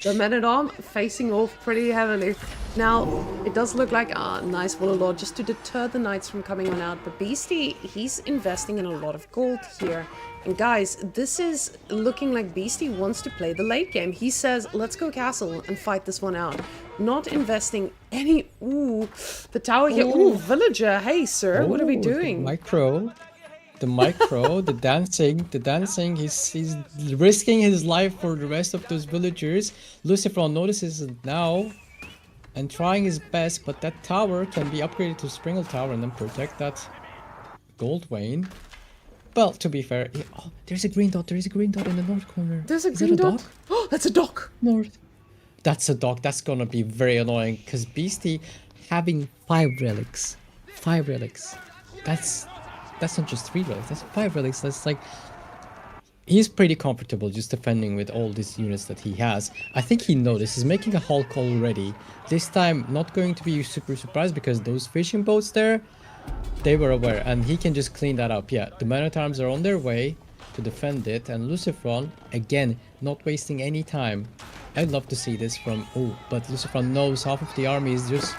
the men-at-arm facing off pretty heavily. Now, it does look like a nice Warlord just to deter the knights from coming on out, but Beastie, he's investing in a lot of gold here. And guys, this is looking like Beastie wants to play the late game. He says, let's go castle and fight this one out. Not investing any... Ooh, the tower here. Ooh, villager. Hey, sir, what are we doing? The micro, the dancing, he's risking his life for the rest of those villagers. Lucifron notices it now and trying his best, but that tower can be upgraded to Springle Tower and then protect that gold vein. Well, to be fair, oh, there's a green dot in the north corner. There's a Is green that dot? Oh, that's a dock. North. That's a dog. That's gonna be very annoying because Beastie having 5 relics. 5 relics. That's not just 3 relics, that's 5 relics. That's like, he's pretty comfortable just defending with all these units that he has. I think he noticed, he's making a Hulk already. This time, not going to be super surprised because those fishing boats there, they were aware and he can just clean that up. Yeah, the men-at-arms are on their way to defend it and Lucifron, again, not wasting any time. I'd love to see this from, oh, but Lucifron knows half of the army is just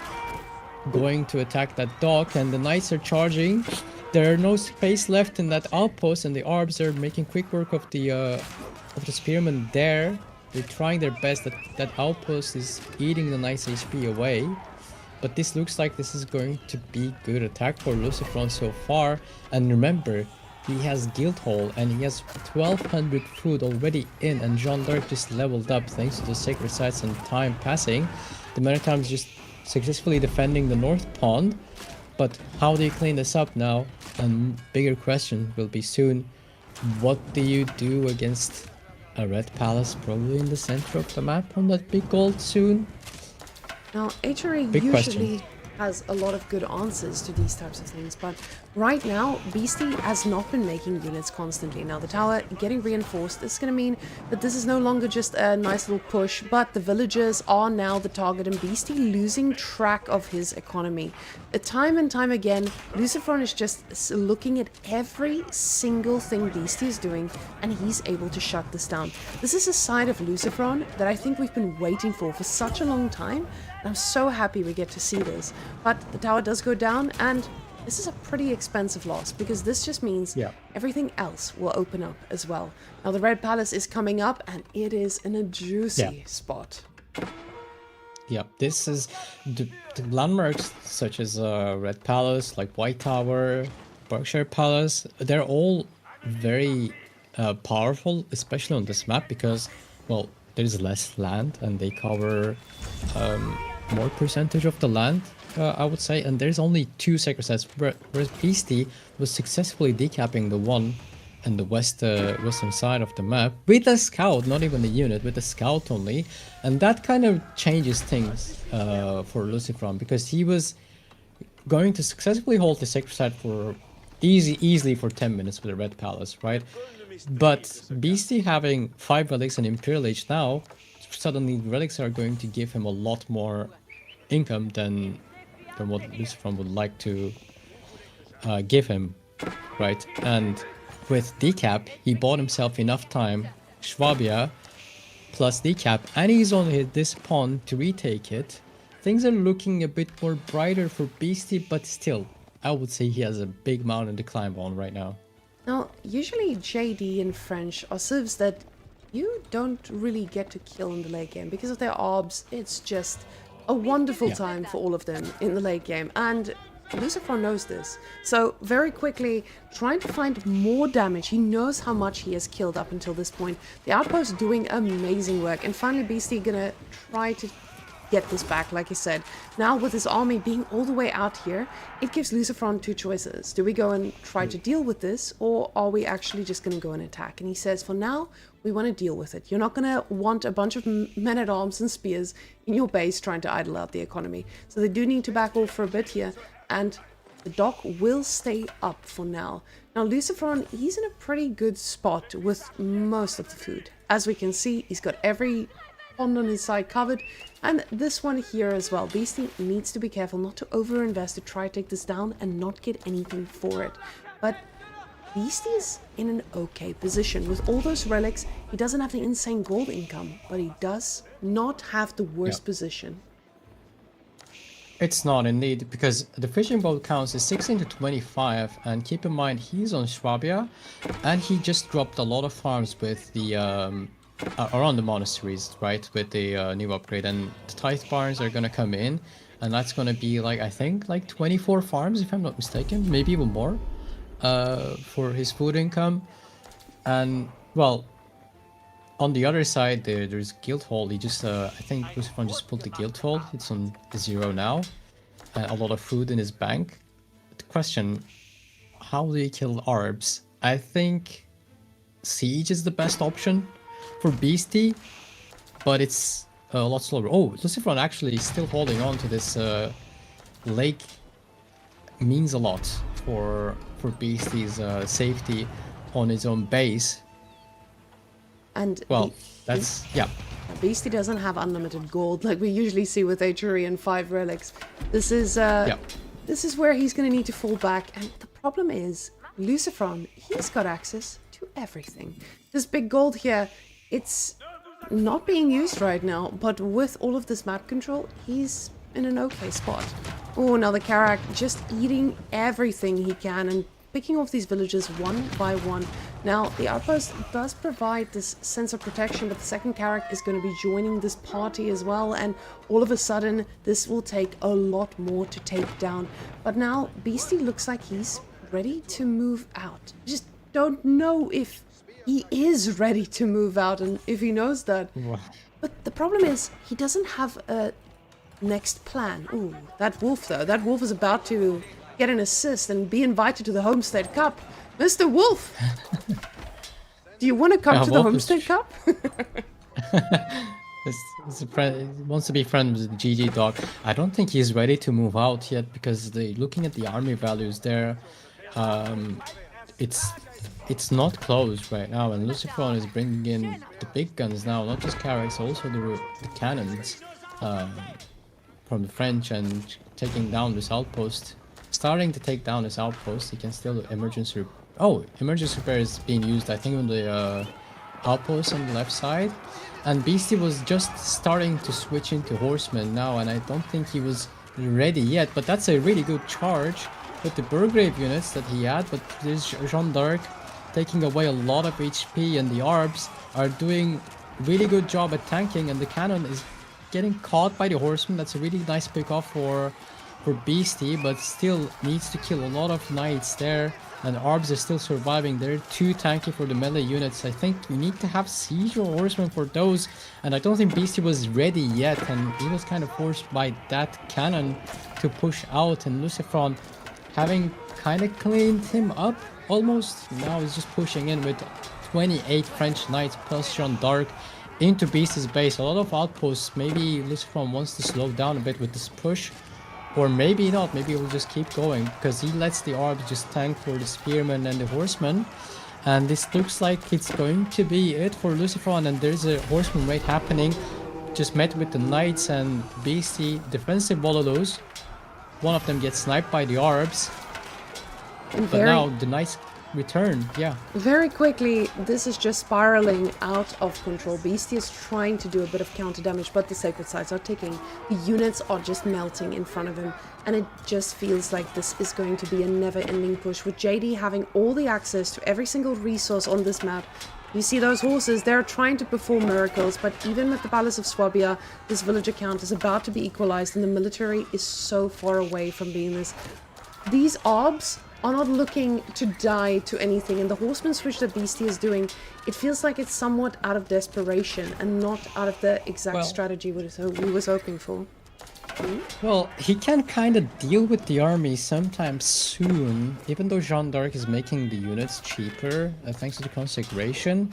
going to attack that dock and the knights are charging. There are no space left in that outpost and the Arbs are making quick work of the spearmen there. They're trying their best. That outpost is eating the knights HP away. But this looks like this is going to be good attack for Lucifron so far. And remember, he has Guildhall and he has 1200 food already in and Jeanne d'Arc just leveled up thanks to the sacred sites and time passing. The men-at-arms just successfully defending the north pond. But how do you clean this up now? And bigger question will be soon, what do you do against a red palace probably in the center of the map on that big gold soon? Now, HRA Big usually question. has a lot of good answers to these types of things, but right now, Beastie has not been making units constantly. Now, the tower getting reinforced is going to mean that this is no longer just a nice little push, but the villagers are now the target, and Beastie losing track of his economy. Time and time again, Lucifron is just looking at every single thing Beastie is doing, and he's able to shut this down. This is a side of Lucifron that I think we've been waiting for such a long time. I'm so happy we get to see this. But the tower does go down, and this is a pretty expensive loss, because this just means everything else will open up as well. Now the Red Palace is coming up, and it is in a juicy spot. Yeah, this is the landmarks such as Red Palace, like White Tower, Berkshire Palace. They're all very powerful, especially on this map, because, well, there's less land and they cover more percentage of the land, I would say, and there's only 2 sacred sites, whereas Beastie was successfully decapping the one in the western side of the map with a scout, not even a unit, with a scout only, and that kind of changes things for Lucifron, because he was going to successfully hold the sacred site for easily for 10 minutes with the Red Palace, right? But Beastie having 5 relics and Imperial Age now, suddenly relics are going to give him a lot more income than what Lucifron would like to give him, right? And with decap, he bought himself enough time, Schwabia plus decap, and he's on this pawn to retake it. Things are looking a bit more brighter for Beastie, but still, I would say he has a big mountain to climb on right now. Now, usually JD and French are civs that you don't really get to kill in the late game. Because of their orbs, it's just a wonderful time for all of them in the late game. And Lucifron knows this. So, very quickly, trying to find more damage. He knows how much he has killed up until this point. The outpost doing amazing work. And finally, Beastie gonna try to get this back, like I said. Now, with his army being all the way out here, it gives Lucifron two choices. Do we go and try to deal with this, or are we actually just going to go and attack? And he says, for now, we want to deal with it. You're not going to want a bunch of men-at-arms and spears in your base trying to idle out the economy. So they do need to back off for a bit here, and the dock will stay up for now. Now, Lucifron, he's in a pretty good spot with most of the food. As we can see, he's got every pond on his side covered, and this one here as well. Beastie needs to be careful not to overinvest to try to take this down and not get anything for it. But Beastie is in an okay position. With all those relics, he doesn't have the insane gold income, but he does not have the worst position. It's not indeed, because the fishing boat counts is 16 to 25, and keep in mind he's on Swabia, and he just dropped a lot of farms with the around the monasteries, right, with the new upgrade, and the tithe barns are gonna come in, and that's gonna be like, I think, like 24 farms if I'm not mistaken, maybe even more, for his food income. And well, on the other side, there's Guildhall. He just, I think Lucifron just pulled the Guildhall. It's on 0 now. And a lot of food in his bank. The question, how do you kill Arbs? I think Siege is the best option for Beastie, but it's a lot slower. Oh, Lucifron actually is still holding on to this lake. Means a lot for Beastie's safety on his own base. And well, that's, yeah. Beastie doesn't have unlimited gold like we usually see with Aturi and 5 relics. This is this is where he's going to need to fall back. And the problem is, Lucifron, he's got access to everything. This big gold here, it's not being used right now, but with all of this map control, he's in an okay spot. Oh, now the Karak just eating everything he can and picking off these villages one by one. Now, the outpost does provide this sense of protection, but the second Karak is going to be joining this party as well, and all of a sudden, this will take a lot more to take down. But now, Beastie looks like he's ready to move out. Just don't know if he is ready to move out, and if he knows that. But the problem is, he doesn't have a next plan. Ooh, that wolf though. That wolf is about to get an assist and be invited to the Homestead Cup. Mr. Wolf! Do you want to come to the Homestead Cup? He's a friend, he wants to be friends with GG Dog. I don't think he's ready to move out yet, because looking at the army values there, it's not close right now, and Lucifron is bringing in the big guns now, not just Carracks, also the cannons from the French, and taking down this outpost. Starting to take down this outpost, he can still emergency repair is being used, I think, on the outpost on the left side. And Beastie was just starting to switch into horsemen now, and I don't think he was ready yet, but that's a really good charge with the Burgrave units that he had. But there's Jeanne d'Arc taking away a lot of HP, and the Arbs are doing really good job at tanking, and the cannon is getting caught by the horsemen. That's a really nice pick off for Beastie, but still needs to kill a lot of knights there, and Arbs are still surviving. They're too tanky for the melee units. I think you need to have siege or horsemen for those, and I don't think Beastie was ready yet, and he was kind of forced by that cannon to push out, and Lucifron, having kind of cleaned him up almost, now he's just pushing in with 28 French knights plus Jeanne d'Arc into Beastie's base. A lot of outposts. Maybe Lucifron wants to slow down a bit with this push, or maybe not. Maybe he'll just keep going, because he lets the Arbs just tank for the spearmen and the horsemen. And this looks like it's going to be it for Lucifron, and there's a horseman raid happening, just met with the knights, and Beastie defensive Volodos. One of them gets sniped by the Arbs, but now the knights return. Yeah, very quickly, this is just spiraling out of control. Beastie is trying to do a bit of counter damage, but the sacred sites are ticking. The units are just melting in front of him, and it just feels like this is going to be a never-ending push, with JD having all the access to every single resource on this map. You see those horses, they're trying to perform miracles, but even with the Palace of Swabia, this villager count is about to be equalized, and the military is so far away from being this. These Arbs are not looking to die to anything, and the horseman switch that Beastie is doing, it feels like it's somewhat out of desperation and not out of the exact Well- strategy we was hoping for. Well, he can kind of deal with the army sometime soon, even though Jeanne d'Arc is making the units cheaper thanks to the consecration.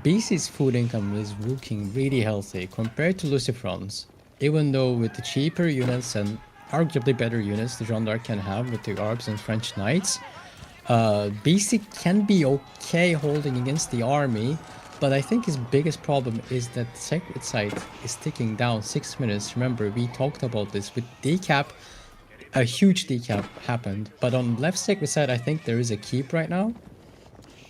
BC's food income is looking really healthy compared to Lucifron's, even though with the cheaper units and arguably better units the Jeanne d'Arc can have with the Arbs and French Knights, BC can be okay holding against the army, but I think his biggest problem is that Sacred Site is ticking down 6 minutes. Remember, we talked about this with decap. A huge decap happened, but on left Sacred Site, I think there is a keep right now.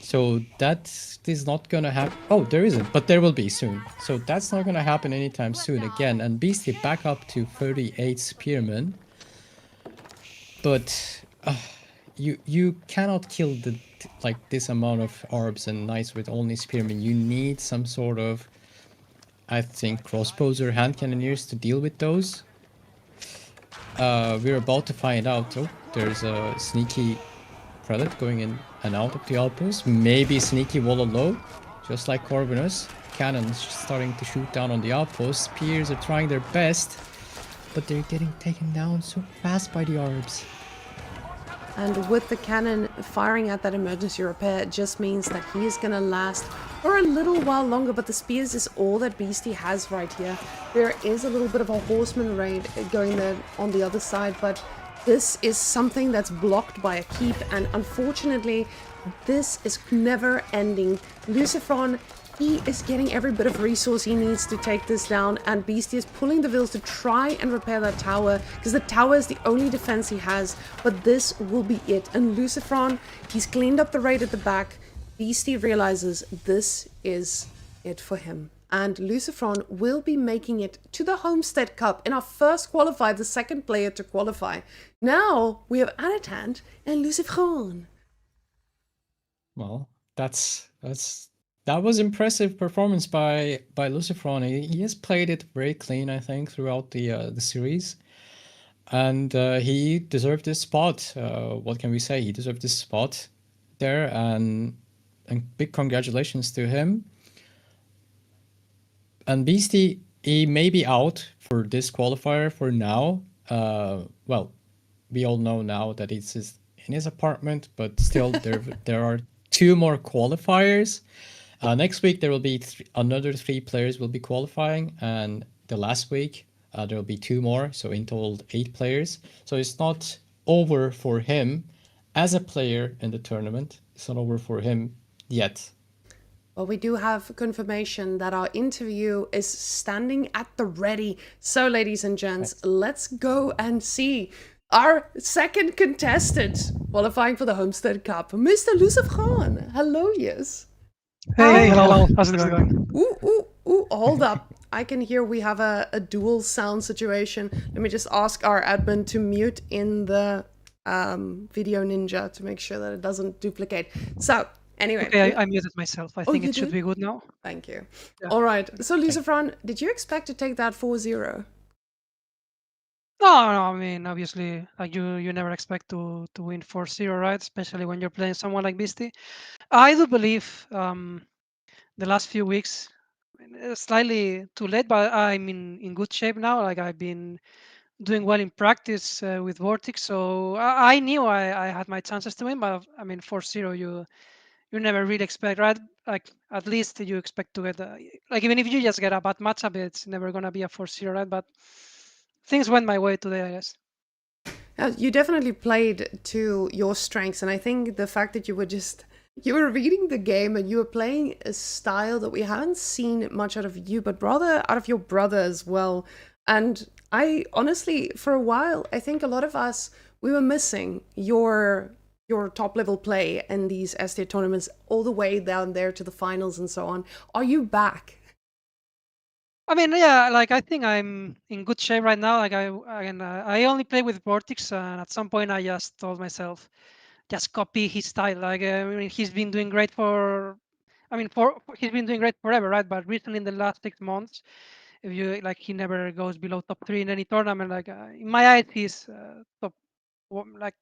So that is not gonna happen. Oh, there isn't, but there will be soon. So that's not gonna happen anytime soon again. And Beastie back up to 38 Spearmen. But you cannot kill the this amount of Arbs and Knights with only Spearmen. You need some sort of, I think, crossbows or hand cannoneers to deal with those. We're about to find out. Oh, there's a sneaky prelate going in and out of the outpost. Maybe sneaky wall low, just like Corvinus. Cannons starting to shoot down on the outpost. Spears are trying their best, but they're getting taken down so fast by the Arbs. And with the cannon firing at that emergency repair, it just means that he is going to last for a little while longer, but the spears is all that Beastie has right here. There is a little bit of a horseman raid going there on the other side, but this is something that's blocked by a keep, and unfortunately, this is never ending. Lucifron, he is getting every bit of resource he needs to take this down, and Beastie is pulling the Vils to try and repair that tower, because the tower is the only defense he has, but this will be it. And Lucifron, he's cleaned up the raid at the back. Beastie realizes this is it for him. And Lucifron will be making it to the Homestead Cup in our first qualifier, the second player to qualify. Now we have Anotand and Lucifron. Well, that was impressive performance by Lucifron. He has played it very clean, I think, throughout the series, and he deserved this spot. What can we say? He deserved this spot there, and big congratulations to him. And Beastie, he may be out for this qualifier for now. Well, we all know now that it's in his apartment, but still there are 2 more qualifiers. Next week there will be another 3 players will be qualifying, and the last week there will be 2 more, so in total 8 players. So it's not over for him as a player in the tournament. It's not over for him yet. Well, we do have confirmation that our interview is standing at the ready. So, ladies and gents, let's go and see our second contestant qualifying for the Homestead Cup, Mr. Lucifron. Hello, yes. Hey, hello. How's it going? Ooh, hold up. I can hear we have a dual sound situation. Let me just ask our admin to mute in the Video Ninja to make sure that it doesn't duplicate. So, anyway. Okay, I muted myself. I think you it should did? be good now. Thank you. Yeah. All right. So, Lucifron, did you expect to take that 4-0? No, I mean, obviously, like you never expect to win 4-0, right? Especially when you're playing someone like Beastie. I do believe the last few weeks, slightly too late, but I'm in good shape now. Like I've been doing well in practice with Vortex, so I knew I had my chances to win. But I mean, 4-0, you never really expect, right? Like at least you expect to get like even if you just get a bad matchup, it's never gonna be a 4-0, right? But things went my way today, I guess. You definitely played to your strengths, and I think the fact that you were reading the game and you were playing a style that we haven't seen much out of you, but rather out of your brother as well. And I honestly, for a while, I think a lot of us, we were missing your top level play in these ST tournaments all the way down there to the finals and so on. Are you back? I mean, yeah, like I think I'm in good shape right now. Like I only play with Vortex, and at some point I just told myself, just copy his style. Like I mean, he's been doing great he's been doing great forever, right? But recently, in the last 6 months, if you like, he never goes below top 3 in any tournament. Like in my eyes, he's top like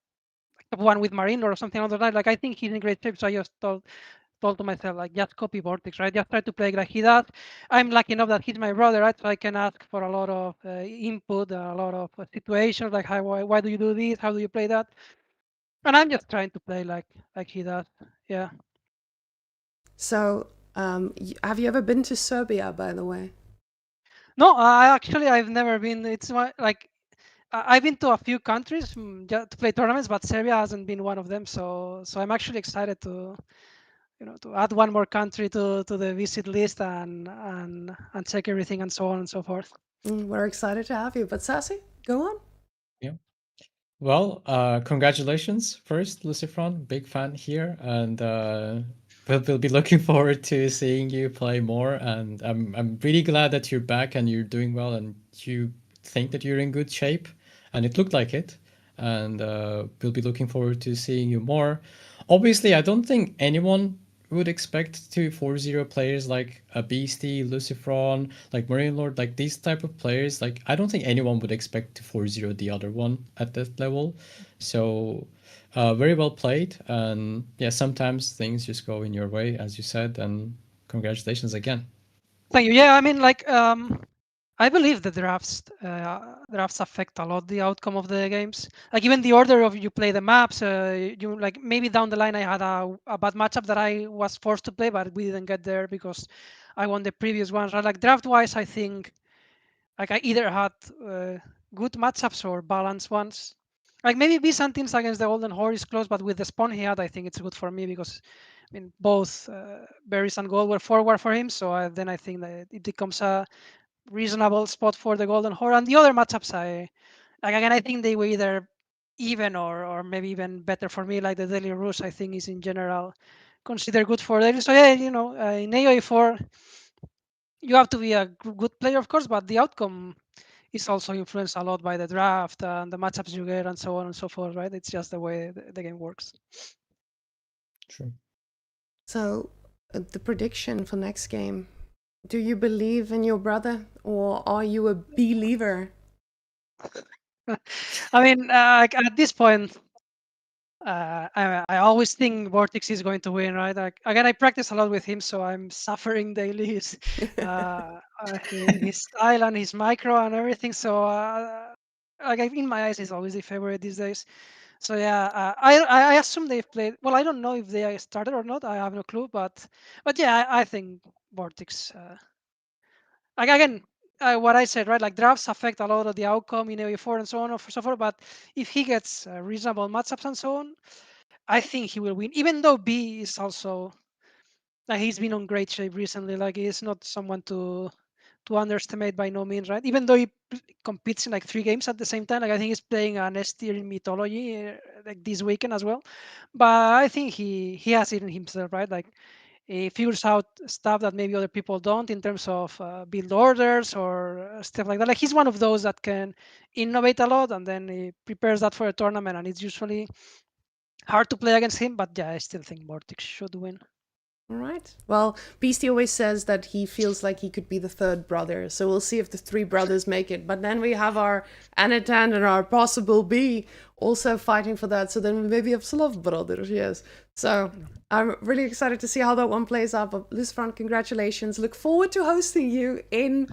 top one with Marine or something like that. Like I think he's in great shape. So I just told to myself, like, just copy Vortex, right? Just try to play like he does. I'm lucky enough that he's my brother, right? So I can ask for a lot of input, a lot of situations, like why do you do this? How do you play that? And I'm just trying to play like he does. Yeah. So, have you ever been to Serbia, by the way? No, I've never been. It's like I've been to a few countries just to play tournaments, but Serbia hasn't been one of them. So I'm actually excited to to add one more country to the visit list and check everything and so on and so forth. We're excited to have you. But Sassy, go on. Yeah. Well, congratulations first, Lucifron. Big fan here, and we'll be looking forward to seeing you play more. And I'm really glad that you're back and you're doing well, and you think that you're in good shape, and it looked like it. And we'll be looking forward to seeing you more. Obviously, I don't think anyone would expect to 4-0 players like a Beastie, Lucifron, like Marine Lord, like these type of players. Like I don't think anyone would expect to 4-0 the other one at that level. So very well played. And yeah, sometimes things just go in your way, as you said. And congratulations again. Thank you. Yeah, I mean, like, I believe the drafts affect a lot the outcome of the games. Like even the order of you play the maps. You like maybe down the line I had a bad matchup that I was forced to play, but we didn't get there because I won the previous ones. Right? Like draft wise, I think like I either had good matchups or balanced ones. Like maybe Byzantines against the Golden Horde is close, but with the spawn he had, I think it's good for me because I mean both berries and gold were forward for him. So then I think that it becomes a reasonable spot for the Golden Horde. And the other matchups, I think they were either even or maybe even better for me. Like the Daily Rush, I think is in general considered good for daily. So yeah, in AOE4 you have to be a good player, of course, but the outcome is also influenced a lot by the draft and the matchups you get and so on and so forth, right? It's just the way the game works. True. So, the prediction for next game. Do you believe in your brother, or are you a believer? I mean, at this point, I always think Vortex is going to win, right? Like, again, I practice a lot with him, so I'm suffering daily his style and his micro and everything. So, in my eyes, he's always the favorite these days. So yeah, I assume they've played. Well, I don't know if they started or not. I have no clue, but yeah, I think Vortex. Like again, what I said, right? Like drafts affect a lot of the outcome in AOE4 and so on and so forth. But if he gets reasonable matchups and so on, I think he will win. Even though B is also like he's been on great shape recently. Like he's not someone to underestimate by no means, right? Even though he competes in like 3 games at the same time. Like I think he's playing an S tier in mythology like this weekend as well. But I think he has it in himself, right? Like he figures out stuff that maybe other people don't in terms of build orders or stuff like that. Like he's one of those that can innovate a lot and then he prepares that for a tournament, and it's usually hard to play against him. But yeah, I still think Vortex should win. All right. Well, Beastie always says that he feels like he could be the third brother. So we'll see if the 3 brothers make it. But then we have our Anotand and our possible B also fighting for that. So then we maybe have Slav brothers, yes. So I'm really excited to see how that one plays out. But Lucifron, congratulations. Look forward to hosting you in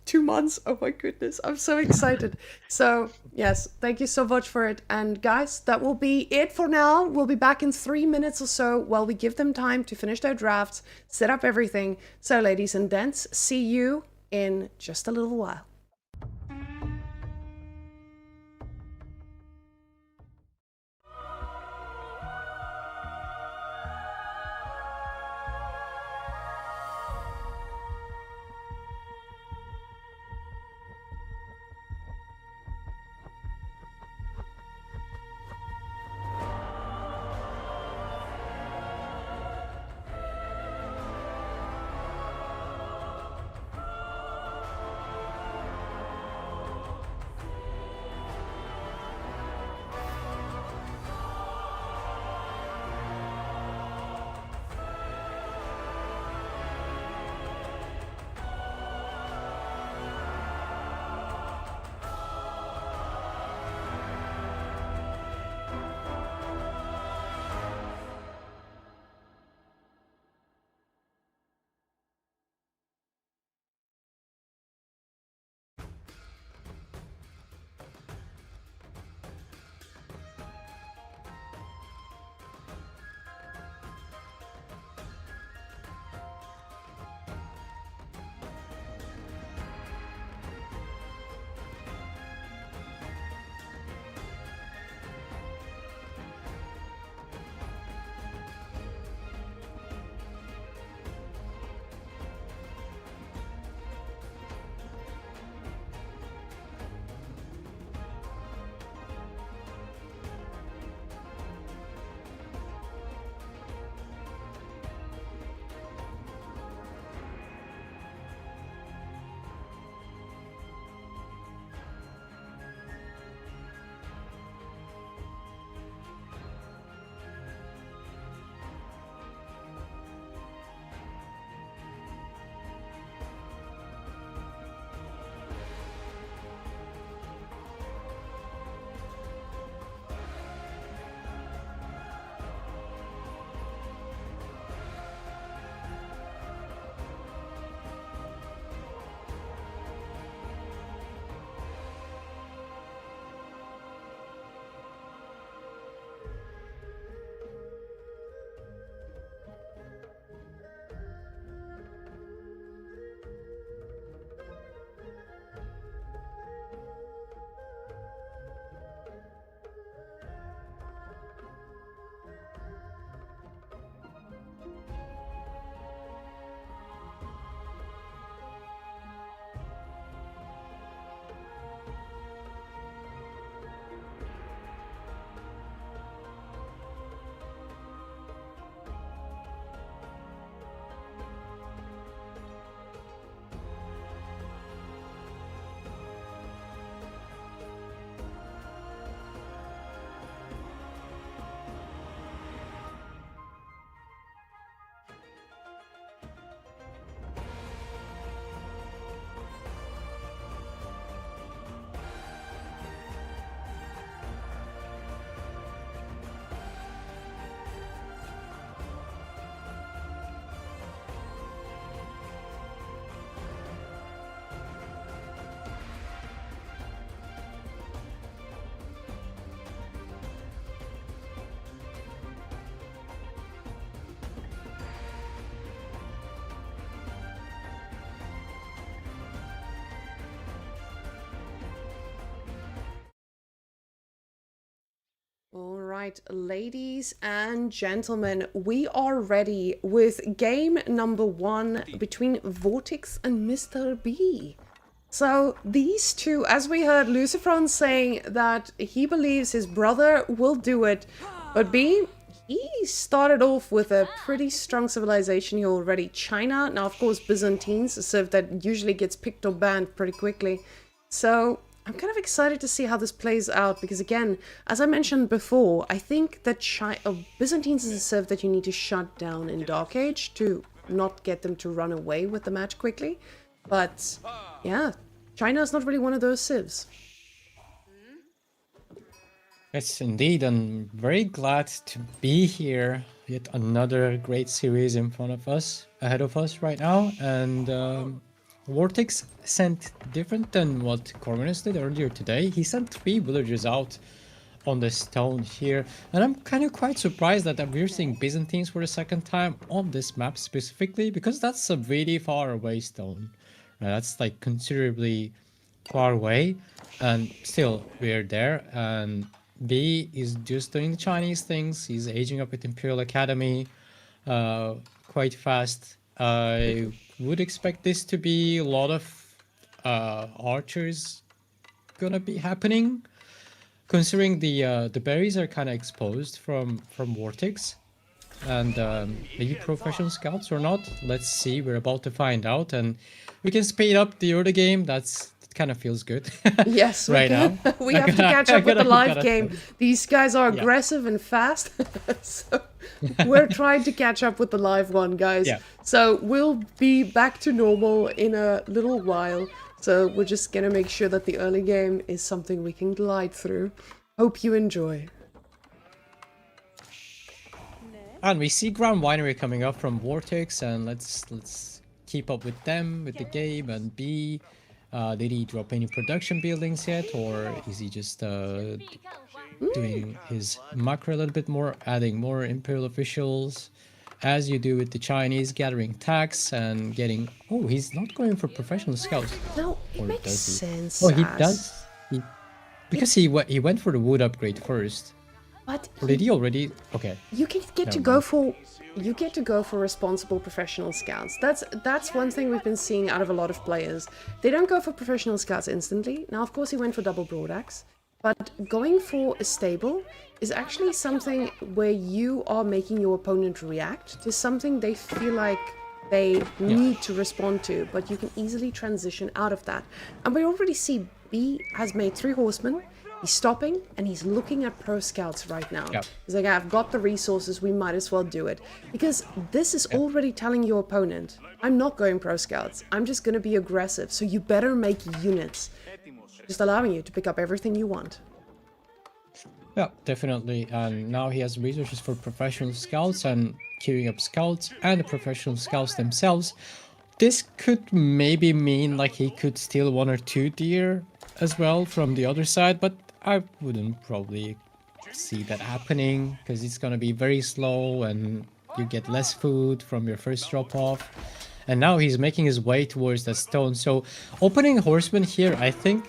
2 months. Oh my goodness. I'm so excited. So yes, thank you so much for it. And guys, that will be it for now. We'll be back in 3 minutes or so while we give them time to finish their drafts, set up everything. So ladies and gents, see you in just a little while. All right, ladies and gentlemen, we are ready with game number 1 between Vortex and Mr. B. So these two, as we heard Lucifron saying that he believes his brother will do it, but B, he started off with a pretty strong civilization here already. China, now of course Byzantines, a civ that usually gets picked or banned pretty quickly. So I'm kind of excited to see how this plays out because again, as I mentioned before, I think that Byzantines is a civ that you need to shut down in Dark Age to not get them to run away with the match quickly. But yeah, China is not really one of those civs. Yes, indeed. I'm very glad to be here. Yet another great series in front of us, ahead of us right now. And Vortex sent different than what Corvinus did earlier today. He sent 3 villagers out on the stone here. And I'm kind of quite surprised that we're seeing Byzantines for the second time on this map specifically, because that's a really far away stone. That's like considerably far away, and still we're there. And B is just doing the Chinese things. He's aging up with Imperial Academy quite fast. I would expect this to be a lot of archers gonna be happening, considering the berries are kind of exposed from Vortex. And maybe professional scouts or not, let's see. We're about to find out, and we can speed up the early game. That kind of feels good. Yes, right now we have to catch up with the live game. say. These guys are aggressive and fast, so we're trying to catch up with the live one, guys. Yeah. So we'll be back to normal in a little while. So we're just gonna make sure that the early game is something we can glide through. Hope you enjoy. And we see Grand Winery coming up from Vortex, and let's keep up with them, with the game. And B, did he drop any production buildings yet, or is he just doing his macro a little bit more, adding more Imperial officials, as you do with the Chinese, gathering tax and getting... Oh, he's not going for professional scouts. No, it Or makes does he? sense. Oh, he Saz. does. Because he went for the wood upgrade first. But Or did he already? Okay. you get to Never go mind. for responsible professional scouts. That's one thing we've been seeing out of a lot of players. They don't go for professional scouts instantly. Now, of course, he went for double broadaxe, but going for a stable is actually something where you are making your opponent react to something they feel like they need to respond to, but you can easily transition out of that. And we already see B has made 3 horsemen. He's stopping and he's looking at pro scouts right now. Yep. He's like, I've got the resources, we might as well do it. Because this is already telling your opponent, I'm not going pro scouts, I'm just going to be aggressive, so you better make units. Just allowing you to pick up everything you want. Yeah, definitely. And now he has resources for professional scouts and queuing up scouts and the professional scouts themselves. This could maybe mean like he could steal 1 or 2 deer as well from the other side, but I wouldn't probably see that happening because it's gonna be very slow and you get less food from your first drop off. And now he's making his way towards that stone. So opening horseman here, I think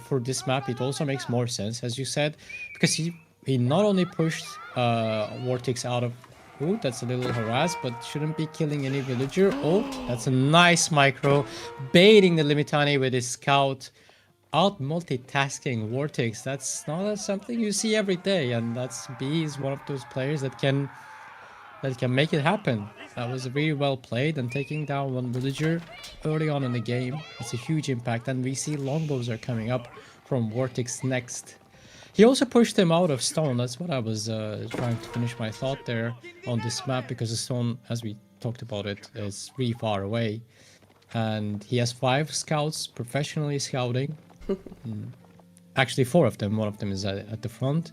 for this map, it also makes more sense, as you said, because he not only pushed Vortex out of... Oh, that's a little harassed, but shouldn't be killing any villager. Oh, that's a nice micro. Baiting the Limitani with his scout. Out multitasking Vortex. That's not something you see every day. And that's B is one of those players that can make it happen. That was really well played, and taking down 1 villager early on in the game. It's a huge impact. And we see longbows are coming up from Vortex next. He also pushed him out of stone. That's what I was trying to finish my thought there on this map, because the stone, as we talked about it, is really far away. And he has 5 scouts professionally scouting. Actually 4 of them. 1 of them is at the front.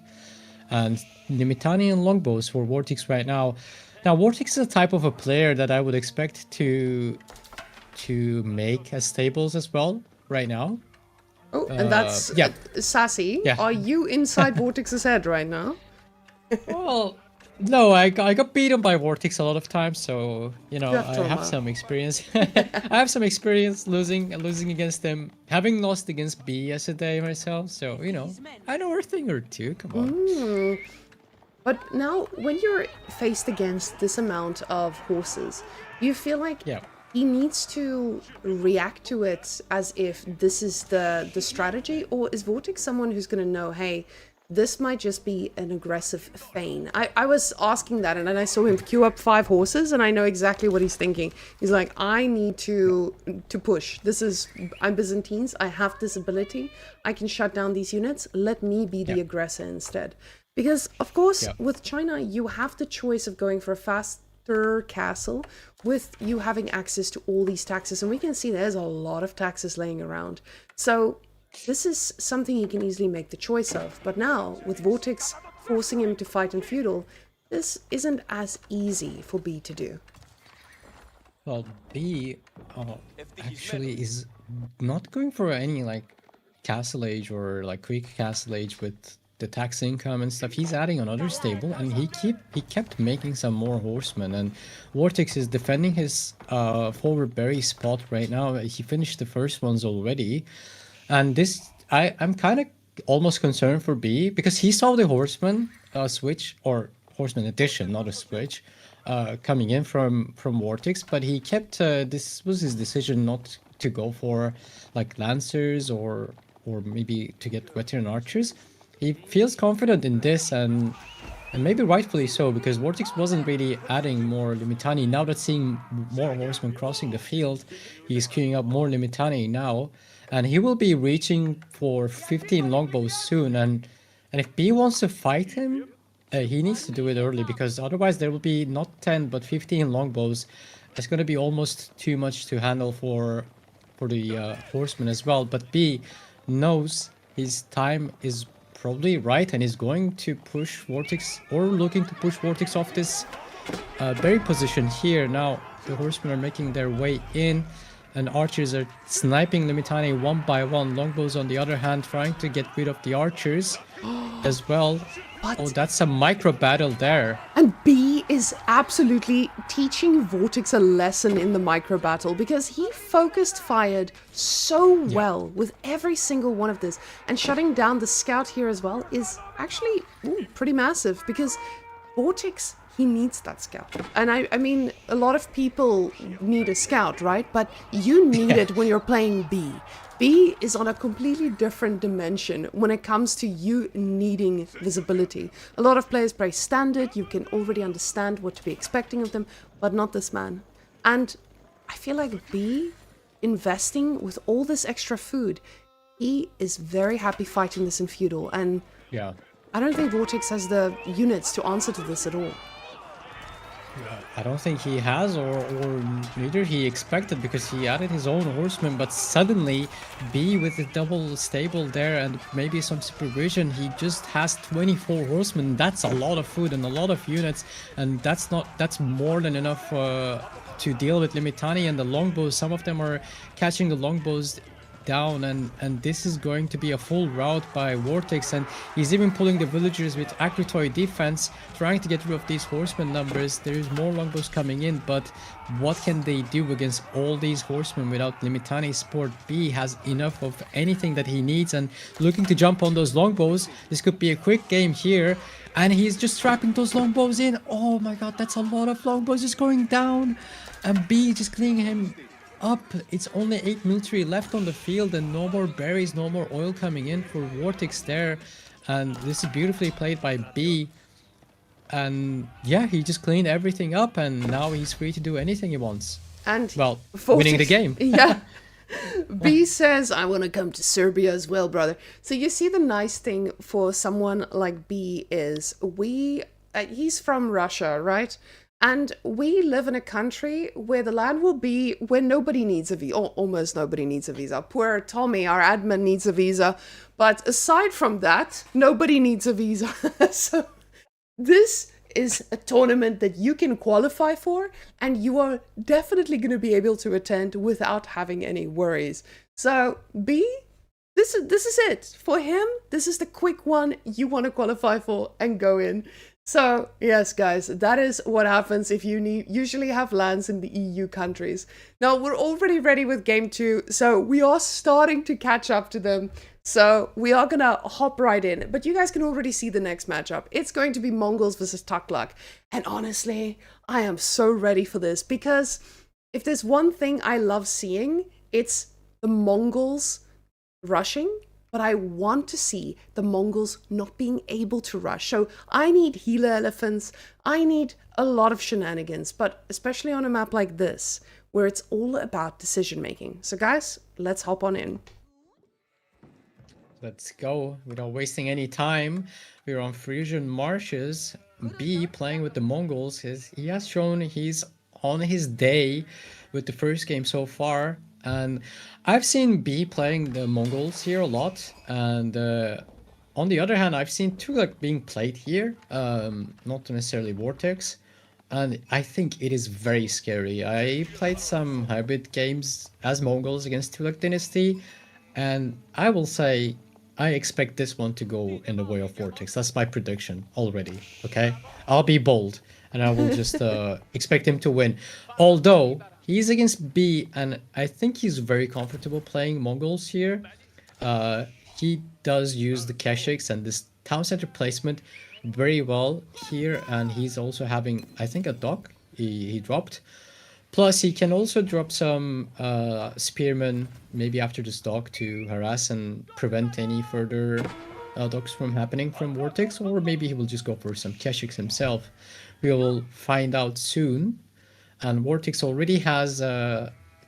And Nimitani and longbows for Vortex right now. Now, Vortex is a type of a player that I would expect to make as stables as well right now. Oh, and that's yeah. Sassy. Yeah. Are you inside Vortex's head right now? Well, No, I got beaten by Vortex a lot of times, so you know You have I have trauma. some experience. I have some experience losing against them, having lost against B yesterday myself. So you know I know a thing or two. Come on. But now, when you're faced against this amount of horses, do you feel like Yeah. he needs to react to it as if this is the strategy, or is Vortex someone who's going to know, hey, this might just be an aggressive feign? I was asking that, and then I saw him queue up 5 horses, and I know exactly what he's thinking. He's like, I need to push. I'm Byzantines. I have this ability. I can shut down these units. Let me be the aggressor instead. Because, of course, Yeah. with China, you have the choice of going for a faster castle with you having access to all these taxes. And we can see there's a lot of taxes laying around. So this is something he can easily make the choice of. But now, with Vortex forcing him to fight in feudal, this isn't as easy for B to do. Well, B actually is not going for any like castle age or like quick castle age with the tax income and stuff. He's adding another stable, and he kept making some more horsemen. And Vortex is defending his forward berry spot right now. He finished the first ones already, and this I'm kind of almost concerned for B because he saw the horseman switch, or horseman addition, not a switch, coming in from Vortex, but he kept this was his decision not to go for like lancers or maybe to get veteran archers. He feels confident in this, and maybe rightfully so, because Vortex wasn't really adding more Limitani. Now that seeing more horsemen crossing the field, he's queuing up more Limitani now, and he will be reaching for 15 longbows soon. And if B wants to fight him, he needs to do it early, because otherwise there will be not 10 but 15 longbows. It's going to be almost too much to handle for the horsemen as well. But B knows his time is probably right, and is going to push Vortex, or looking to push Vortex off this berry position here. Now the horsemen are making their way in, and archers are sniping Limitani one by one. Longbows on the other hand trying to get rid of the archers as well. But- Oh, that's a micro battle there. And B is absolutely teaching Vortex a lesson in the micro battle, because he focused fired so well with every single one of this, and shutting down the scout here as well is actually pretty massive, because Vortex, he needs that scout. And I mean, a lot of people need a scout, right? But you need it when you're playing B. B is on a completely different dimension when it comes to you needing visibility. A lot of players play standard, you can already understand what to be expecting of them, but not this man. And I feel like B, investing with all this extra food, he is very happy fighting this in feudal, and Yeah. I don't think Vortex has the units to answer to this at all. I don't think he has, or neither he expected, because he added his own horsemen, but suddenly B with the double stable there and maybe some supervision, he just has 24 horsemen. That's a lot of food and a lot of units, and that's more than enough to deal with Limitani and the longbows. Some of them are catching the longbows down, and this is going to be a full rout by Vortex, and he's even pulling the villagers with Akritoy defense, trying to get rid of these horsemen numbers. There's more longbows coming in, but what can they do against all these horsemen without Limitani support? B has enough of anything that he needs, and looking to jump on those longbows. This could be a quick game here, and he's just trapping those longbows in. Oh my god, that's a lot of longbows just going down, and B just cleaning him up. It's only 8 military left on the field, and no more berries, no more oil coming in for Vortex there. And this is beautifully played by B. And yeah, he just cleaned everything up, and now he's free to do anything he wants. And Well, Vortex- winning the game. Yeah. B says, I want to come to Serbia as well, brother. So you see, the nice thing for someone like B is he's from Russia, right? And we live in a country where the land will be where nobody needs a visa, or almost nobody needs a visa. Poor Tommy, our admin, needs a visa. But aside from that, nobody needs a visa. So this is a tournament that you can qualify for, and you are definitely going to be able to attend without having any worries. So B, this is it. For him, this is the quick one you want to qualify for and go in. So, yes, guys, that is what happens if you usually have lands in the EU countries. Now, we're already ready with game 2, so we are starting to catch up to them. So, we are gonna hop right in. But you guys can already see the next matchup. It's going to be Mongols versus Taklak. And honestly, I am so ready for this, because if there's one thing I love seeing, it's the Mongols rushing, but I want to see the Mongols not being able to rush. So I need healer elephants, I need a lot of shenanigans, but especially on a map like this, where it's all about decision making. So guys, let's hop on in. Let's go. Without wasting any time, we're on Frisian Marshes. B playing with the Mongols. He has shown he's on his day with the first game so far. And I've seen B playing the Mongols here a lot. And on the other hand, I've seen Tuglak being played here. Not necessarily Vortex. And I think it is very scary. I played some hybrid games as Mongols against Tuglak Dynasty. And I will say, I expect this one to go in the way of Vortex. That's my prediction already, okay? I'll be bold, and I will just expect him to win. Although, he's against B, and I think he's very comfortable playing Mongols here. He does use the Keshiks and this town center placement very well here, and he's also having, I think, a dock he dropped. Plus, he can also drop some spearmen maybe after this dock to harass and prevent any further docks from happening from Vortex, or maybe he will just go for some Keshiks himself. We will find out soon. And Vortex already has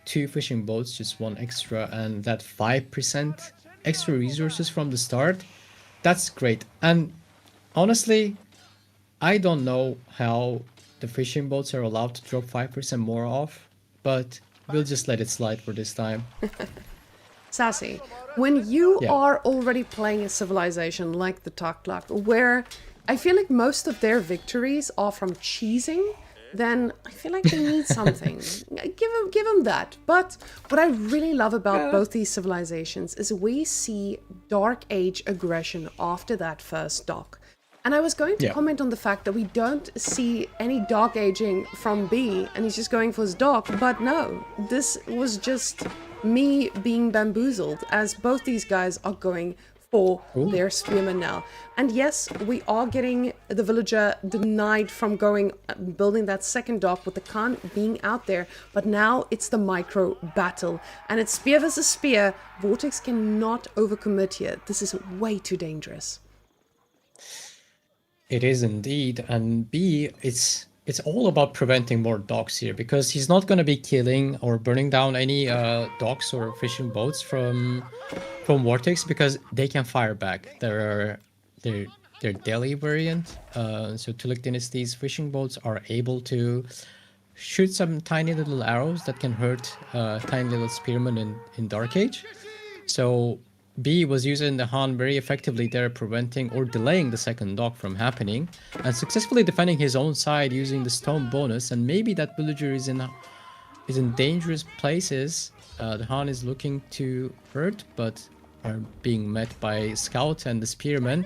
2 fishing boats, just 1 extra, and that 5% extra resources from the start. That's great. And honestly, I don't know how the fishing boats are allowed to drop 5% more off, but we'll just let it slide for this time. Sassy, when you are already playing a civilization like the Taklak, where I feel like most of their victories are from cheesing, then I feel like they need something. Give them that. But what I really love about both these civilizations is we see Dark Age aggression after that first dock. And I was going to comment on the fact that we don't see any Dark Aging from B, and he's just going for his dock, but no, this was just me being bamboozled, as both these guys are going for their spearmen now. And yes, we are getting the villager denied from building that second dock with the Khan being out there, but now it's the micro battle, and it's spear versus spear. Vortex cannot overcommit here. This is way too dangerous. It is indeed, and B, it's all about preventing more docks here, because he's not going to be killing or burning down any docks or fishing boats from Vortex, because they can fire back. They're Delhi variant, so Tulik Dynasty's fishing boats are able to shoot some tiny little arrows that can hurt tiny little spearmen in Dark Age. So B was using the Han very effectively there, preventing or delaying the second dock from happening, and successfully defending his own side using the stone bonus. And maybe that villager is in dangerous places. The Han is looking to hurt, but are being met by Scout and the Spearmen.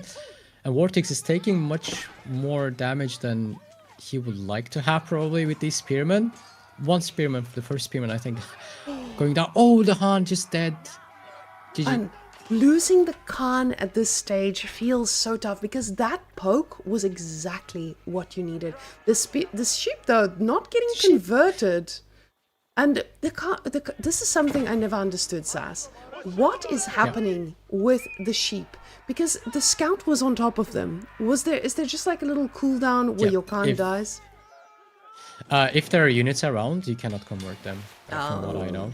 And Vortex is taking much more damage than he would like to have probably with these Spearmen. 1 Spearman, the first Spearman, I think, going down. Oh, the Han just dead. GG. Losing the Khan at this stage feels so tough, because that poke was exactly what you needed. The sheep, though, not getting converted. And this is something I never understood, Sass. What is happening with the sheep? Because the Scout was on top of them. Is there just like a little cooldown where your Khan dies? If there are units around, you cannot convert them, from what I know.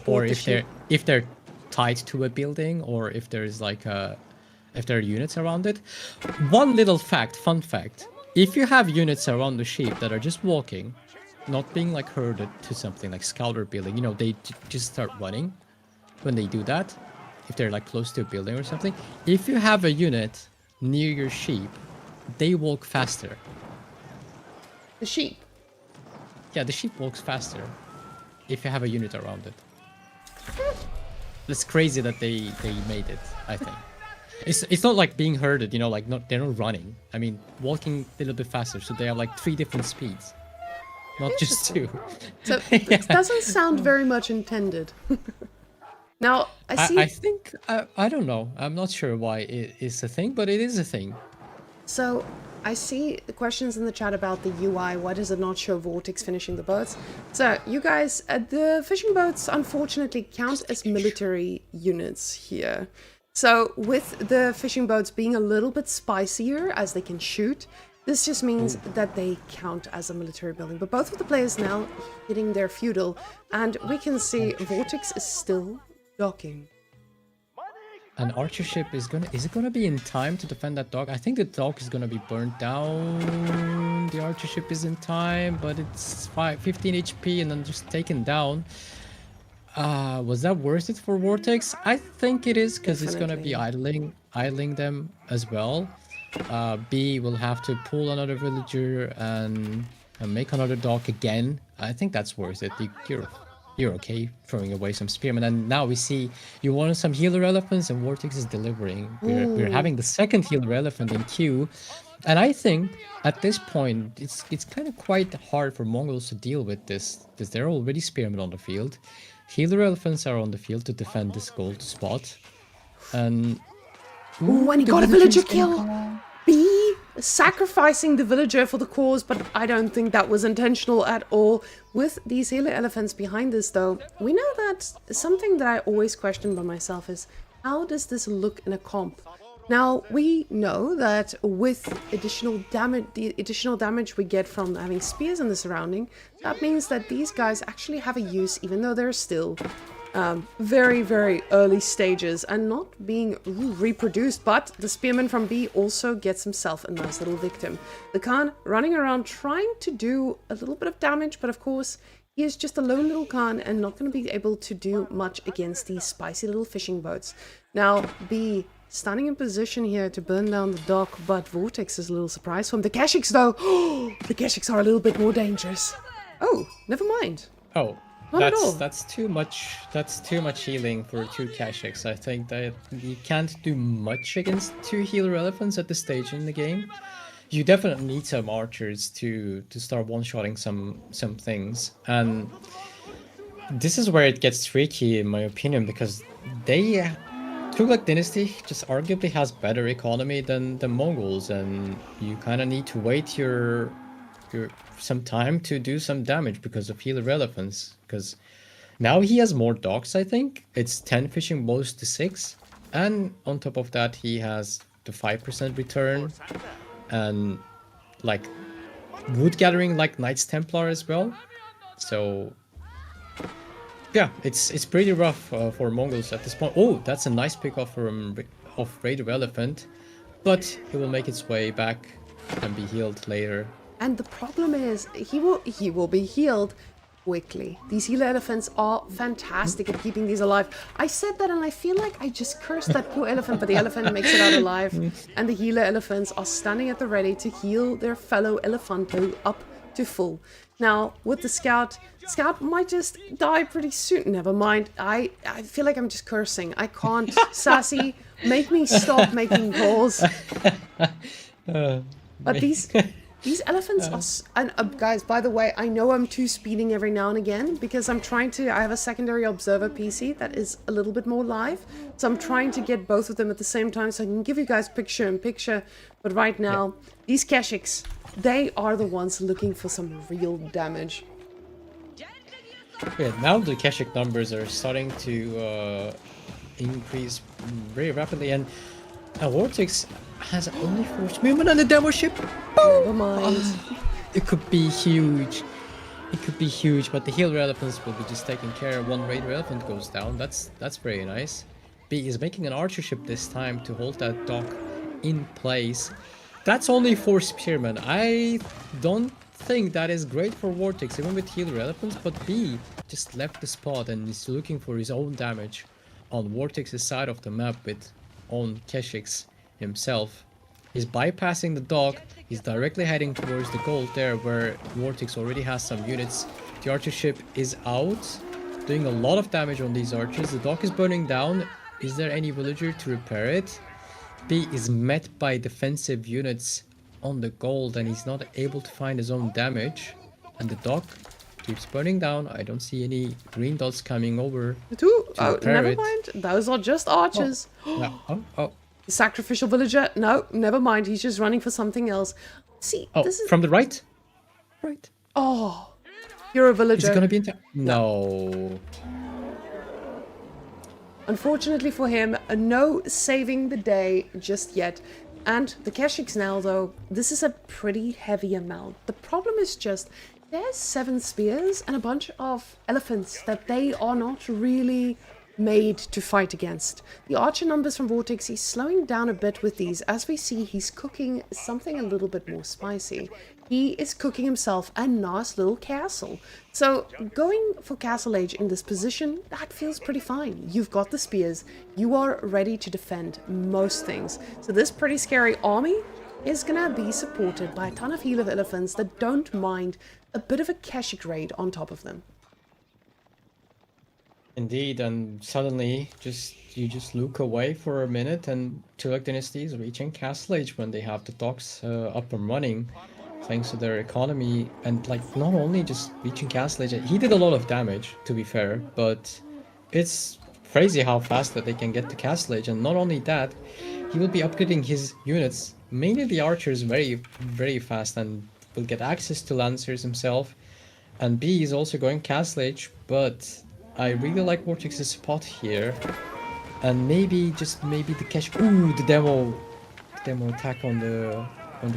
Or if they're tied to a building, or if there's like if there are units around it. One little fun fact, if you have units around the sheep that are just walking, not being like herded to something like scout or building, you know, they just start running when they do that, if they're like close to a building or something. If you have a unit near your sheep, they walk faster. The sheep? Yeah, the sheep walks faster if you have a unit around it. It's crazy that they made it, I think. It's not like being herded, you know, like they're not running. I mean, walking a little bit faster, so they have like 3 different speeds, not just 2. So it doesn't sound very much intended. Now, I see... I think, I don't know. I'm not sure why it is a thing, but it is a thing. So, I see the questions in the chat about the UI. Why does it not show Vortex finishing the boats? So, you guys, the fishing boats unfortunately count as military units here. So, with the fishing boats being a little bit spicier as they can shoot, this just means that they count as a military building. But both of the players now hitting their feudal, and we can see Vortex is still docking. An archer ship is it gonna be in time to defend that dock? I think the dock is gonna be burnt down. The archer ship is in time, but it's 15 HP and then just taken down. Was that worth it for Vortex? I think it is, because it's gonna be idling them as well. B will have to pull another villager and make another dock again. I think that's worth it. You're okay throwing away some spearmen, and now we see you wanted some healer elephants, and Vortex is delivering. We're having the second healer elephant in queue, and I think at this point it's kind of quite hard for Mongols to deal with this, because they're already spearmen on the field. Healer elephants are on the field to defend this gold spot, and Ooh, and he got a villager kill. B sacrificing the villager for the cause, but I don't think that was intentional at all. With these healer elephants behind this, though, we know that something that I always question by myself is, how does this look in a comp? Now, we know that with additional damage, the additional damage we get from having spears in the surrounding, that means that these guys actually have a use, even though they're still very, very early stages and not being reproduced. But the spearman from B also gets himself a nice little victim. The Khan running around trying to do a little bit of damage, but of course he is just a lone little Khan and not going to be able to do much against these spicy little fishing boats. Now B standing in position here to burn down the dock, but Vortex is a little surprise for him. The Kashyyyks though, the Kashyyyks are a little bit more dangerous. Oh, never mind. oh, Not at all. that's too much. That's too much healing for 2 Kashyyyks. I think that you can't do much against 2 healer elephants at this stage in the game. You definitely need some archers to start one-shotting some things, and this is where it gets tricky in my opinion, because they Tughlaq Dynasty just arguably has better economy than the Mongols, and you kind of need to wait your some time to do some damage because of healer elephants, because now he has more docks. I think it's 10 fishing bows to 6, and on top of that he has the 5% return and like wood gathering like Knights Templar as well. So yeah, it's pretty rough for Mongols at this point. Oh, that's a nice pick off from Raider Elephant, but he will make its way back and be healed later. And the problem is, he will be healed quickly. These healer elephants are fantastic at keeping these alive. I said that and I feel like I just cursed that poor elephant, but the elephant makes it out alive. And the healer elephants are standing at the ready to heal their fellow elephanto up to full. Now, with the scout might just die pretty soon. Never mind. I feel like I'm just cursing. I can't. Sassy, make me stop making calls. But these elephants are... And guys, by the way, I know I'm too speeding every now and again because I'm trying to... I have a secondary observer PC that is a little bit more live. So I'm trying to get both of them at the same time so I can give you guys picture in picture. But right now, these Kashyyyks, they are the ones looking for some real damage. Yeah, now the Kashyyyk numbers are starting to increase very rapidly, and Vortex has only 4 spearmen on the demo ship. Never mind. It could be huge. It could be huge, but the healer elephants will be just taken care of. 1 raider elephant goes down. That's very nice. B is making an archer ship this time to hold that dock in place. That's only 4 spearmen. I don't think that is great for Vortex, even with healer elephants, but B just left the spot and is looking for his own damage on Vortex's side of the map with own Kashyyyks himself. He's bypassing the dock, he's directly heading towards the gold there where Vortex already has some units. The archer ship is out, doing a lot of damage on these archers. The dock is burning down. Is there any villager to repair it? B is met by defensive units on the gold and he's not able to find his own damage. And the dock keeps burning down. I don't see any green dots coming over. Oh, repair never it. mind. Those are just archers. No. Oh. Sacrificial villager? No, never mind. He's just running for something else. See, Oh, this is... from the right? Right. Oh, you're a villager. Is it gonna be in time? No. Unfortunately for him, no saving the day just yet. And the Keshiks now, though, this is a pretty heavy amount. The problem is just, there's 7 spears and a bunch of elephants that they are not really made to fight against. The archer numbers from Vortex, he's slowing down a bit with these. As we see, he's cooking something a little bit more spicy. He is cooking himself a nice little castle. So going for Castle Age in this position, that feels pretty fine. You've got the spears. You are ready to defend most things. So this pretty scary army is gonna be supported by a ton of healer elephants that don't mind a bit of a Keshik raid on top of them. Indeed, and suddenly you just look away for a minute and Turok Dynasty is reaching Castle Age when they have the docks up and running. Thanks to their economy, and like not only just reaching Castle Age, he did a lot of damage to be fair, but it's crazy how fast that they can get to Castle Age, and not only that, he will be upgrading his units, mainly the archers, very fast, and will get access to Lancers himself. And B is also going Castle Age, but I really like Vortex's spot here, and maybe the cash. Ooh, the demo attack on the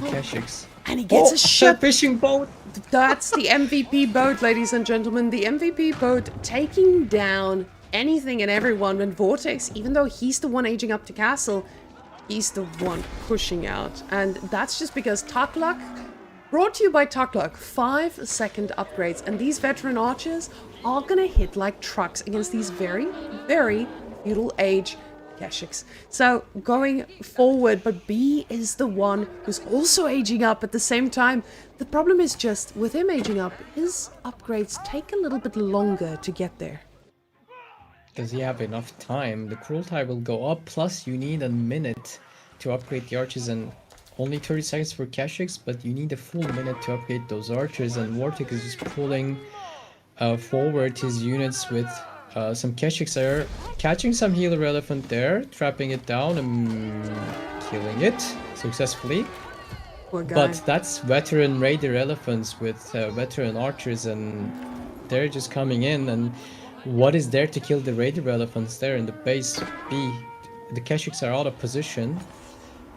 Keshiks. And he gets a ship. Fishing boat. That's the MVP boat, ladies and gentlemen. The MVP boat taking down anything and everyone when Vortex, even though he's the one aging up to castle, he's the one pushing out. And that's just because Tuckluck, brought to you by Tuckluck, 5-second upgrades. And these veteran archers are gonna hit like trucks against these very feudal age Keshiks. So going forward, but B is the one who's also aging up at the same time. The problem is just with him aging up, his upgrades take a little bit longer to get there. Does he have enough time? The cruelty will go up, plus you need a minute to upgrade the archers and only 30 seconds for Keshiks, but you need a full minute to upgrade those archers, and Vortex is just pulling forward his units with some Keshiks there, catching some healer elephant there, trapping it down and killing it successfully. Poor guy. But that's veteran raider elephants with veteran archers, and they're just coming in. And what is there to kill the raider elephants there in the base B? The Keshiks are out of position.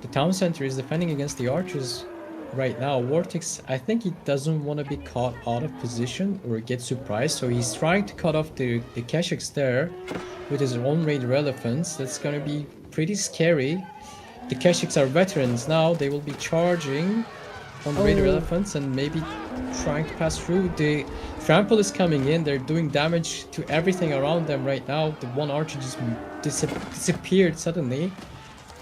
The town center is defending against the archers right now. Vortex, I think he doesn't want to be caught out of position or get surprised, so he's trying to cut off the Keshiks there with his own raider elephants. That's gonna be pretty scary. The Keshiks are veterans now. They will be charging on the raider elephants and maybe trying to pass through. The trample is coming in. They're doing damage to everything around them right now. The one archer just disappeared suddenly,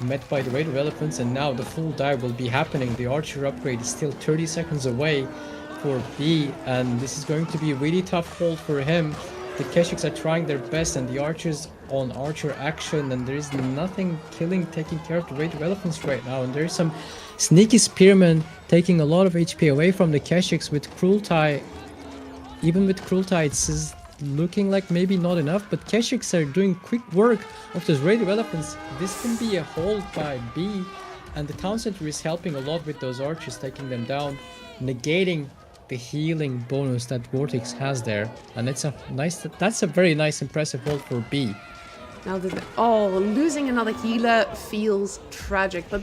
met by the raider elephants, and now the full dive will be happening. The archer upgrade is still 30 seconds away for B, and this is going to be a really tough hold for him. The Keshiks are trying their best, and the archers on archer action, and there is nothing taking care of the raider elephants right now. And there is some sneaky spearmen taking a lot of HP away from the Keshiks with cruelty. Even with cruelty, it's looking like maybe not enough, but Keshiks are doing quick work of those raider elephants. This can be a hold by B, and the town center is helping a lot with those archers, taking them down, negating the healing bonus that Vortex has there. And that's a very nice, impressive hold for B. Now, losing another healer feels tragic, but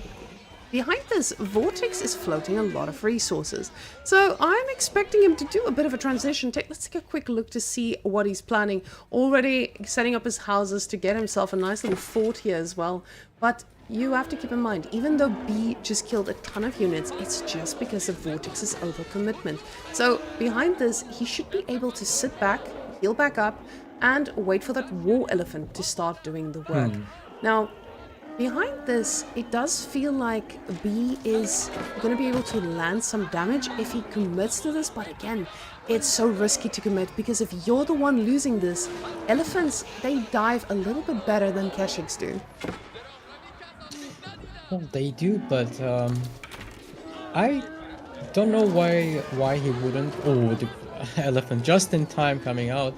behind this, Vortex is floating a lot of resources. So I'm expecting him to do a bit of a transition. Let's take a quick look to see what he's planning. Already setting up his houses to get himself a nice little fort here as well. But you have to keep in mind, even though B just killed a ton of units, it's just because of Vortex's overcommitment. So behind this, he should be able to sit back, heal back up, and wait for that war elephant to start doing the work. Now, behind this, it does feel like B is going to be able to land some damage if he commits to this, but again, it's so risky to commit, because if you're the one losing this, elephants, they dive a little bit better than Keshiks do. Well, they do, but I don't know why he wouldn't. Oh, the elephant just in time coming out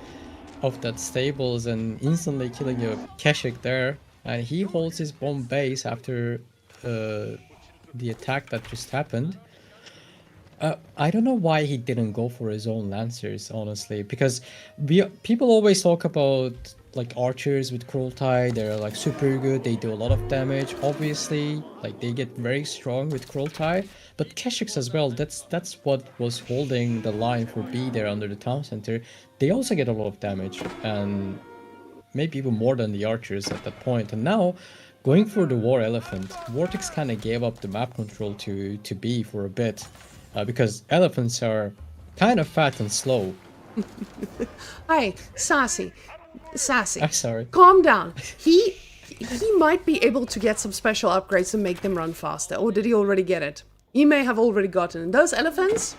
of that stables and instantly killing a Keshik there, and he holds his bomb base after the attack that just happened. I don't know why he didn't go for his own lancers, honestly, because people always talk about like archers with Kurultai. They're like super good. They do a lot of damage. Obviously, like they get very strong with Kurultai, but Keshiks as well. That's what was holding the line for B there under the town center. They also get a lot of damage, and maybe even more than the archers at that point. And now, going for the War Elephant, Vortex kind of gave up the map control to B for a bit. Because elephants are kind of fat and slow. Hey, Sassy. I'm sorry. Calm down. He might be able to get some special upgrades to make them run faster. Or did he already get it? He may have already gotten it. Those elephants,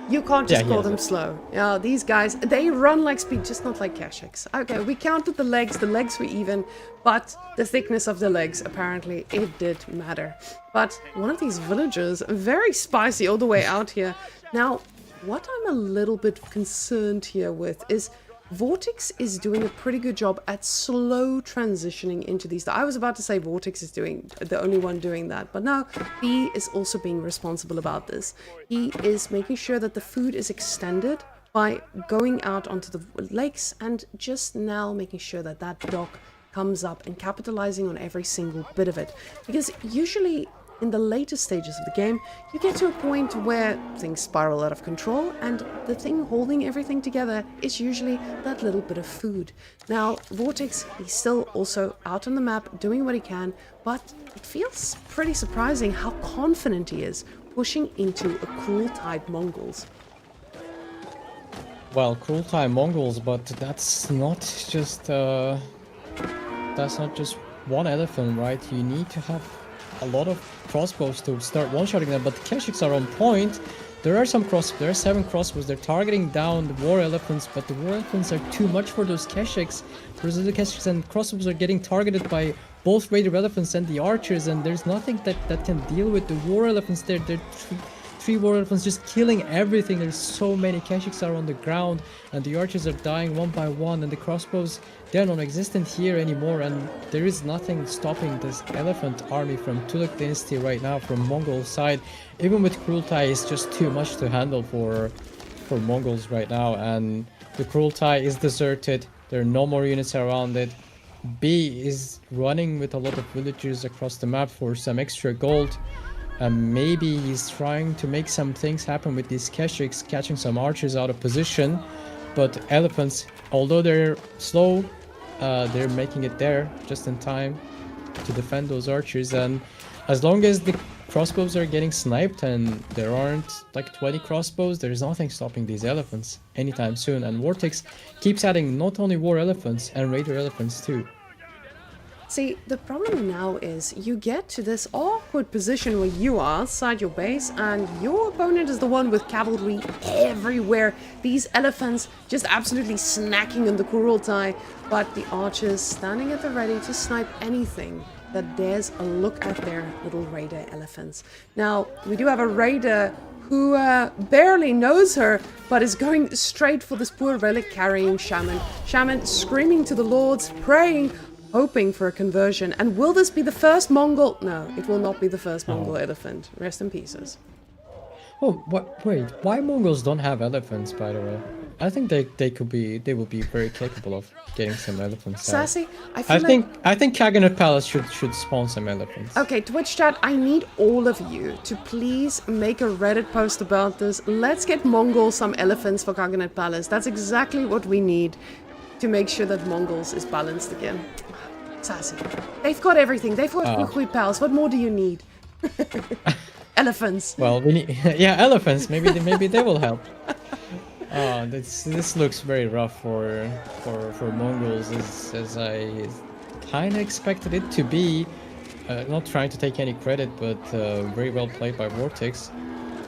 you can't just call them slow. Yeah, these guys, they run like speed, just not like Keshiks. Okay, we counted the legs were even, but the thickness of the legs, apparently, it did matter. But one of these villagers, very spicy all the way out here. Now, what I'm a little bit concerned here with is Vortex is doing a pretty good job at slow transitioning into these. I was about to say Vortex is the only one doing that, but no, B is also being responsible about this. He is making sure that the food is extended by going out onto the lakes and just now making sure that that dock comes up and capitalizing on every single bit of it. Because usually in the later stages of the game, you get to a point where things spiral out of control, and the thing holding everything together is usually that little bit of food. Now, Vortex, he's still also out on the map, doing what he can, but it feels pretty surprising how confident he is pushing into a Kurultai Mongols. Well, Kurultai Mongols, but that's not just one elephant, right? You need to have a lot of crossbows to start one-shotting them, but the Keshiks are on point. There are 7 crossbows. They're targeting down the war elephants, but the war elephants are too much for those Keshiks. Whereas the Keshiks and crossbows are getting targeted by both raider elephants and the archers, and there's nothing that can deal with the war elephants there. They're three war elephants just killing everything. There's so many Keshiks are on the ground, and the archers are dying one by one, and the crossbows, they're non-existent here anymore, and there is nothing stopping this elephant army from Tuluk Dynasty right now from Mongol side. Even with Kurultai, it's just too much to handle for Mongols right now, and the Kurultai is deserted. There are no more units around it. B is running with a lot of villagers across the map for some extra gold. Maybe he's trying to make some things happen with these Keshiks, catching some archers out of position. But elephants, although they're slow, they're making it there just in time to defend those archers. And as long as the crossbows are getting sniped and there aren't like 20 crossbows, there's nothing stopping these elephants anytime soon. And Vortex keeps adding not only war elephants and raider elephants too. See, the problem now is you get to this awkward position where you are outside your base and your opponent is the one with cavalry everywhere. These elephants just absolutely snacking on the Kurultai, but the archers standing at the ready to snipe anything that dares a look at their little raider elephants. Now, we do have a raider who barely knows her, but is going straight for this poor relic carrying shaman. Shaman screaming to the lords, praying, hoping for a conversion. And will this be the first Mongol? No, it will not be the first Mongol elephant. Rest in pieces. Oh, wait, why Mongols don't have elephants, by the way? I think they will be very capable of getting some elephants out. Sassy, I think Kaganet Palace should spawn some elephants. Okay, Twitch chat, I need all of you to please make a Reddit post about this. Let's get Mongols some elephants for Kaganet Palace. That's exactly what we need to make sure that Mongols is balanced again. Sassy. They've got everything. They've got Whamenqt pals. What more do you need? Elephants. Well, we need elephants. Maybe they will help. This looks very rough for Mongols, as I kind of expected it to be. Not trying to take any credit, but very well played by Vortex,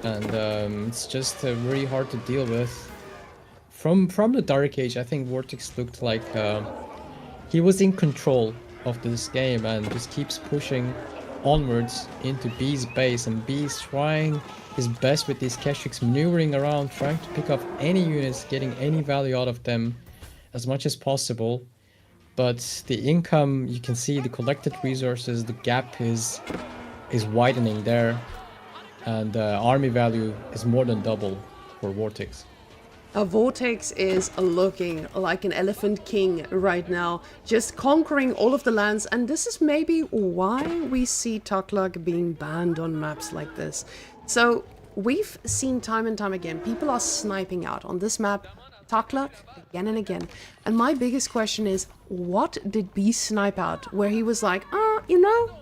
and it's just very hard to deal with. From the Dark Age, I think Vortex looked like he was in control of this game and just keeps pushing onwards into B's base, and B's trying his best with these Keshiks, maneuvering around, trying to pick up any units, getting any value out of them as much as possible. But the income, you can see the collected resources, the gap is widening there, and army value is more than double for Vortex. Vortex is looking like an elephant king right now, just conquering all of the lands, and this is maybe why we see Tukluk being banned on maps like this. So we've seen time and time again, people are sniping out on this map, Tukluk, again and again. And my biggest question is, what did B snipe out where he was like, you know,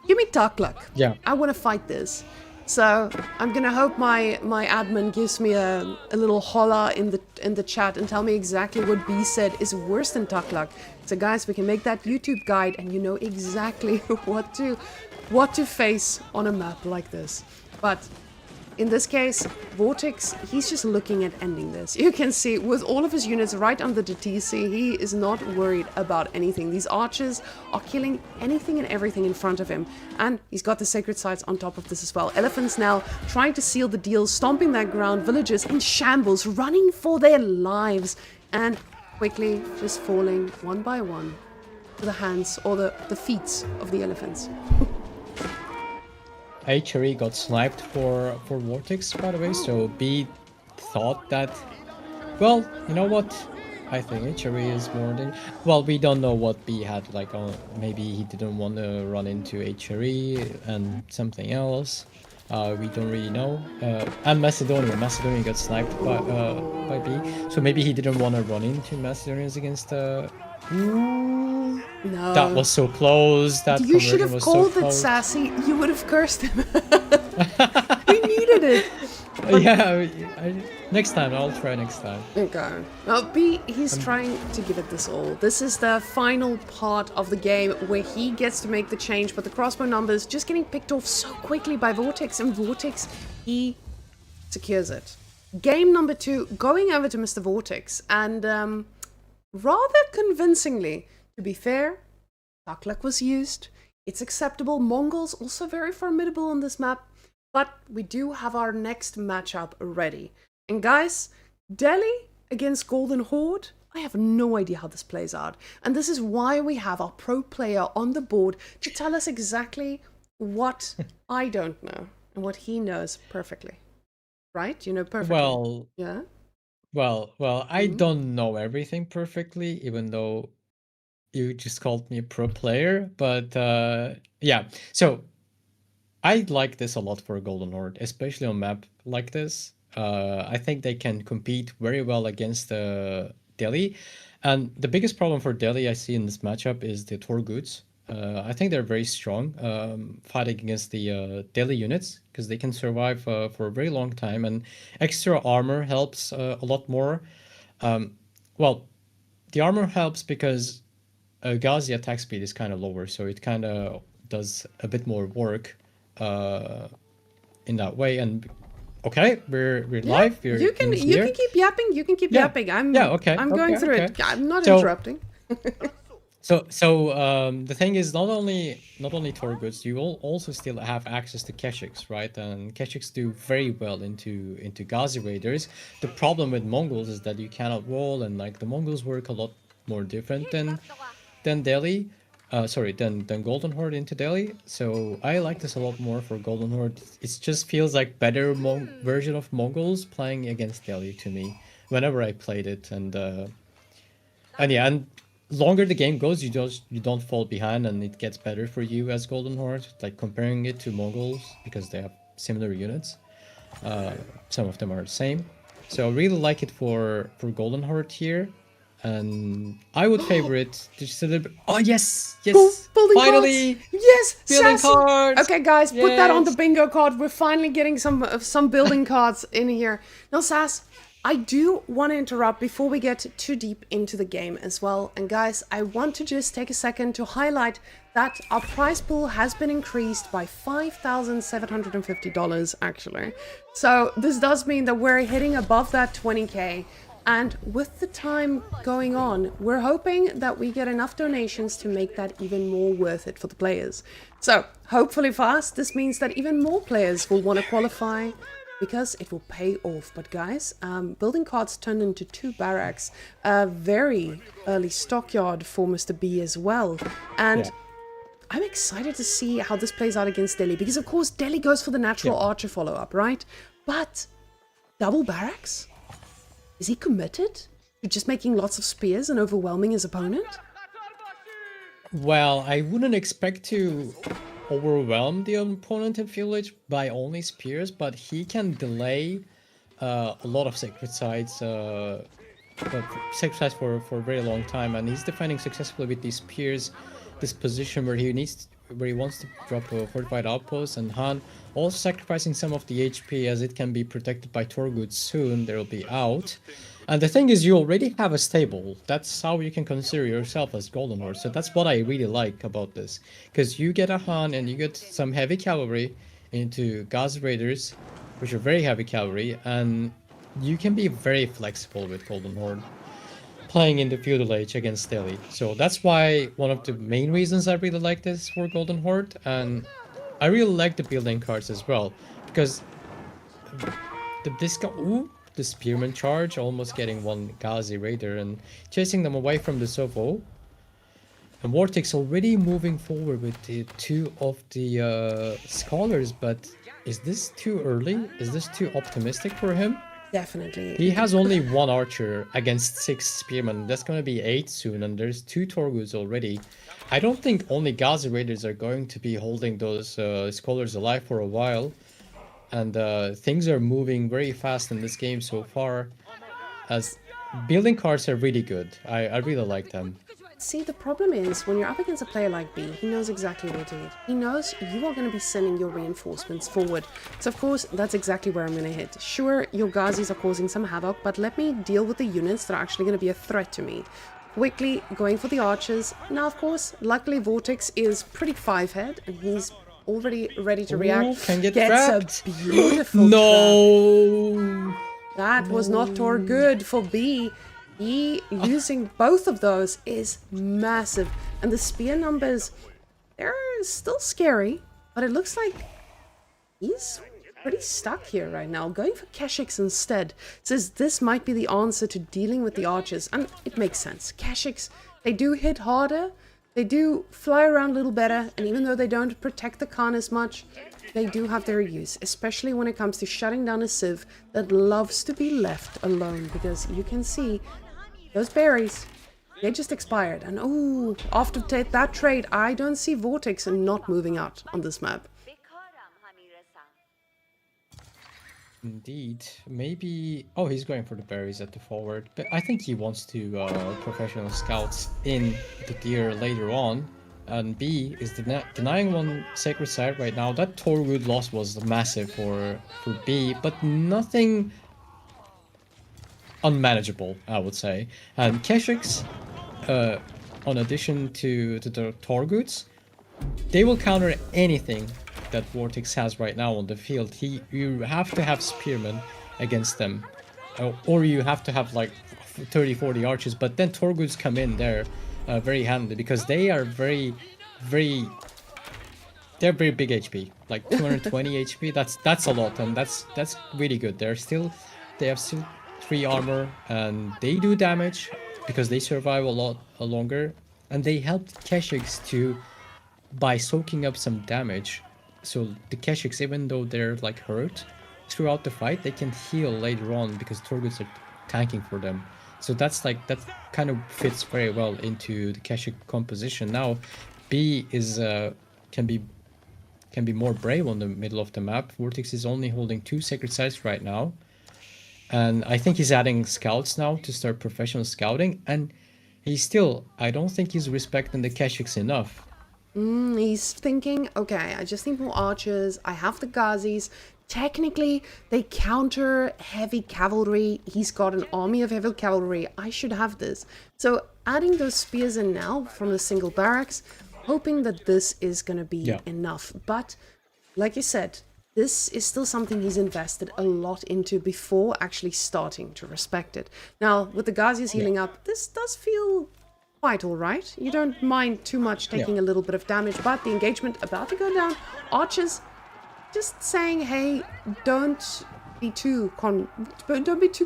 give me Tukluk. Yeah. I want to fight this. So I'm gonna hope my admin gives me a little holla in the chat and tell me exactly what B said is worse than Tukluk. So guys, we can make that YouTube guide and you know exactly what to face on a map like this. But in this case, Vortex, he's just looking at ending this. You can see with all of his units right under the TC, he is not worried about anything. These archers are killing anything and everything in front of him. And he's got the sacred sites on top of this as well. Elephants now trying to seal the deal, stomping that ground, villagers in shambles, running for their lives, and quickly just falling one by one to the hands or the feet of the elephants. HRE got sniped for Vortex, by the way, so B thought that, well, you know what, I think HRE is more than, well, we don't know what B had, like, maybe he didn't want to run into HRE and something else, we don't really know, and Macedonia got sniped by B, so maybe he didn't want to run into Macedonians against No. That was so close. That you should have was called so it close. sassy. You would have cursed him. We needed it. Yeah, next time. I'll try next time. Okay. Now, B, he's trying to give it this all. This is the final part of the game where he gets to make the change, but the crossbow numbers just getting picked off so quickly by Vortex, and Vortex, he secures it. Game number 2, going over to Mr. Vortex, and rather convincingly. To be fair, Tukluk was used. It's acceptable. Mongols also very formidable on this map. But we do have our next matchup ready. And guys, Delhi against Golden Horde, I have no idea how this plays out. And this is why we have our pro player on the board to tell us exactly what I don't know and what he knows perfectly. Right? You know perfectly. Well, yeah. Well, I don't know everything perfectly, even though you just called me a pro player, but yeah. So I like this a lot for Golden Horde, especially on map like this. I think they can compete very well against Delhi, and the biggest problem for Delhi I see in this matchup is the Torguts. I think they're very strong fighting against the Delhi units because they can survive for a very long time, and extra armor helps a lot more. Well, the armor helps because Ghazi attack speed is kind of lower, so it kind of does a bit more work in that way. And okay, we're live. You can keep yapping. You can keep yapping. I'm going through it. I'm not interrupting. So the thing is, not only Torguts, you will also still have access to Keshiks, right? And Keshiks do very well into Ghazi raiders. The problem with Mongols is that you cannot roll, and like the Mongols work a lot more different than Delhi. Than Golden Horde into Delhi. So I like this a lot more for Golden Horde. It just feels like better version of Mongols playing against Delhi to me whenever I played it, and longer the game goes, you don't fall behind, and it gets better for you as Golden Horde, like comparing it to Mongols, because they have similar units. Some of them are the same. So I really like it for Golden Horde here. And I would favor it just a little bit. Oh, yes! Finally! Cards. Yes! Building cards! Okay, guys, put that on the bingo card. We're finally getting some building cards in here. Now, Sass, I do want to interrupt before we get too deep into the game as well. And guys, I want to just take a second to highlight that our prize pool has been increased by $5,750 actually. So this does mean that we're hitting above that 20k. And with the time going on, we're hoping that we get enough donations to make that even more worth it for the players. So, hopefully for us, this means that even more players will want to qualify because it will pay off. But guys, building carts turned into 2 barracks, a very early stockyard for Mr. B as well. And I'm excited to see how this plays out against Delhi, because of course Delhi goes for the natural archer follow-up, right? But double barracks? Is he committed to just making lots of spears and overwhelming his opponent? Well, I wouldn't expect to overwhelm the opponent in village by only spears, but he can delay a lot of sacred sites, for a very long time, and he's defending successfully with these spears. This position where he wants to drop a fortified outpost, and Han also sacrificing some of the HP as it can be protected by Torgut soon. They'll be out. And the thing is, you already have a stable. That's how you can consider yourself as Golden Horde. So that's what I really like about this. Because you get a Han and you get some heavy cavalry into Ghazi Raiders, which are very heavy cavalry, and you can be very flexible with Golden Horde playing in the feudal age against Delhi. So that's why one of the main reasons I really like this for Golden Horde, and I really like the building cards as well, because the Spearman charge, almost getting one Ghazi Raider and chasing them away from the Sofo. And Vortex already moving forward with the 2 of the Scholars, but is this too early? Is this too optimistic for him? Definitely. He has only 1 archer against 6 spearmen. That's going to be 8 soon, and there's 2 Torguds already. I don't think only Ghazi Raiders are going to be holding those Scholars alive for a while. And things are moving very fast in this game so far, as building cards are really good. I really like them. See, the problem is, when you're up against a player like B, he knows exactly what to hit. He knows you are going to be sending your reinforcements forward. So of course, that's exactly where I'm going to hit. Sure, your Ghazis are causing some havoc, but let me deal with the units that are actually going to be a threat to me. Quickly going for the archers. Now, of course, luckily Vortex is pretty 5-head, and he's already ready to react. Can get Gets trapped. a beautiful No. trap. That was not too good for B. He losing both of those is massive. And the spear numbers, they're still scary, but it looks like he's pretty stuck here right now. Going for Keshiks instead. Says this might be the answer to dealing with the archers. And it makes sense. Keshiks, they do hit harder. They do fly around a little better. And even though they don't protect the Khan as much, they do have their use, especially when it comes to shutting down a Civ that loves to be left alone. Because you can see those berries, they just expired. And oh, after that trade, I don't see Vortex not moving out on this map. Indeed. Maybe... Oh, he's going for the berries at the forward. But I think he wants to professional scouts in the tier later on. And B is denying one sacred site right now. That Torwood loss was massive for B, but nothing unmanageable, I would say. And Keshiks, on addition to the Torguds, they will counter anything that Vortex has right now on the field. You have to have spearmen against them, or you have to have like 30-40 archers, but then Torguds come in there very handy, because they are they're very big HP, like 220 HP. That's a lot, and that's really good. They have still 3 armor, and they do damage because they survive a lot longer, and they helped Keshiks to by soaking up some damage. So the Keshiks, even though they're like hurt throughout the fight, they can heal later on because Torguds are tanking for them. So that kind of fits very well into the Keshik composition. Now B is can be more brave on the middle of the map. Vortex is only holding 2 sacred sites right now, and I think he's adding scouts now to start professional scouting, and I don't think he's respecting the Keshiks enough. He's thinking, okay, I just need more archers. I have the Ghazis. Technically, they counter heavy cavalry. He's got an army of heavy cavalry. I should have this. So adding those spears in now from the single barracks, hoping that this is going to be enough. But like you said, this is still something he's invested a lot into before actually starting to respect it. Now, with the Ghazi's healing up, this does feel quite alright. You don't mind too much taking a little bit of damage, but the engagement about to go down. Archers just saying, hey, don't be too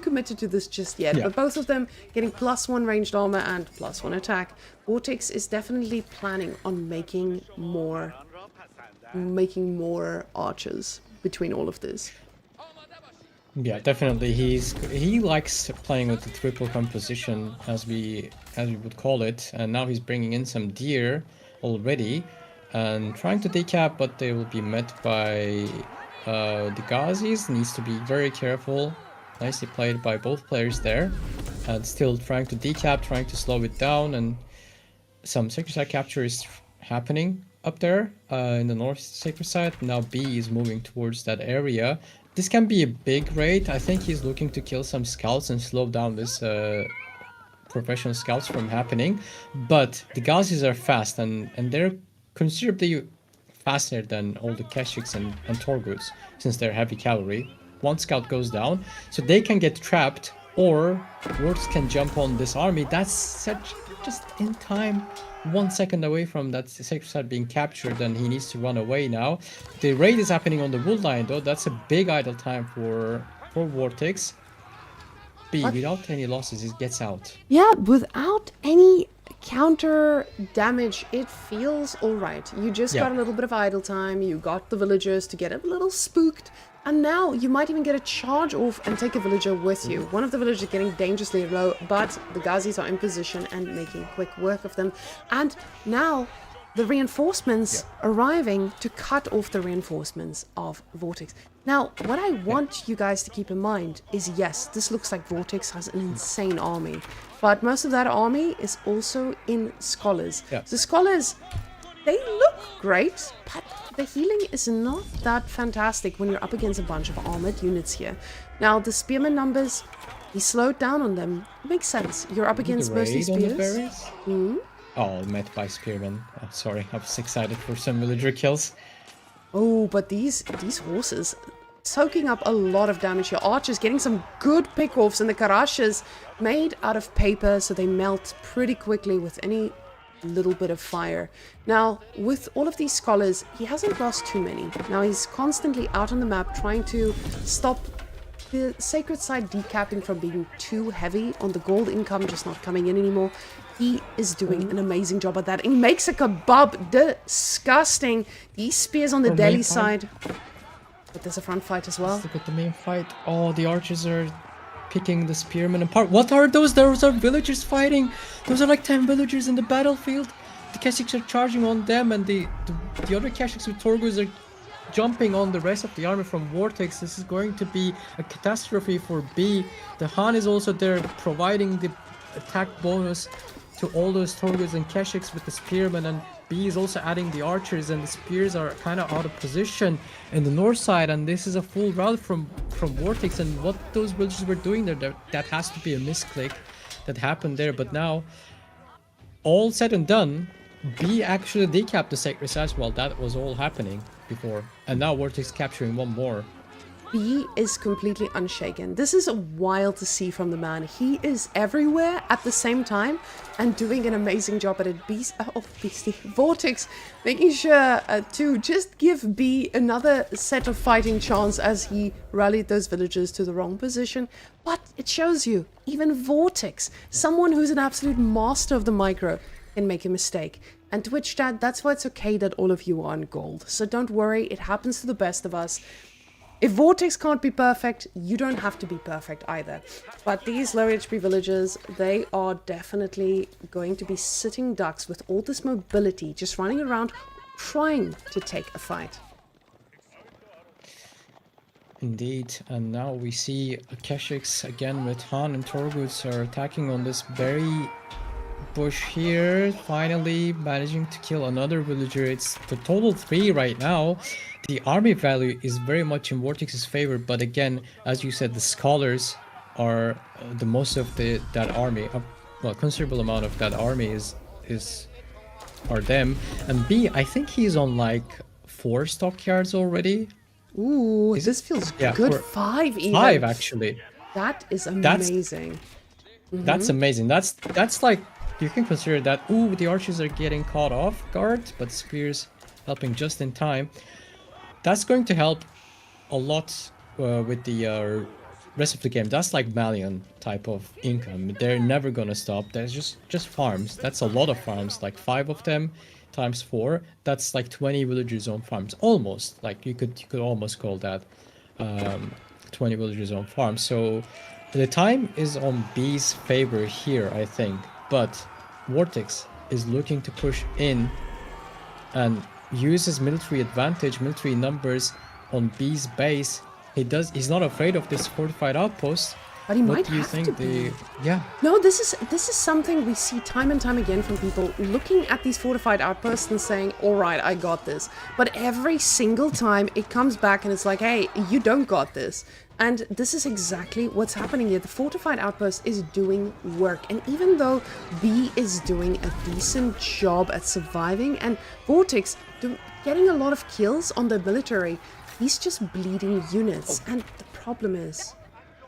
committed to this just yet. But both of them getting +1 ranged armor and +1 attack. Vortex is definitely planning on making more archers between all of this. Yeah, definitely. He likes playing with the triple composition, as we would call it, and now he's bringing in some deer already and trying to decap, but they will be met by the Ghazis. Needs to be very careful. Nicely played by both players there, and still trying to decap, trying to slow it down, and some sacred side capture is happening up there in the north sacred side. Now B is moving towards that area. This can be a big raid. I think he's looking to kill some scouts and slow down this professional scouts from happening. But the Gazis are fast, and they're considerably faster than all the Keshiks and Torguts, since they're heavy cavalry. One scout goes down, so they can get trapped, or Wards can jump on this army. That's such just in time. 1 second away from that sacred side being captured, and he needs to run away now. The raid is happening on the wood line though. That's a big idle time for Vortex. B, without any losses, he gets out. Yeah, without any counter damage, it feels alright. You just got a little bit of idle time, you got the villagers to get a little spooked, and now you might even get a charge off and take a villager with you. One of the villagers getting dangerously low, but the Ghazis are in position and making quick work of them. And now the reinforcements arriving to cut off the reinforcements of Vortex. Now, what I want you guys to keep in mind is, yes, this looks like Vortex has an insane army, but most of that army is also in scholars. The scholars, they look great, but the healing is not that fantastic when you're up against a bunch of armored units here. Now, the spearman numbers, he slowed down on them. Makes sense. You're up against mostly spears. Oh, met by spearmen. Oh, sorry, I was excited for some villager kills. Oh, but these horses soaking up a lot of damage here. Archers getting some good pick-offs, and the Karashas made out of paper, so they melt pretty quickly with any little bit of fire. Now, with all of these scholars, he hasn't lost too many. Now, he's constantly out on the map trying to stop the sacred side decapping from being too heavy on the gold income just not coming in anymore. He is doing an amazing job at that. He makes a kebab disgusting. These spears on the Delhi side. But there's a front fight as well. Let's look at the main fight. Oh, the archers are picking the spearmen apart. What are those? Those are villagers fighting. Those are like 10 villagers in the battlefield. The Keshiks are charging on them, and the other Keshiks with Torgus are jumping on the rest of the army from Vortex. This is going to be a catastrophe for B. The Han is also there providing the attack bonus to all those Torgus and Keshiks with the spearmen, and B is also adding the archers, and the spears are kind of out of position in the north side, and this is a full rout from Vortex, and what those villagers were doing there, that has to be a misclick that happened there. But now, all said and done, B actually decapped the sacred sites while that was all happening before, and now Vortex capturing one more. B is completely unshaken. This is wild to see from the man. He is everywhere at the same time and doing an amazing job at it. Vortex making sure to just give B another set of fighting chance as he rallied those villagers to the wrong position. But it shows you, even Vortex, someone who's an absolute master of the micro, can make a mistake. And Twitch chat, that's why it's okay that all of you are on gold. So don't worry, it happens to the best of us. If Vortex can't be perfect, you don't have to be perfect either. But these low HP villagers, they are definitely going to be sitting ducks with all this mobility, just running around trying to take a fight. Indeed, and now we see Keshiks again with Han and Torguts are attacking on this very bush here, finally managing to kill another villager. It's the total 3 right now. The army value is very much in Vortex's favor, but again, as you said, the scholars are the most of that army. Well, a considerable amount of that army are them. And B, I think he's on like 4 stockyards already. Ooh, Is this it? feels Yeah, good. for 5 even. 5 actually. That is That's- amazing. That's amazing. That's like, you can consider that. Ooh, the archers are getting caught off guard, but spears helping just in time. That's going to help a lot with the rest of the game. That's like Malian type of income. They're never gonna stop. There's just farms. That's a lot of farms. Like 5 of them times 4. That's like 20 villagers on farms. Almost. Like you could almost call that 20 villagers on farms. So the time is on B's favor here, I think. But Vortex is looking to push in and use his military advantage, military numbers on B's base. He's not afraid of this fortified outpost. But he What might do you have think? to be. Yeah. No, this is something we see time and time again from people looking at these fortified outposts and saying, all right, I got this. But every single time it comes back and it's like, hey, you don't got this. And this is exactly what's happening here. The fortified outpost is doing work. And even though B is doing a decent job at surviving and Vortex getting a lot of kills on the military, he's just bleeding units. And the problem is,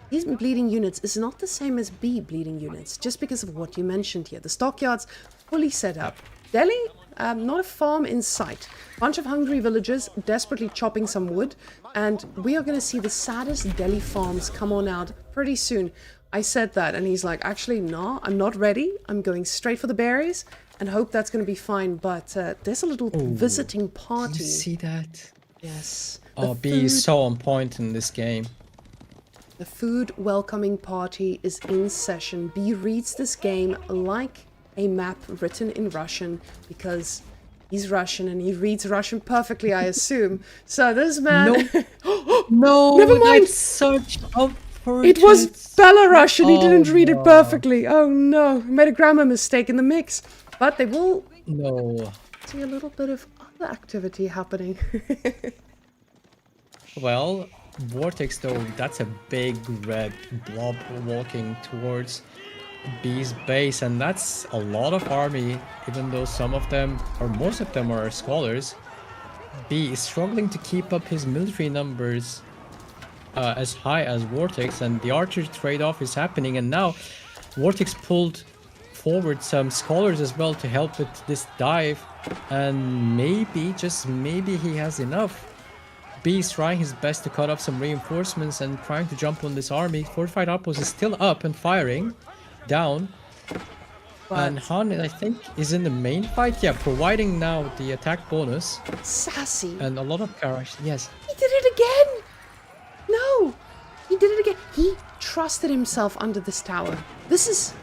these bleeding units is not the same as B bleeding units, just because of what you mentioned here. The stockyards fully set up. Delhi, not a farm in sight. Bunch of hungry villagers desperately chopping some wood, and we are going to see the saddest Delhi farms come on out pretty soon. I said that, and he's like, actually, no, I'm not ready. I'm going straight for the berries, and hope that's going to be fine. But there's a little visiting party. You see that? Yes. Oh, B is so on point in this game. The food welcoming party is in session. B reads this game like a map written in Russian because he's Russian and he reads Russian perfectly, I assume. So this man... No, Never mind. that's such a It was Belarusian. He didn't read no. it perfectly. Oh no, made a grammar mistake in the mix. But they will No. see a little bit of other activity happening. Well, Vortex though, that's a big red blob walking towards B's base, and that's a lot of army, even though some of them, or most of them, are scholars. B is struggling to keep up his military numbers as high as Vortex, and the archer trade-off is happening, and now Vortex pulled forward some scholars as well to help with this dive, and maybe, just maybe, he has enough. B is trying his best to cut off some reinforcements and trying to jump on this army. Fortified outpost is still up and firing down. And Han, I think, is in the main fight. Yeah, providing now the attack bonus. Sassy. And a lot of Karash. Yes. He did it again! No! He did it again. He trusted himself under this tower. This is...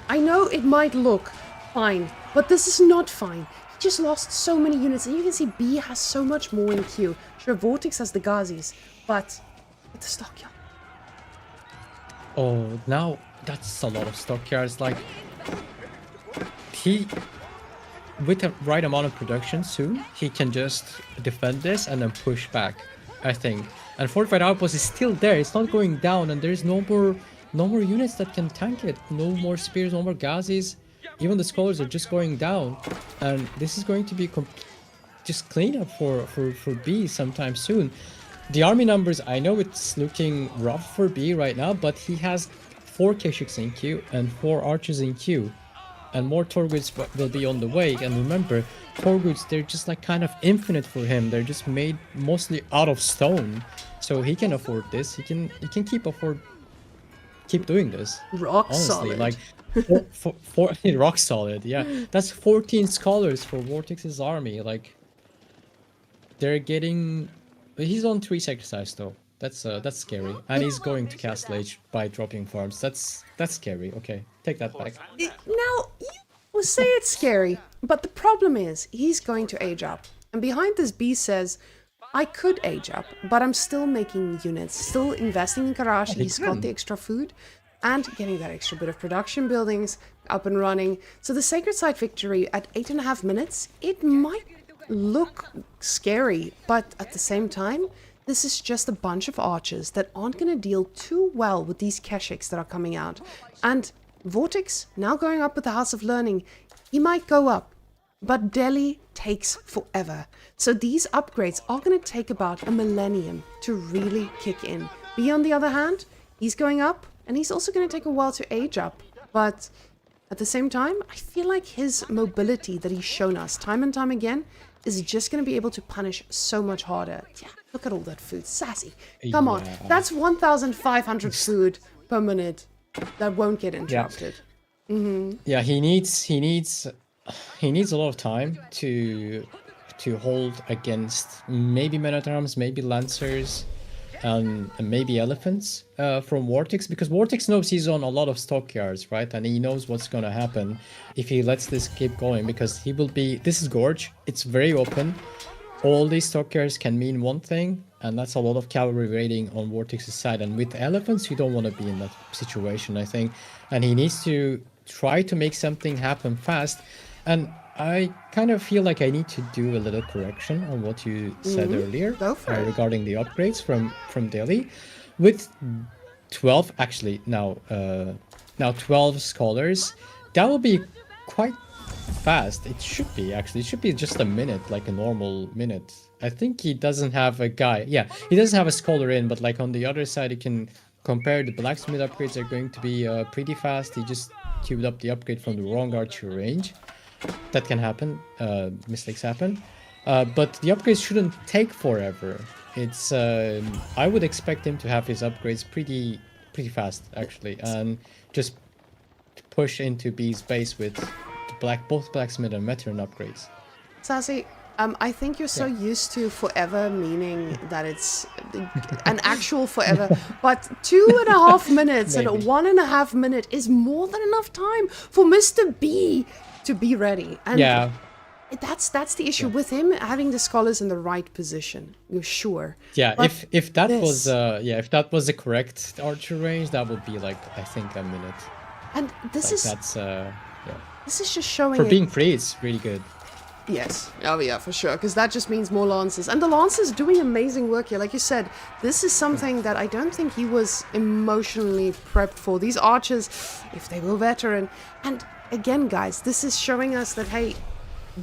I know it might look fine, but this is not fine. He just lost so many units, and you can see B has so much more in queue. Sure, Vortex has the Ghazis, but with the stockyard. Oh, now that's a lot of stockyards. Like, he, with the right amount of production soon, he can just defend this and then push back, I think. And fortified outpost is still there. It's not going down, and there's no more units that can tank it. No more spears, no more Ghazis. Even the scholars are just going down, and this is going to be just cleanup for B sometime soon. The army numbers, I know it's looking rough for B right now, but he has 4 Keshiks in queue and 4 archers in queue, and more Torguds will be on the way. And remember, Torguds, they're just like kind of infinite for him. They're just made mostly out of stone, so he can afford this. He can keep doing this. Rock Honestly, solid. like four rock solid. Yeah, that's 14 scholars for Vortex's army. Like, they're getting. He's on 3 sacrifice though. That's scary, and he's going to Castle Age by dropping farms. That's scary. Okay, take that back. Now, you will say it's scary, but the problem is he's going to age up. And behind this, B says, I could age up, but I'm still making units, still investing in Karash. He's got the extra food and getting that extra bit of production buildings up and running. So the Sacred Site victory at 8.5 minutes, it might look scary, but at the same time, this is just a bunch of archers that aren't going to deal too well with these Keshiks that are coming out. And Vortex, now going up with the House of Learning, he might go up But Delhi takes forever. So these upgrades are going to take about a millennium to really kick in. B, on the other hand, he's going up, and he's also going to take a while to age up. But at the same time, I feel like his mobility that he's shown us time and time again is just going to be able to punish so much harder. Yeah, look at all that food. Sassy. Come on. That's 1,500 food per minute. That won't get interrupted. Yeah, he needs a lot of time to hold against maybe men at arms, maybe lancers, and maybe elephants from Vortex, because Vortex knows he's on a lot of stockyards, right? And he knows what's gonna happen if he lets this keep going, because he will be. This is Gorge. It's very open. All these stockyards can mean one thing, and that's a lot of cavalry waiting on Vortex's side. And with elephants, you don't want to be in that situation, I think. And he needs to try to make something happen fast. And I kind of feel like I need to do a little correction on what you said earlier Go for it. regarding the upgrades from Delhi. With 12, actually now 12 scholars, that will be quite fast. It should be just a minute, like a normal minute. I think he doesn't have a guy. Yeah, he doesn't have a scholar in, but like on the other side, you can compare the blacksmith upgrades are going to be pretty fast. He just queued up the upgrade from the wrong archer range. That can happen. Mistakes happen. But the upgrades shouldn't take forever. It's I would expect him to have his upgrades pretty fast actually, and just push into B's base with both blacksmith and veteran upgrades. Sassy, I think you're so used to forever meaning that it's an actual forever, but 2.5 minutes and a 1.5 minute is more than enough time for Mr. B to be ready. And Yeah, that's the issue with him having the scholars in the right position. You're sure. yeah. But If that this- was if that was the correct archer range, that would be like I think a minute. and this Like is that's this is just showing for it- being free. It's really good. Yes. Oh, yeah, for sure. Because that just means more Lancers. And the Lancers doing amazing work here. Like you said, this is something that I don't think he was emotionally prepped for. These archers, if they were veteran. And again, guys, this is showing us that, hey,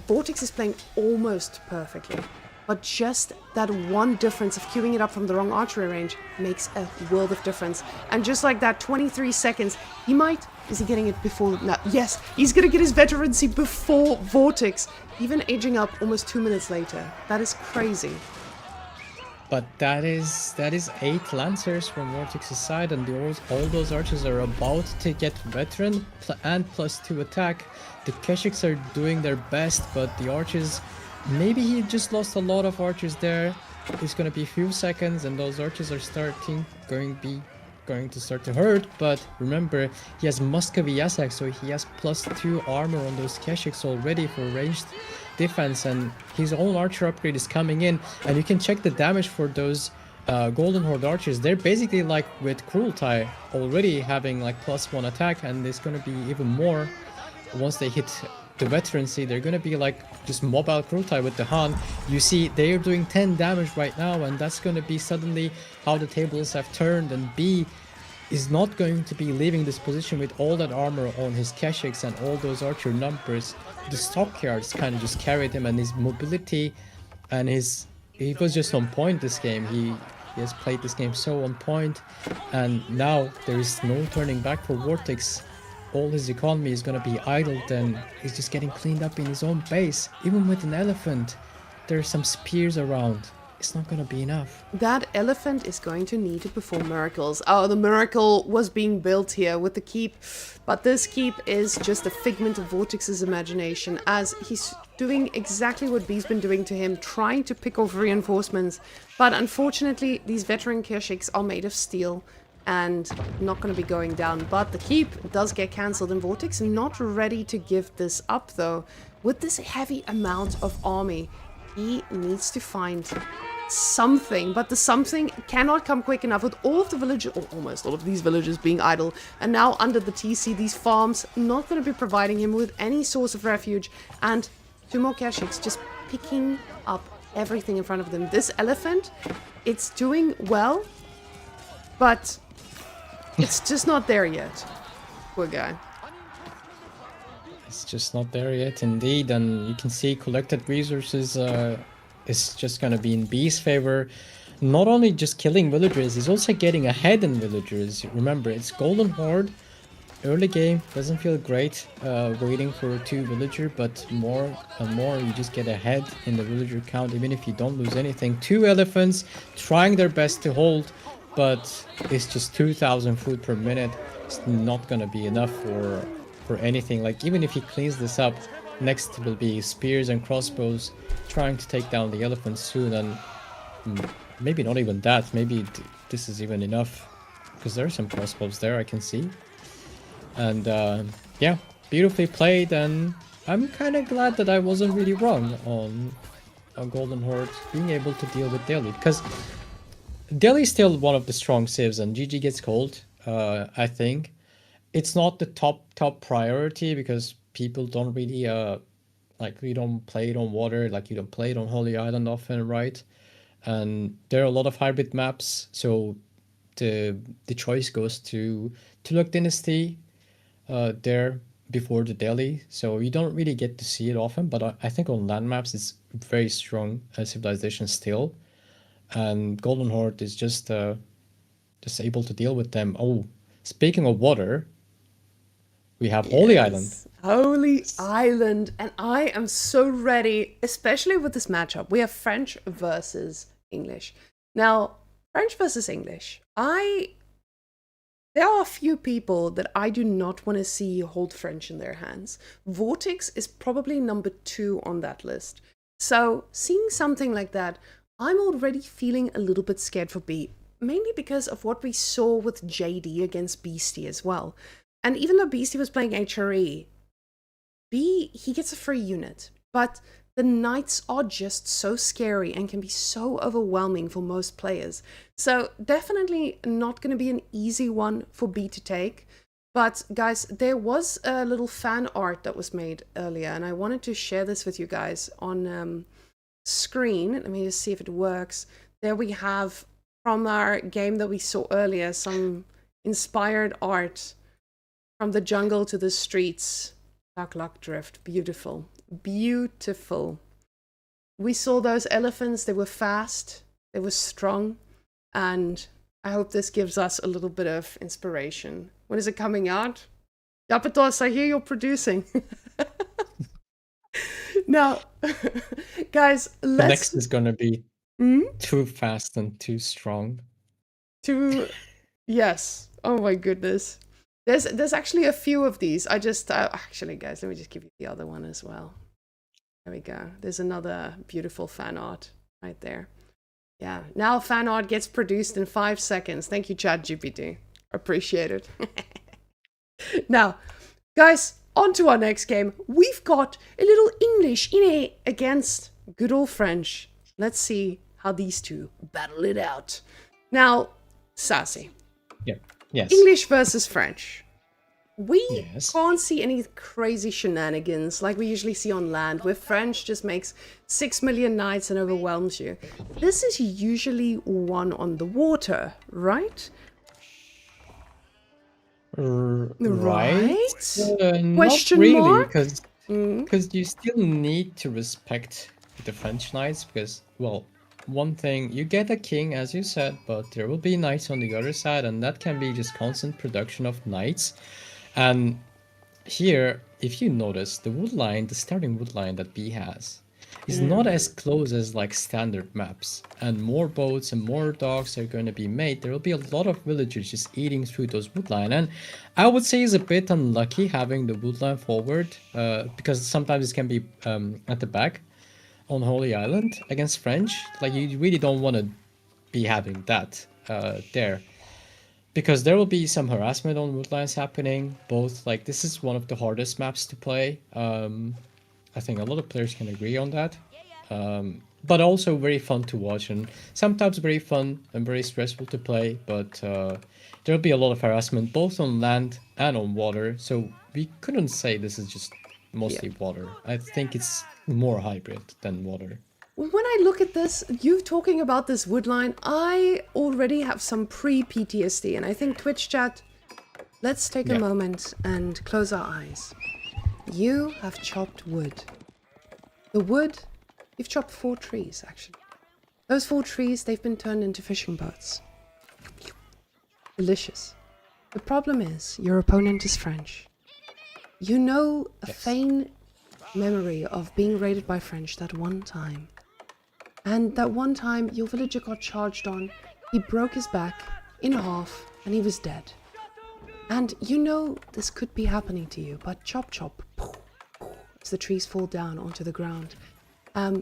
Vortex is playing almost perfectly. But just that one difference of queuing it up from the wrong archery range makes a world of difference. And just like that, 23 seconds, he might... Is he getting it before... No, yes, he's going to get his veterancy before Vortex. Even aging up almost 2 minutes later. That is crazy. But that is 8 lancers from Vortex's side, and all those archers are about to get veteran and +2 attack. The Keshiks are doing their best, but the archers, maybe he just lost a lot of archers there. It's gonna be a few seconds, and those archers are going to start to hurt. But remember, he has Muscovy Yasak, so he has +2 armor on those Keshiks already for ranged defense, and his own archer upgrade is coming in, and you can check the damage for those Golden Horde archers. They're basically like with Cruelty already having like +1 attack, and there's gonna be even more once they hit the veterancy. They're gonna be like just mobile Cruelty with the Han. You see they are doing 10 damage right now, and that's gonna be suddenly how the tables have turned, and B is not going to be leaving this position with all that armor on his Keshiks and all those archer numbers. The stockyards kind of just carried him, and his mobility and he was just on point this game. He has played this game so on point, and now there is no turning back for Vortex. All his economy is going to be idled, and he's just getting cleaned up in his own base. Even with an elephant, there's some spears around. It's not going to be enough. That elephant is going to need to perform miracles. Oh, the miracle was being built here with the keep. But this keep is just a figment of Vortex's imagination, as he's doing exactly what B's been doing to him, trying to pick off reinforcements. But unfortunately, these veteran Keshiks are made of steel and not going to be going down. But the keep does get cancelled, and Vortex not ready to give this up, though. With this heavy amount of army, he needs to find something, but the something cannot come quick enough with all of the villages, or almost all of these villages being idle, and now under the TC, these farms not going to be providing him with any source of refuge, and 2 more Keshiks just picking up everything in front of them. This elephant, it's doing well, but it's just not there yet. Poor guy. It's just not there yet, indeed, and you can see collected resources is just gonna be in B's favor. Not only just killing villagers, he's also getting ahead in villagers. Remember, it's Golden Horde. Early game doesn't feel great waiting for 2 villager, but more and more you just get ahead in the villager count, even if you don't lose anything. 2 elephants trying their best to hold, but it's just 2,000 food per minute. It's not gonna be enough for anything. Like, even if he cleans this up, next will be spears and crossbows trying to take down the elephants soon, and maybe not even that. Maybe this is even enough, because there are some crossbows there I can see. And yeah, beautifully played, and I'm kind of glad that I wasn't really wrong on Golden Horde being able to deal with Delhi, because Delhi is still one of the strong civs, and GG gets cold. I think it's not the top priority, because people don't really like, we don't play it on water, like you don't play it on Holy Island often, right? And there are a lot of hybrid maps, so the choice goes to Tuluk Dynasty there before the Delhi, so you don't really get to see it often, but I think on land maps it's very strong civilization still, and Golden Horde is just able to deal with them. Oh, speaking of water, we have Holy Island. Holy Island, and I am so ready, especially with this matchup. We have French versus English. Now, French versus English, there are a few people that I do not want to see hold French in their hands. Vortex is probably number 2 on that list. So seeing something like that, I'm already feeling a little bit scared for B, mainly because of what we saw with JD against Beastie as well. And even though Beastie was playing HRE, he gets a free unit, but the knights are just so scary and can be so overwhelming for most players. So definitely not going to be an easy one for B to take. But guys, there was a little fan art that was made earlier, and I wanted to share this with you guys on screen. Let me just see if it works. There we have, from our game that we saw earlier, some inspired art from the jungle to the streets. Dark Luck Drift, beautiful. Beautiful. We saw those elephants, they were fast, they were strong, and I hope this gives us a little bit of inspiration. When is it coming out? Japatos, I hear you're producing. Now, guys, The let's... next is gonna be too fast and too strong. Yes. Oh my goodness. There's actually a few of these. I just actually, guys, let me just give you the other one as well. There we go. There's another beautiful fan art right there. Yeah. Now fan art gets produced in 5 seconds. Thank you, ChatGPT. Appreciate it. Now, guys, on to our next game. We've got a little English in it against good old French. Let's see how these two battle it out. Now, Sassy. Yeah. Yes. English versus French. We Yes. can't see any crazy shenanigans like we usually see on land, where French just makes 6 million knights and overwhelms you. This is usually one on the water, right? Right? Not Question really, mark? because you still need to respect the French knights, because, well, one thing, you get a king, as you said, but there will be knights on the other side, and that can be just constant production of knights. And here, if you notice, the wood line, the starting wood line that B has, is not as close as like standard maps. And more boats and more docks are going to be made. There will be a lot of villagers just eating through those wood line. And I would say it's a bit unlucky having the wood line forward, because sometimes it can be at the back on Holy Island against French. Like, you really don't want to be having that there, because there will be some harassment on woodlines happening. Both, like, this is one of the hardest maps to play. I think a lot of players can agree on that. But also very fun to watch, and sometimes very fun and very stressful to play. But there'll be a lot of harassment both on land and on water. So we couldn't say this is just mostly water. I think it's more hybrid than water. When I look at this, you talking about this wood line, I already have some pre-PTSD, and I think Twitch chat, let's take a moment and close our eyes. You have chopped wood. The wood, you've chopped 4 trees, actually. Those 4 trees, they've been turned into fishing boats. Delicious. The problem is, your opponent is French. You know a faint memory of being raided by French that one time. And that one time, your villager got charged on, he broke his back in half, and he was dead. And you know this could be happening to you, but chop chop, as the trees fall down onto the ground.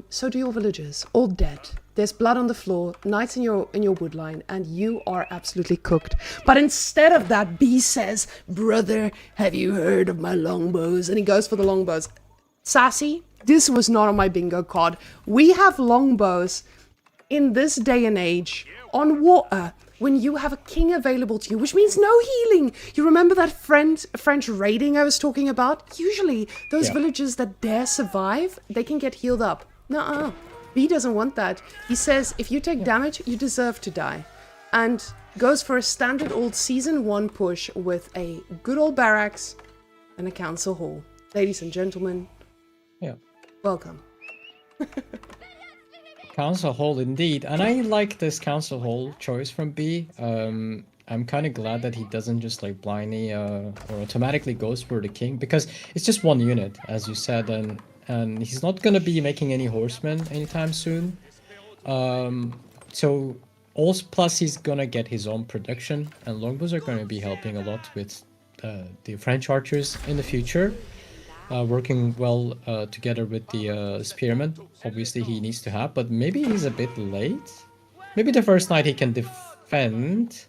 So do your villagers, all dead. There's blood on the floor, knights in your woodline, and you are absolutely cooked. But instead of that, B says, "Brother, have you heard of my longbows?" And he goes for the longbows. Sassy, this was not on my bingo card. We have longbows in this day and age on water when you have a king available to you, which means no healing. You remember that French raiding I was talking about? Usually, those villagers that dare survive, they can get healed up. Nuh-uh. B doesn't want that. He says, if you take damage, you deserve to die. And goes for a standard old Season 1 push with a good old barracks and a council hall. Ladies and gentlemen, welcome. Council hall indeed, and I like this council hall choice from B. I'm kind of glad that he doesn't just like blindly or automatically goes for the king, because it's just one unit, as you said, and he's not gonna be making any horsemen anytime soon. So also plus he's gonna get his own production, and longbows are gonna be helping a lot with the French archers in the future. Working well together with the spearmen. Obviously he needs to have, but maybe he's a bit late. Maybe the first night he can defend.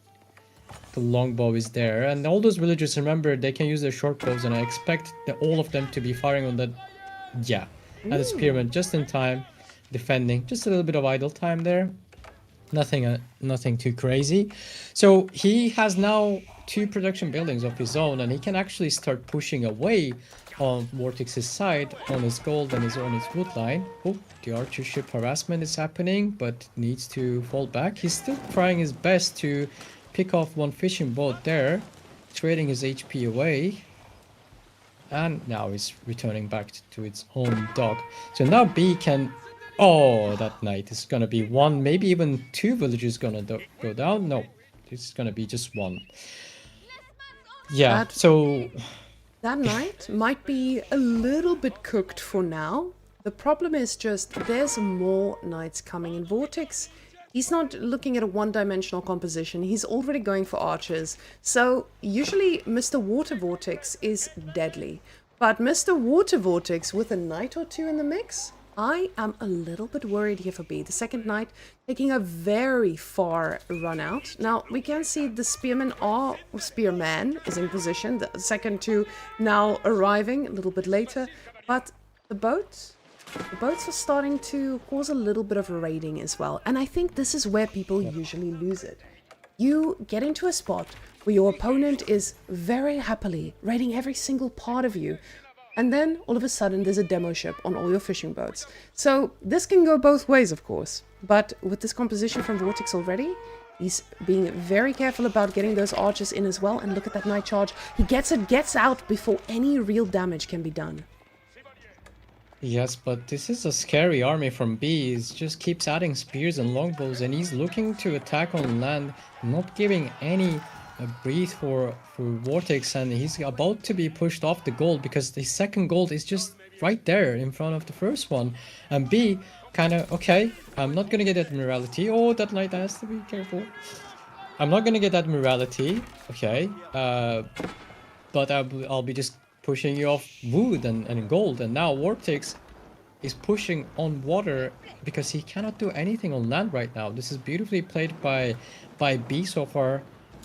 The longbow is there, and all those villagers, remember, they can use their short bows, and I expect all of them to be firing on that. Yeah, and the spearmen just in time, defending. Just a little bit of idle time there. Nothing too crazy. So he has now 2 production buildings of his own, and he can actually start pushing away on Vortex's side on his gold and on his wood line. Oh, the archer ship harassment is happening, but needs to fall back. He's still trying his best to pick off one fishing boat there, trading his HP away. And now he's returning back to its own dock. So now B can... Oh, that knight is gonna be 1, maybe even 2 villagers gonna go down. No, it's gonna be just 1. Yeah, so... That knight might be a little bit cooked for now. The problem is just there's more knights coming in. Vortex, he's not looking at a one-dimensional composition. He's already going for archers. So usually Mr. Water Vortex is deadly. But Mr. Water Vortex with a knight or 2 in the mix, I am a little bit worried here for B. The second knight taking a very far run out. Now, we can see the spearman is in position. The second 2 now arriving a little bit later. But the boats are starting to cause a little bit of raiding as well. And I think this is where people usually lose it. You get into a spot where your opponent is very happily raiding every single part of you. And then, all of a sudden, there's a demo ship on all your fishing boats. So, this can go both ways, of course. But with this composition from Vortex already, he's being very careful about getting those archers in as well. And look at that knight charge. He gets out before any real damage can be done. Yes, but this is a scary army from B. He just keeps adding spears and longbows, and he's looking to attack on land, not giving any breathe for Vortex, and he's about to be pushed off the gold because the second gold is just right there in front of the first one. And B kind of, okay, I'm not gonna get that morality. Oh, that knight has to be careful. I'm not gonna get that morality, okay, but I'll be just pushing you off wood and gold. And now Vortex is pushing on water because he cannot do anything on land right now. This is beautifully played by B so far,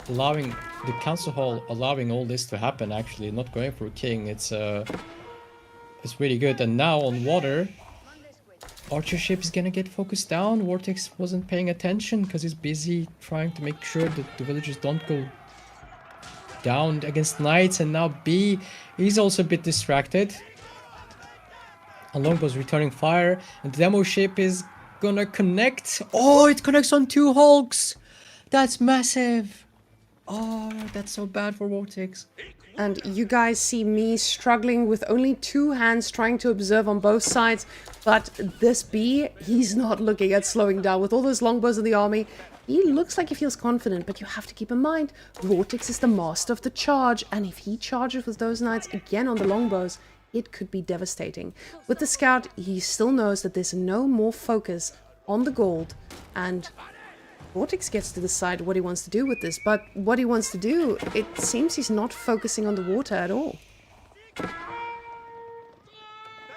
allowing the council hall, allowing all this to happen, actually not going for king. It's really good. And now on water, archer ship is gonna get focused down. Vortex wasn't paying attention because he's busy trying to make sure that the villagers don't go down against knights. And now B, he's also a bit distracted. And longbow's returning fire, and the demo ship is gonna connect. Oh, it connects on 2 hulks. That's massive. Oh, that's so bad for Vortex. And you guys see me struggling with only 2 hands trying to observe on both sides. But this B, he's not looking at slowing down. With all those longbows in the army, he looks like he feels confident. But you have to keep in mind, Vortex is the master of the charge. And if he charges with those knights again on the longbows, it could be devastating. With the scout, he still knows that there's no more focus on the gold. And Vortex gets to decide what he wants to do with this, but what he wants to do, it seems he's not focusing on the water at all.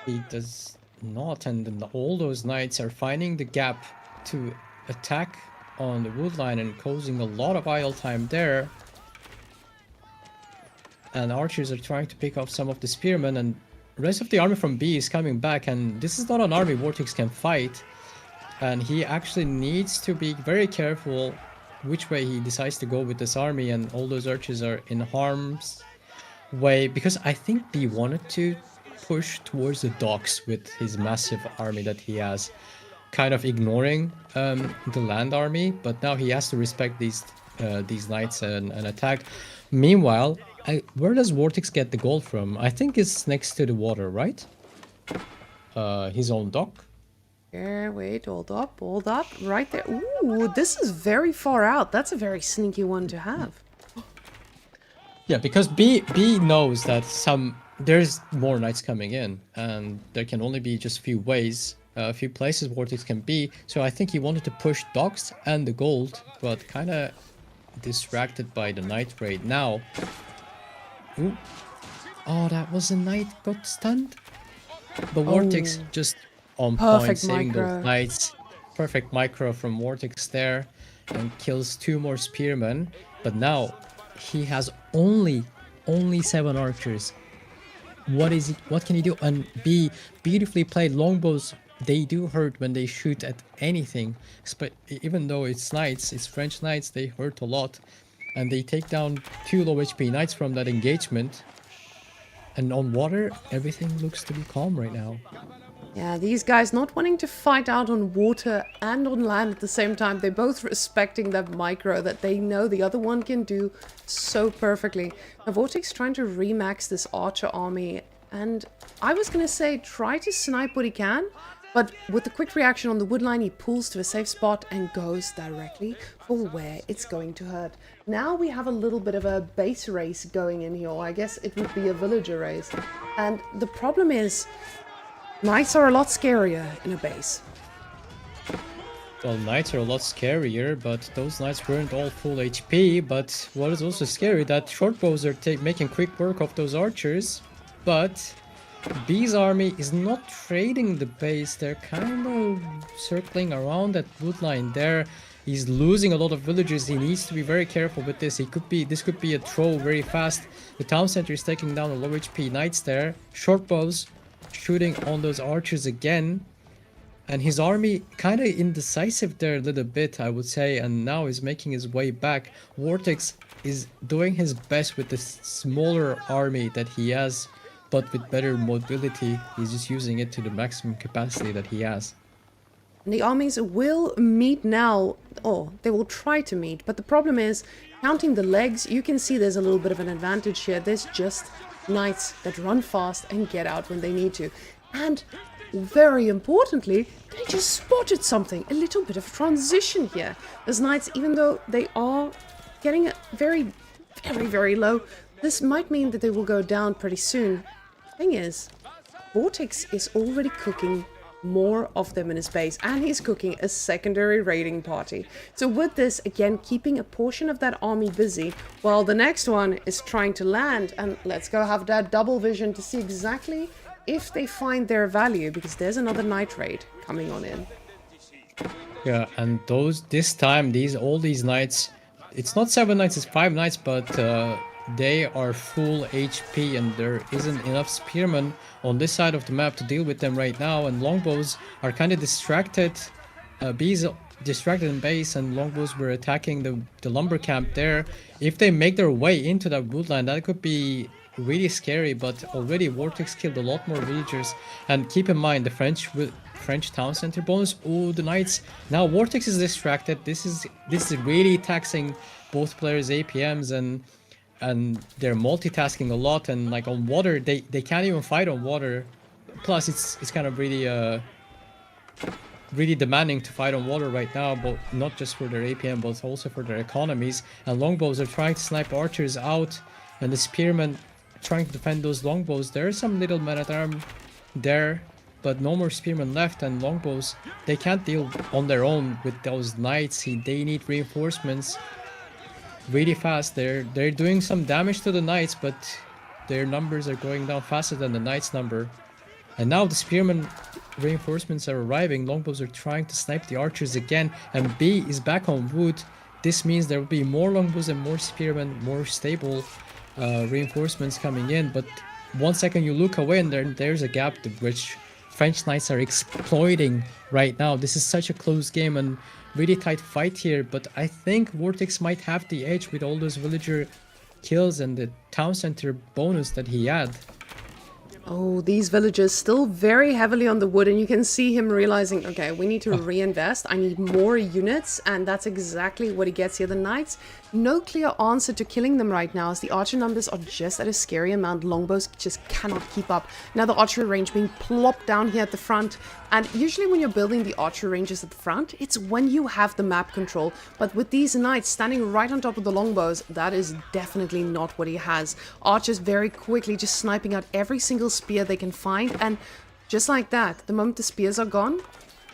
He does not, and then all those knights are finding the gap to attack on the wood line and causing a lot of idle time there. And archers are trying to pick off some of the spearmen, and the rest of the army from B is coming back, and this is not an army Vortex can fight. And he actually needs to be very careful which way he decides to go with this army, and all those archers are in harm's way, because I think B wanted to push towards the docks with his massive army that he has, kind of ignoring the land army, but now he has to respect these knights and attack. Meanwhile, where does Vortex get the gold from? I think it's next to the water, right? His own dock. Yeah, wait, hold up, right there. Ooh, this is very far out. That's a very sneaky one to have. Yeah, because B knows that there's more knights coming in, and there can only be just a few ways, a few places Vortex can be. So I think he wanted to push docks and the gold, but kind of distracted by the knight raid now. Ooh. Oh, that was a knight got stunned. But Vortex just on point, saving those knights. Perfect micro from Vortex there, and kills 2 more spearmen. But now he has only 7 archers. What can he do? And B, beautifully played. Longbows, they do hurt when they shoot at anything. Even though it's knights, it's French knights, they hurt a lot. And they take down 2 low HP knights from that engagement. And on water, everything looks to be calm right now. Yeah, these guys not wanting to fight out on water and on land at the same time. They're both respecting that micro that they know the other one can do so perfectly. Now, Vortex trying to remax this archer army. And I was going to say, try to snipe what he can. But with the quick reaction on the wood line, he pulls to a safe spot and goes directly for where it's going to hurt. Now we have a little bit of a base race going in here. I guess it would be a villager race. And the problem is, knights are a lot scarier in a base. Well, knights are a lot scarier, but those knights weren't all full HP. But what is also scary, that short bows are making quick work of those archers. But B's army is not trading the base. They're kind of circling around that wood line there. He's losing a lot of villagers. He needs to be very careful with this. This could be a throw very fast. The town center is taking down the low HP knights there. Short bows shooting on those archers again, and his army kind of indecisive there a little bit, I would say, and now is making his way back. Vortex is doing his best with the smaller army that he has, but with better mobility. He's just using it to the maximum capacity that he has. And the armies will meet now, or they will try to meet, but the problem is, counting the legs, you can see there's a little bit of an advantage here. There's just knights that run fast and get out when they need to. And very importantly, they just spotted something, a little bit of transition here. Those knights, even though they are getting very, very, very low, this might mean that they will go down pretty soon. Thing is, Vortex is already cooking more of them in his base, and he's cooking a secondary raiding party. So with this, again, keeping a portion of that army busy, while the next one is trying to land. And let's go have that double vision to see exactly if they find their value, because there's another night raid coming on in. Yeah, and this time all these knights, it's not 7 knights, it's 5 knights, but they are full HP, and there isn't enough spearmen on this side of the map to deal with them right now, and longbows are kind of distracted. B's distracted in base, and longbows were attacking the lumber camp there. If they make their way into that woodland, that could be really scary, but already Vortex killed a lot more villagers. And keep in mind the French town center bonus. Oh, the knights. Now Vortex is distracted. This is really taxing both players' APMs, and and they're multitasking a lot, and like on water they can't even fight on water. Plus it's kind of really demanding to fight on water right now, but not just for their APM but also for their economies. And longbows are trying to snipe archers out, and the spearmen trying to defend those longbows. There's some little men-at-arm there, but no more spearmen left, and longbows, they can't deal on their own with those knights. They need reinforcements really fast. They're doing some damage to the knights, but their numbers are going down faster than the knights' number. And now the spearmen reinforcements are arriving. Longbows are trying to snipe the archers again, and B is back on wood. This means there will be more longbows and more spearmen, more stable reinforcements coming in. But 1 second you look away and there's a gap which French knights are exploiting right now. This is such a close game and really tight fight here, but I think Vortex might have the edge with all those villager kills and the town center bonus that he had. Oh, these villagers still very heavily on the wood, and you can see him realizing, okay, we need to reinvest. I need more units, and that's exactly what he gets here. The knights, no clear answer to killing them right now, as the archer numbers are just at a scary amount. Longbows just cannot keep up. Now the archery range being plopped down here at the front, and usually when you're building the archery ranges at the front, it's when you have the map control. But with these knights standing right on top of the longbows, that is definitely not what he has. Archers very quickly just sniping out every single spear they can find, and just like that, the moment the spears are gone,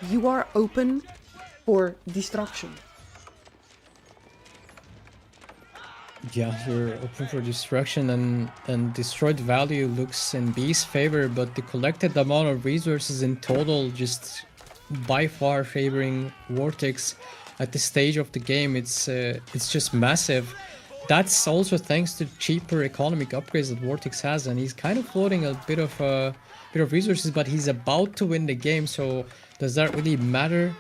you are open for destruction. Yeah, you're open for destruction, and destroyed value looks in B's favor, but the collected amount of resources in total just by far favoring Vortex at this stage of the game. It's just massive. That's also thanks to cheaper economic upgrades that Vortex has, and he's kind of floating a bit of resources, but he's about to win the game. So does that really matter?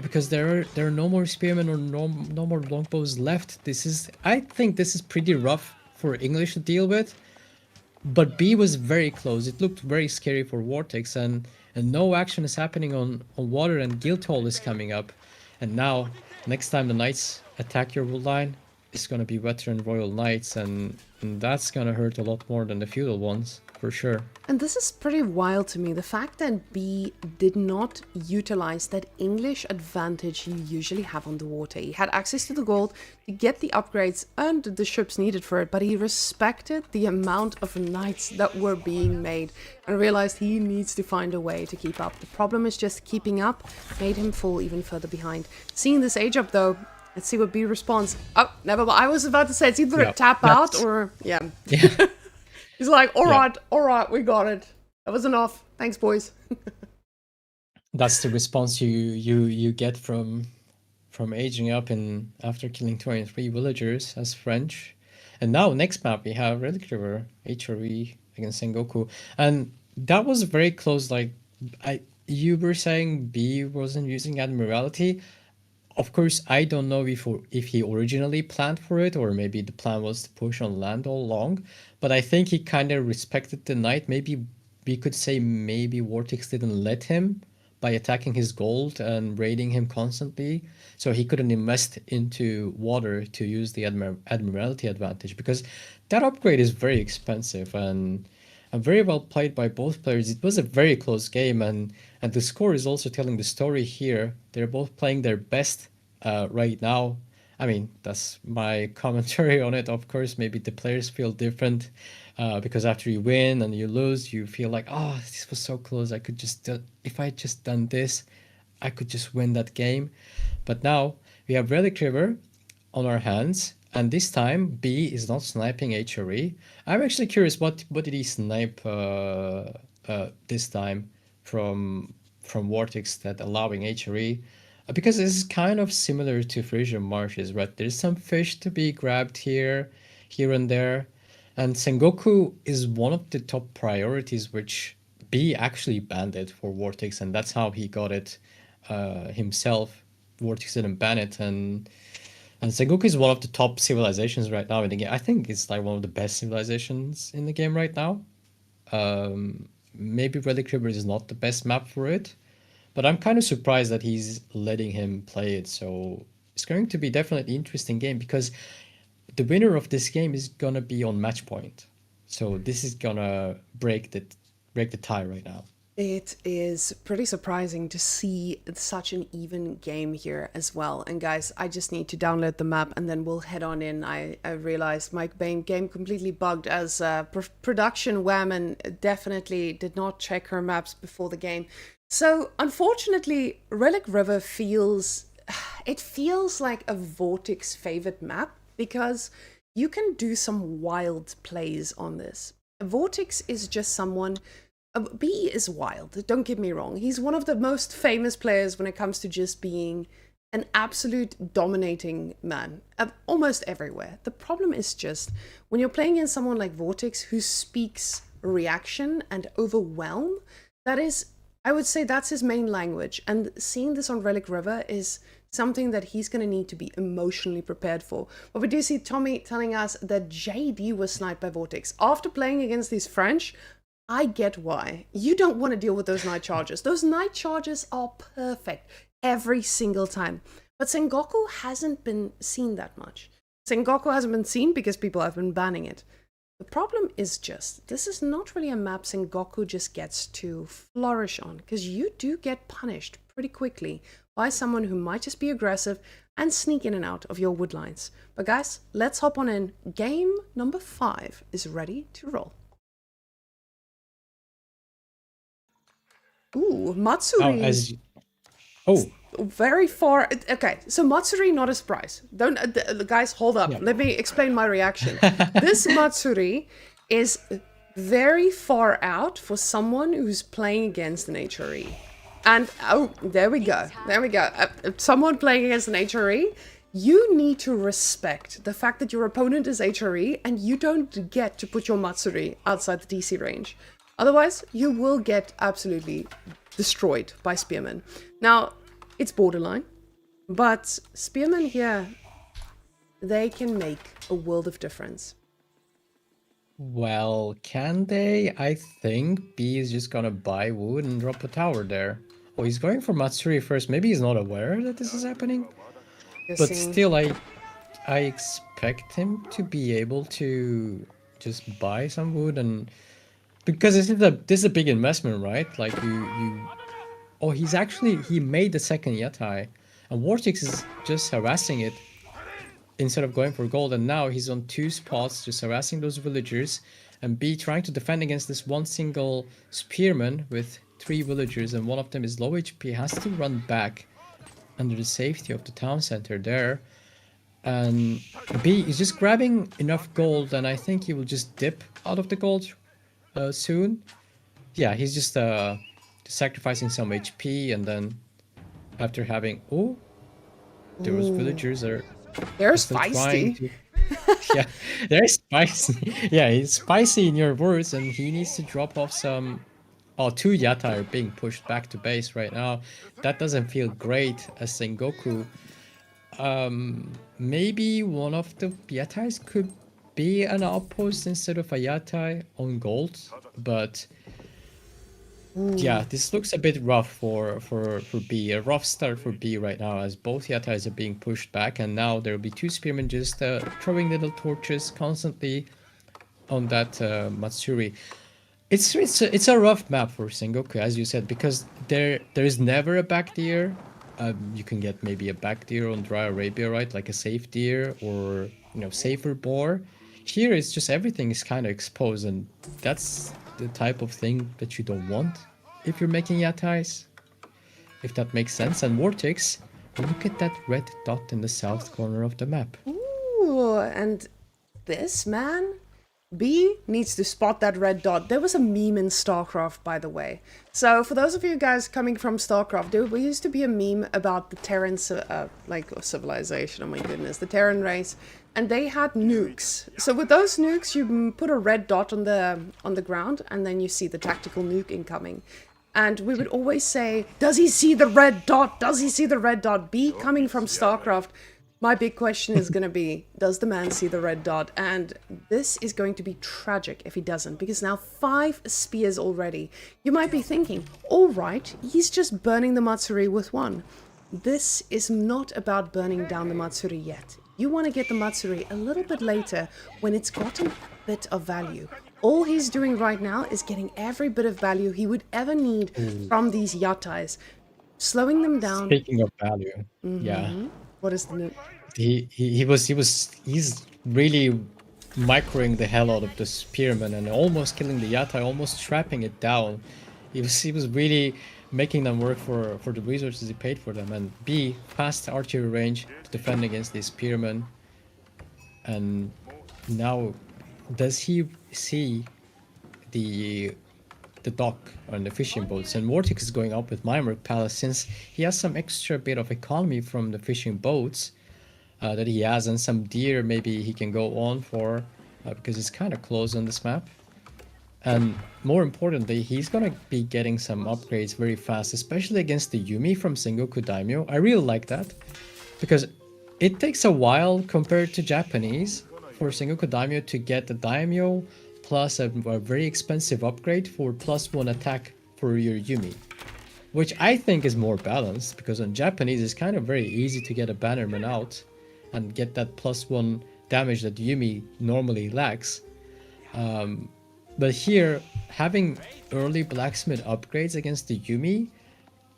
Because there are no more spearmen or no more longbows left. I think this is pretty rough for English to deal with. But B was very close. It looked very scary for Vortex, and no action is happening on water, and Guildhall is coming up. And now, next time the Knights attack your wood line, it's gonna be veteran Royal Knights, and that's gonna hurt a lot more than the feudal ones, for sure. And this is pretty wild to me, the fact that B did not utilize that English advantage you usually have on the water. He had access to the gold to get the upgrades and the ships needed for it, but he respected the amount of knights that were being made and realized he needs to find a way to keep up. The problem is just keeping up made him fall even further behind. Seeing this age up though, let's see what B responds. Oh, never mind. I was about to say it's either a tap out or yeah. He's like, all right, we got it. That was enough. Thanks, boys. That's the response you get from aging up in after killing 23 villagers as French. And now next map we have Relic River HRE against Sengoku, and that was very close. Like you were saying, B wasn't using Admiralty. Of course, I don't know if he originally planned for it, or maybe the plan was to push on land all along. But I think he kind of respected the knight. Maybe we could say maybe Vortex didn't let him by attacking his gold and raiding him constantly. So he couldn't invest into water to use the Admiralty advantage, because that upgrade is very expensive and very well played by both players. It was a very close game, and the score is also telling the story here. They're both playing their best right now. I mean, that's my commentary on it. Of course, maybe the players feel different because after you win and you lose, you feel like, oh, this was so close. I could just, if I had just done this, I could just win that game. But now we have Relic River on our hands. And this time, B is not sniping HRE. I'm actually curious, what did he snipe this time from Vortex that allowing HRE? Because this is kind of similar to Frisian Marshes, right? There's some fish to be grabbed here and there. And Sengoku is one of the top priorities, which B actually banned it for Vortex, and that's how he got it himself. Vortex didn't ban it, and Sengoku is one of the top civilizations right now in the game. I think it's like one of the best civilizations in the game right now. Maybe Relic River is not the best map for it, but I'm kind of surprised that he's letting him play it. So it's going to be definitely an interesting game, because the winner of this game is gonna be on match point. So this is gonna break the tie right now. It is pretty surprising to see such an even game here as well. And guys, I just need to download the map and then we'll head on in. I realized my game completely bugged as production Whamenqt definitely did not check her maps before the game. So unfortunately, Relic River feels like a Vortex favorite map because you can do some wild plays on this. Vortex is just someone... B is wild, don't get me wrong. He's one of the most famous players when it comes to just being an absolute dominating man almost everywhere. The problem is just when you're playing against someone like Vortex who speaks reaction and overwhelm, that is, I would say that's his main language. And seeing this on Relic River is something that he's going to need to be emotionally prepared for. But we do see Tommy telling us that JD was sniped by Vortex. After playing against these French, I get why. You don't want to deal with those night charges. Those night charges are perfect every single time. But Sengoku hasn't been seen that much. Sengoku hasn't been seen because people have been banning it. The problem is just, this is not really a map Sengoku just gets to flourish on, because you do get punished pretty quickly by someone who might just be aggressive and sneak in and out of your woodlines. But guys, let's hop on in. Game number 5 is ready to roll. Ooh, Matsuri. Very far. Okay, so Matsuri, not a surprise. Don't, guys, hold up. Yeah. Let me explain my reaction. This Matsuri is very far out for someone who's playing against an HRE. And, oh, there we go. There we go. Someone playing against an HRE, you need to respect the fact that your opponent is HRE and you don't get to put your Matsuri outside the DC range. Otherwise, you will get absolutely destroyed by Spearmen. Now, it's borderline, but Spearmen here, they can make a world of difference. Well, can they? I think B is just gonna buy wood and drop a tower there. Oh, he's going for Matsuri first. Maybe he's not aware that this is happening. But still, I expect him to be able to just buy some wood and... Because this is a big investment, right? Like oh, he made the second Yatai, and Vortex is just harassing it instead of going for gold, and now he's on 2 spots just harassing those villagers, and B trying to defend against this one single spearman with 3 villagers, and one of them is low HP, has to run back under the safety of the town center there, and B is just grabbing enough gold, and I think he will just dip out of the gold soon. Yeah, he's just sacrificing some HP, and then after having... Oh, those villagers are... They're spicy. Yeah, they're spicy. Yeah, he's spicy in your words, and he needs to drop off some... Oh, 2 Yatai are being pushed back to base right now. That doesn't feel great as Sengoku. Maybe one of the Yatais could be an outpost instead of a Yatai on gold, but yeah, this looks a bit rough for B. A rough start for B right now, as both Yatais are being pushed back, and now there will be 2 spearmen just throwing little torches constantly on that Matsuri. It's a rough map for Sengoku, as you said, because there is never a back deer. You can get maybe a back deer on Dry Arabia, right? Like a safe deer or, you know, safer boar. Here it's just everything is kind of exposed, and that's the type of thing that you don't want if you're making Yatais, if that makes sense. And Vortex, look at that red dot in the south corner of the map. Ooh, and this man, B needs to spot that red dot. There was a meme in StarCraft, by the way. So for those of you guys coming from StarCraft, there used to be a meme about the Terran civilization, oh my goodness, the Terran race. And they had nukes. So with those nukes, you put a red dot on the ground, and then you see the tactical nuke incoming. And we would always say, does he see the red dot? Does he see the red dot? B, coming from StarCraft, my big question is going to be, does the man see the red dot? And this is going to be tragic if he doesn't, because now 5 spears already. You might be thinking, all right, he's just burning the Matsuri with 1. This is not about burning down the Matsuri yet. You want to get the Matsuri a little bit later when it's gotten a bit of value. All he's doing right now is getting every bit of value he would ever need from these Yatais, slowing them down. Speaking of value, yeah, What is the... he's really microing the hell out of the spearman and almost killing the Yatai, almost trapping it down. He was really making them work for the resources he paid for them, and B, fast archery range to defend against these spearmen. And now, does he see the dock and the fishing boats? And Vortex is going up with Whamenqt Palace since he has some extra bit of economy from the fishing boats that he has, and some deer maybe he can go on for because it's kind of close on this map. And more importantly, he's gonna be getting some upgrades very fast, especially against the Yumi from Sengoku Daimyo. I really like that because it takes a while compared to Japanese for Sengoku Daimyo to get the Daimyo plus a very expensive upgrade for +1 attack for your Yumi, which I think is more balanced because on Japanese it's kind of very easy to get a Bannerman out and get that +1 damage that Yumi normally lacks. But here, having early blacksmith upgrades against the Yumi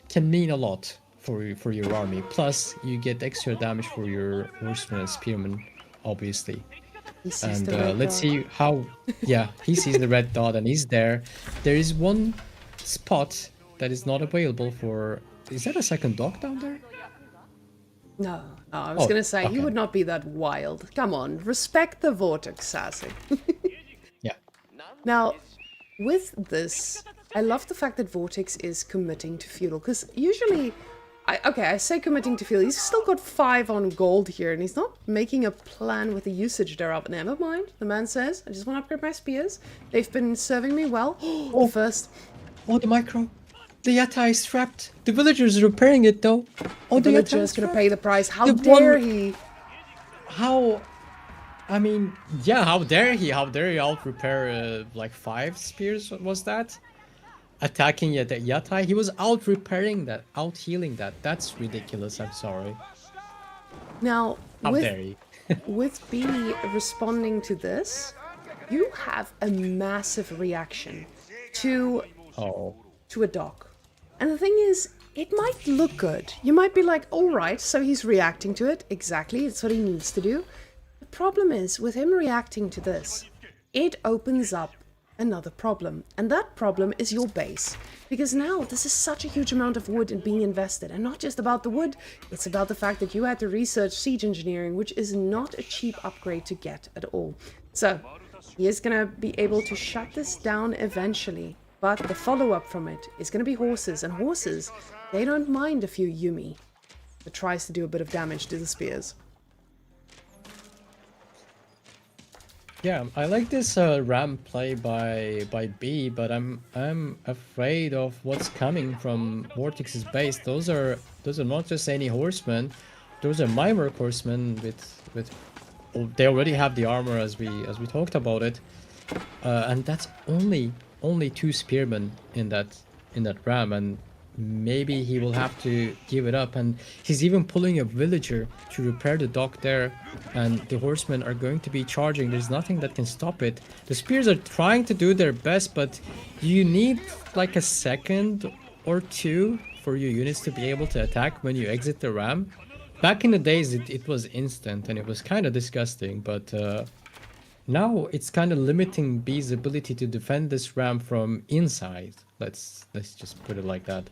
can mean a lot for your army. Plus, you get extra damage for your horsemen and spearmen, obviously. And let's see how... Yeah, he sees the red dot and he's there. There is one spot that is not available for... Is that a second dock down there? No, I was going to say, he would not be that wild. Come on, respect the Vortex, Sassy. Yeah. Now, with this, I love the fact that Vortex is committing to feudal, because usually, I say committing to feudal, he's still got 5 on gold here, and he's not making a plan with the usage thereof. Never mind, the man says, I just want to upgrade my spears. They've been serving me well. First... Oh, the micro. The Yatai is trapped. The villagers are repairing it, though. Oh, the villager's going to pay the price. How dare he? How... I mean, yeah, how dare he? How dare he out-repair, like 5 spears, was that? Attacking Yatai? He was out-repairing that, out-healing that. That's ridiculous, I'm sorry. Now, how dare he? With B responding to this, you have a massive reaction to a dock. And the thing is, it might look good. You might be like, alright, so he's reacting to it. Exactly, it's what he needs to do. The problem is, with him reacting to this, it opens up another problem. And that problem is your base. Because now, this is such a huge amount of wood in being invested. And not just about the wood, it's about the fact that you had to research siege engineering, which is not a cheap upgrade to get at all. So, he is going to be able to shut this down eventually. But the follow-up from it is going to be horses. And horses, they don't mind a few Yumi that tries to do a bit of damage to the spears. Yeah, I like this ram play by B, but I'm afraid of what's coming from Vortex's base. Those are not just any horsemen; those are Whamenqt horsemen with they already have the armor as we talked about it, and that's only 2 spearmen in that ram, and maybe he will have to give it up. And he's even pulling a villager to repair the dock there, and the horsemen are going to be charging. There's nothing that can stop it. The spears are trying to do their best, but you need like a second or 2 for your units to be able to attack when you exit the ram. Back in the days it was instant and it was kind of disgusting, but now it's kind of limiting B's ability to defend this ram from inside. Let's just put it like that.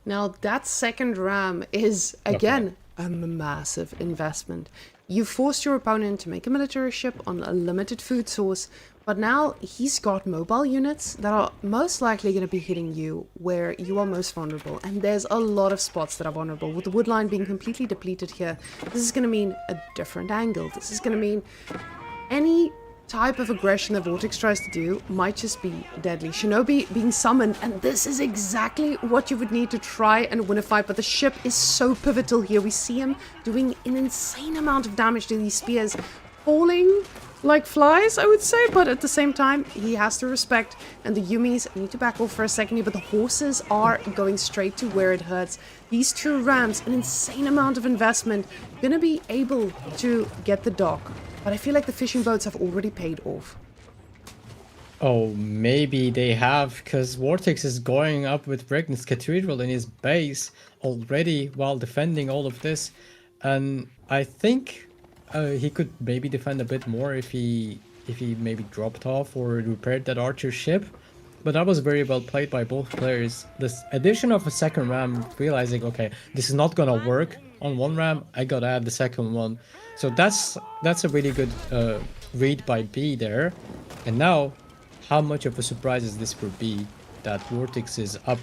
Now that second ram is, again, a massive investment. You forced your opponent to make a military ship on a limited food source, but now he's got mobile units that are most likely going to be hitting you where you are most vulnerable. And there's a lot of spots that are vulnerable. With the wood line being completely depleted here, this is going to mean a different angle. This is going to mean any type of aggression that Vortex tries to do might just be deadly. Shinobi being summoned, and this is exactly what you would need to try and win a fight, but the ship is so pivotal here. We see him doing an insane amount of damage to these spears, falling like flies, I would say, but at the same time, he has to respect, and the Yumis need to back off for a second here, but the horses are going straight to where it hurts. These two rams, an insane amount of investment, gonna be able to get the dock, but I feel like the fishing boats have already paid off. Oh, maybe they have, because Vortex is going up with Regnus Cathedral in his base already while defending all of this, and I think he could maybe defend a bit more if he maybe dropped off or repaired that archer ship. But that was very well played by both players. This addition of a second ram, realizing, okay, this is not gonna work on one ram, I gotta add the second one. So that's a really good read by B there. And now, how much of a surprise is this for B that Vortex is up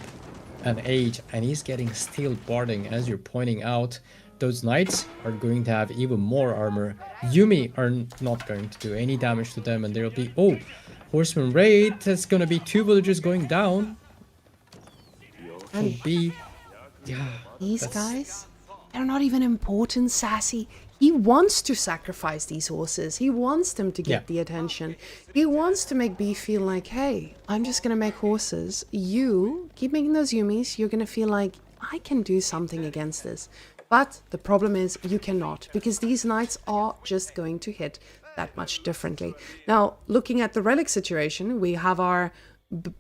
an 8 and he's getting steel barding, as you're pointing out. Those knights are going to have even more armor. Yumi are not going to do any damage to them, and there'll be... Oh, Horseman Raid. That's going to be 2 villagers going down. And B... Yeah, these guys, they're not even important, Sassy. He wants to sacrifice these horses. He wants them to get the attention. He wants to make B feel like, hey, I'm just going to make horses. You keep making those Yumis. You're going to feel like, I can do something against this. But the problem is you cannot, because these knights are just going to hit that much differently. Now, looking at the relic situation, we have our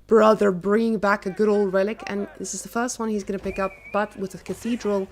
brother bringing back a good old relic, and this is the first one he's going to pick up, but with the cathedral,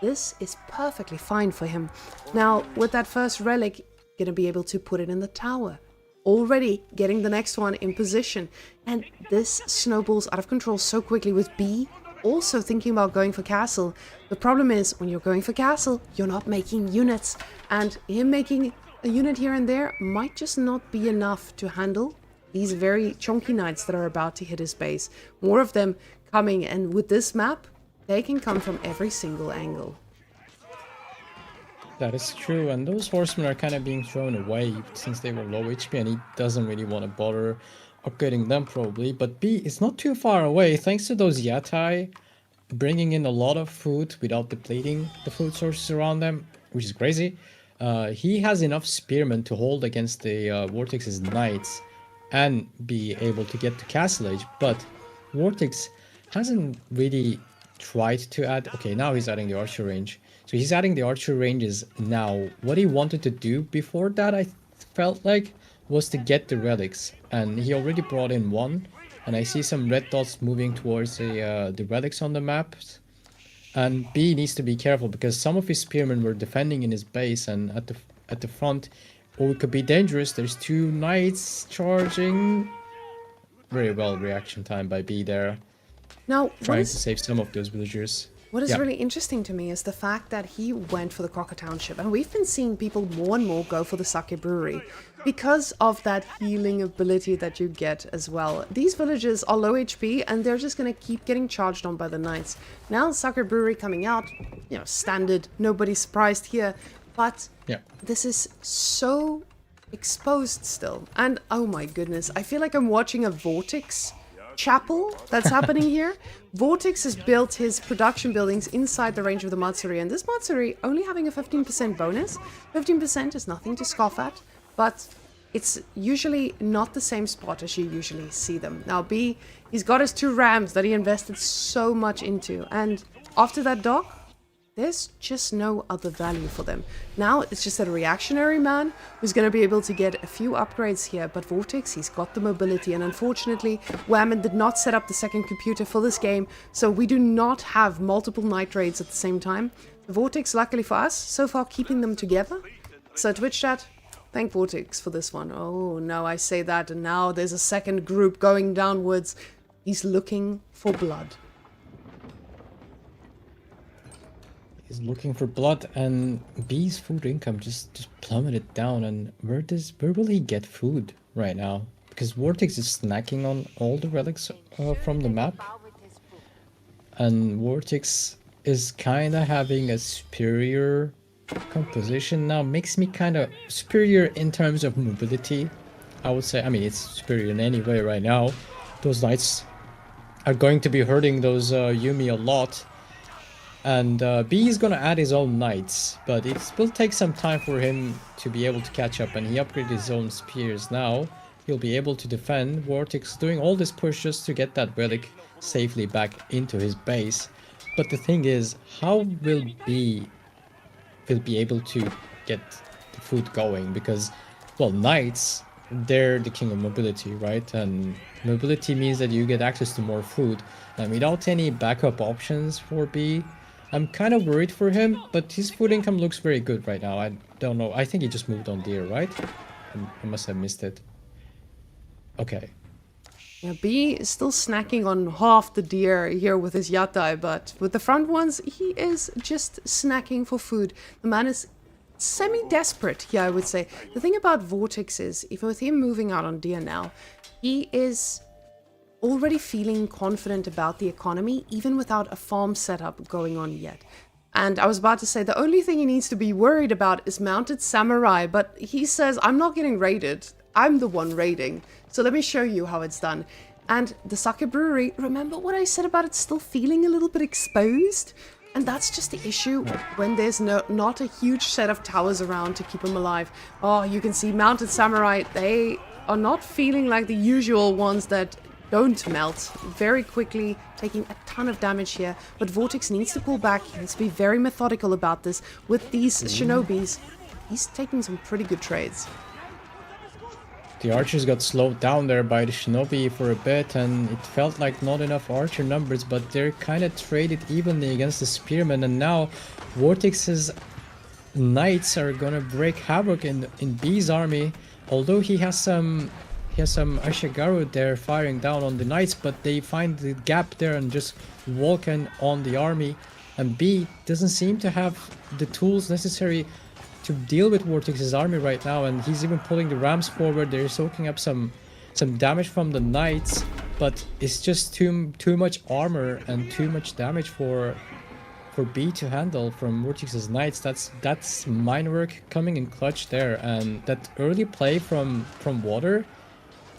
this is perfectly fine for him. Now, with that first relic, going to be able to put it in the tower. Already getting the next one in position, and this snowballs out of control so quickly with B. Also thinking about going for castle. The problem is, when you're going for castle, you're not making units. And him making a unit here and there might just not be enough to handle these very chunky knights that are about to hit his base. More of them coming, and with this map, they can come from every single angle. that is true, and those horsemen are kind of being thrown away since they were low HP, and he doesn't really want to bother upgrading them probably. But B is not too far away thanks to those Yatai bringing in a lot of food without depleting the food sources around them, which is crazy. He has enough spearmen to hold against the Vortex's knights and be able to get to Castle Age, but Vortex hasn't really tried to add... Okay, now he's adding the archer range. So he's adding the archer ranges now. What he wanted to do before that, I felt like, was to get the relics, and he already brought in one, and I see some red dots moving towards the relics on the map. And B needs to be careful because some of his spearmen were defending in his base, and at the front, oh, it could be dangerous. There's 2 knights charging. Very well reaction time by B there, Now, trying to save some of those villagers. what is really interesting to me is the fact that he went for the Crocker Township, and we've been seeing people more and more go for the Sake Brewery because of that healing ability that you get as well. These villagers are low HP, and they're just going to keep getting charged on by the knights. Now, Sake Brewery coming out, you know, standard, nobody's surprised here, but this is so exposed still. And oh my goodness, I feel like I'm watching a Vortex chapel that's happening here. Vortex has built his production buildings inside the range of the Matsuri, and this Matsuri only having a 15% bonus. 15% is nothing to scoff at, but it's usually not the same spot as you usually see them. Now B, he's got his 2 rams that he invested so much into, and after that dock, there's just no other value for them. Now it's just a reactionary man who's going to be able to get a few upgrades here, but Vortex, he's got the mobility, and unfortunately Whamenqt did not set up the second computer for this game, so we do not have multiple night raids at the same time. The Vortex, luckily for us, so far keeping them together. So Twitch chat, thank Vortex for this one. Oh no, I say that, and now there's a second group going downwards. He's looking for blood. He's looking for blood, and B's food income just plummeted down. And where will he get food right now? Because Vortex is snacking on all the relics from the map, and Vortex is kind of having a superior composition now. Makes me kind of superior in terms of mobility, I would say. I mean, it's superior in any way right now. Those knights are going to be hurting those Yumi a lot. And B is gonna add his own knights, but it will take some time for him to be able to catch up, and he upgraded his own spears now. He'll be able to defend. Vortex doing all this push just to get that relic safely back into his base. But the thing is, how will B will be able to get the food going? Because, well, knights, they're the king of mobility, right? And mobility means that you get access to more food. And without any backup options for B, I'm kind of worried for him, but his food income looks very good right now. I don't know. I think he just moved on deer, right? I must have missed it. Okay. Yeah, B is still snacking on half the deer here with his yatai, but with the front ones, he is just snacking for food. The man is semi-desperate, yeah, I would say. The thing about Vortex is, if with him moving out on deer now, he is already feeling confident about the economy, even without a farm setup going on yet. And I was about to say, the only thing he needs to be worried about is mounted samurai, but he says, I'm not getting raided. I'm the one raiding. So let me show you how it's done. And the sake brewery, remember what I said about it still feeling a little bit exposed? And that's just the issue when there's not a huge set of towers around to keep them alive. Oh, you can see mounted samurai, they are not feeling like the usual ones that don't melt very quickly, taking a ton of damage here. But Vortex needs to pull back. He needs to be very methodical about this. With these shinobis, he's taking some pretty good trades. The archers got slowed down there by the shinobi for a bit, and it felt like not enough archer numbers, but they're kind of traded evenly against the spearmen, and now Vortex's knights are gonna break havoc in B's army, although he has some Ashigaru there firing down on the knights, but they find the gap there and just walk in on the army, and B doesn't seem to have the tools necessary to deal with Vortex's army right now, and he's even pulling the rams forward. They're soaking up some damage from the knights, but it's just too much armor and too much damage for B to handle from Vortex's knights. That's mine work coming in clutch there, and that early play from water,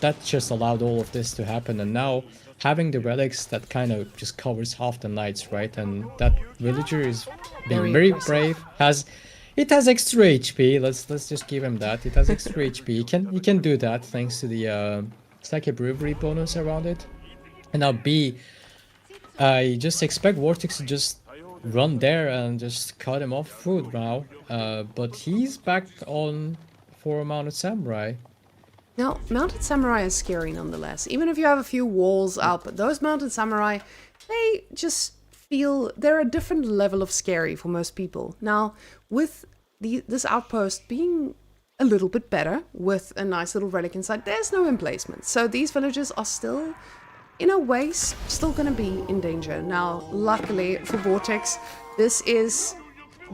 that just allowed all of this to happen. And now having the relics, that kind of just covers half the knights, right? And that villager is being very brave. It has extra HP. Let's just give him that. It has extra HP. He can do that thanks to the Sake Brewery bonus around it. And now B, I just expect Vortex to just run there and just cut him off food now. But he's back on for Mounted Samurai. Now, Mounted Samurai is scary nonetheless. Even if you have a few walls up, those Mounted Samurai, they just feel they're a different level of scary for most people. Now, with this outpost being a little bit better, with a nice little relic inside, there's no emplacement. So these villagers are still, in a way, still going to be in danger. Now, luckily for Vortex, this is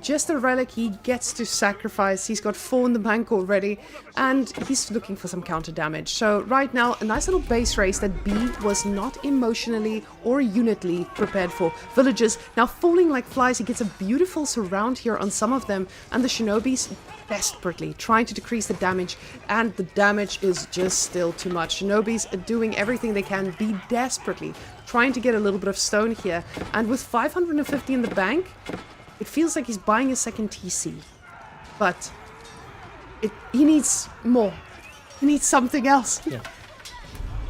just a relic he gets to sacrifice. He's got 4 in the bank already, and he's looking for some counter damage. So right now, a nice little base race that B was not emotionally or unitly prepared for. Villagers now falling like flies. He gets a beautiful surround here on some of them, and the shinobis desperately trying to decrease the damage, and the damage is just still too much. Shinobis are doing everything they can. B desperately trying to get a little bit of stone here, and with 550 in the bank, it feels like he's buying a second TC, but he needs more. He needs something else. Yeah.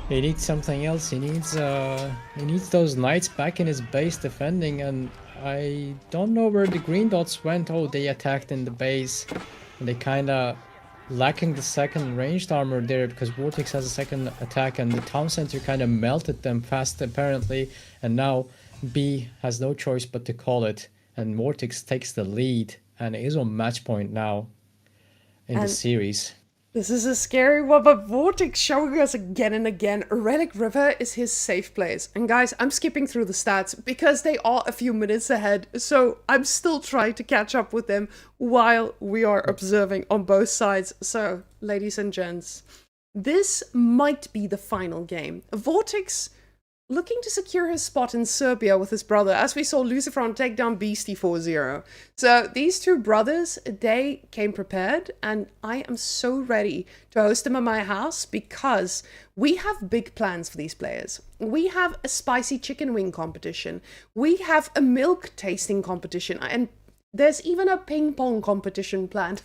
He needs something else. He needs those knights back in his base defending, and I don't know where the green dots went. Oh, they attacked in the base, and they kind of lacking the second ranged armor there because Vortex has a second attack, and the town center kind of melted them fast apparently, and now B has no choice but to call it. And Vortex takes the lead and is on match point now in the series. This is a scary one, but Vortex showing us again and again, Relic River is his safe place. And guys, I'm skipping through the stats because they are a few minutes ahead, so I'm still trying to catch up with them while we are observing on both sides. So, ladies and gents, this might be the final game. Vortex looking to secure his spot in Serbia with his brother, as we saw Lucifron take down Beastie 4-0. So these two brothers, they came prepared, and I am so ready to host them at my house because we have big plans for these players. We have a spicy chicken wing competition. We have a milk tasting competition, and there's even a ping pong competition planned.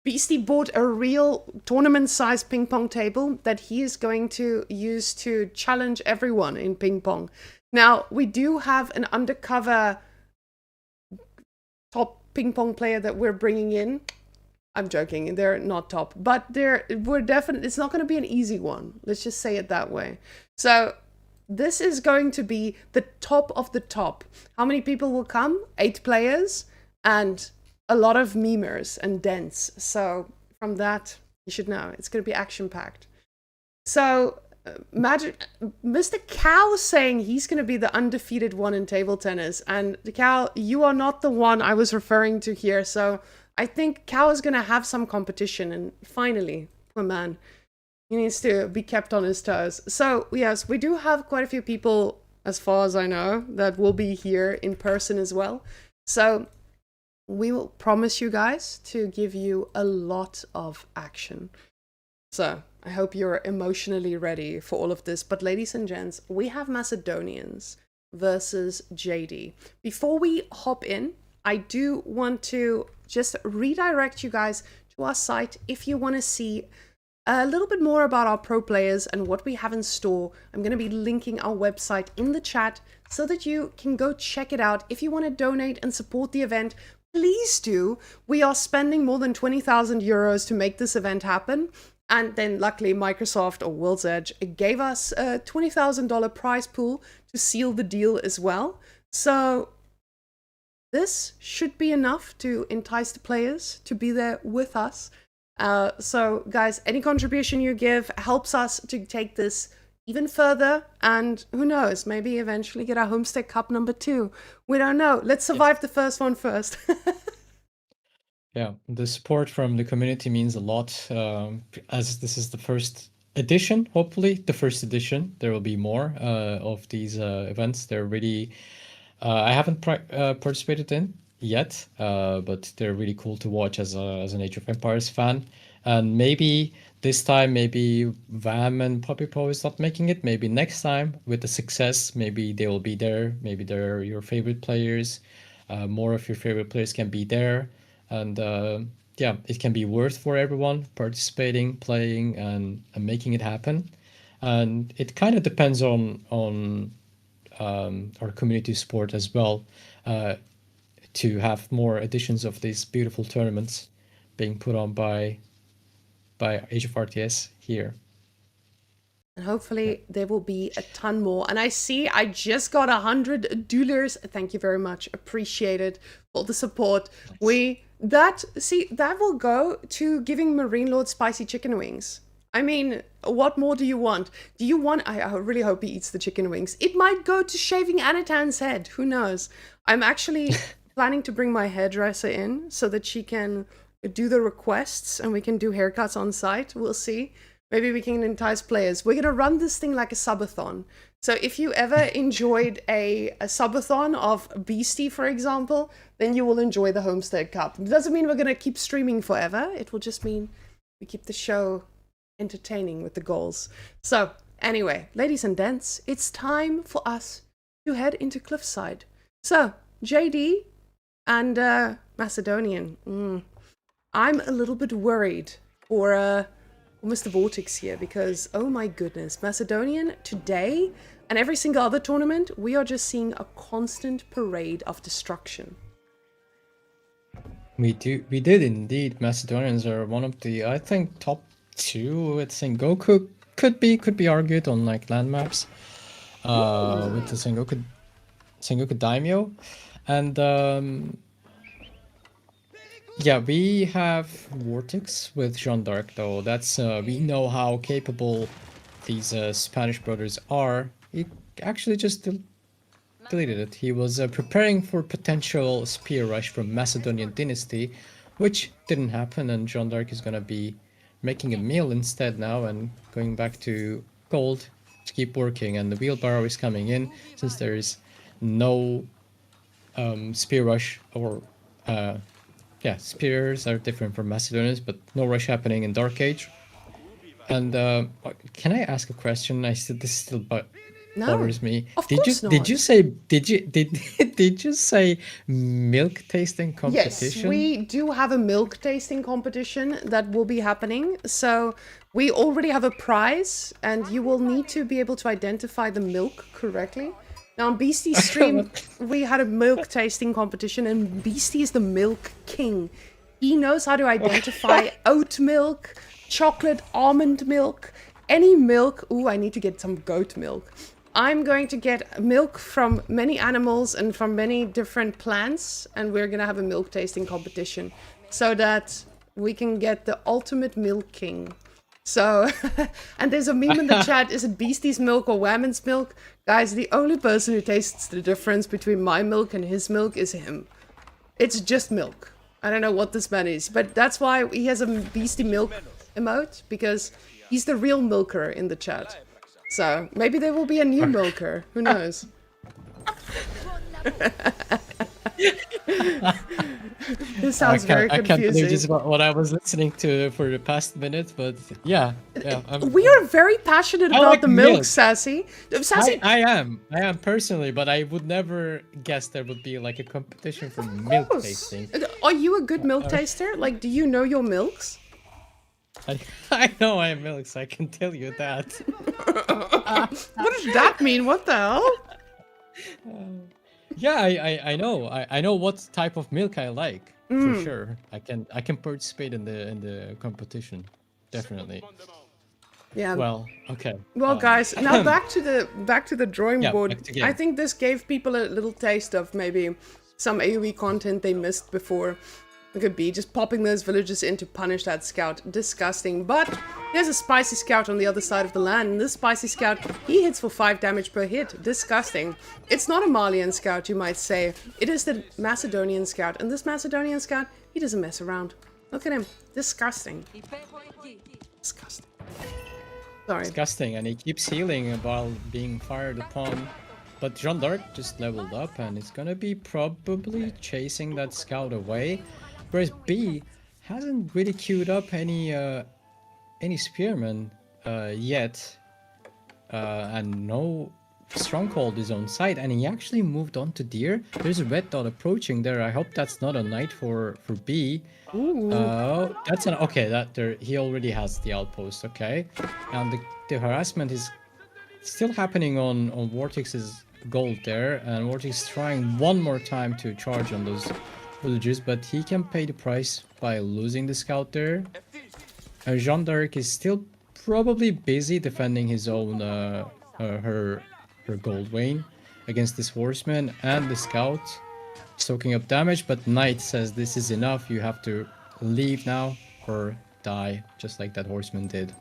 Beastie bought a real tournament-sized ping pong table that he is going to use to challenge everyone in ping pong. Now, we do have an undercover top ping pong player that we're bringing in. I'm joking, they're not top, but we're definitely, it's not going to be an easy one. Let's just say it that way. So this is going to be the top of the top. How many people will come? 8 players and a lot of memers and dents. So from that, you should know it's going to be action-packed. So Mr. Cow saying he's going to be the undefeated one in table tennis. And Cow, you are not the one I was referring to here. So I think Cow is going to have some competition. And finally, poor man, he needs to be kept on his toes. So yes, we do have quite a few people, as far as I know, that will be here in person as well. So we will promise you guys to give you a lot of action. So I hope you're emotionally ready for all of this. But ladies and gents, we have Macedonians versus JD. Before we hop in, I do want to just redirect you guys to our site if you want to see a little bit more about our pro players and what we have in store. I'm going to be linking our website in the chat so that you can go check it out. If you want to donate and support the event, please do. We are spending more than 20,000 euros to make this event happen. And then luckily Microsoft or World's Edge gave us a $20,000 prize pool to seal the deal as well. So this should be enough to entice the players to be there with us. So guys, any contribution you give helps us to take this even further, and who knows, maybe eventually get our Homestead Cup #2. We don't know. Let's survive the first one first. Yeah, the support from the community means a lot. As this is the first edition, hopefully the first edition, there will be more of these events. They're really, I haven't participated in yet, but they're really cool to watch as an Age of Empires fan. And maybe this time, maybe Vam and Puppy Pro is not making it. Maybe next time with the success, maybe they will be there. Maybe they're your favorite players. More of your favorite players can be there. And yeah, it can be worth for everyone participating, playing, and making it happen. And it kind of depends on our community support as well, to have more editions of these beautiful tournaments being put on by Age of RTS here. And hopefully there will be a ton more. And I see I just got $100. Thank you very much. Appreciate it for the support. Nice. That will go to giving Marine Lord spicy chicken wings. I mean, what more do you want? Do you want, I really hope he eats the chicken wings. It might go to shaving Anotand's head. Who knows? I'm actually planning to bring my hairdresser in so that she can do the requests and we can do haircuts on site. We'll see. Maybe we can entice players. We're going to run this thing like a subathon. So if you ever enjoyed a subathon of Beastie, for example, then you will enjoy the Homestead Cup. It doesn't mean we're going to keep streaming forever. It will just mean we keep the show entertaining with the goals. So anyway, ladies and gents, it's time for us to head into Cliffside. So JD and Macedonian. I'm a little bit worried for Mr. Vortex here because, oh my goodness, Macedonian today and every single other tournament, we are just seeing a constant parade of destruction. We did indeed. Macedonians are one of the, I think, top 2 with Sengoku. Could be argued on like land maps with the Sengoku Daimyo. And yeah, we have Vortex with Jean d'Arc though. That's we know how capable these Spanish brothers are. He actually just deleted it. He was preparing for potential spear rush from Macedonian dynasty, which didn't happen, and Jean d'Arc is gonna be making a meal instead now and going back to gold keep working, and the wheelbarrow is coming in since there is no spear rush or spears are different from Macedonians, but no rush happening in Dark Age. And can I ask a question? This still bothers me. of Did you course not. did you say milk tasting Yes, competition? we do have a milk tasting competition that will be happening. So we already have a prize, and you will need to be able to identify the milk correctly. Now, on Beastie's stream, we had a milk tasting competition, and Beastie is the milk king. He knows how to identify oat milk, chocolate almond milk, any milk. Ooh, I need to get some goat milk. I'm going to get milk from many animals and from many different plants, and we're going to have a milk tasting competition so that we can get the ultimate milk king. So, and there's a meme in the chat, is it Beastie's milk or Whamenqt's milk? Guys, the only person who tastes the difference between my milk and his milk is him. It's just milk. I don't know what this man is, but that's why he has a Beastie milk emote, because he's the real milker in the chat. So, maybe there will be a new milker, who knows? This sounds very confusing. I can't believe this is what I was listening to for the past minute, but yeah. We are very passionate about like the milk, milk. Sassy. Sassy, I am personally, but I would never guess there would be like a competition for milk tasting. Are you a good milk taster? Like, do you know your milks? I know I have milk, so I can tell you that. What does that mean? What the hell? Yeah, I know. I know what type of milk I like for sure. I can participate in the competition, definitely. Yeah. Well, okay. Well, guys, now back to the drawing Yeah, board. back to game. I think this gave people a little taste of maybe some AoE content they missed before. It could be just popping those villagers in to punish that scout. Disgusting. But there's a spicy scout on the other side of the land. And this spicy scout, he hits for 5 damage per hit. Disgusting. It's not a Malian scout, you might say. It is the Macedonian scout. And this Macedonian scout, he doesn't mess around. Look at him. Disgusting. Disgusting. Sorry. Disgusting, and he keeps healing while being fired upon. But Jeanne d'Arc just leveled up, and it's gonna be probably chasing that scout away. Whereas B hasn't really queued up any spearmen yet, and no stronghold is on site, and he actually moved on to deer. There's a red dot approaching there. I hope that's not a knight for B. That's an okay. That there he already has the outpost. Okay, and the harassment is still happening on Vortex's gold there, and Vortex is trying one more time to charge on those villagers, but he can pay the price by losing the scout there. Jeanne d'Arc is still probably busy defending his own her gold vein against this horseman and the scout, soaking up damage. But Knight says this is enough. You have to leave now or die, just like that horseman did.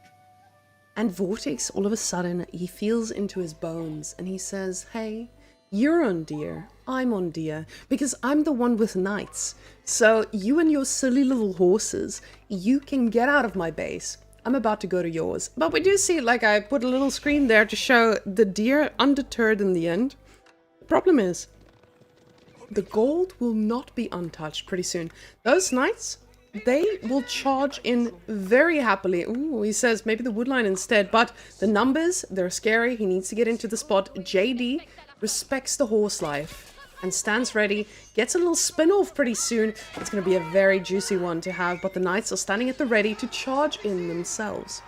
And Vortex, all of a sudden, he feels into his bones and he says, hey, you're on deer, I'm on deer, because I'm the one with knights. So you and your silly little horses, you can get out of my base. I'm about to go to yours. But we do see, like, I put a little screen there to show the deer undeterred in the end. The problem is, the gold will not be untouched pretty soon. Those knights, they will charge in very happily. Ooh, he says maybe the woodline instead, but the numbers, they're scary. He needs to get into the spot. JD respects the horse life and stands ready, gets a little spin-off pretty soon. It's going to be a very juicy one to have, but the knights are standing at the ready to charge in themselves.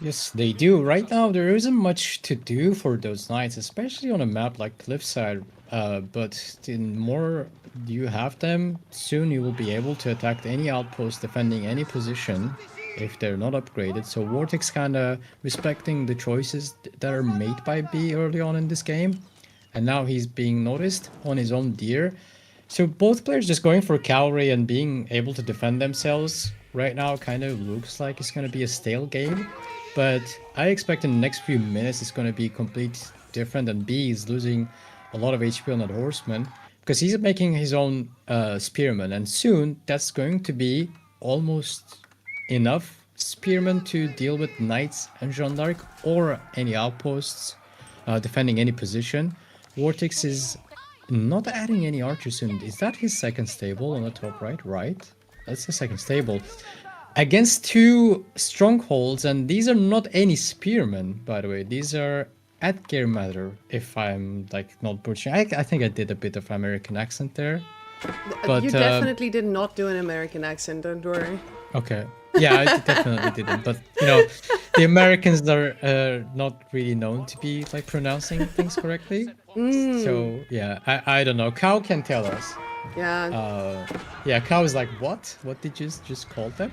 Yes, they do. Right now, there isn't much to do for those knights, especially on a map like Cliffside. But the more you have them, soon you will be able to attack any outpost defending any position if they're not upgraded. So Vortex kind of respecting the choices that are made by B early on in this game. And now he's being noticed on his own deer. So both players just going for cavalry and being able to defend themselves right now kind of looks like it's going to be a stale game. But I expect in the next few minutes it's going to be complete different, and B is losing a lot of HP on that horseman because he's making his own spearman, and soon that's going to be almost enough spearmen to deal with knights and Jeanne d'Arc or any outposts defending any position. Vortex is not adding any archers soon. Is that his second stable on the top right? Right. That's the second stable. Against 2 strongholds, and these are not any spearmen, by the way. These are Edgar Matter, if I'm like not butchering. I think I did a bit of American accent there. But You definitely did not do an American accent, don't worry. okay. Yeah, I definitely didn't. But you know, the Americans are not really known to be like pronouncing things correctly. So yeah, I don't know. Cow can tell us. Yeah, Yeah, Cow is like, what? What did you just call them?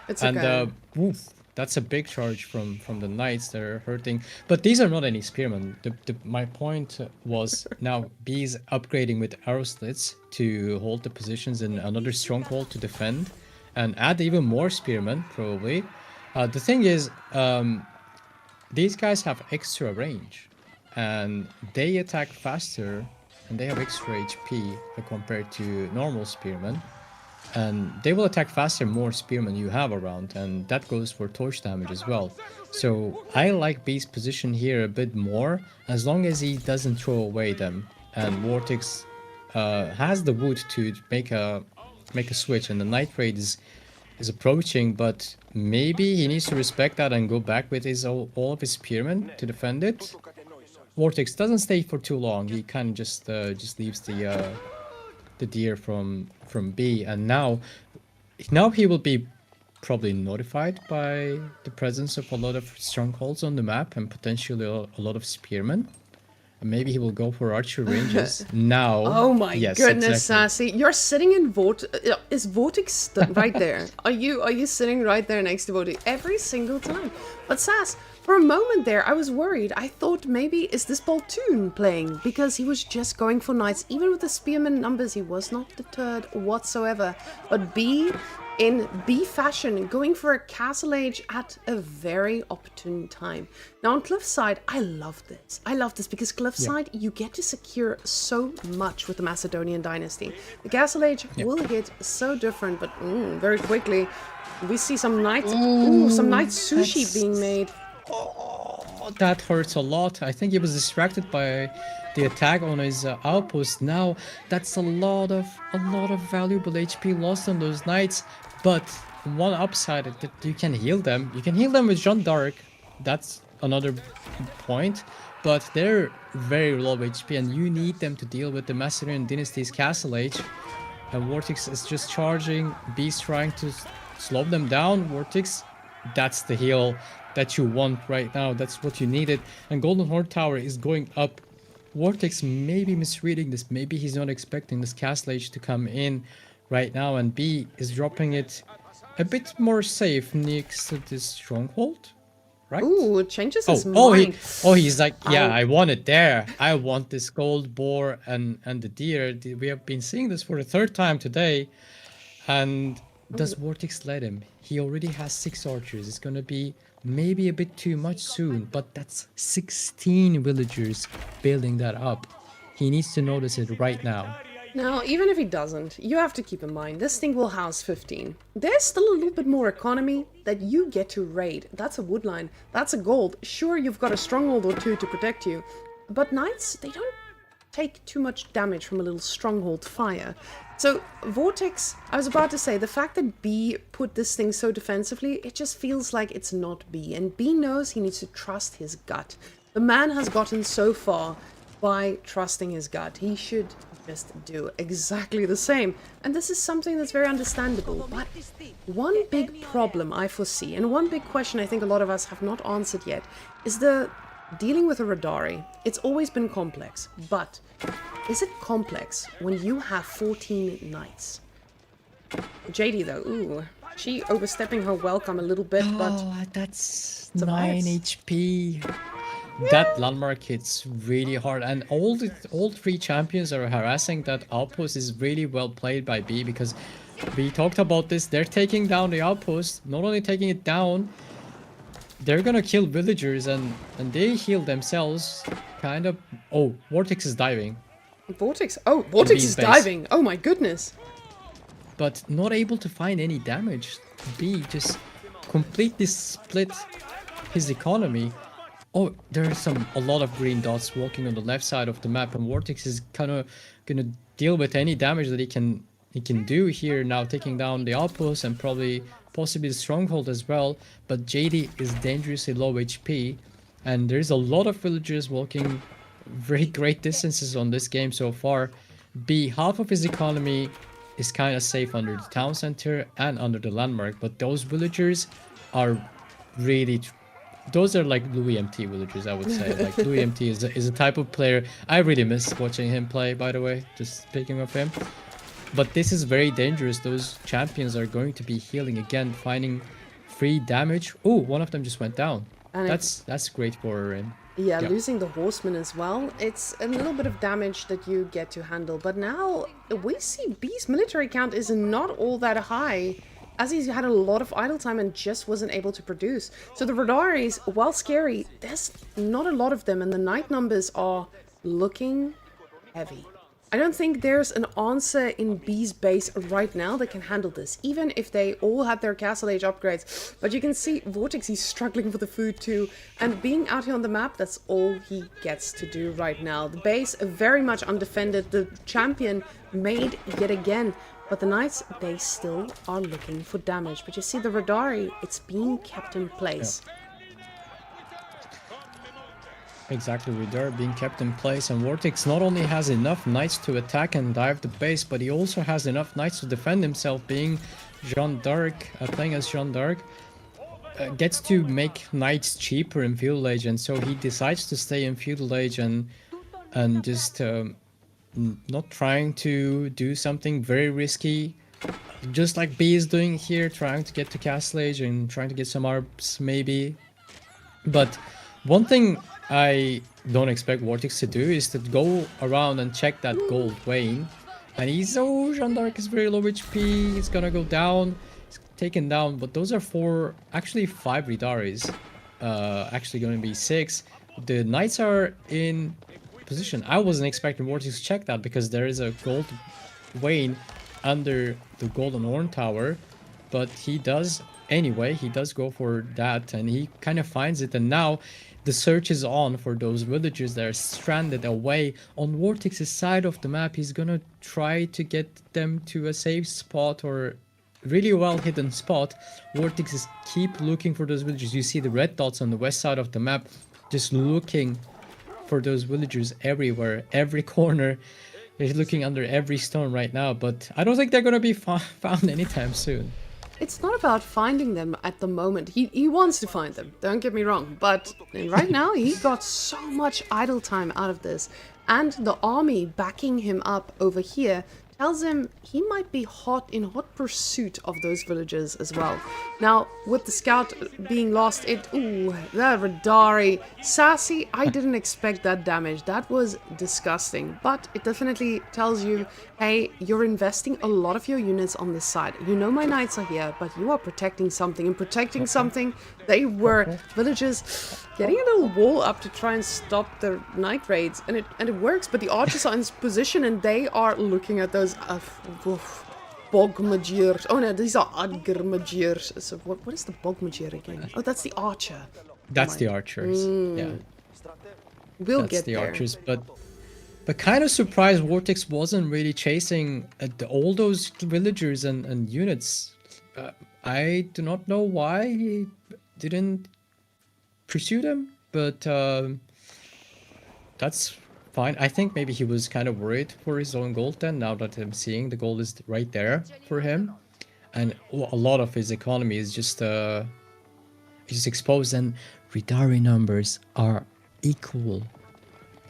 it's And okay. oof, that's a big charge from the knights that are hurting. But these are not any spearmen. My point was now B's upgrading with arrow slits to hold the positions in another stronghold to defend, and add even more spearmen probably. The thing is, these guys have extra range, and they attack faster, and they have extra HP compared to normal spearmen. And they will attack faster more spearmen you have around, and that goes for torch damage as well. So I like B's position here a bit more, as long as he doesn't throw away them. And Vortex has the wood to make a switch, and the Night Raid is approaching, but maybe he needs to respect that and go back with his all of his spearmen to defend it. Vortex doesn't stay for too long. He kind of just leaves the deer from B, and now he will be probably notified by the presence of a lot of strongholds on the map and potentially a lot of spearmen. And maybe he will go for archer ranges now. Oh my yes, goodness, exactly. Sassy! You're sitting in is Vortex right there? Are you sitting right there next to Vortex every single time? But Sass, for a moment there, I was worried. I thought maybe is this Baltoon playing, because he was just going for knights. Even with the spearman numbers, he was not deterred whatsoever. But B, in B fashion, going for a castle age at a very opportune time. Now on Cliffside, I love this. I love this because Cliffside, you get to secure so much with the Macedonian dynasty. The castle age will hit so different, but very quickly we see some night sushi being made. Oh, that hurts a lot. I think he was distracted by the attack on his outpost. Now that's a lot of valuable HP lost on those knights. But one upside is that you can heal them. You can heal them with Jeanne d'Arc. That's another point. But they're very low HP, and you need them to deal with the Macedonian dynasty's castle age. And Vortex is just charging. B's trying to slow them down. Vortex, that's the heal that you want right now. That's what you needed. And Golden Horde Tower is going up. Vortex may be misreading this. Maybe he's not expecting this castle age to come in right now. And B is dropping it a bit more safe next to this stronghold, right? Ooh, it changes his mind. He's like, yeah, I want it there. I want this gold boar and the deer. We have been seeing this for the 3rd time today. And does Vortex let him? He already has 6 archers. It's gonna be maybe a bit too much soon, but that's 16 villagers building that up. He needs to notice it right now. Now, even if he doesn't, you have to keep in mind, this thing will house 15. There's still a little bit more economy that you get to raid. That's a wood line. That's a gold. Sure, you've got a stronghold or 2 to protect you, but knights, they don't take too much damage from a little stronghold fire. So, Vortex, I was about to say, the fact that B put this thing so defensively, it just feels like it's not B. And B knows he needs to trust his gut. The man has gotten so far by trusting his gut. He should just do exactly the same. And this is something that's very understandable. But one big problem I foresee, and one big question I think a lot of us have not answered yet, is the dealing with a Radari. It's always been complex, but is it complex when you have 14 knights? JD though, ooh, she overstepping her welcome a little bit, but that's a 9 mess. HP. That landmark hits really hard, and all 3 champions are harassing that outpost. Is really well played by B, because we talked about this. They're taking down the outpost, not only taking it down, they're gonna kill villagers, and they heal themselves, kind of. Oh, Vortex is diving. Vortex is base. diving. Oh my goodness. But not able to find any damage. B just completely split his economy. Oh, there's a lot of green dots walking on the left side of the map, and Vortex is kind of gonna deal with any damage that he can do here now, taking down the outpost and possibly the stronghold as well. But JD is dangerously low HP, and there's a lot of villagers walking very great distances on this game so far. B, half of his economy is kind of safe under the town center and under the landmark, but those villagers are really those are like Whamenqt villagers, I would say. Like Whamenqt is a type of player I really miss watching him play, by the way, just speaking of him. But this is very dangerous. Those champions are going to be healing again, finding free damage. Oh, one of them just went down. And That's great for him. Yeah, losing the horseman as well. It's a little bit of damage that you get to handle. But now we see B's military count is not all that high, as he's had a lot of idle time and just wasn't able to produce. So the Radaris, while scary, there's not a lot of them, and the knight numbers are looking heavy. I don't think there's an answer in B's base right now that can handle this, even if they all had their Castle Age upgrades. But you can see Vortex, he's struggling for the food too, and being out here on the map, that's all he gets to do right now. The base very much undefended, the champion made yet again, but the knights, they still are looking for damage. But you see the Radari, it's being kept in place. Yeah. Exactly, they're being kept in place, and Vortex not only has enough knights to attack and dive the base, but he also has enough knights to defend himself, being Jeanne d'Arc, playing as Jeanne d'Arc. Gets to make knights cheaper in Feudal Age, and so he decides to stay in Feudal Age and just not trying to do something very risky, just like B is doing here, trying to get to Castle Age and trying to get some arbs maybe. But one thing I don't expect Vortex to do is to go around and check that gold vein. And Jeanne d'Arc is very low HP, it's gonna go down, it's taken down, but those are actually 5 Ridaris. Actually gonna be 6. The knights are in position. I wasn't expecting Vortex to check that because there is a gold vein under the Golden Horn Tower, but he does anyway, he does go for that and he kind of finds it, and now the search is on for those villagers that are stranded away on Vortex's side of the map. He's gonna try to get them to a safe spot or really well hidden spot. Vortex is keep looking for those villagers. You see the red dots on the west side of the map, just looking for those villagers everywhere, every corner. He's looking under every stone right now, but I don't think they're gonna be found anytime soon. It's not about finding them at the moment. He wants to find them, don't get me wrong. But right now, he got so much idle time out of this. And the army backing him up over here tells him he might be in hot pursuit of those villagers as well. Now, with the scout being lost, ooh, that Radari. Sassy, I didn't expect that damage. That was disgusting. But it definitely tells you, hey, you're investing a lot of your units on this side. You know my knights are here, but you are protecting something. And protecting something, they were villagers getting a little wall up to try and stop the night raids. And it works, but the archers are in position and they are looking at those Bogmagiers. Oh no, these are Adgermagiers. So what is the Bogmagier again? Oh, that's the archer. That's the archers. Yeah. We'll That's get the there. archers, but kind of surprised Vortex wasn't really chasing all those villagers and units. I do not know why he didn't pursue them, but that's fine. I think maybe he was kind of worried for his own gold then, now that I'm seeing the gold is right there for him. And a lot of his economy is just exposed, and Ridari numbers are equal,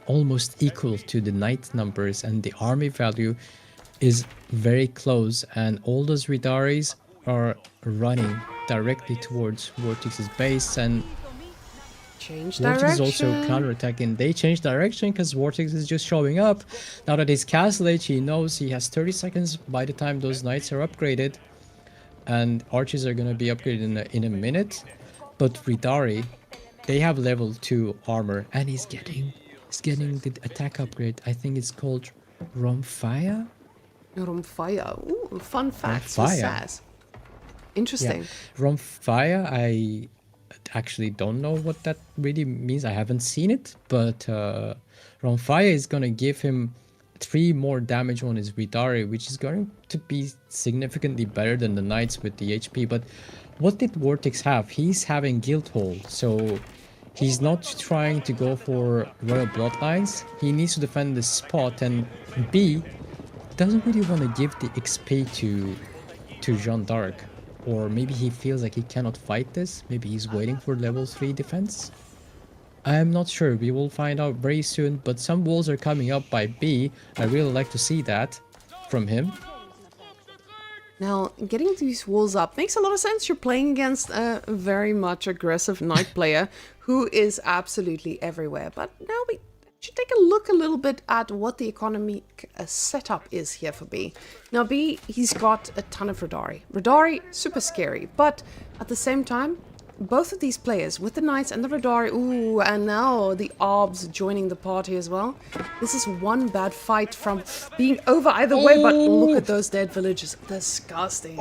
almost equal to the knight numbers, and the army value is very close, and all those Ridaris are running directly towards Vortex's base, and Change Vortex is direction. also counterattacking. They change direction because Vortex is just showing up. Now that he's Castle Age, he knows he has 30 seconds by the time those knights are upgraded, and archers are gonna be upgraded in a minute. But Ridari, they have level 2 armor, and he's getting the attack upgrade. I think it's called Romfire. Rumfire. Ooh, fun facts for Rumfire. Sass. Interesting. From fire, I actually don't know what that really means. I haven't seen it, but from fire is gonna give him 3 more damage on his Vidari, which is going to be significantly better than the knights with the HP. But what did Vortex have? He's having Guildhall, so he's not trying to go for Royal Bloodlines. He needs to defend this spot, and B doesn't really want to give the XP to Jeanne d'Arc. Or maybe he feels like he cannot fight this. Maybe he's waiting for level 3 defense. I'm not sure. We will find out very soon. But some walls are coming up by B. I really like to see that from him. Now, getting these walls up makes a lot of sense. You're playing against a very much aggressive knight player who is absolutely everywhere. But now we should take a look a little bit at what the economic setup is here for B. Now B, he's got a ton of Radari. Radari, super scary, but at the same time, both of these players, with the Knights and the Radari, ooh, and now the Arbs joining the party as well. This is one bad fight from being over either way, but look at those dead villagers. Disgusting.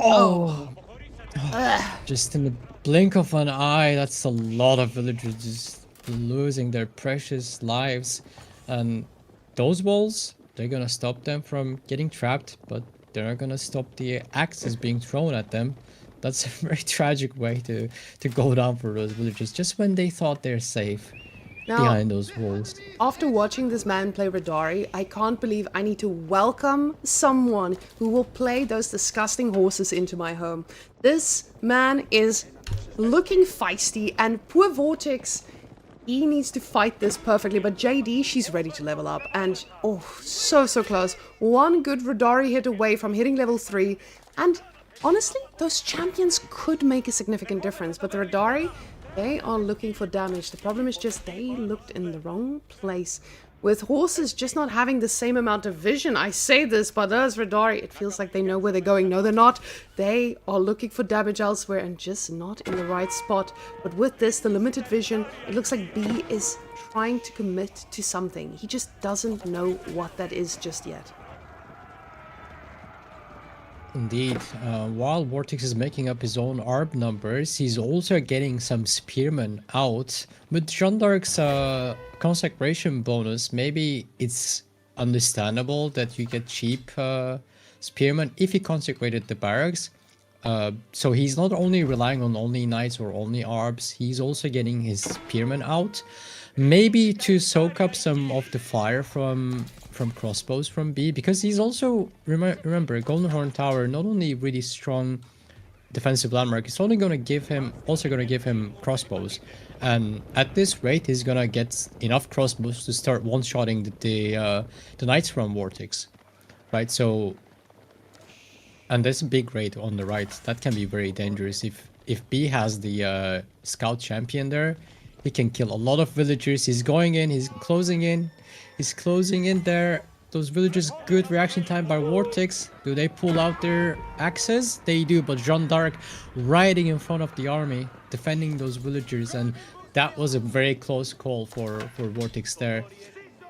Just in the blink of an eye, that's a lot of villagers just losing their precious lives. And those walls, they're gonna stop them from getting trapped, but they're not gonna stop the axes being thrown at them. That's a very tragic way to go down for those villagers, just when they thought they're safe behind those walls. After watching this man play Radari, I can't believe I need to welcome someone who will play those disgusting horses into my home. This man is looking feisty, and poor Vortex, he needs to fight this perfectly. But JD, she's ready to level up, and oh, so close. One good Radari hit away from hitting level 3, and honestly, those champions could make a significant difference, but the Radari, they are looking for damage. The problem is just they looked in the wrong place. With horses just not having the same amount of vision, I say this, but those Radari, it feels like they know where they're going. No, they're not. They are looking for damage elsewhere and just not in the right spot. But with this, the limited vision, it looks like B is trying to commit to something. He just doesn't know what that is just yet. Indeed. While Vortex is making up his own ARB numbers, he's also getting some spearmen out. With Jeanne d'Arc's consecration bonus, maybe it's understandable that you get cheap spearmen if he consecrated the barracks. So he's not only relying on only knights or only ARBs, he's also getting his spearmen out. Maybe to soak up some of the fire from crossbows from B, because he's also, remember, Golden Horn Tower, not only really strong defensive landmark, it's only going to give him crossbows. And at this rate, he's going to get enough crossbows to start one-shotting the knights from Vortex, right? So, and there's a big raid on the right. That can be very dangerous. If B has the scout champion there, he can kill a lot of villagers. He's going in, he's closing in. He's closing in there. Those villagers, good reaction time by Vortex. Do they pull out their axes? They do, but Jeanne d'Arc riding in front of the army, defending those villagers, and that was a very close call for Vortex there.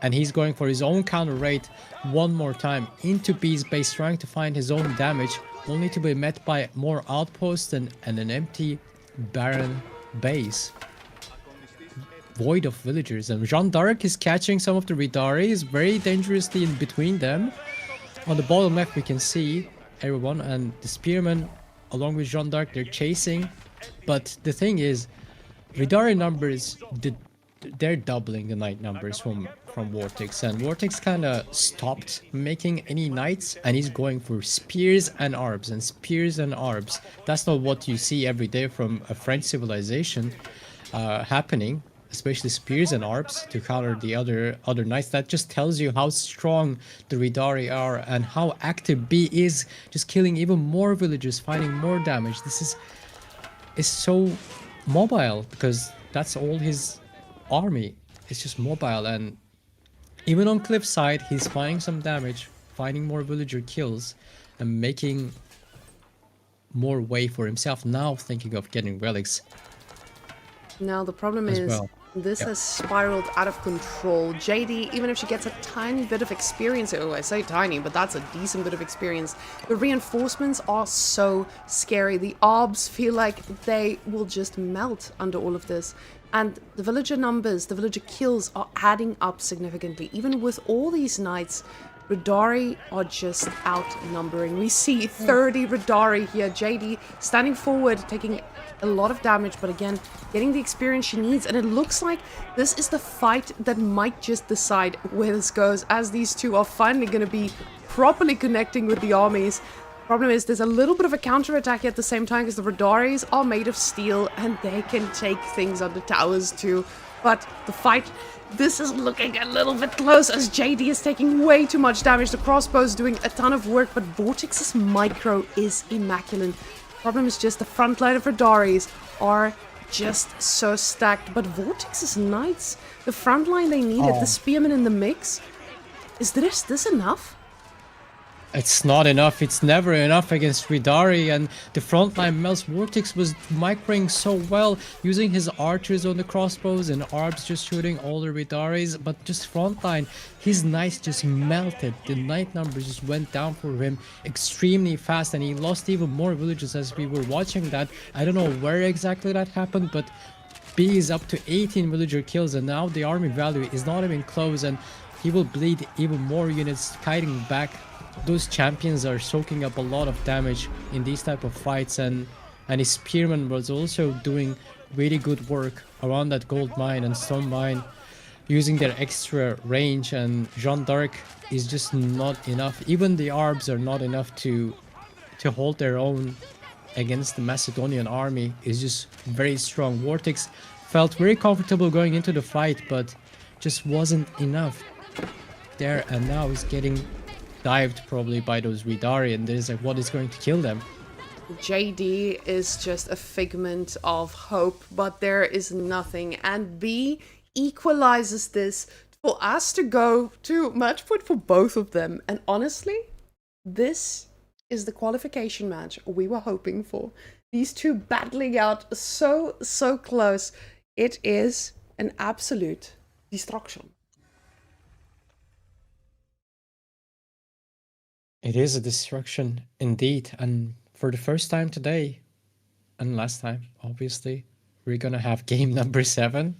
And he's going for his own counter raid one more time into B's base, trying to find his own damage, only to be met by more outposts and an empty, barren base. Void of villagers, and Jeanne d'Arc is catching some of the Ridaris very dangerously in between them. On the bottom left we can see everyone, and the spearmen along with Jeanne d'Arc, they're chasing. But the thing is, Ridari numbers, they're doubling the knight numbers from Vortex, and Vortex kind of stopped making any knights, and he's going for spears and arbs and spears and arbs. That's not what you see every day from a French civilization happening. Especially spears and arbs to counter the other knights. That just tells you how strong the Ridari are and how active B is, just killing even more villagers, finding more damage. This is so mobile, because that's all his army. It's just mobile, and even on Cliffside, he's finding some damage, finding more villager kills, and making more way for himself. Now thinking of getting relics. Now the problem is, This has spiraled out of control. JD, even if she gets a tiny bit of experience, oh, I say tiny, but that's a decent bit of experience. The reinforcements are so scary. The orbs feel like they will just melt under all of this. And the villager numbers, the villager kills are adding up significantly. Even with all these knights, Radari are just outnumbering. We see 30 Radari here. JD standing forward, taking a lot of damage, but again, getting the experience she needs. And it looks like this is the fight that might just decide where this goes, as these two are finally going to be properly connecting with the armies. Problem is, there's a little bit of a counterattack at the same time, because the Radaris are made of steel and they can take things on the towers too. But the fight, this is looking a little bit close, as JD is taking way too much damage. The crossbow's doing a ton of work, but Vortex's micro is immaculate. Problem is just the front line of Radaris are just so stacked. But Vortex's knights, the front line they needed, the spearmen in the mix, is this enough? It's not enough. It's never enough against Ridari, and the frontline Mel's Vortex was microing so well, using his archers on the crossbows and Arbs just shooting all the Ridaris, but just frontline, his knights just melted. The knight numbers just went down for him extremely fast, and he lost even more villages as we were watching that. I don't know where exactly that happened, but B is up to 18 villager kills, and now the army value is not even close, and he will bleed even more units fighting back. Those champions are soaking up a lot of damage in these type of fights, and his spearman was also doing really good work around that gold mine and stone mine, using their extra range, and Jeanne d'Arc is just not enough. Even the Arbs are not enough to hold their own against the Macedonian army. Is just very strong. Vortex felt very comfortable going into the fight, but just wasn't enough there, and now he's getting dived probably by those Ridari, and there's like, what is going to kill them? JD is just a figment of hope, but there is nothing. And B equalizes this for us to go to match point for both of them. And honestly, this is the qualification match we were hoping for. These two battling out so close. It is an absolute destruction. It is a destruction indeed, and for the first time today, and last time, obviously, we're gonna have game number 7.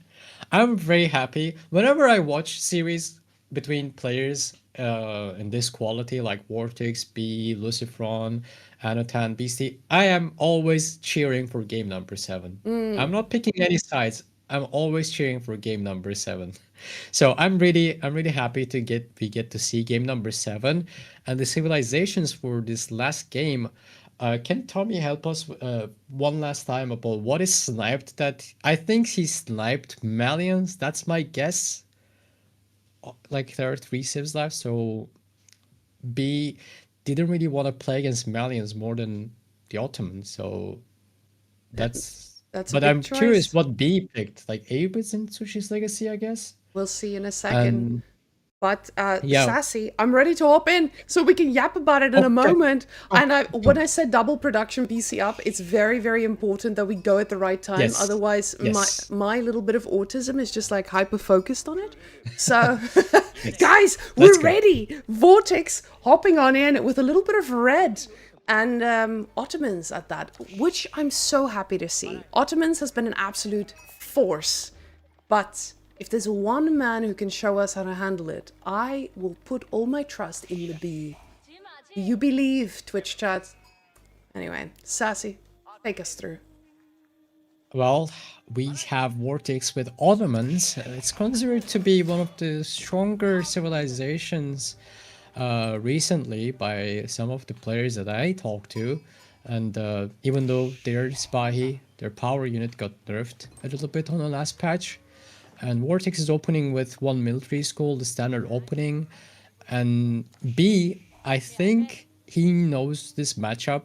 I'm very happy. Whenever I watch series between players in this quality, like Vortex, B, Lucifron, Anotand, Beastie, I am always cheering for game number 7. I'm not picking any sides. I'm always cheering for game number 7. So I'm really happy to get to see game number 7 and the civilizations for this last game. Can Tommy help us one last time about what is sniped? That I think he sniped Malians. That's my guess. Like there are 3 civs left, so B didn't really want to play against Malians more than the Ottomans. So that's a but big I'm choice. curious what B picked. Like A-Bits in Sushi's Legacy, I guess. We'll see in a second. And But yeah. Sassy, I'm ready to hop in so we can yap about it in a moment. And when I said double production BC up, it's very important that we go at the right time. Yes. Otherwise, Yes. my little bit of autism is just like hyper focused on it. So, guys, Let's we're go. ready. Vortex hopping on in with a little bit of red. And Ottomans at that, which I'm so happy to see. Ottomans has been an absolute force. But if there's one man who can show us how to handle it, I will put all my trust in the bee. Do you believe, Twitch chat? Anyway, Sassy, take us through. Well, we have Vortex with Ottomans. It's considered to be one of the stronger civilizations recently by some of the players that I talked to. And even though their Spahi, their power unit got nerfed a little bit on the last patch, and Vortex is opening with 1 military school, the standard opening. And B, I think he knows this matchup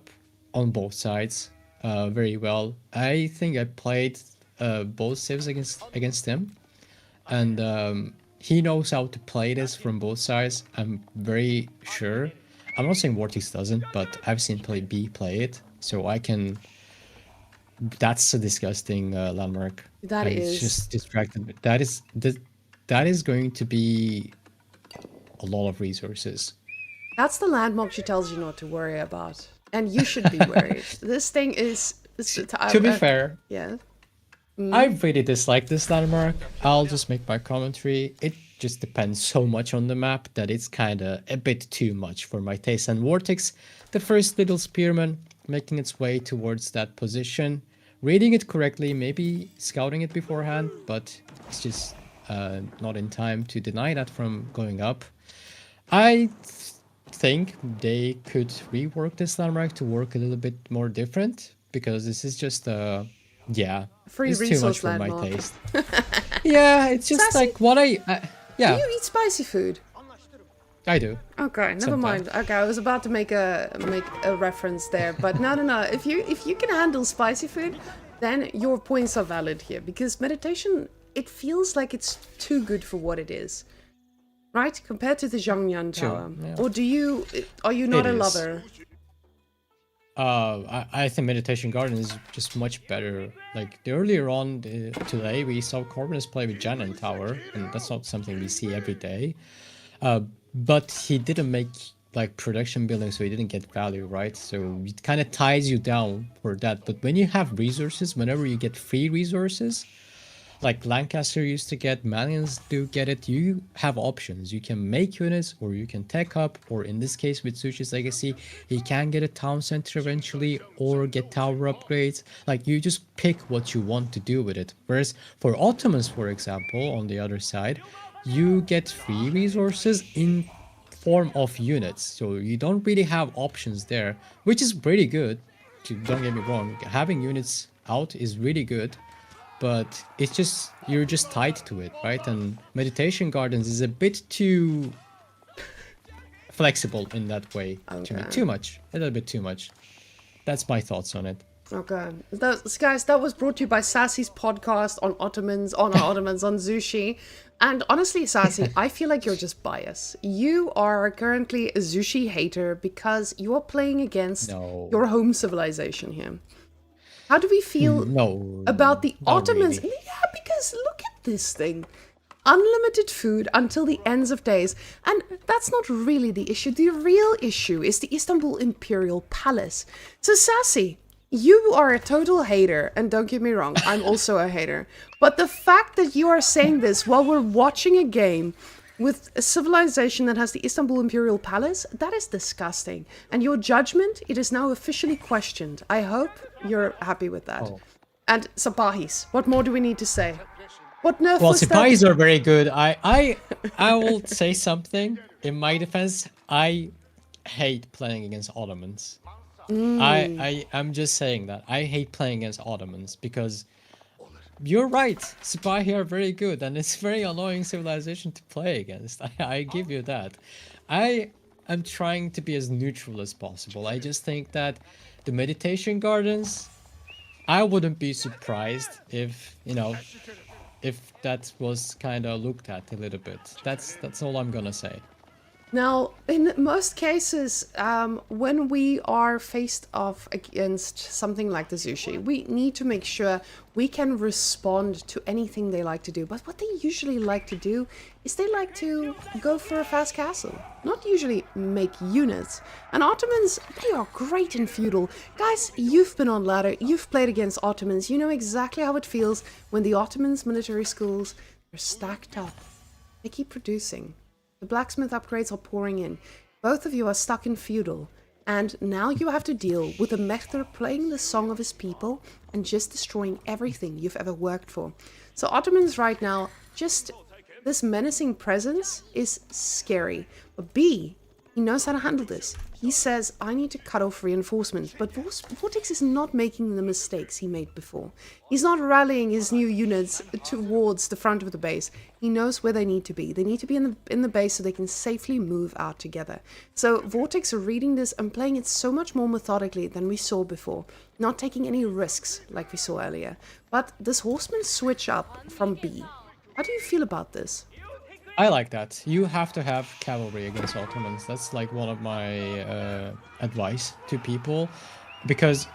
on both sides very well. I think I played both civs against him. And he knows how to play this from both sides. I'm very sure. I'm not saying Vortex doesn't, but I've seen B play it. So I can That's a disgusting landmark. That It's is. just distracted. That is going to be a lot of resources. That's the landmark she tells you not to worry about. And you should be worried. This thing is... To be fair, Yeah. I really dislike this landmark. I'll just make my commentary. It just depends so much on the map that it's kind of a bit too much for my taste. And Vortex, the first little spearman, making its way towards that position, reading it correctly, maybe scouting it beforehand, but it's just not in time to deny that from going up. I think they could rework this landmark to work a little bit more different, because this is just yeah, Free it's too much resource for my landmark. taste. Yeah, it's just Sassy. like what Do yeah, you eat spicy food? I do. Okay, never Sometimes. mind. Okay, I was about to make a reference there, but no. If you can handle spicy food, then your points are valid here, because meditation, it feels like it's too good for what it is, right? Compared to the Zhangyan True, Tower, yeah. or are you not It a is. lover? I think Meditation Garden is just much better. Like earlier on today, we saw Corvinus play with Janan Tower, and that's not something we see every day. But he didn't make like production building, so he didn't get value, right? So it kind of ties you down for that. But when you have resources, whenever you get free resources, like Lancaster used to get, Malians do get it, you have options. You can make units, or you can tech up, or in this case with Sushi's Legacy, he can get a town center eventually, or get tower upgrades. Like, you just pick what you want to do with it. Whereas for Ottomans, for example, on the other side, you get free resources in form of units, so you don't really have options there, which is pretty good. Don't get me wrong, having units out is really good, but it's just, you're just tied to it, right? And Meditation Gardens is a bit too flexible in that way to me. Okay. Too much, a little bit too much. That's my thoughts on it. Okay, guys, that was brought to you by Sassy's podcast on Ottomans, on Zushi. And honestly, Sassy, I feel like you're just biased. You are currently a Zushi hater because you are playing against No. your home civilization here. How do we feel No. about the not Ottomans? really. Yeah, because look at this thing. Unlimited food until the ends of days. And that's not really the issue. The real issue is the Istanbul Imperial Palace. So, Sassy, you are a total hater, and don't get me wrong, I'm also a hater. But the fact that you are saying this while we're watching a game with a civilization that has the Istanbul Imperial Palace, that is disgusting. And your judgment, it is now officially questioned. I hope you're happy with that. Oh. And Sapahis, what more do we need to say? What nerf Well, was that? Sipahis are very good. I will say something in my defense. I hate playing against Ottomans. I'm just saying that. I hate playing against Ottomans because you're right. Sipahi are very good, and it's very annoying civilization to play against. I give you that. I am trying to be as neutral as possible. I just think that the Meditation Gardens, I wouldn't be surprised if, if that was kind of looked at a little bit. That's all I'm gonna say. Now, in most cases, when we are faced off against something like the Zushi, we need to make sure we can respond to anything they like to do. But what they usually like to do is they like to go for a fast castle, not usually make units. And Ottomans, they are great in feudal. Guys, you've been on ladder, you've played against Ottomans, you know exactly how it feels when the Ottomans' military schools are stacked up. They keep producing. The blacksmith upgrades are pouring in. Both of you are stuck in feudal. And now you have to deal with a Mehter playing the song of his people and just destroying everything you've ever worked for. So Ottomans right now, just this menacing presence is scary. But B, he knows how to handle this. He says, I need to cut off reinforcements. But Vortex is not making the mistakes he made before. He's not rallying his new units towards the front of the base. He knows where they need to be. They need to be in the base so they can safely move out together. So Vortex are reading this and playing it so much more methodically than we saw before. Not taking any risks like we saw earlier. But this horseman switch up from B. How do you feel about this? I like that. You have to have cavalry against Ottomans. That's like one of my advice to people, because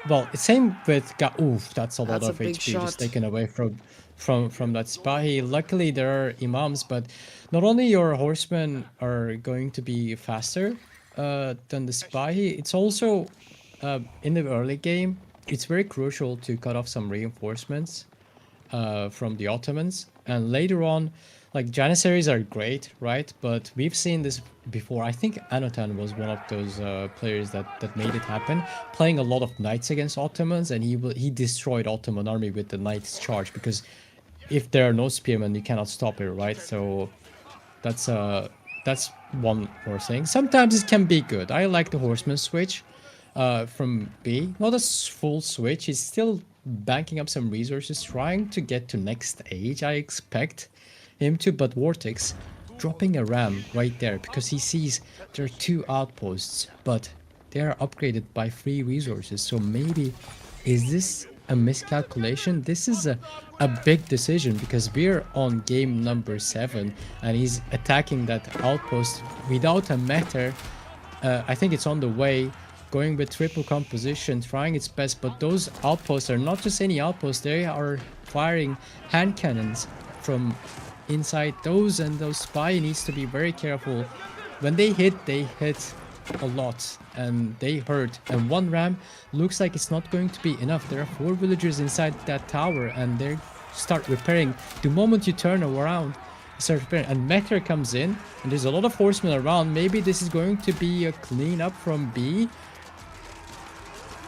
Well, same with oof, that's a lot That's a of big HP just shot. taken away from that Spahi. Luckily, there are imams, but not only your horsemen are going to be faster than the Spahi, it's also in the early game, it's very crucial to cut off some reinforcements from the Ottomans. And later on, like Janissaries are great, right? But we've seen this before. I think Anotand was one of those players that made it happen, playing a lot of knights against Ottomans, and he destroyed Ottoman army with the knights charge because if there are no spearmen, you cannot stop it, right? So that's one more thing. Sometimes it can be good. I like the horseman switch from B. Not a full switch. He's still banking up some resources, trying to get to next age. I expect him to, but Vortex dropping a ram right there because he sees there are 2 outposts, but they are upgraded by 3 resources. So maybe is this a miscalculation? This is a big decision because we're on game number 7 and he's attacking that outpost without a matter. I think it's on the way, going with triple composition, trying its best, but those outposts are not just any outposts, they are firing hand cannons from inside those, and those spy needs to be very careful. When they hit a lot and they hurt, and 1 ram looks like it's not going to be enough. There are 4 villagers inside that tower and they start repairing. The moment you turn around, start repairing, and Mectre comes in and there's a lot of horsemen around. Maybe this is going to be a cleanup from B.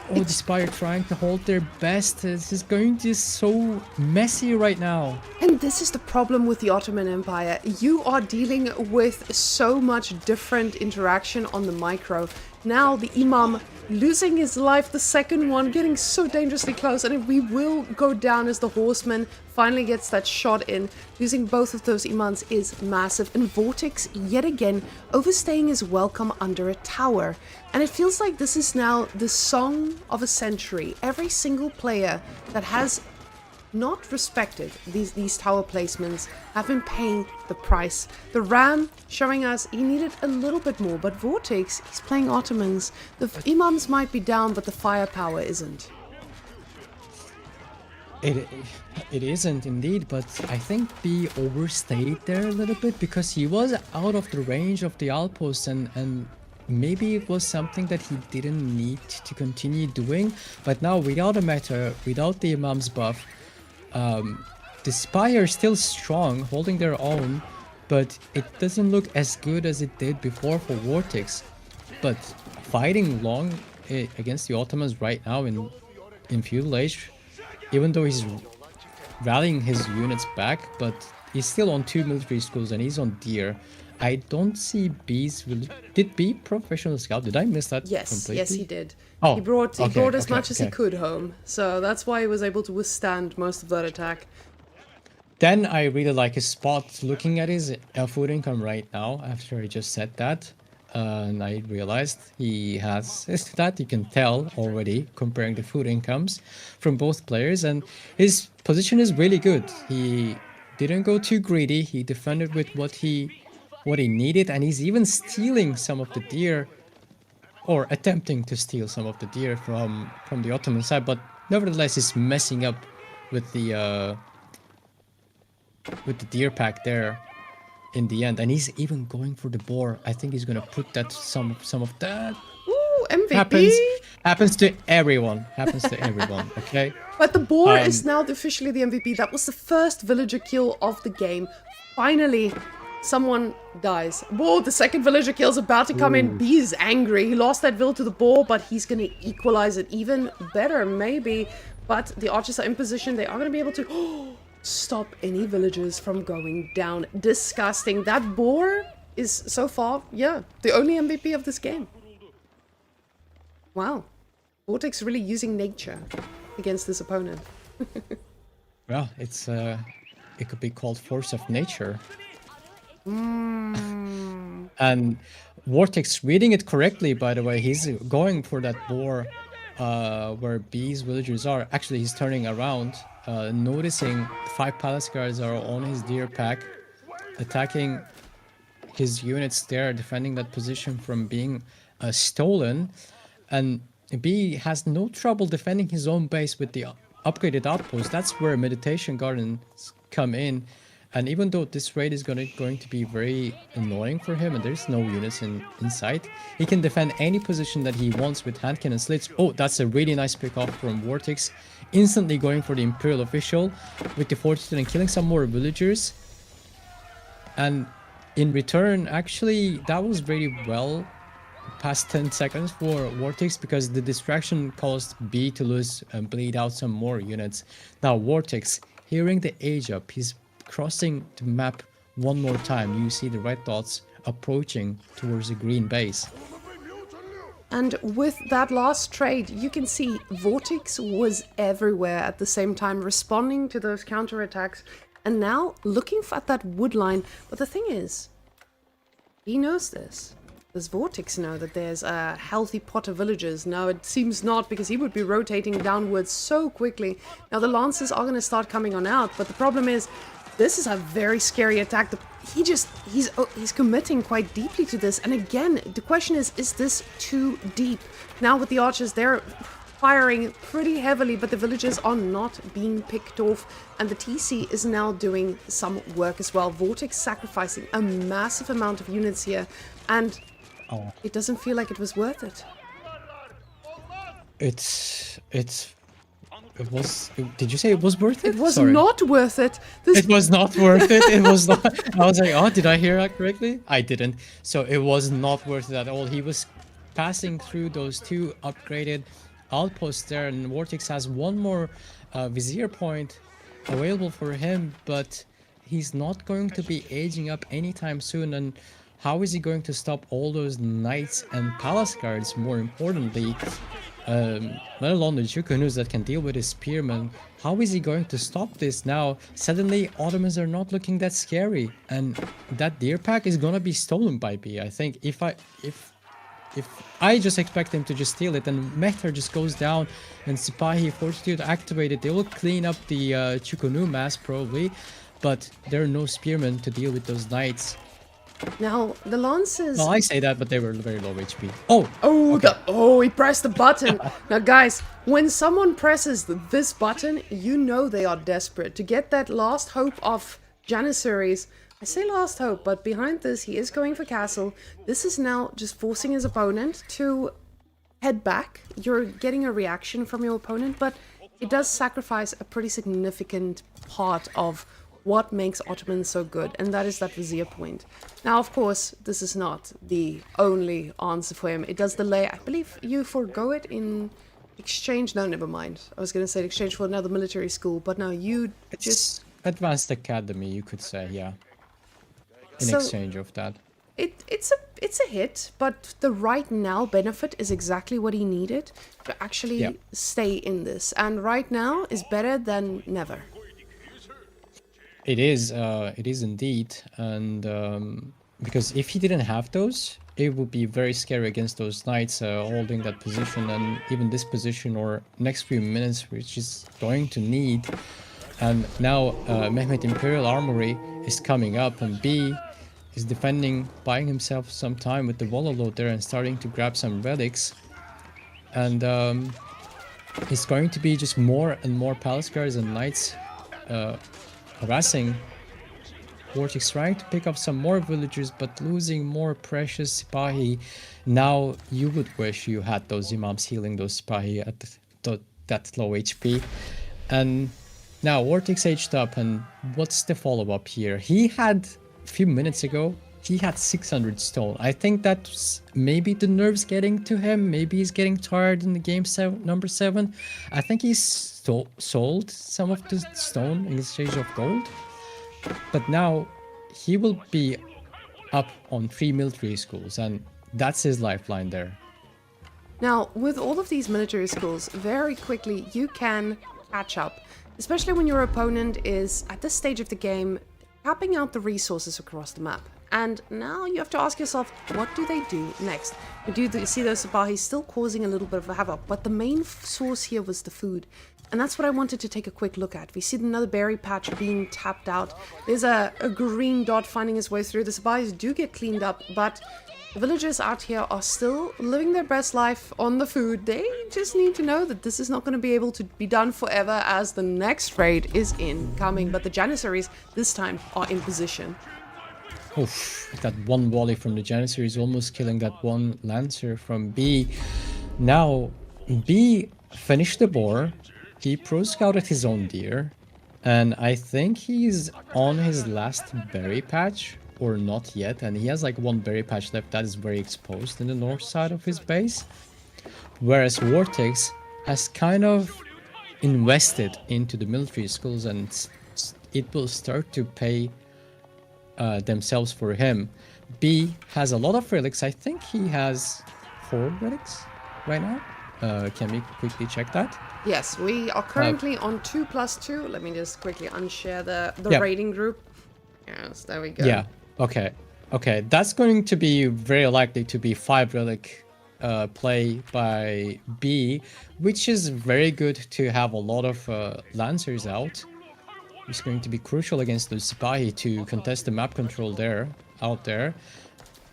Oh, the Spy are trying to hold their best. This is going to be so messy right now. And this is the problem with the Ottoman Empire. You are dealing with so much different interaction on the micro. Now the Imam losing his life, the second one getting so dangerously close, and we will go down as the horseman finally gets that shot in. Losing both of those Imams is massive, and Vortex yet again overstaying his welcome under a tower. And it feels like this is now the song of a century. Every single player that has not respected these tower placements have been paying the price. The Ram showing us he needed a little bit more, but Vortex, he's playing Ottomans. The Imams might be down, but the firepower isn't. It isn't indeed, but I think B overstayed there a little bit because he was out of the range of the outpost, and maybe it was something that he didn't need to continue doing. But now without a matter, without the Imam's buff, the Spy are still strong, holding their own, but it doesn't look as good as it did before for Vortex. But fighting long against the Ottomans right now in Feudal Age, even though he's rallying his units back, but he's still on 2 military schools and he's on Deer. I don't see B's. Did B professional scout? Did I miss that completely? Yes, he did. Oh, he brought as much as he okay. could home, so that's why he was able to withstand most of that attack. Then I really like his spot, looking at his food income right now after I just said that. And I realized he has that. You can tell already comparing the food incomes from both players, and his position is really good. He didn't go too greedy. He defended with what he needed, and he's even stealing some of the deer, or attempting to steal some of the deer from the Ottoman side. But nevertheless, he's messing up with the deer pack there in the end, and he's even going for the boar. I think he's gonna put that some of that. Ooh, MVP! Happens to everyone. Okay. But the boar is now officially the MVP. That was the first villager kill of the game. Finally, someone dies. Whoa, the second villager kill's about to come in. B is angry. He lost that vill to the boar, but he's gonna equalize it even better, maybe. But the archers are in position. They are gonna be able to stop any villagers from going down. Disgusting. That boar is so far, the only MVP of this game. Wow. Vortex really using nature against this opponent. Well, it's it could be called force of nature. And Vortex reading it correctly, by the way. He's going for that boar where B's villagers are. Actually, he's turning around, noticing 5 palace guards are on his deer pack, attacking his units there, defending that position from being stolen. And B has no trouble defending his own base with the upgraded outpost. That's where Meditation Gardens come in. And even though this raid is going to be very annoying for him and there's no units in sight, he can defend any position that he wants with hand cannon slits. Oh, that's a really nice pick off from Vortex. Instantly going for the Imperial Official with the Fortitude and killing some more villagers. And in return, actually, that was very well past 10 seconds for Vortex because the distraction caused B to lose and bleed out some more units. Now Vortex, hearing the age up, he's crossing the map one more time. You see the red dots approaching towards the green base. And with that last trade, you can see Vortex was everywhere at the same time, responding to those counterattacks, and now looking at that wood line. But the thing is, he knows this. Does Vortex know that there's a healthy pot of villagers? Now it seems not, because he would be rotating downwards so quickly. Now the Lancers are going to start coming on out, but the problem is, this is a very scary attack. He's committing quite deeply to this. And again, the question is this too deep? Now with the archers, they're firing pretty heavily, but the villagers are not being picked off. And the TC is now doing some work as well. Vortex sacrificing a massive amount of units here. And it doesn't feel like it was worth it. It was. Did you say it was worth it? It was Sorry. not worth it. It was not worth it. It was not. I was like, oh, did I hear that correctly? I didn't. So it was not worth it at all. He was passing through those two upgraded outposts there, and Vortex has one more vizier point available for him, but he's not going to be aging up anytime soon. And how is he going to stop all those knights and palace guards, more importantly? Let alone the Jukunus that can deal with his spearmen. How is he going to stop this now? Suddenly, Ottomans are not looking that scary, and that deer pack is gonna be stolen by B. I think if I just expect him to just steal it, and Mehter just goes down, and Sipahi Fortitude activated, they will clean up the Chukunu mass probably, but there are no spearmen to deal with those knights. Now, the Lancers... Well, I say that, but they were very low HP. Oh! He pressed the button. Now, guys, when someone presses this button, you know they are desperate. To get that last hope of Janissaries, I say last hope, but behind this, he is going for castle. This is now just forcing his opponent to head back. You're getting a reaction from your opponent, but it does sacrifice a pretty significant part of what makes Ottomans so good, and that is that vizier point. Now, of course, this is not the only answer for him. It does delay. I believe you forgo it in exchange. No, never mind. I was going to say in exchange for another military school, but no, you just... Advanced Academy, you could say, yeah. In So- exchange of that. It's a hit, but the right now benefit is exactly what he needed to actually stay in this. And right now is better than never. It is indeed, and because if he didn't have those, it would be very scary against those knights holding that position, and even this position or next few minutes, which is going to need. And now Mehmet Imperial Armory is coming up, and B is defending, buying himself some time with the Voloload there and starting to grab some relics. And it's going to be just more and more palace guards and knights harassing Vortex, trying to pick up some more villagers, but losing more precious Sipahi. Now you would wish you had those Imams healing those Sipahi at that low HP. And now Vortex aged up, and what's the follow-up here? He had, a few minutes ago, he had 600 stone. I think that's maybe the nerves getting to him. Maybe he's getting tired in the game number 7. I think he's sold some of the stone in exchange of gold. But now he will be up on 3 military schools, and that's his lifeline there. Now, with all of these military schools, very quickly you can catch up, especially when your opponent is, at this stage of the game, tapping out the resources across the map. And now you have to ask yourself, what do they do next? We do see those Sabahis still causing a little bit of a havoc, but the main source here was the food. And that's what I wanted to take a quick look at. We see another berry patch being tapped out. There's a green dot finding its way through. The Sabahis do get cleaned up, but villagers out here are still living their best life on the food. They just need to know that this is not going to be able to be done forever as the next raid is incoming. But the Janissaries this time are in position. Oof, that one volley from the Janissaries almost killing that one Lancer from B. Now, B finished the boar. He pro-scouted his own deer. And I think he's on his last berry patch, or not yet. And he has like one berry patch left that is very exposed in the north side of his base. Whereas Vortex has kind of invested into the military schools, and it will start to pay themselves for him. B has a lot of relics. I think he has 4 relics right now. Can we quickly check that? Yes, we are currently on 2+2. Let me just quickly unshare the Yeah. raiding group. Yes, there we go. Yeah. Okay. Okay. That's going to be very likely to be 5 relic play by B, which is very good to have a lot of Lancers out. It's going to be crucial against the Sipahi to contest the map control out there.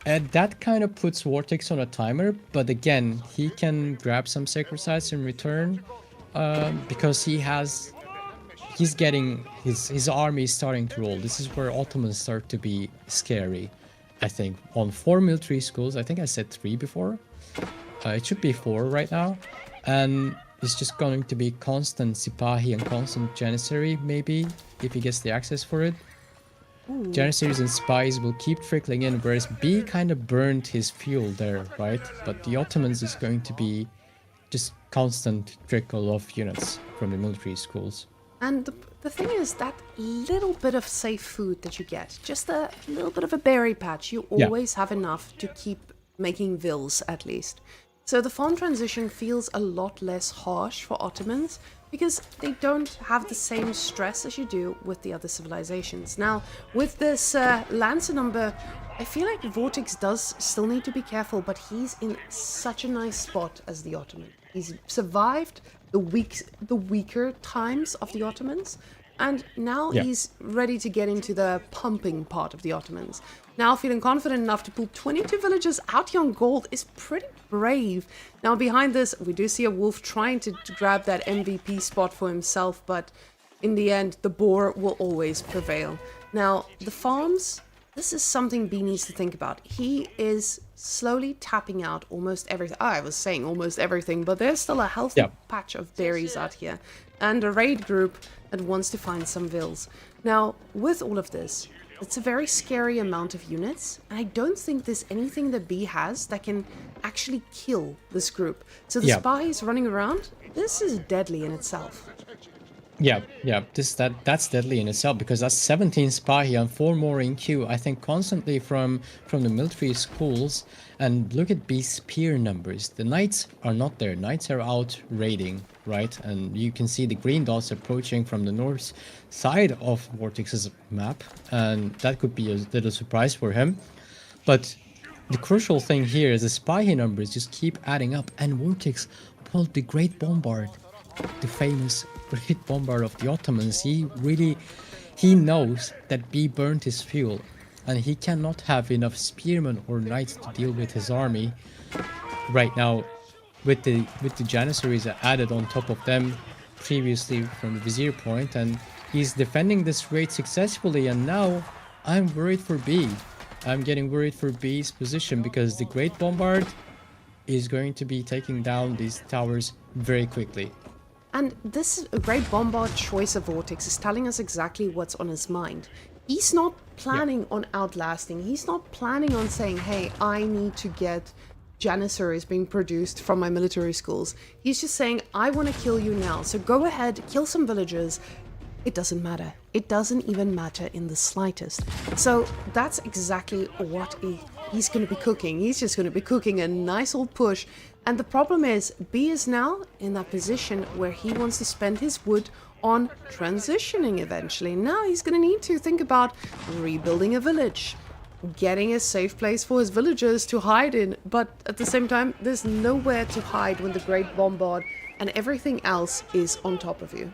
And that kind of puts Vortex on a timer, but again, he can grab some sacred sites in return because he's getting his army is starting to roll. This is where Ottomans start to be scary, I think. On 4 military schools, I think I said 3 before. It should be 4 right now, and it's just going to be constant Sipahi and constant Janissary, maybe, if he gets the access for it. Janissaries and Spies will keep trickling in, whereas B kind of burned his fuel there, right? But the Ottomans is going to be just constant trickle of units from the military schools. And the thing is, that little bit of safe food that you get, just a little bit of a berry patch, you always have enough to keep making vills, at least. So the farm transition feels a lot less harsh for Ottomans, because they don't have the same stress as you do with the other civilizations. Now, with this Lancer number, I feel like Vortex does still need to be careful, but he's in such a nice spot as the Ottoman. He's survived the weaker times of the Ottomans, and now he's ready to get into the pumping part of the Ottomans. Now feeling confident enough to pull 22 villagers out here on gold is pretty brave. Now behind this, we do see a wolf trying to grab that MVP spot for himself, but in the end, the boar will always prevail. Now, the farms, this is something B needs to think about. He is slowly tapping out almost everything. I was saying almost everything, but there's still a healthy patch of berries out here. And a raid group that wants to find some vills. Now, with all of this, it's a very scary amount of units, and I don't think there's anything that B has that can actually kill this group. So the spies running around, this is deadly in itself. That's deadly in itself, because that's 17 Spahi and 4 more in queue, I think, constantly from the military schools. And look at B's spear numbers. The knights are not there. Knights are out raiding, right? And you can see the green dots approaching from the north side of Vortex's map, and that could be a little surprise for him. But the crucial thing here is the Spahi numbers just keep adding up, and Vortex pulled the Great Bombard, the famous Great Bombard of the Ottomans. He knows that B burned his fuel, and he cannot have enough spearmen or knights to deal with his army right now. With the Janissaries added on top of them previously from the Vizier point, and he's defending this raid successfully. And now I'm worried for B. I'm getting worried for B's position, because the Great Bombard is going to be taking down these towers very quickly. And this Great Bombard choice of Vortex is telling us exactly what's on his mind. He's not planning on outlasting. He's not planning on saying, hey, I need to get Janissaries being produced from my military schools. He's just saying, I want to kill you now. So go ahead, kill some villagers. It doesn't matter. It doesn't even matter in the slightest. So that's exactly what he's going to be cooking. He's just going to be cooking a nice old push. And the problem is, B is now in that position where he wants to spend his wood on transitioning eventually. Now he's going to need to think about rebuilding a village, getting a safe place for his villagers to hide in. But at the same time, there's nowhere to hide when the Great Bombard and everything else is on top of you.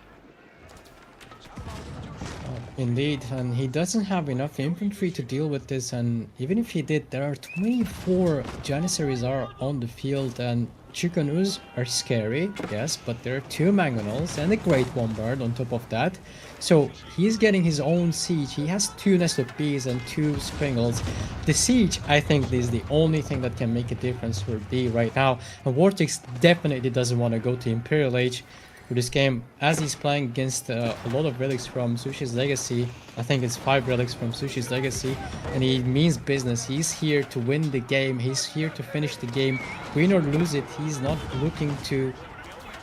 Indeed, and he doesn't have enough infantry to deal with this, and even if he did, there are 24 Janissaries are on the field, and Chikanus are scary, yes, but there are 2 Mangonels and a Great Bombard on top of that. So he's getting his own siege. He has 2 Nest of Bees and 2 Springles. The siege, I think, is the only thing that can make a difference for B right now. And Vortex definitely doesn't want to go to Imperial Age for this game, as he's playing against a lot of relics from Sushi's Legacy. I think it's 5 relics from Sushi's Legacy, and he means business. He's here to win the game. He's here to finish the game, win or lose it. He's not looking to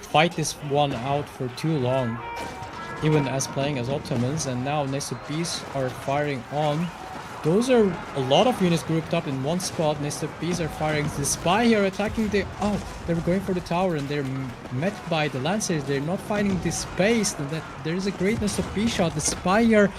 fight this one out for too long, even as playing as Ottomans. And now Nested Bees are firing on. Those are a lot of units grouped up in one spot. Nested Bees are firing. The Spy here attacking the... Oh, they're going for the tower and they're met by the Lancers. They're not finding the space. That there's a great Nested Bee shot. The Spy here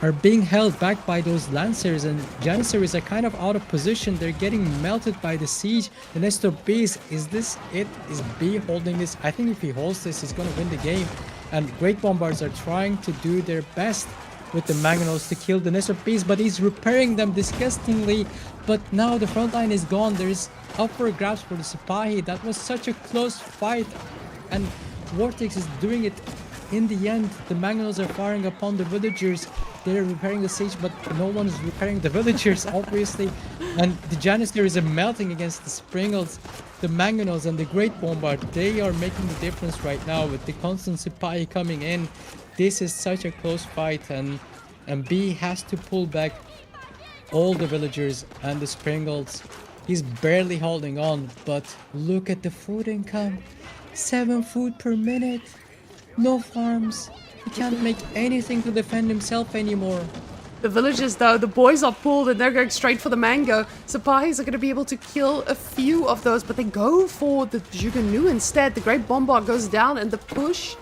are being held back by those Lancers, and Janissaries are kind of out of position. They're getting melted by the siege. The Nested Bees, is this it? Is B holding this? I think if he holds this, he's going to win the game. And Great Bombards are trying to do their best with the Mangonels to kill the Nest of Bees, but he's repairing them disgustingly. But now the front line is gone. There is up for grabs for the Sipahi. That was such a close fight, and Vortex is doing it in the end. The Mangonels are firing upon the villagers. They're repairing the siege, but no one is repairing the villagers, obviously. And the Janissaries are melting against the Springles. The Mangonels and the Great Bombard, they are making the difference right now with the constant Sipahi coming in. This is such a close fight, and B has to pull back all the villagers and the Springles. He's barely holding on, but look at the food income. 7 food per minute. No farms. He can't make anything to defend himself anymore. The villagers, though, the boys are pulled and they're going straight for the mango. Sipahis are going to be able to kill a few of those, but they go for the Juganu instead. The Great Bombard goes down and the push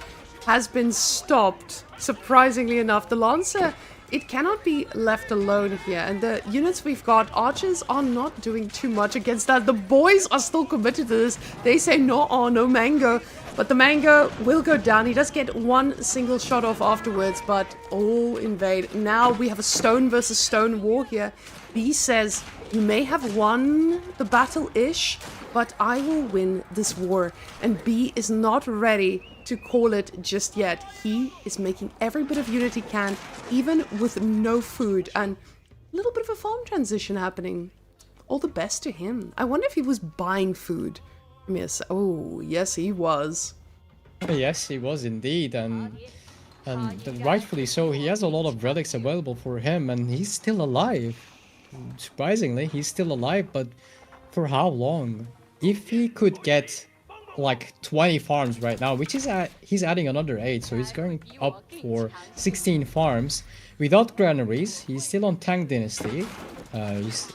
has been stopped. Surprisingly enough, the Lancer, it cannot be left alone here. And the units we've got, archers are not doing too much against that. The boys are still committed to this. They say no mango. But the mango will go down. He does get 1 single shot off afterwards, but all invade. Now we have a stone versus stone war here. B says, you may have won the battle-ish, but I will win this war. And B is not ready to call it just yet. He is making every bit of unit he can, even with no food, and a little bit of a farm transition happening. All the best to him. I wonder if he was buying food. Yes. Oh, yes, he was. Yes, he was indeed, and rightfully so. He has a lot of relics available for him, and he's still alive. Surprisingly, he's still alive, but for how long? If he could get like 20 farms right now, which is he's adding another 8, so he's going up for 16 farms without granaries. He's still on Tang Dynasty.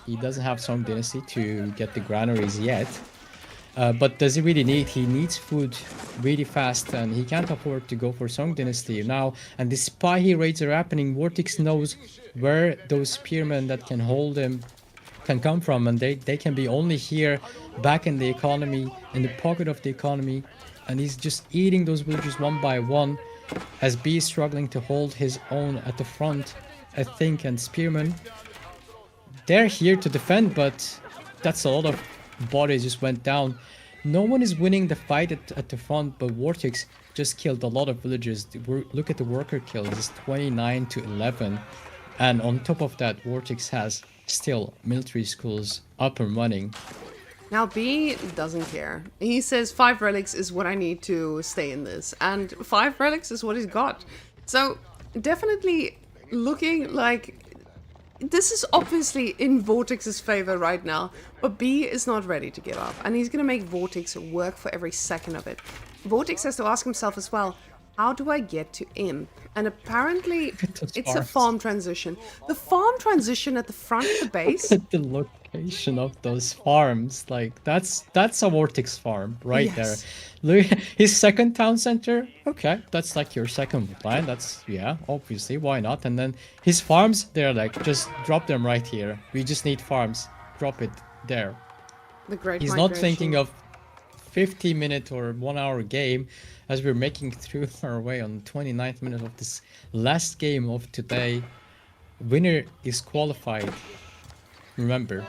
He doesn't have Song Dynasty to get the granaries yet. But does he really need? He needs food really fast, and he can't afford to go for Song Dynasty now. And the Sipahi raids are happening. Vortex knows where those spearmen that can hold him can come from, and they can be only here, back in the economy, in the pocket of the economy. And he's just eating those villagers one by one, as B is struggling to hold his own at the front, I think. And spearmen, they're here to defend, but that's a lot of bodies just went down. No one is winning the fight at the front, but Vortex just killed a lot of villagers. Look at the worker kills, it's 29 to 11. And on top of that, Vortex has still military schools up and running. Now B doesn't care. He says 5 relics is what I need to stay in this, and 5 relics is what he's got. So definitely looking like this is obviously in Vortex's favor right now, but B is not ready to give up, and he's going to make Vortex work for every second of it. Vortex has to ask himself as well, how do I get to Imp? And apparently it's a farm transition. The farm transition at the front of the base. Look at the location of those farms. Like that's a Vortex farm right there. Look, his second town center. Okay, that's like your second line. That's, yeah, obviously, why not? And then his farms, they're like, just drop them right here. We just need farms. Drop it there. The great He's not thinking of 50-minute or 1-hour game as we're making through our way on the 29th minute of this last game of today. Winner is qualified. Remember,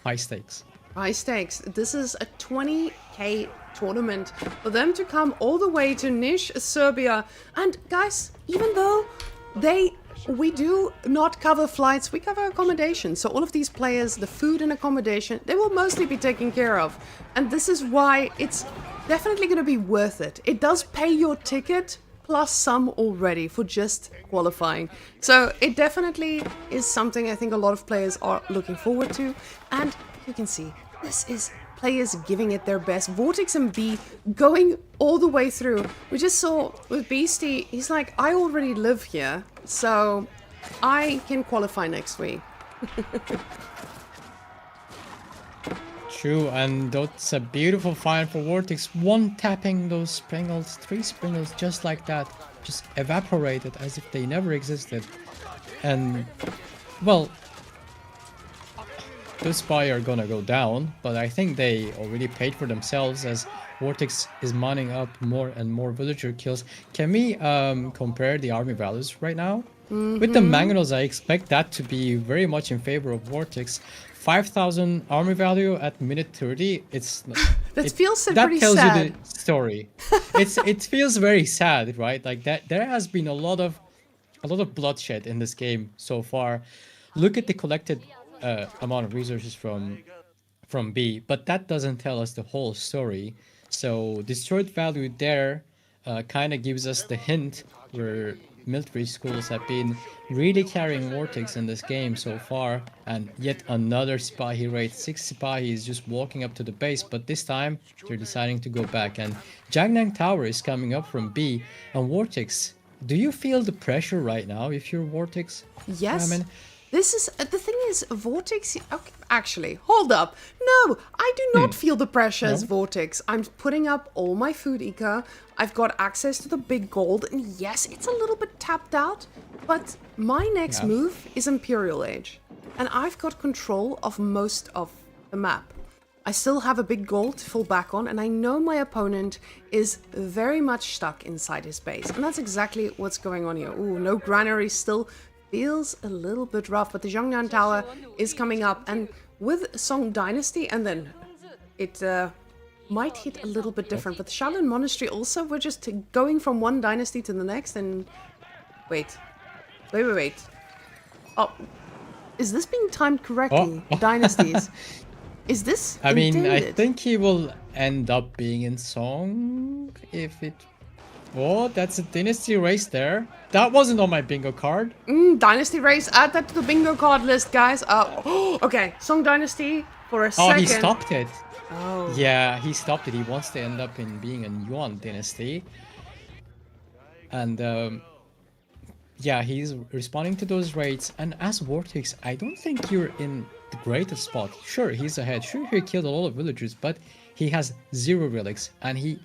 high stakes. High stakes. This is a 20k tournament for them to come all the way to Niš, Serbia. And guys, even though we do not cover flights, we cover accommodation. So all of these players, the food and accommodation, they will mostly be taken care of. And this is why it's definitely going to be worth it. It does pay your ticket plus some already for just qualifying. So it definitely is something I think a lot of players are looking forward to. And you can see, this is players giving it their best. Vortex and B going all the way through. We just saw with Beastie, he's like, I already live here, so I can qualify next week. True, and that's a beautiful find for Vortex. One tapping those Springles, 3 Springles just like that, just evaporated as if they never existed. And, well, those spy are gonna go down, but I think they already paid for themselves as Vortex is mining up more and more villager kills. Can we compare the army values right now? With the Mangonels, I expect that to be very much in favor of Vortex. 5,000 army value at minute 30. That feels that pretty tells sad. you the story. It feels very sad, right? Like that there has been a lot of bloodshed in this game so far. Look at the collected amount of resources from B, but that doesn't tell us the whole story. So destroyed value there kind of gives us the hint where military schools have been really carrying Vortex in this game so far, and yet another Sipahi raid. 6 Sipahis just walking up to the base, but this time they're deciding to go back, and Jangnang Tower is coming up from B. And Vortex, do you feel the pressure right now if you're Vortex? Yes. Ramen? This is the thing is Vortex. Okay, actually, hold up. No, I do not feel the pressure as Vortex. I'm putting up all my food eco. I've got access to the big gold, and yes, it's a little bit tapped out. But my next move is Imperial Age, and I've got control of most of the map. I still have a big gold to fall back on, and I know my opponent is very much stuck inside his base, and that's exactly what's going on here. Ooh, no granary still. Feels a little bit rough, but the Zhongnan Tower is coming up, and with Song Dynasty, and then it might hit a little bit different, but the Shaolin Monastery also, we're just going from one dynasty to the next, and wait. Oh, is this being timed correctly? Dynasties. Is this I mean, I intended? think he will end up being in Song if it... Oh, that's a dynasty race there. That wasn't on my bingo card. Dynasty race, add that to the bingo card list, guys. Okay, Song Dynasty for a second. Oh, he stopped it. Oh. Yeah, he stopped it. He wants to end up in being a Yuan dynasty. And yeah, he's responding to those raids. And as Vortex, I don't think you're in the greatest spot. Sure, he's ahead. Sure, he killed a lot of villagers, but he has 0 relics. And he...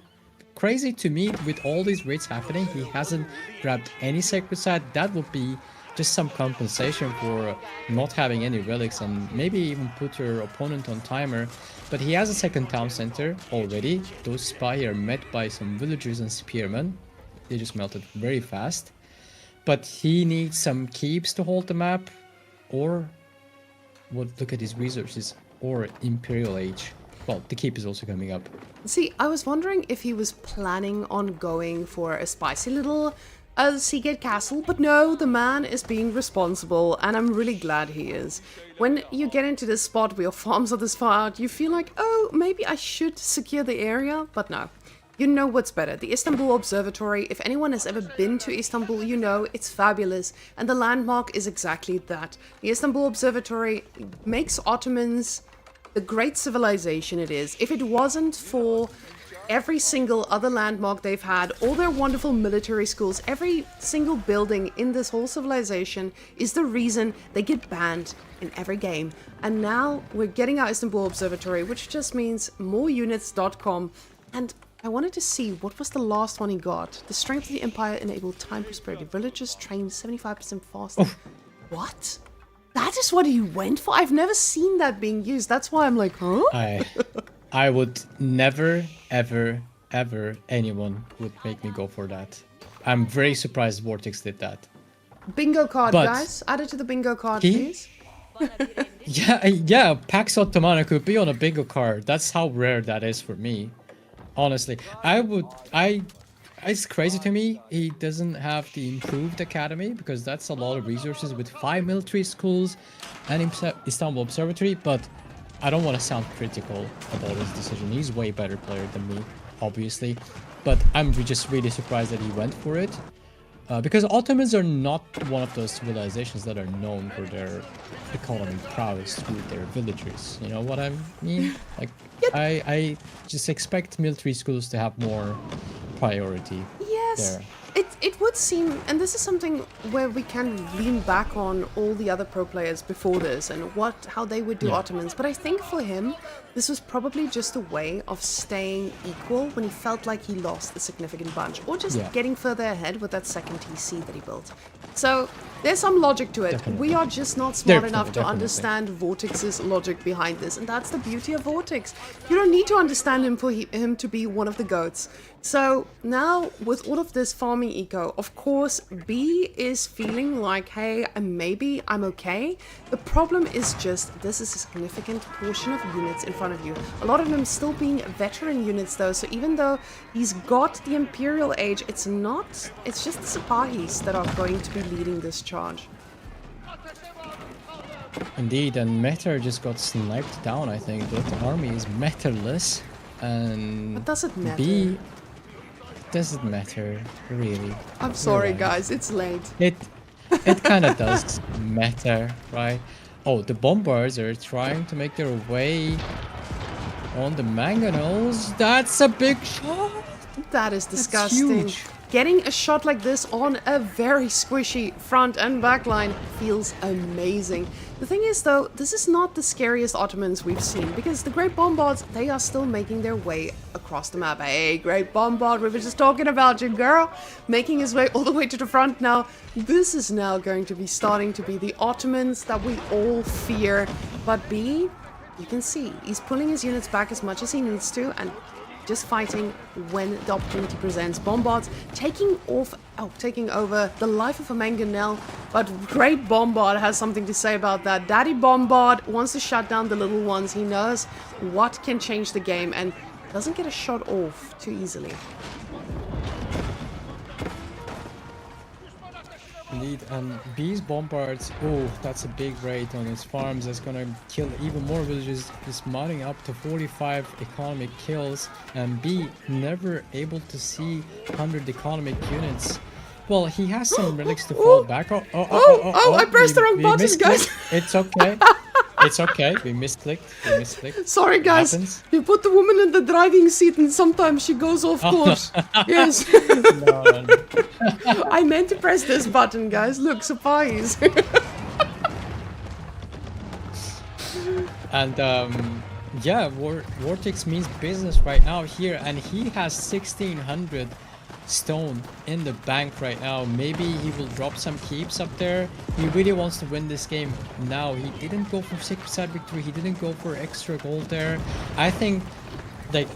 Crazy to me, with all these raids happening, he hasn't grabbed any sacred site. That would be just some compensation for not having any relics, and maybe even put your opponent on timer. But he has a second town center already. Those spy are met by some villagers and spearmen. They just melted very fast. But he needs some keeps to hold the map, or look at his resources, or Imperial Age. Well, the keep is also coming up. See, I was wondering if he was planning on going for a spicy little Seagate Castle, but no, the man is being responsible, and I'm really glad he is. When you get into this spot where your farms are this far out, you feel like, oh, maybe I should secure the area, but no. You know what's better. The Istanbul Observatory, if anyone has ever been to Istanbul, you know it's fabulous, and the landmark is exactly that. The Istanbul Observatory makes Ottomans the great civilization it is. If it wasn't for every single other landmark they've had, all their wonderful military schools, every single building in this whole civilization is the reason they get banned in every game. And now we're getting our Istanbul Observatory, which just means more units.com. And I wanted to see what was the last one he got. The strength of the empire enabled time prosperity. Villagers trained 75% faster. What? That is what he went for? I've never seen that being used. That's why I'm like, huh? I would never, ever, ever anyone would make me go for that. I'm very surprised Vortex did that. Bingo card, But- guys. Add it to the bingo card, He- please. Yeah, Pax Ottomana could be on a bingo card. That's how rare that is for me. Honestly, it's crazy to me he doesn't have the improved academy, because that's a lot of resources with 5 military schools and Istanbul Observatory, but I don't want to sound critical about his decision. He's way better player than me, obviously, but I'm just really surprised that he went for it. Because Ottomans are not one of those civilizations that are known for their economy prowess with their villagers. You know what I mean? Like, I just expect military schools to have more priority Yes. there. It would seem, and this is something where we can lean back on all the other pro players before this and how they would do Yeah. Ottomans. But I think for him, this was probably just a way of staying equal when he felt like he lost a significant bunch, or just Yeah. getting further ahead with that second TC that he built. So there's some logic to it. Definitely. We are just not smart Definitely, enough to definitely. understand Vortex's logic behind this, and that's the beauty of Vortex. You don't need to understand him for him to be one of the GOATs. So now, with all of this farming eco, of course, B is feeling like, hey, maybe I'm okay. The problem is just, this is a significant portion of units in front of you. A lot of them still being veteran units though, so even though he's got the Imperial Age, it's just the Sipahis that are going to be leading this charge. Indeed, and Meter just got sniped down, I think. That army is Meterless, and But does it matter? B doesn't matter, really. I'm sorry, right. guys, it's late. It kind of does matter, right? Oh, the bombards are trying to make their way on the mangonels. That's a big shot. That is disgusting. huge. Getting a shot like this on a very squishy front and back line feels amazing. The thing is though, this is not the scariest Ottomans we've seen, because the Great Bombards, they are still making their way across the map. Hey, Great Bombard, we were just talking about you, girl. Making his way all the way to the front now. This is now going to be starting to be the Ottomans that we all fear. But B, you can see, he's pulling his units back as much as he needs to, and just fighting when the opportunity presents. Bombards taking over the life of a mangonel, but Great Bombard has something to say about that. Daddy Bombard wants to shut down the little ones. He knows what can change the game and doesn't get a shot off too easily. Indeed, and B's bombards, oh, that's a big rate on his farms. That's gonna kill even more villages. He's modding up to 45 economic kills, and B never able to see 100 economic units. Well, he has some relics to fall back. I pressed the wrong button, misclicked. guys. It's okay. It's okay. We misclicked. Sorry, guys. Happens. You put the woman in the driving seat and sometimes she goes off course. Yes. No. I meant to press this button, guys. Look, surprise. And yeah, Vortex means business right now here, and he has 1600 stone in the bank right now. Maybe he will drop some keeps up there. He really wants to win this game now. He didn't go for 6% victory. He didn't go for extra gold there. I think, like,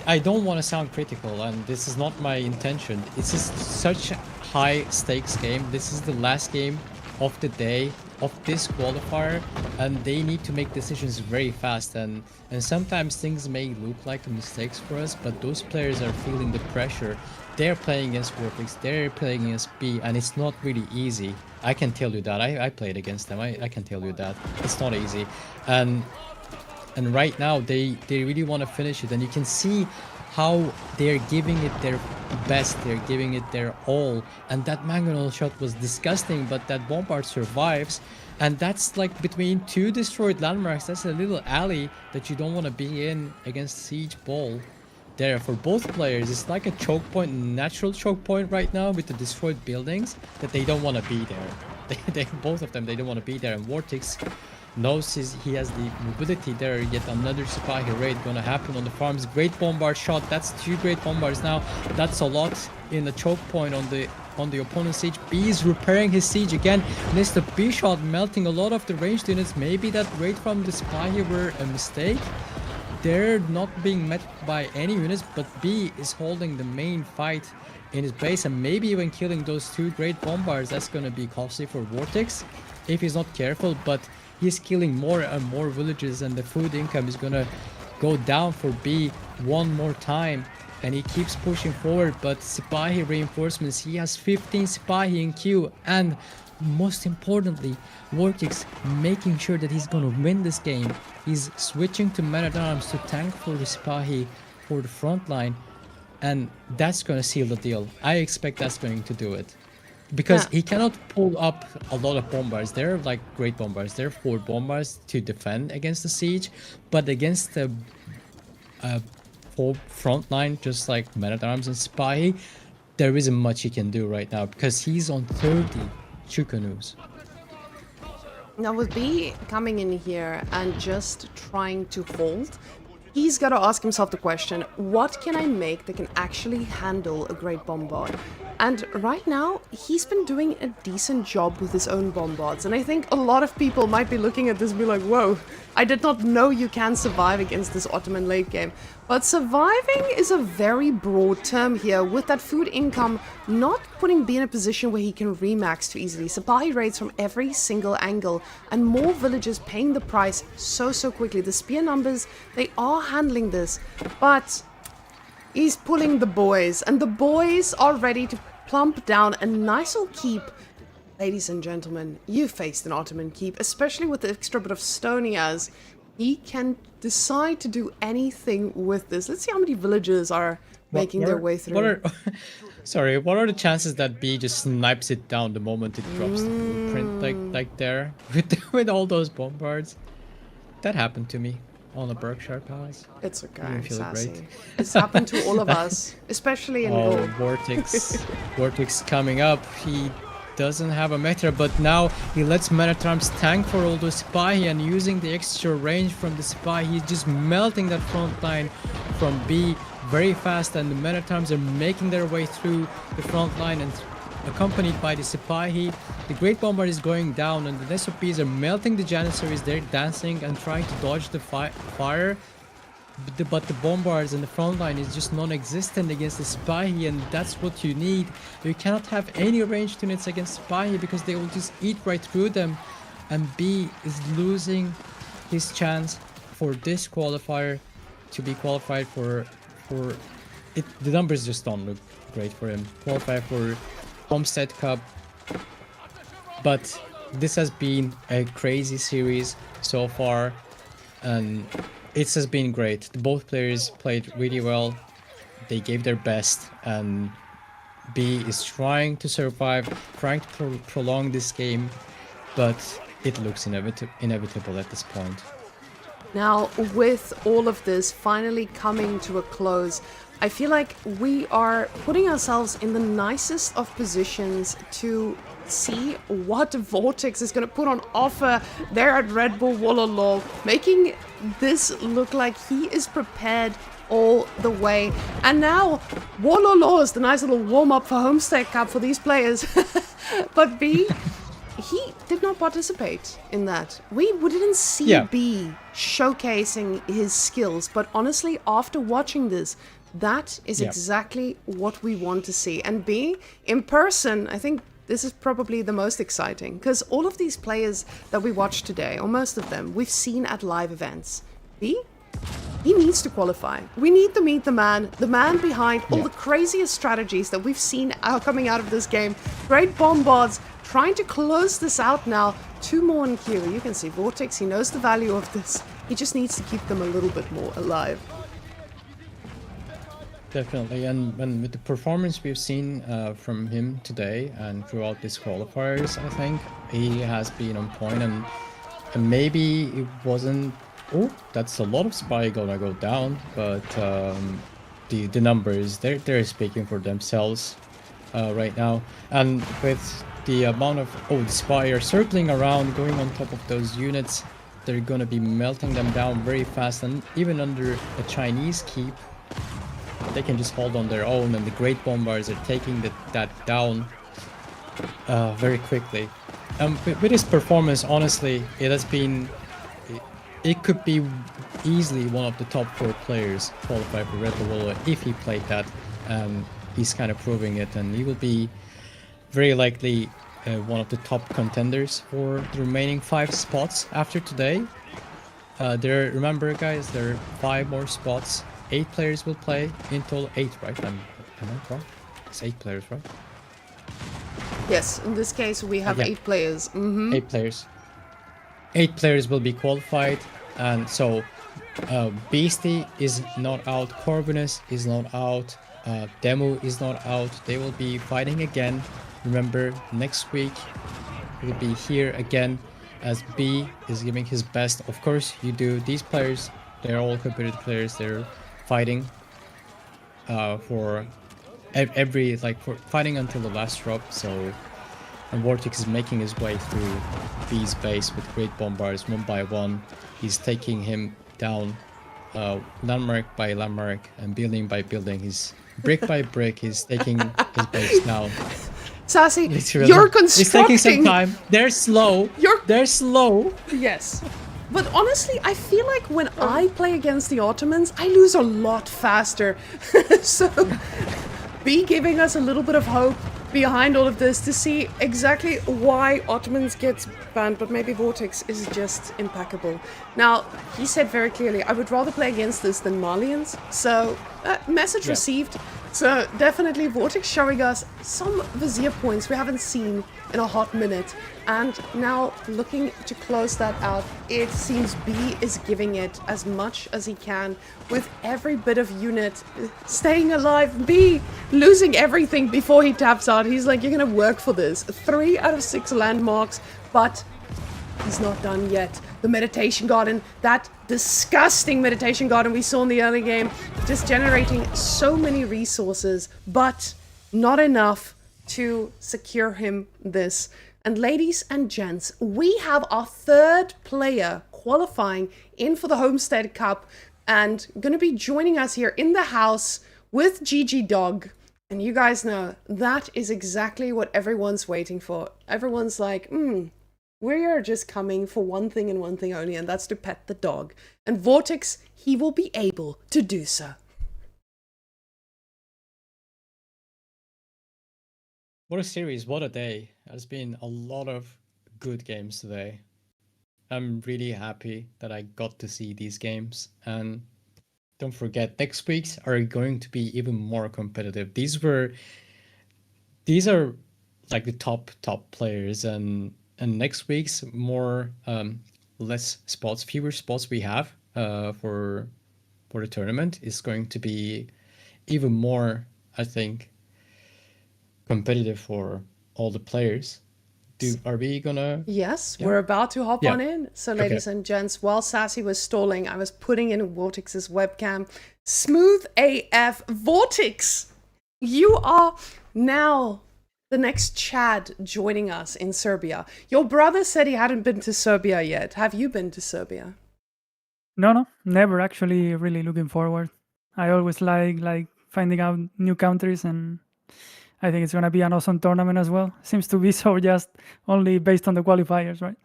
I don't want to sound critical, and this is not my intention. It's just such a high stakes game. This is the last game of the day of this qualifier, and they need to make decisions very fast, and sometimes things may look like mistakes for us, but those players are feeling the pressure. They're playing against Vortex, they're playing against B, and it's not really easy. I can tell you that. I played against them. I can tell you that. It's not easy. And right now they really want to finish it, and you can see how they're giving it their best, they're giving it their all. And that mangonel shot was disgusting, but that bombard survives, and that's like between two destroyed landmarks. That's a little alley that you don't want to be in against siege ball. There for both players, it's like a choke point, natural choke point right now with the destroyed buildings that they don't want to be there. They both of them, they don't want to be there. And Vortex knows he has the mobility there. Yet another Sipahi raid gonna happen on the farms. Great bombard shot. That's 2 great bombards now. That's a lot in the choke point on the opponent's siege. B is repairing his siege again. Missed the B shot, melting a lot of the ranged units. Maybe that raid from the Sipahi were a mistake. they're not being met by any units, but B is holding the main fight in his base and maybe even killing those 2 great bombards. That's gonna be costly for Vortex if he's not careful, but he's killing more and more villages and the food income is gonna go down for B one more time. And he keeps pushing forward, but Sipahi reinforcements, he has 15 Sipahi in queue, and most importantly, Vortex making sure that he's gonna win this game. He's switching to Man-at-Arms to tank for the Sipahi for the front line, and that's gonna seal the deal. I expect that's going to do it. Because he cannot pull up a lot of bombards. They're like great bombards. They're 4 bombards to defend against the siege, but against the whole front line, just like Man-at-Arms and Sipahi, there isn't much he can do right now because he's on 30 Chukanus. Now with B coming in here and just trying to hold, he's got to ask himself the question, what can I make that can actually handle a great bombard? And right now, he's been doing a decent job with his own bombards. And I think a lot of people might be looking at this and be like, whoa, I did not know you can survive against this Ottoman late game. But surviving is a very broad term here, with that food income not putting B in a position where he can remax too easily. Supply raids from every single angle, and more villagers paying the price so quickly. The spear numbers, they are handling this, but he's pulling the boys, and the boys are ready to plump down a nice old keep. Ladies and gentlemen, you faced an Ottoman keep, especially with the extra bit of stone he has. He can decide to do anything with this. Let's see how many villagers are making their way through. What are the chances that B just snipes it down the moment it drops the blueprint like there with all those bombards? That happened to me on the Berkshire Palace. It's okay, Didn't feel Sassy. great. It's happened to all of us, especially in gold. Vortex coming up. He doesn't have a meter, but now he lets Man-at-Arms tank for all those Sipahi, and using the extra range from the Sipahi, he's just melting that front line from B very fast, and the Men-at-Arms are making their way through the front line, and accompanied by the Sipahi, the Great Bombard is going down, and the SOPs are melting the Janissaries. They're dancing and trying to dodge the fire, but the Bombards and the front line is just non-existent against the Sipahi, and that's what you need. You cannot have any ranged units against Sipahi because they will just eat right through them, and B is losing his chance for this qualifier to be qualified for it. The numbers just don't look great for him. Qualify for Homestead Cup, but this has been a crazy series so far, and it has been great. Both players played really well. They gave their best, and B is trying to survive, trying to prolong this game, but it looks inevitable at this point. Now, with all of this finally coming to a close, I feel like we are putting ourselves in the nicest of positions to see what Vortex is going to put on offer there at Red Bull Wololo, making this look like he is prepared all the way. And now, Wololo is the nice little warm-up for Homestead Cup for these players. But B, he did not participate in that. We didn't see B showcasing his skills, but honestly, after watching this, that is exactly what we want to see. And B, in person, I think this is probably the most exciting, because all of these players that we watched today, or most of them, we've seen at live events. B, he needs to qualify. We need to meet the man behind all the craziest strategies that we've seen coming out of this game. Great bombards, trying to close this out now. 2 more in queue. You can see Vortex, he knows the value of this. He just needs to keep them a little bit more alive. Definitely, and with the performance we've seen from him today and throughout these qualifiers, I think he has been on point, and maybe it wasn't. Oh, that's a lot of spy gonna go down, but the numbers they're speaking for themselves right now, and with the amount of the spy are circling around, going on top of those units, they're gonna be melting them down very fast, and even under a Chinese keep, they can just hold on their own, and the Great Bombards are taking that down very quickly. With his performance, honestly, it has been. It could be easily one of the top 4 players qualify for Red Bull World if he played that, and he's kind of proving it, and he will be very likely one of the top contenders for the remaining 5 spots after today. Remember guys, there are 5 more spots. 8 players will play in total. 8, right? Am I wrong? It's 8 players, right? Yes, in this case we have Yeah. 8 players. 8 players. 8 players will be qualified, and so Beastie is not out, Corbinus is not out, Demo is not out. They will be fighting again. Remember, next week we'll be here again as B is giving his best. Of course, you do. These players, they're all competitive players. They're fighting for every, like, for fighting until the last drop. So, and Vortex is making his way through B's base with great bombards one by one. He's taking him down landmark by landmark and building by building. He's brick by brick. He's taking his base down. Sassy, Literally. you're It's taking some constructing. time. They're slow. They're slow. Yes. But honestly, I feel like when I play against the Ottomans, I lose a lot faster. So, be giving us a little bit of hope behind all of this to see exactly why Ottomans gets banned, but maybe Vortex is just impeccable. Now, he said very clearly, I would rather play against this than Malians. So, message received. So, definitely Vortex showing us some Vizier points we haven't seen in a hot minute. And now, looking to close that out, it seems B is giving it as much as he can with every bit of unit staying alive. B losing everything before he taps out. He's like, you're gonna work for this. 3 out of 6 landmarks, but he's not done yet. The meditation garden, that disgusting meditation garden we saw in the early game, just generating so many resources, but not enough to secure him this. And ladies and gents, we have our 3rd player qualifying in for the Homestead Cup and going to be joining us here in the house with GG Dog. And you guys know that is exactly what everyone's waiting for. Everyone's like, we are just coming for one thing and one thing only, and that's to pet the dog. And Vortex, he will be able to do so. What a series, what a day. There's been a lot of good games today. I'm really happy that I got to see these games. And don't forget, next week's are going to be even more competitive. These are like the top players, and next week's more fewer spots we have for the tournament is going to be even more, I think, competitive for all the players. Are we gonna? Yes, Yeah. we're about to hop Yeah. on in. So, ladies and gents, while Sassy was stalling, I was putting in Vortex's webcam. Smooth AF Vortex! You are now the next Chad joining us in Serbia. Your brother said he hadn't been to Serbia yet. Have you been to Serbia? No, never. Actually, really looking forward. I always like finding out new countries, and I think it's gonna be an awesome tournament as well. Seems to be so just only based on the qualifiers, right?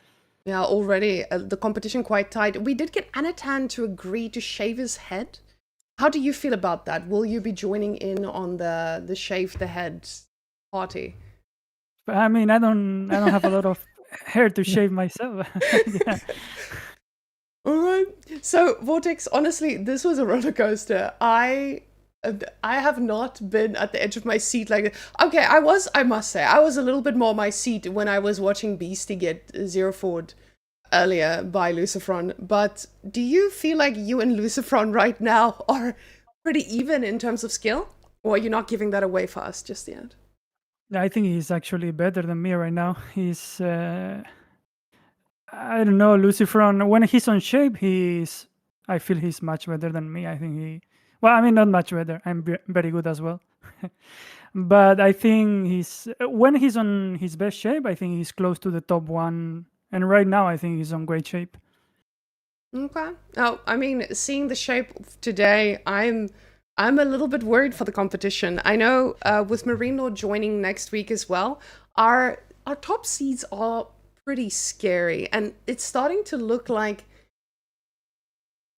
Yeah, already the competition quite tight. We did get Anotand to agree to shave his head. How do you feel about that? Will you be joining in on the shave the head party? But I mean, I don't have a lot of hair to shave myself. Yeah. All right. So, Vortex, honestly, this was a roller coaster. I have not been at the edge of my seat like okay, I must say, I was a little bit more on my seat when I was watching Beastie get zero forward earlier by Lucifron. But do you feel like you and Lucifron right now are pretty even in terms of skill? Or are you not giving that away for us just yet? I think he's actually better than me right now. He's I don't know, Lucifron. When he's on shape, I feel he's much better than me. I think well, I mean, not much better. I'm very good as well. But I think when he's on his best shape, I think he's close to the top 1. And right now, I think he's on great shape. Okay. Oh, I mean, seeing the shape today, I'm a little bit worried for the competition. I know with Marino joining next week as well, our top seeds are pretty scary, and it's starting to look like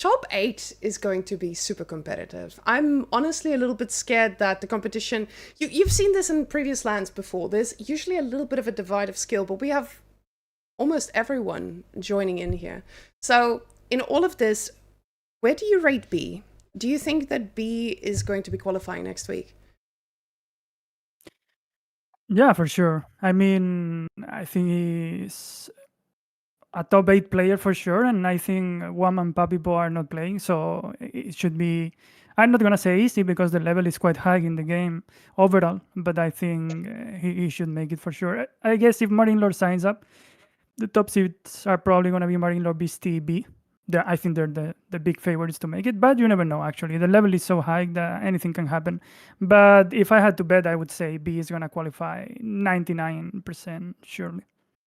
top 8 is going to be super competitive. I'm honestly a little bit scared that the competition, you've seen this in previous lands before, there's usually a little bit of a divide of skill, but we have almost everyone joining in here. So in all of this, where do you rate B? Do you think that B is going to be qualifying next week? Yeah, for sure. I mean, I think he's a top 8 player for sure, and I think Wham and Papipo are not playing, so it should be. I'm not gonna say easy because the level is quite high in the game overall, but I think he should make it for sure. I guess if Marine Lord signs up, the top seeds are probably gonna be Marine Lord, Beastie, B. I think they're the big favorites to make it, but you never know. Actually, the level is so high that anything can happen. But if I had to bet, I would say B is gonna qualify 99% surely.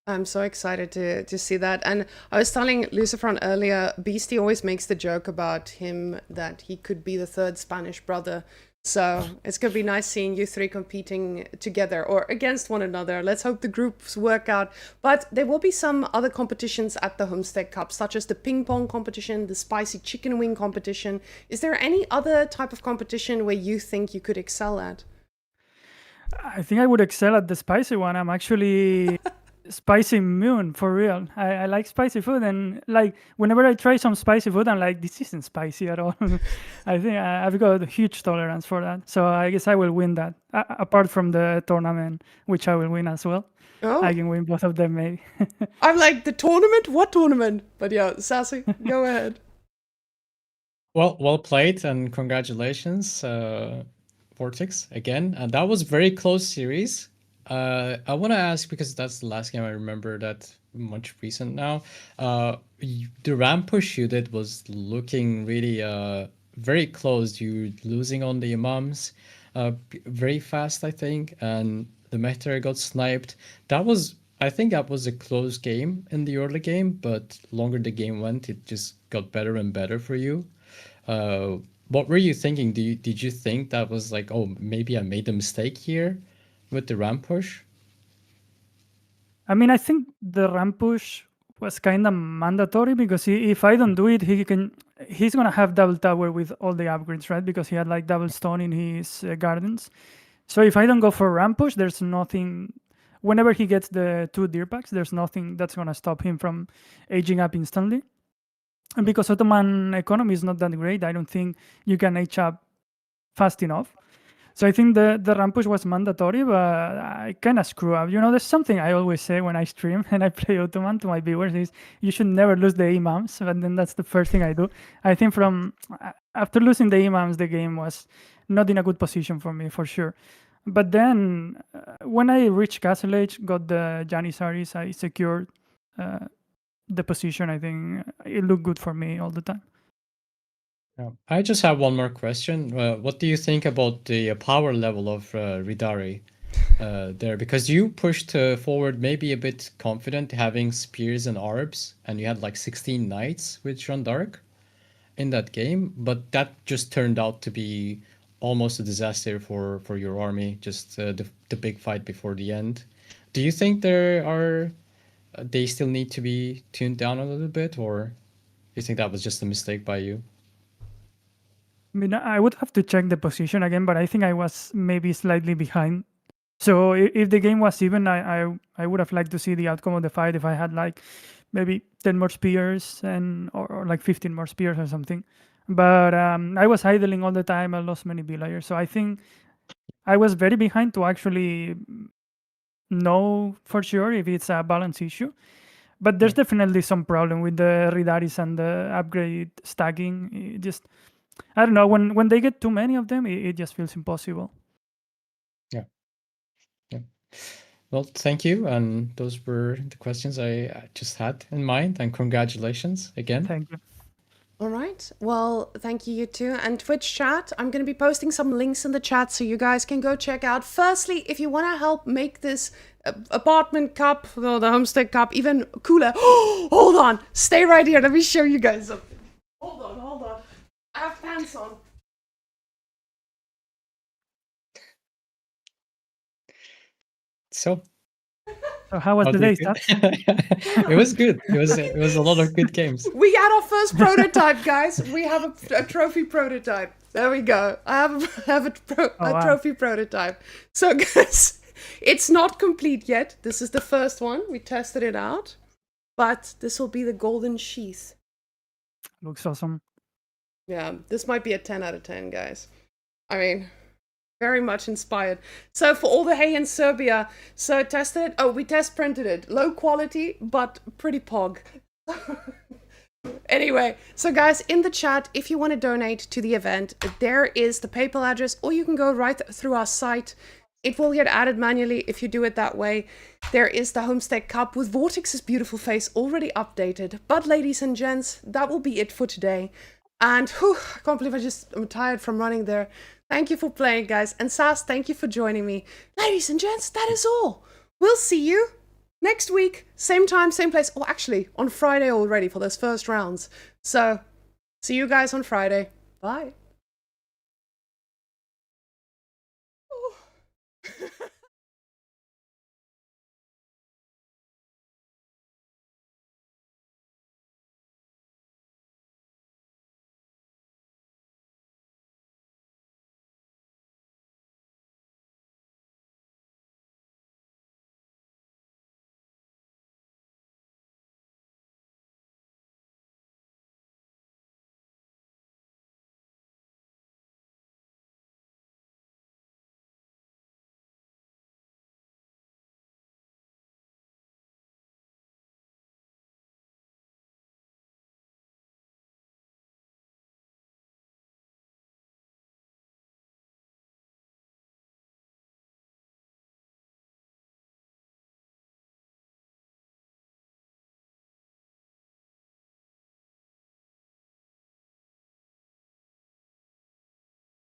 I'm so excited to see that. And I was telling Lucifron earlier, Beastie always makes the joke about him that he could be the third Spanish brother. So it's going to be nice seeing you three competing together or against one another. Let's hope the groups work out. But there will be some other competitions at the Homestead Cup, such as the ping pong competition, the spicy chicken wing competition. Is there any other type of competition where you think you could excel at? I think I would excel at the spicy one. I'm actually spicy immune for real. I like spicy food, and like whenever I try some spicy food, I'm like, this isn't spicy at all. I think I've got a huge tolerance for that. So I guess I will win that. Apart from the tournament, which I will win as well. Oh, I can win both of them maybe. I'm like, the tournament? What tournament? But yeah, Sassy, go ahead. Well played, and congratulations, Vortex, again. And that was very close series. I want to ask, because that's the last game I remember that much recent now. The ramp push you did was looking really very close. You losing on the imams very fast, I think, and the meta got sniped. I think that was a close game in the early game, but longer the game went, it just got better and better for you. What were you thinking? Did you think that was like, oh, maybe I made a mistake here with the ramp push? I mean, I think the ramp push was kind of mandatory because if I don't do it, he's gonna have double tower with all the upgrades, right? Because he had like double stone in his gardens. So if I don't go for ramp push, there's nothing. Whenever he gets the 2 deer packs, there's nothing that's gonna stop him from aging up instantly. And because Ottoman economy is not that great, I don't think you can age up fast enough. So I think the ramp push was mandatory, but I kind of screw up. You know, there's something I always say when I stream and I play Ottoman to my viewers is you should never lose the imams, and then that's the first thing I do. I think from after losing the imams, the game was not in a good position for me, for sure. But then when I reached Castle Age, got the Janissaries, I secured the position. I think it looked good for me all the time. Yeah. I just have one more question. What do you think about the power level of Ridari there? Because you pushed forward maybe a bit confident, having spears and arbs, and you had like 16 knights with Jeanne d'Arc in that game, but that just turned out to be almost a disaster for your army, just the big fight before the end. Do you think they still need to be tuned down a little bit, or do you think that was just a mistake by you? I mean, I would have to check the position again, but I think I was maybe slightly behind. So if the game was even, I would have liked to see the outcome of the fight if I had like maybe 10 more spears or like 15 more spears or something. But I was idling all the time. I lost many villagers. So I think I was very behind to actually know for sure if it's a balance issue. But there's definitely some problem with the Ridaris and the upgrade stacking. It just, I don't know, when they get too many of them, it just feels impossible. Yeah. Well, thank you. And those were the questions I just had in mind. And congratulations again. Thank you. All right. Well, thank you two. And Twitch chat, I'm going to be posting some links in the chat so you guys can go check out. Firstly, if you want to help make this apartment cup, or the Homestead Cup, even cooler. Hold on. Stay right here. Let me show you guys something. Hold on. I have pants on. So So how was How the do you day, Stas? It was good. It was a lot of good games. We had our first prototype, guys. We have a trophy prototype. There we go. I have a wow. trophy prototype. So, guys, it's not complete yet. This is the first one. We tested it out. But this will be the golden sheath. Looks awesome. Yeah, this might be a 10 out of 10, guys. I mean, very much inspired. So for all the hay in Serbia, so tested it. Oh, we test printed it. Low quality, but pretty pog. Anyway, so guys, in the chat, if you want to donate to the event, there is the PayPal address, or you can go right through our site. It will get added manually if you do it that way. There is the Homestead Cup with Vortex's beautiful face already updated. But ladies and gents, that will be it for today. And whew, I can't believe I'm tired from running there. Thank you for playing, guys. And Sas, thank you for joining me. Ladies and gents, that is all. We'll see you next week, same time, same place. Oh, actually, on Friday already for those first rounds. So, see you guys on Friday. Bye. Oh.